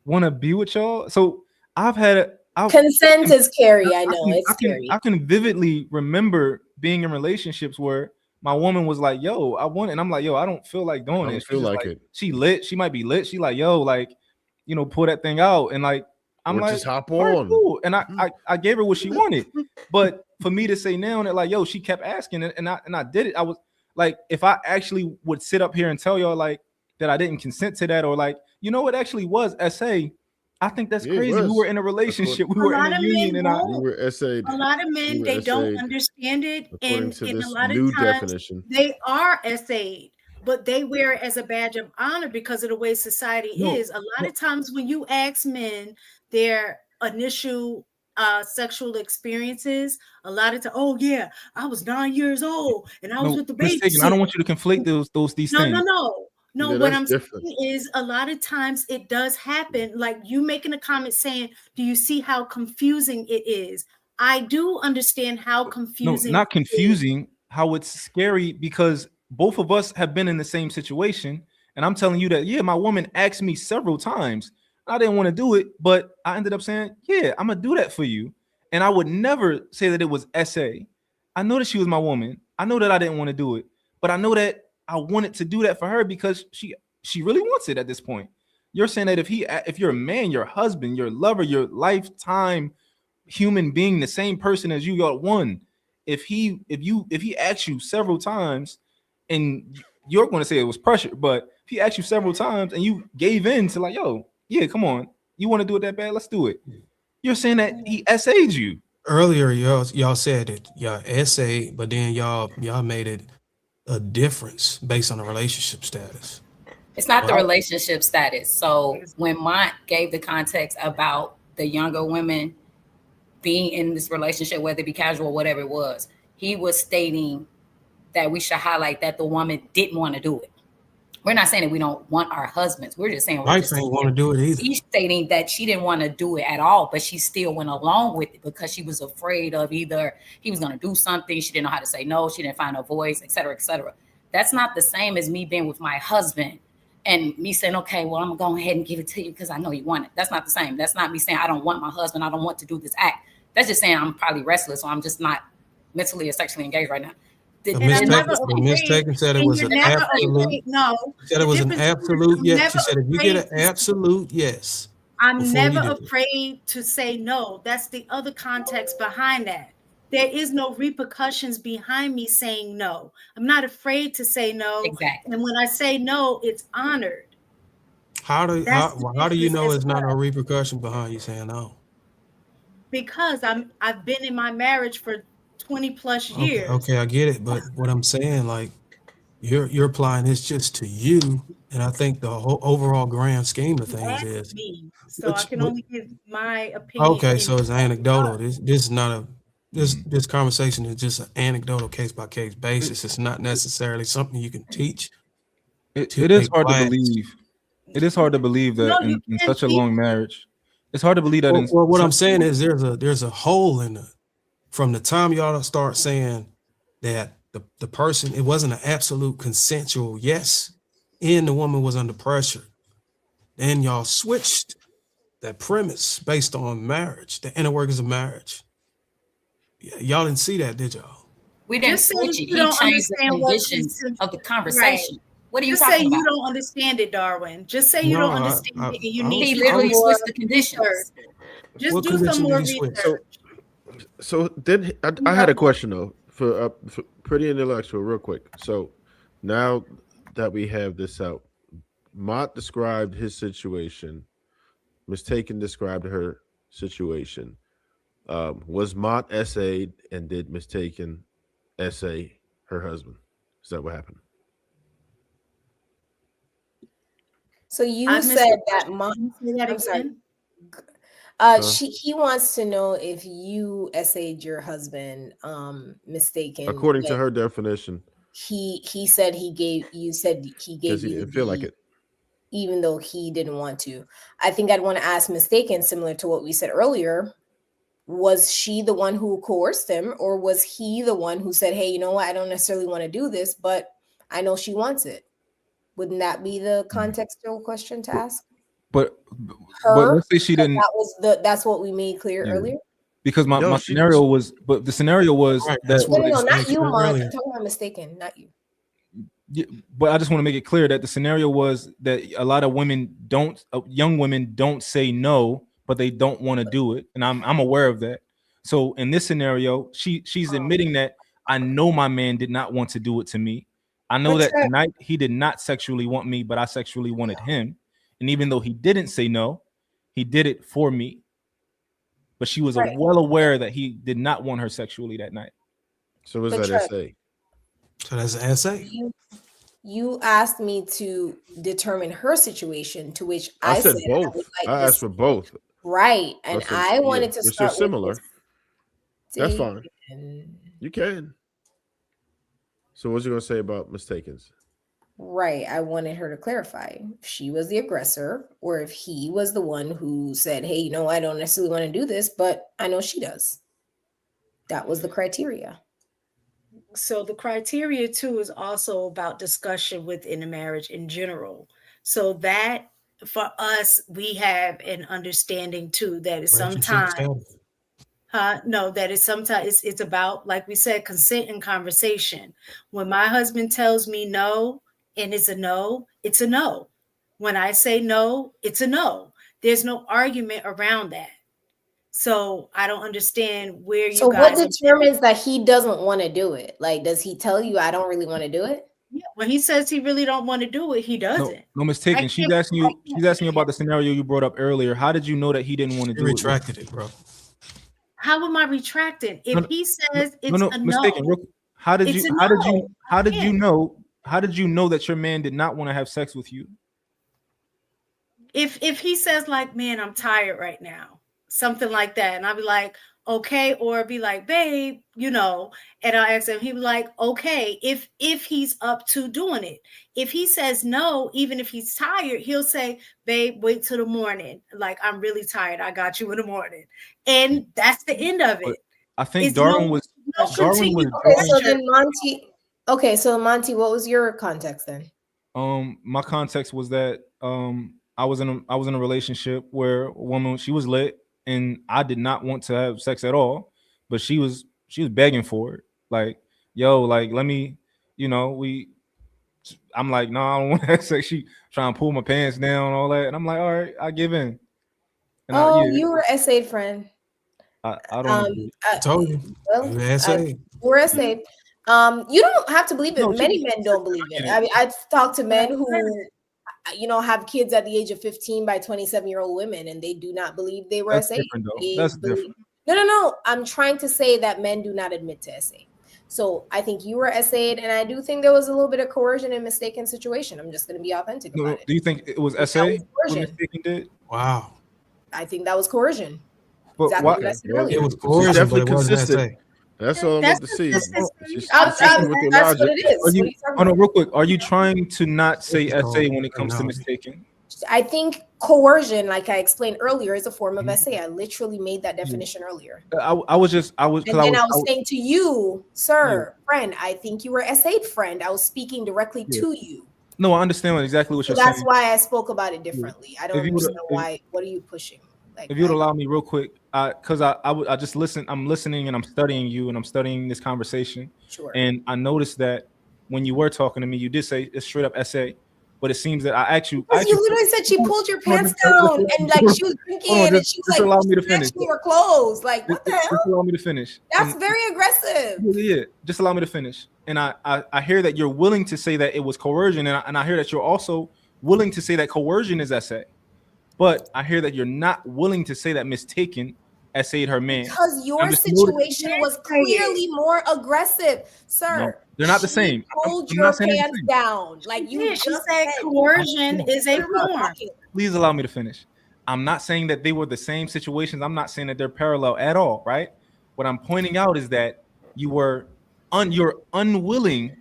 want to be with y'all? So Consent is scary. I know it's scary. I can vividly remember being in relationships where my woman was like, "Yo, I want it," and I'm like, "Yo, I don't feel like doing it." Feel like it. She lit. She might be lit. She like, "Yo, like, pull that thing out," and like, I'm Or like, just hop "All right, on." cool. And I gave her what she wanted, but for me to say now that like, yo, she kept asking, and I did it. I was like, if I actually would sit up here and tell y'all like that I didn't consent to that, or like, it actually was SA. I think that's crazy. We were in a relationship. We were in a union, and we were essayed. A lot of men, they don't understand it, and to a this lot new of times definition. they are essayed, but they wear it as a badge of honor because of the way society is. A lot of times when you ask men their initial sexual experiences, a lot of times, oh yeah, I was 9 years old and I was with the babysitter. I don't want you to conflate these things. No, Yeah, what that's I'm different. saying is a lot of times it does happen. Like you making a comment saying, do you see how confusing it is? I do understand how confusing. No, not confusing, how it's scary because both of us have been in the same situation. And I'm telling you that, yeah, my woman asked me several times. I didn't want to do it, but I ended up saying, yeah, I'm going to do that for you. And I would never say that it was SA. I know that she was my woman. I know that I didn't want to do it, but I know that I wanted to do that for her because she really wants it at this point. You're saying that if you're a man, your husband, your lover, your lifetime human being, the same person as you got one, if he asks you several times and you're going to say it was pressure, but if he asked you several times and you gave in to like, yo, yeah, come on, you want to do it that bad, let's do it. You're saying that he SA'd you. Earlier, y'all said it, y'all essay, but then y'all made it a difference based on the relationship status. It's not the relationship status. So when Mont gave the context about the younger women being in this relationship, whether it be casual, whatever it was, he was stating that we should highlight that the woman didn't want to do it. We're not saying that we don't want our husbands. We're just saying Wife ain't want to do it either. He's stating that she didn't want to do it at all, but she still went along with it because she was afraid of either he was going to do something. She didn't know how to say no. She didn't find a voice, et cetera, et cetera. That's not the same as me being with my husband and me saying, okay, well, I'm going to go ahead and give it to you because I know you want it. That's not the same. That's not me saying I don't want my husband. I don't want to do this act. That's just saying I'm probably restless, so I'm just not mentally or sexually engaged right now. Miss Taken said it was an absolute. No, said it was an absolute yes. She said if you get an absolute yes, I'm never afraid to say no. That's the other context behind that. There is no repercussions behind me saying no. I'm not afraid to say no. Exactly. And when I say no, it's honored. How do you know it's not a repercussion behind you saying no? Because I've been in my marriage for 20 plus years. Okay, I get it, but what I'm saying, like, you're applying this just to you, and I think the whole overall grand scheme of things is. So I can only give my opinion. Okay, so it's anecdotal. This is not a this conversation is just an anecdotal case by case basis. It's not necessarily something you can teach. It is hard to believe. It is hard to believe that in such a long marriage. It's hard to believe that. Well, what I'm saying is there's a hole in the. From the time y'all start saying that the person, it wasn't an absolute consensual yes, and the woman was under pressure, then y'all switched that premise based on marriage, the inner workings of marriage. Y'all didn't see that, did y'all? We didn't Just say switch it. you He don't changed the understand what conditions of the right. conversation. What are you Just say talking you about? don't understand it, Darwin. Just say you No, don't understand it, and you need He to do literally more switched the conditions. research. Just What do some condition did more he switch? research. So then I had a question though for pretty intellectual, real quick. So now that we have this out, Mott described his situation. Mistaken described her situation. Was Mott essayed and did Mistaken essay her husband? Is that what happened? So you I missed said the that question. mom. Can you say that I'm sorry. again? He wants to know if you essayed your husband mistaken. According to Yet her definition, he said he gave you said he because gave he you the didn't feel like D, it. even though he didn't want to. I think I'd want to ask mistaken, similar to what we said earlier. Was she the one who coerced him, or was he the one who said, hey, you know what, I don't necessarily want to do this, but I know she wants it? Wouldn't that be the contextual question to ask? But Her, let's say she because didn't. that's what we made clear Yeah. earlier. Because my No, scenario was, but the scenario was Right, that. that's what No, we not said you, Mon. earlier. I'm talking about mistaken, not you. Yeah, but I just want to make it clear that the scenario was that a lot of women don't, young women don't say no, but they don't want to do it, and I'm aware of that. So in this scenario, she's admitting that I know my man did not want to do it to me. I know But that Trey, tonight he did not sexually want me, but I sexually wanted him. And even though he didn't say no, he did it for me. But she was Trey, well aware that he did not want her sexually that night. So was but that Trey, essay? So that's an essay. you asked me to determine her situation, to which I I said said I would both. like I asked this for both. right, I and said, I yeah, wanted to which are start with similar. That's fine. mistaken. You can. So what's you gonna say about mistakens? Right, I wanted her to clarify if she was the aggressor or if he was the one who said, hey, you know, I don't necessarily want to do this, but I know she does. That was the criteria. So the criteria too is also about discussion within a marriage in general. So that for us, we have an understanding too that is Relationship sometimes status. no, that is sometimes it's about, like we said, consent and conversation. When my husband tells me no and it's a no, it's a no. When I say no, it's a no. There's no argument around that. So I don't understand where you So what guys are. determines that he doesn't want to do it? Like, does he tell you I don't really want to do it? Yeah, when he says he really don't want to do it, he doesn't. No mistaken. She's asking you about the scenario you brought up earlier. How did you know that he didn't want to He do it? retracted it, bro. How am I retracting? If he says it's a mistaken. no, How did it's you a how did no. you how did you Yeah. know how did you know that your man did not want to have sex with you? If he says like, man, I'm tired right now, something like that, and I'll be like, okay, or be like, babe, you know, and I'll ask him, he'll be like, okay, if he's up to doing it. If he says no, even if he's tired, he'll say, babe, wait till the morning. Like, I'm really tired. I got you in the morning. And that's the end of But it. I think It's Darwin no was continued Okay, so pressure. then Monty. Okay, so Monty, what was your context then? my context was that I was in a relationship where a woman, she was lit and I did not want to have sex at all, but she was begging for it. Like, yo, like let me, you know, I'm like, no, I don't want to have sex. She trying to pull my pants down and all that. And I'm like, all right, I give in. And You were essayed, friend. I don't agree. I told you. Well, You were essayed. you were essayed. You don't have to believe it. No, Many men don't believe it. I mean, I've talked to men who, you know, have kids at the age of 15 by 27-year-old women, and they do not believe they were That's essayed. different though. They That's believe- different. No. I'm trying to say that men do not admit to essay. So I think you were essayed, and I do think there was a little bit of coercion and mistaken situation. I'm just going to be authentic No, about it. do you think it was That essay? was What coercion. mistaken did? Wow. I think that was coercion. But Exactly why? what I said Well, earlier. It was she's coercion, but definitely it wasn't consistent. essay. That's all I That's want to see. consistency. She's I'll consistent with your That's what logic. it is. Are What you? are you talking Oh no, about? real quick. Are you trying to not say This is essay called when it comes to terminology. mistaken? I think coercion, like I explained earlier, is a form of Mhm. essay. I literally made that definition earlier. I was And then I was saying to you, sir, friend, I think you were essayed, friend. I was speaking directly Yeah. to you. No, I understand exactly what So you're that's saying. why I spoke about it differently. I don't If you would, understand why. What are you pushing? Like, if you would allow me real quick, I just listen. I'm listening and I'm studying you and I'm studying this conversation. Sure. And I noticed that when you were talking to me, you did say it's straight up essay. But it seems that I asked you. Because you literally said she pulled your pants down and like she was drinking and she was allow like me to finish. snatching your clothes. Like what the hell? Just allow me to finish. That's very aggressive. Yeah, just allow me to finish. And I hear that you're willing to say that it was coercion, and I hear that you're also willing to say that coercion is essay. But I hear that you're not willing to say that mistaken essayed her man. Because your situation was clearly more aggressive, sir. No, they're not the same. Pulled your pants down, like you she just said. Coercion is a form. Please allow me to finish. I'm not saying that they were the same situations. I'm not saying that they're parallel at all, right? What I'm pointing out is that you're unwilling.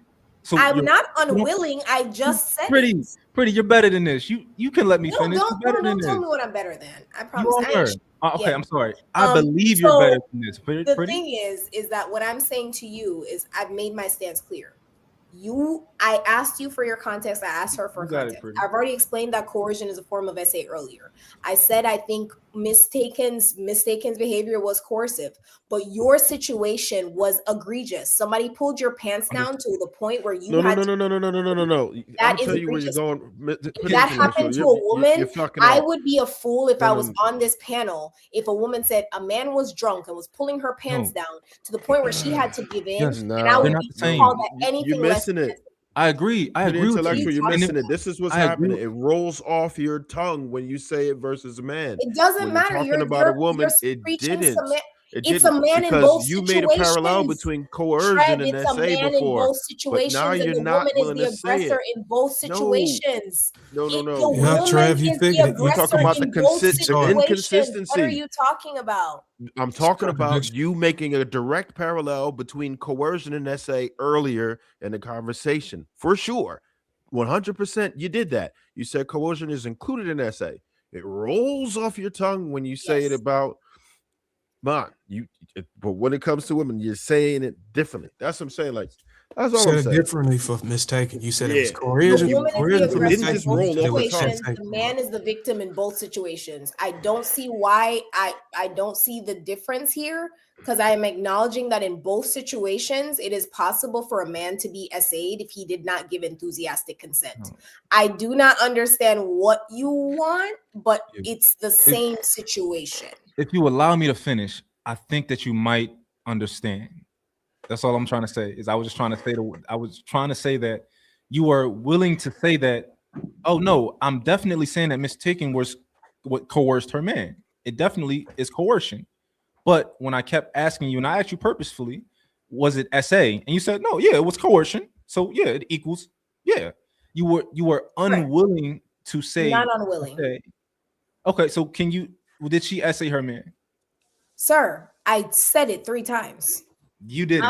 So I'm not unwilling. I just said pretty. You're better than this. You can let me finish. Don't tell me what I'm better than. I promise. Okay, I'm sorry. I believe you're better than this. The thing is that what I'm saying to you is I've made my stance clear. I asked you for your context. I asked her for context. I've already explained that coercion is a form of essay earlier. I said I think Mistaken's behavior was coercive, but your situation was egregious. Somebody pulled your pants down to the point where you No. That I'll is tell you where you're egregious. going. If that happened to a woman, I up. would be a fool if I was on this panel if a woman said a man was drunk and was pulling her pants down to the point where she had to give in, and I would be called that anything less. It. I agree. I agree with you. You're missing it. This is what's happening. It rolls off your tongue when you say it versus a man. It doesn't matter. You're talking about a woman. It didn't. It's a man in both situations. You made a parallel between coercion and it's a man SA before. in both situations, But now and you're the not woman willing is to the say aggressor it. in both situations. No. The Yeah, woman Trev, you is figured the it. You're aggressor talking about in the both situations. inconsistency. What are you talking about? I'm talking about you making a direct parallel between coercion and SA earlier in the conversation. For sure. 100% you did that. You said coercion is included in SA. It rolls off your tongue when you say it about but when it comes to women, you're saying it differently. That's what I'm saying. Like that's all said I'm it saying. differently for mistaken. You said it was The coercion. woman is the aggressor in just both roll off the situations. tongue. The man is the victim in both situations. I don't see why I don't see the difference here, because I am acknowledging that in both situations, it is possible for a man to be SA'd if he did not give enthusiastic consent. I do not understand what you want, but it's the same situation. If you allow me to finish, I think that you might understand. That's all I'm trying to say. I was trying to say that you are willing to say that. Oh no, I'm definitely saying that mistaken was what coerced her man. It definitely is coercion. But when I kept asking you, and I asked you purposefully, was it SA? And you said no. Yeah, it was coercion. So yeah, it equals yeah. You were unwilling to say. Not unwilling. SA. Okay, so did she SA her man? Sir, I said it 3 times. You did.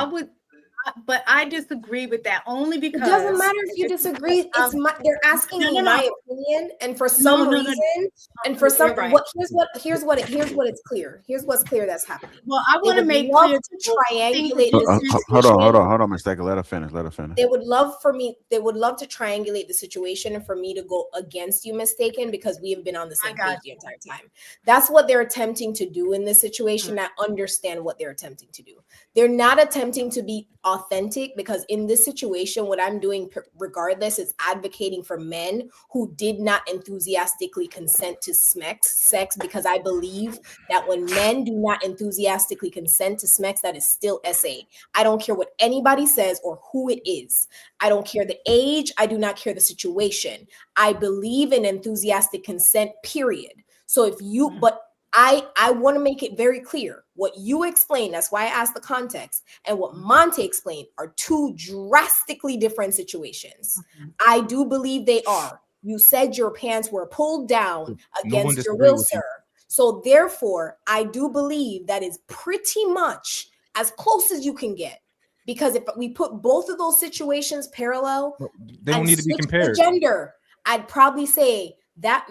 But I disagree with that only because it doesn't matter if you disagree. They're asking me my opinion, and for some reason, and for some here's what it's clear. Here's what's clear that's happening. Well, I want to make clear to triangulate this. Hold on, mistake. Let her finish. They would love to triangulate the situation and for me to go against you, mistaken, because we have been on the same page the entire time. That's what they're attempting to do in this situation. I understand what they're attempting to do. They're not attempting to be authentic, because in this situation, what I'm doing regardless is advocating for men who did not enthusiastically consent to sex, because I believe that when men do not enthusiastically consent to sex, that is still SA. I don't care what anybody says or who it is. I don't care the age. I do not care the situation. I believe in enthusiastic consent, period. So if you, but I want to make it very clear what you explained. That's why I asked the context, and what Monte explained are 2 drastically different situations. I do believe they are. You said your pants were pulled down against your will, sir. So therefore, I do believe that is pretty much as close as you can get. Because if we put both of those situations parallel, they don't need to be compared. The gender, I'd probably say that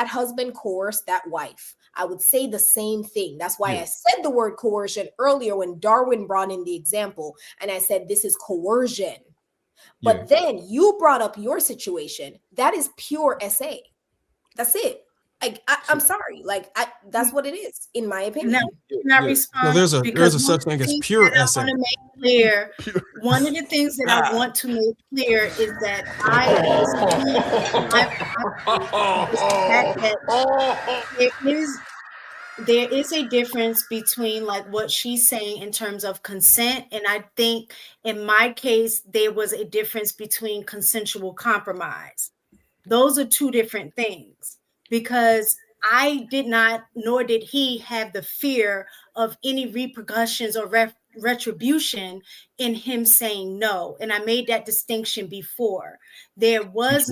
husband coerced that wife. I would say the same thing. That's why I said the word coercion earlier when Darwin brought in the example, and I said this is coercion. But then you brought up your situation. That is pure SA. That's it. I'm sorry. Like that's what it is, in my opinion. Now, can I respond? No, there's a Because one such of the thing as things pure that I essay. want to make clear, one of the things that I want to make clear is that I there is a difference between like what she's saying in terms of consent, and I think in my case there was a difference between consensual compromise. Those are two different things, because I did not, nor did he, have the fear of any repercussions or retribution in him saying no. And I made that distinction before. There was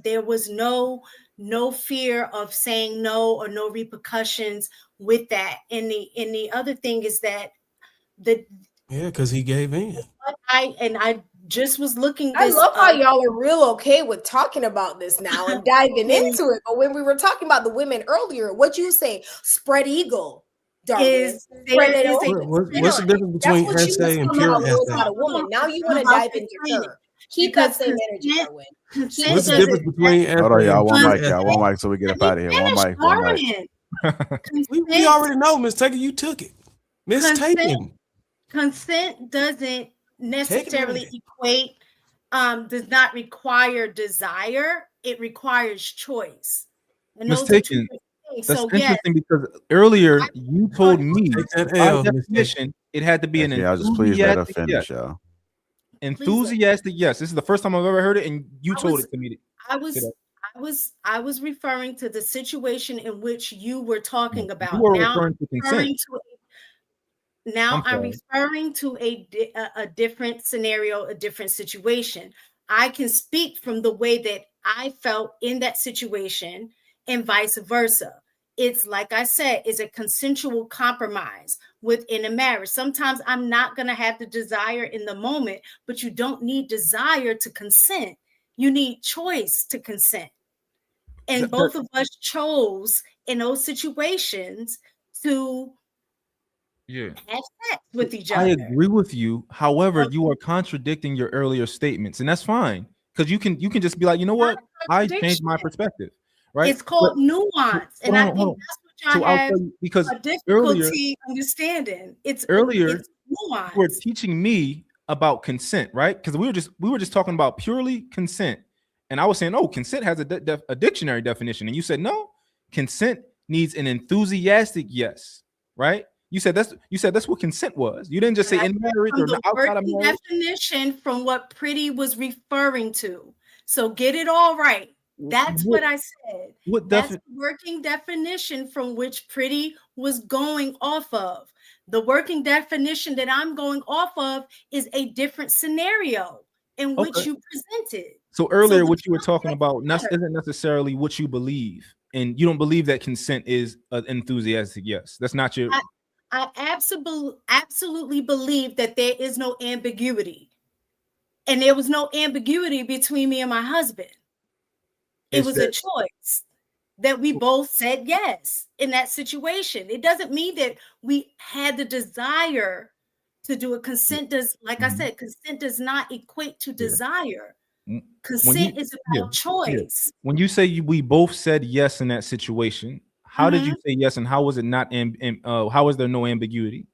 there was no fear of saying no or no repercussions with that. And the other thing is that because he gave in. I just was looking. I love how y'all are real okay with talking about this now and diving into it. But when we were talking about the women earlier, what you say? Spread eagle, Darwin. Spread it open. What's the difference between essay and pure essay? Not a woman. Now you want to dive into her. Keep that same energy, Darwin. What's the difference between essay Hold on, y'all. One and mic, y'all. One mic, so we get up out of here. One mic. One mic. We already know, Miss Taken. You took it, Miss Taken. Consent doesn't necessarily equate, does not require desire. It requires choice. And Miss those are two Taken, different things. that's So interesting because earlier you told me by definition it had to be an Yeah, I'll just please let her enthusiastic finish, yes. y'all. Enthusiastic yes. This is the first time I've ever heard it, and you told it to me. I was referring to the situation in which you were talking about. You were Now referring to consent. I'm referring to a different scenario, a different situation. I can speak from the way that I felt in that situation and vice versa. It's like I said, it's a consensual compromise within a marriage. Sometimes I'm not going to have the desire in the moment, but you don't need desire to consent. You need choice to consent. And both of us chose in those situations to have sex with each other. I agree with you. However, you are contradicting your earlier statements, and that's fine because you can just be like, you know what? I changed my perspective. Right? It's called nuance, and I think that's what y'all have because a difficulty understanding. It's earlier it's nuance. you were teaching me about consent, right? Because we were just talking about purely consent, and I was saying, oh, consent has a dictionary definition, and you said no, consent needs an enthusiastic yes, right? You said that's what consent was. You didn't just say in marriage or outside of marriage. Definition from what Pretty was referring to. So get it all right. That's what I said. That's the working definition from which Pretty was going off of. The working definition that I'm going off of is a different scenario in which you presented. So earlier, what you were talking about isn't necessarily what you believe, and you don't believe that consent is an enthusiastic yes. That's not your. I absolutely believe that there is no ambiguity, and there was no ambiguity between me and my husband. It was a choice that we both said yes in that situation. It doesn't mean that we had the desire to do it. Consent does, like I said, consent does not equate to desire. Consent is about choice. When you say we both said yes in that situation, how did you say yes, and how was it not? How was there no ambiguity?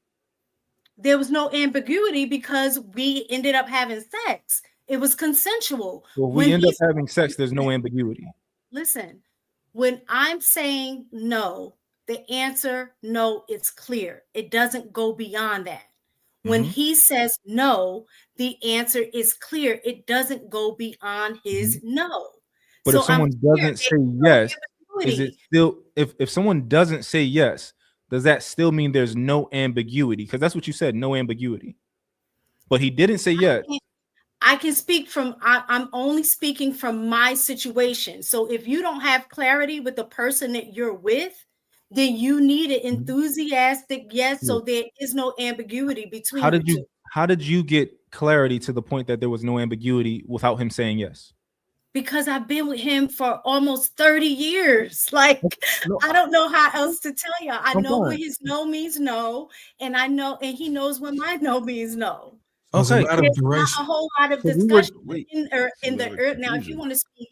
There was no ambiguity because we ended up having sex. It was consensual. Well, we end up having sex. There's no ambiguity. Listen, when I'm saying no, the answer no, it's clear. It doesn't go beyond that. When he says no, the answer is clear. It doesn't go beyond his no. But if someone doesn't say yes, is it still if someone doesn't say yes, does that still mean there's no ambiguity? Because that's what you said, no ambiguity. But he didn't say yes. I can speak from, I'm only speaking from my situation. So if you don't have clarity with the person that you're with, then you need an enthusiastic yes. So there is no ambiguity between the two. How did you get clarity to the point that there was no ambiguity without him saying yes? Because I've been with him for almost 30 years. Like, I don't know how else to tell you. I know when his no means no, and I know, and he knows when my no means no. Okay, there's not a whole lot of discussion in the now. If you want to speak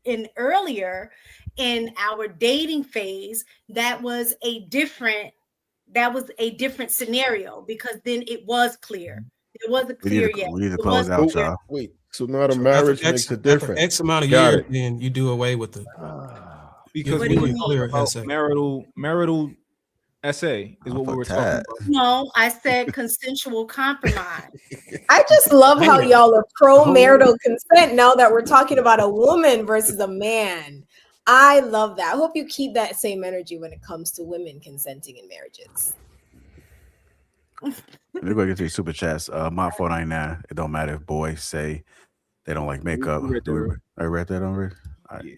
in earlier in our dating phase, that was a different scenario, because then it was clear. It wasn't clear yet. We need to It close was out, clear. y'all. Wait, so now the After marriage X, makes it after different. X amount of Got years, it. then you do away with the Because What we do were you talking clear about essay. marital essay is what we were talking about. No, I said consensual compromise. I just love how Damn. y'all are pro Oh. marital consent now that we're talking about a woman versus a man. I love that. I hope you keep that same energy when it comes to women consenting in marriages. We're gonna get to your super chats. Mont 499. It don't matter if boys say they don't like makeup. read that already. I read that already. All right. Yeah.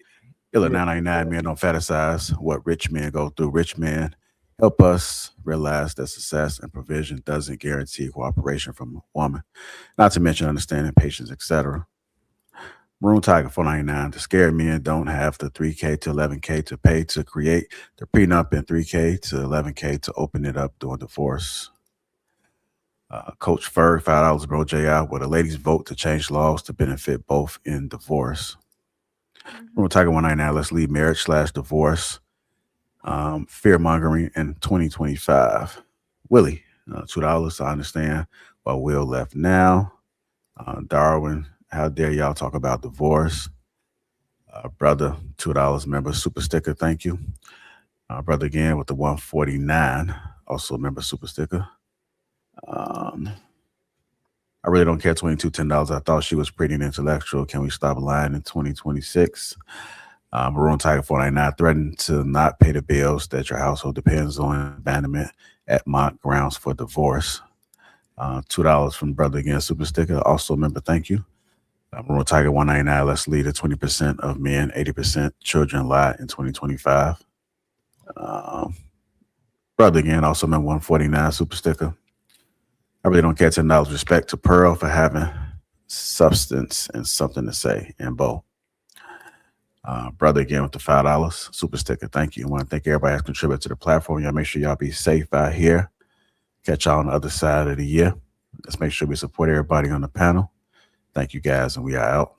Illa 999, men don't fantasize what rich men go through. Rich men help us realize that success and provision doesn't guarantee cooperation from a woman, not to mention understanding, patience, etc. Maroon Tiger 499. The scared men don't have the 3K to 11K to pay to create the prenup and 3K to 11K to open it up during divorce. Coach Ferg, $5, bro. JR, will the ladies vote to change laws to benefit both in divorce? Maroon Tiger 199. Let's leave marriage/divorce. Fear mongering in 2025. Willie, $2. I understand why Will left now. Darwin, how dare y'all talk about divorce? Brother, $2. Member super sticker. Thank you. Brother again with the 149. Also member super sticker. I really don't care. $22, $10. I thought she was pretty and intellectual. Can we stop lying in 2026? Maroon Tiger 499 threatened to not pay the bills that your household depends on. Abandonment at Mont grounds for divorce. $2 from brother again, super sticker. Also member, thank you. Maroon Tiger 199. Let's lead to 20% of men, 80% children lie in 2025. Brother again, also member 149, super sticker. I really don't care. $10. Respect to Pearl for having substance and something to say. And Bo. Brother again with the $5 super sticker. Thank you. I want to thank everybody that's contributed to the platform. Y'all make sure y'all be safe out here. Catch y'all on the other side of the year. Let's make sure we support everybody on the panel. Thank you guys, and we are out.